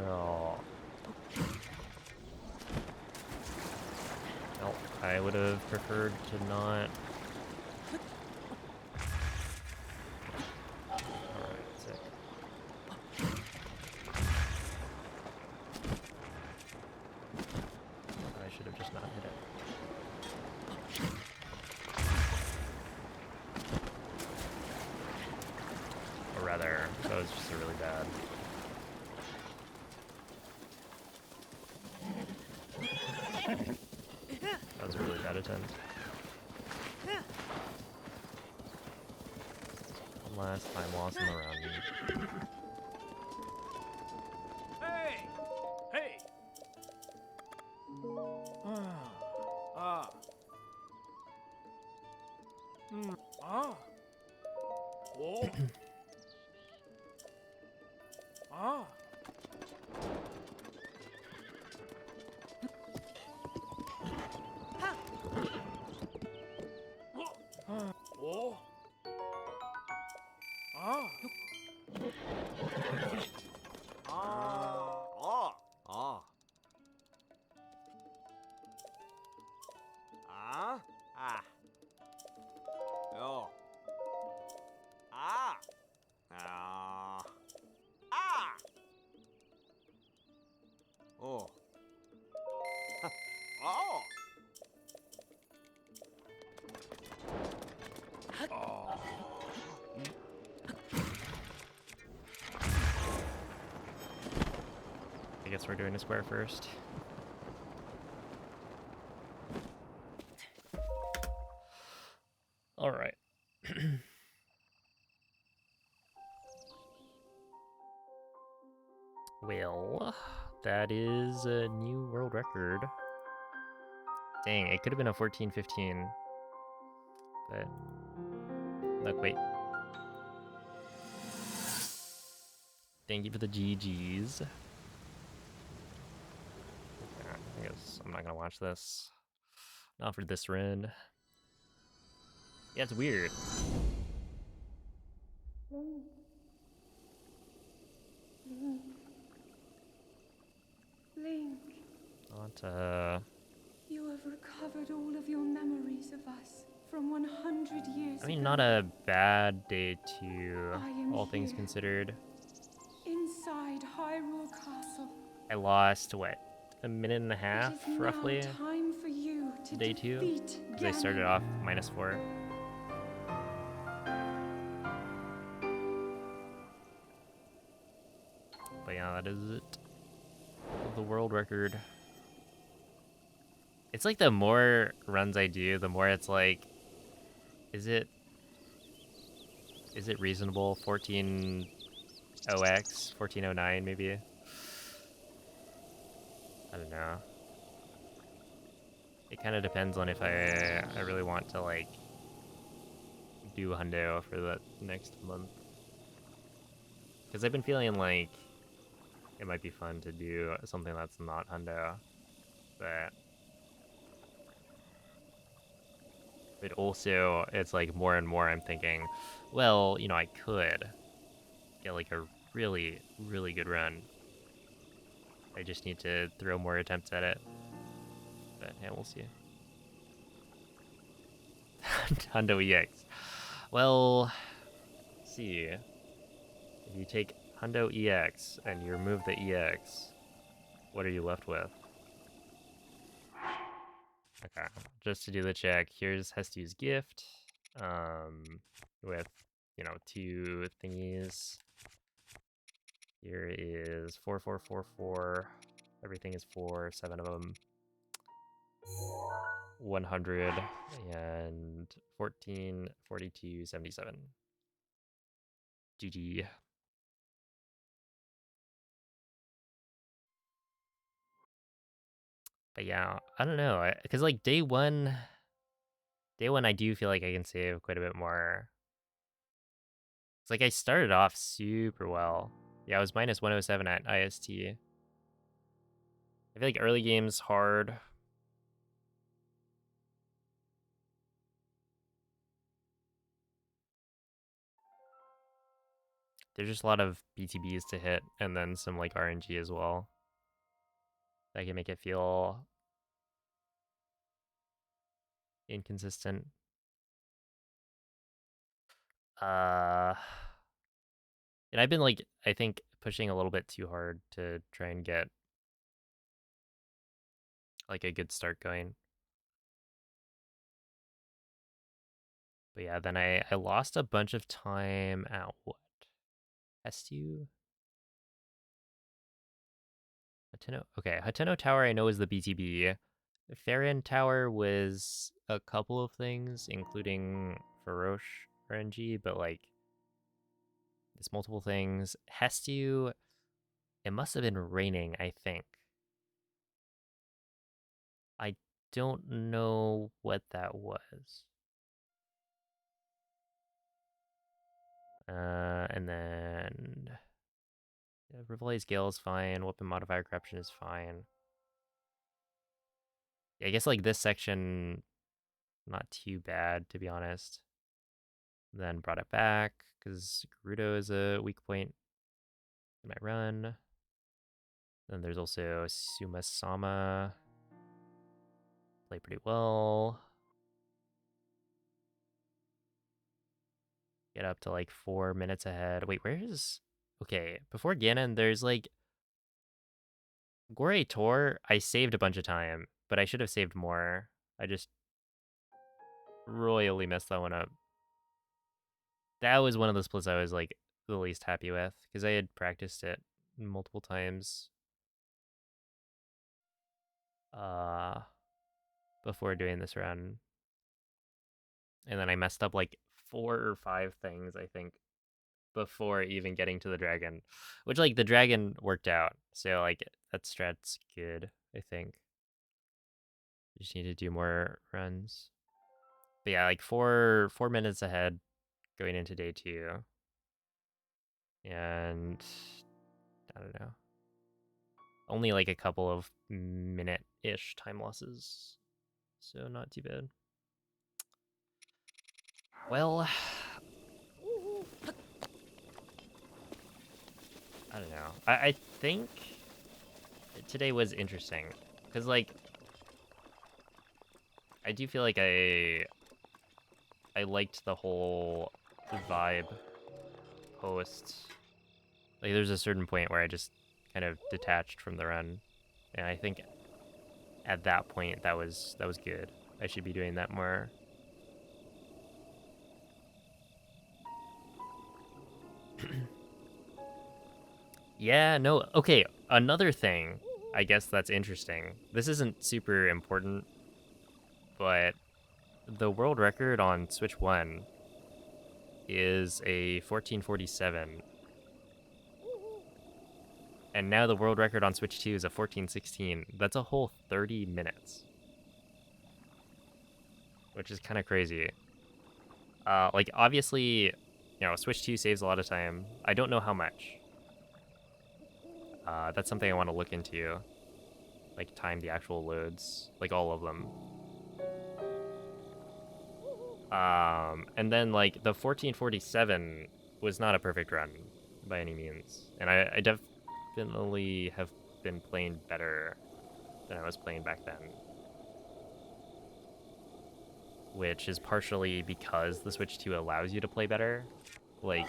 Oh. Nope, I would have preferred to not. Alright, sick. I should have just not hit it. Or rather, that was just a really bad. That was a really bad attempt. One last time loss in the round. Hey! Hey! Ah. Ah. Oh. Ah. Oh. Ah. Ah. Ah. Ah. Ah. Oh. Ah. Ah. Ah. Oh. Oh. Oh. I guess we're doing a square first. Alright. Well, that is a new world record. Dang, it could have been a 14-15. But look, wait. Thank you for the GGs. I guess I'm not gonna watch this. Not for this run. Yeah, it's weird. Link, Not, you have recovered all of your memories of us from 100 years I mean, ago. not a bad day to I am all things here. considered. Inside Hyrule Castle. I lost, what, a minute and a half, It is roughly, now time for you to day 2? defeat Because I started Ganon. off -4. But yeah, that is it. The world record. It's like the more runs I do, the more it's like, is it reasonable? 14OX, 1409 maybe? I don't know. It kind of depends on if I really want to like do hundo for the next month. Because I've been feeling like it might be fun to do something that's not hundo, but also it's like more and more I'm thinking, well, you know, I could get like a really, really good run. I just need to throw more attempts at it. But yeah, we'll see. Hundo EX. Well, let's see. If you take Hundo EX and you remove the EX, what are you left with? Okay, just to do the check, here's Hestu's gift. With, you know, 2 thingies. Here is 4444. Everything is 4, 7 of them. 100 and 14, 42, 77. GG. But yeah, I don't know, because like day one, I do feel like I can save quite a bit more. It's like I started off super well. Yeah, I was minus 107 at IST. I feel like early game's hard. There's just a lot of BTBs to hit, and then some like RNG as well. That can make it feel inconsistent. And I've been like, I think, pushing a little bit too hard to try and get like a good start going. But yeah, then I lost a bunch of time at what? Hestu? Hateno? Okay, Hateno Tower I know is the BTB. Farron Tower was a couple of things, including Faroche RNG, but like, it's multiple things. Hestu, it must have been raining, I think. I don't know what that was. And then yeah, Rivali's Gale is fine. Weapon modifier corruption is fine. Yeah, I guess like this section, not too bad to be honest. Then brought it back because Gerudo is a weak point in my run. Then there's also Suma Sama. Play pretty well. Get up to like 4 minutes ahead. Wait, where is... Okay, before Ganon, there's like... Gore Tor, I saved a bunch of time, but I should have saved more. I just royally messed that one up. That was one of the splits I was like the least happy with because I had practiced it multiple times before doing this run. And then I messed up like 4 or 5 things, I think, before even getting to the dragon, which like the dragon worked out. So like that strat's good, I think. Just need to do more runs. But yeah, like 4 minutes ahead going into day 2. And I don't know. Only like a couple of minute-ish time losses. So not too bad. Well, I don't know. I think today was interesting. Because, like, I do feel like I liked the whole vibe post. Like, there's a certain point where I just kind of detached from the run. And I think at that point, that was good. I should be doing that more. Yeah, no, okay, another thing, I guess that's interesting. This isn't super important, but the world record on Switch 1 is a 1447, and now the world record on Switch 2 is a 1416. That's a whole 30 minutes, which is kind of crazy. Like, obviously, Switch 2 saves a lot of time. I don't know how much. That's something I want to look into. Like, time the actual loads, like all of them. And then, like, the 1447 was not a perfect run by any means. And I definitely have been playing better than I was playing back then. Which is partially because the Switch 2 allows you to play better. Like,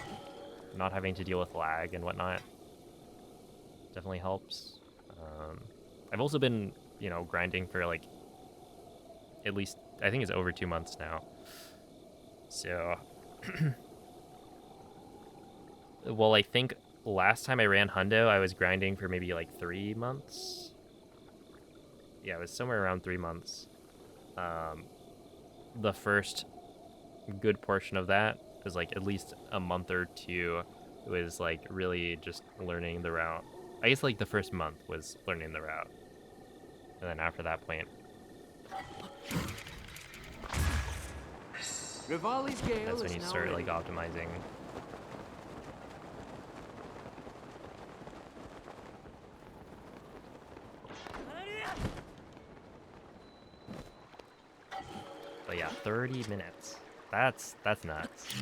not having to deal with lag and whatnot definitely helps. I've also been, grinding for, like, at least, I think it's over 2 months now. So, well, I think last time I ran Hundo, I was grinding for maybe like 3 months. Yeah, it was somewhere around 3 months. The first good portion of that was like at least a month or two. It was like really just learning the route. I guess like the first month was learning the route. And then after that point, Rivali's Gale that's when is you now start ready. like optimizing. But yeah, 30 minutes. That's nuts.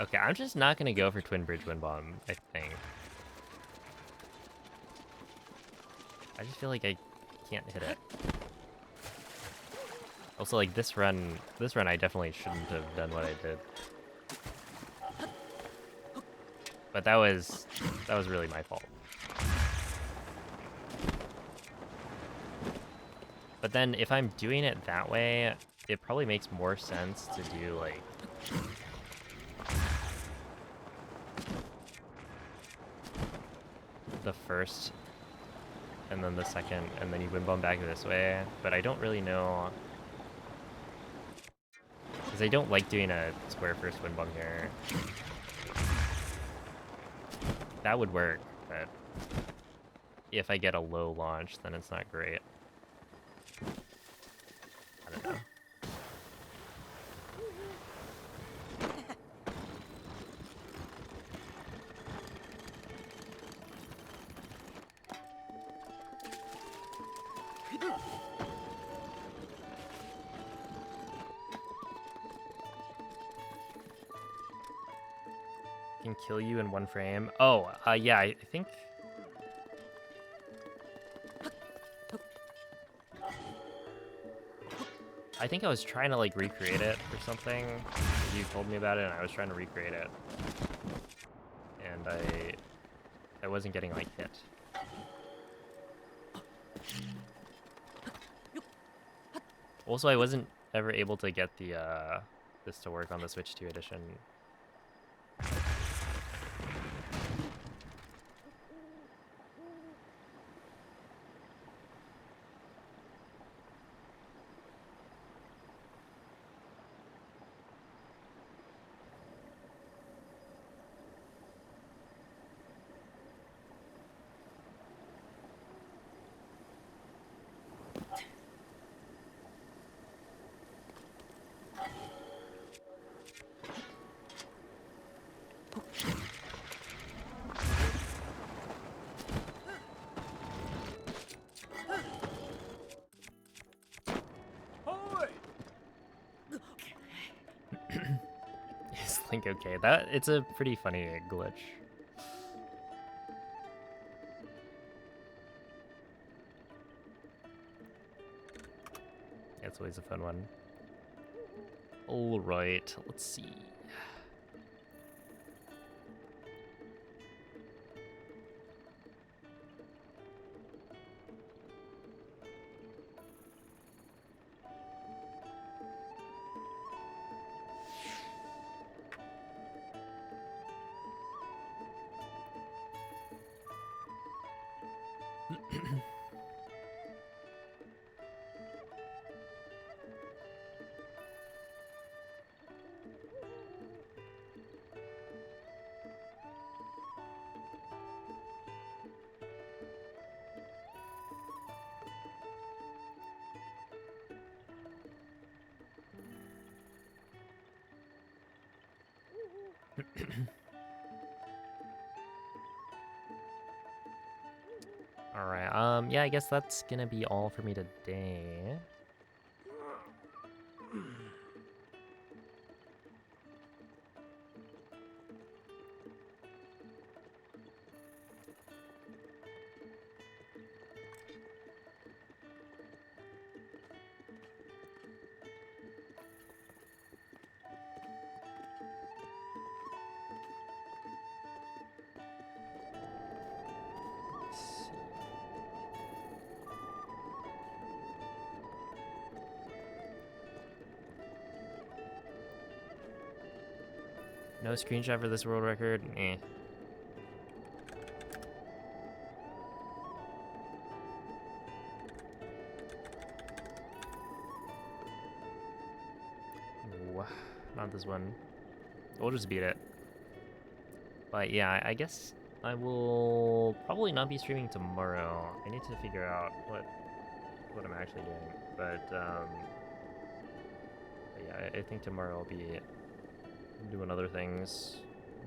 Okay, I'm just not gonna go for Twin Bridge Wind Bomb, I think. I just feel like I can't hit it. Also, like, this run I definitely shouldn't have done what I did. But that was really my fault. But then if I'm doing it that way, it probably makes more sense to do, like, the first and then the second, and then you wind bomb back this way. But I don't really know, because I don't like doing a square first wind bomb here. That would work, but if I get a low launch, then it's not great. I don't know. Can kill you in one frame. Oh, yeah, I think. I think I was trying to like recreate it or something. You told me about it, and I was trying to recreate it, and I wasn't getting like hit. Also, I wasn't ever able to get the this to work on the Switch 2 edition. Is Link okay? It's a pretty funny glitch. Yeah, it's always a fun one. All right, let's see. All right. Yeah, I guess that's gonna be all for me today. Let's see. No screenshot for this world record? Eh. Ooh, not this one. We'll just beat it. But yeah, I guess I will probably not be streaming tomorrow. I need to figure out what I'm actually doing. But yeah, I think tomorrow I'll be doing other things.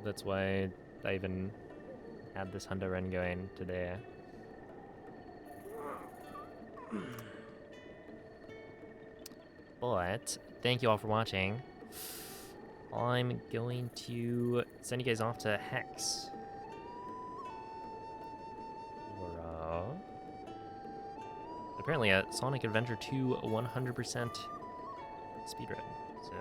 That's why I even had this Honda run going today. But thank you all for watching. I'm going to send you guys off to Hex. For, apparently a Sonic Adventure 2 100% speedrun. So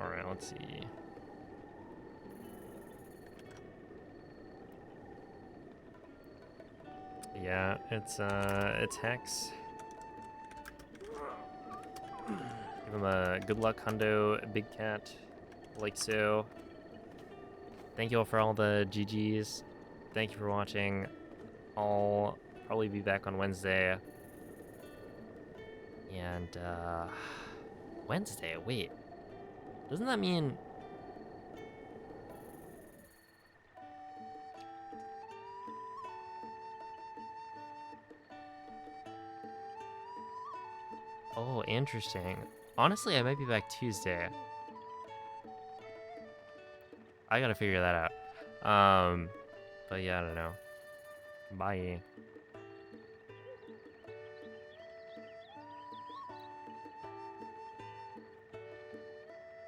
all right, let's see. Yeah, it's Hex. Give him a good luck, Hundo, Big Cat, like so. Thank you all for all the GGs. Thank you for watching. I'll probably be back on Wednesday. And Wednesday, wait. Doesn't that mean oh, interesting. Honestly, I might be back Tuesday. I gotta figure that out. But yeah, I don't know. Bye.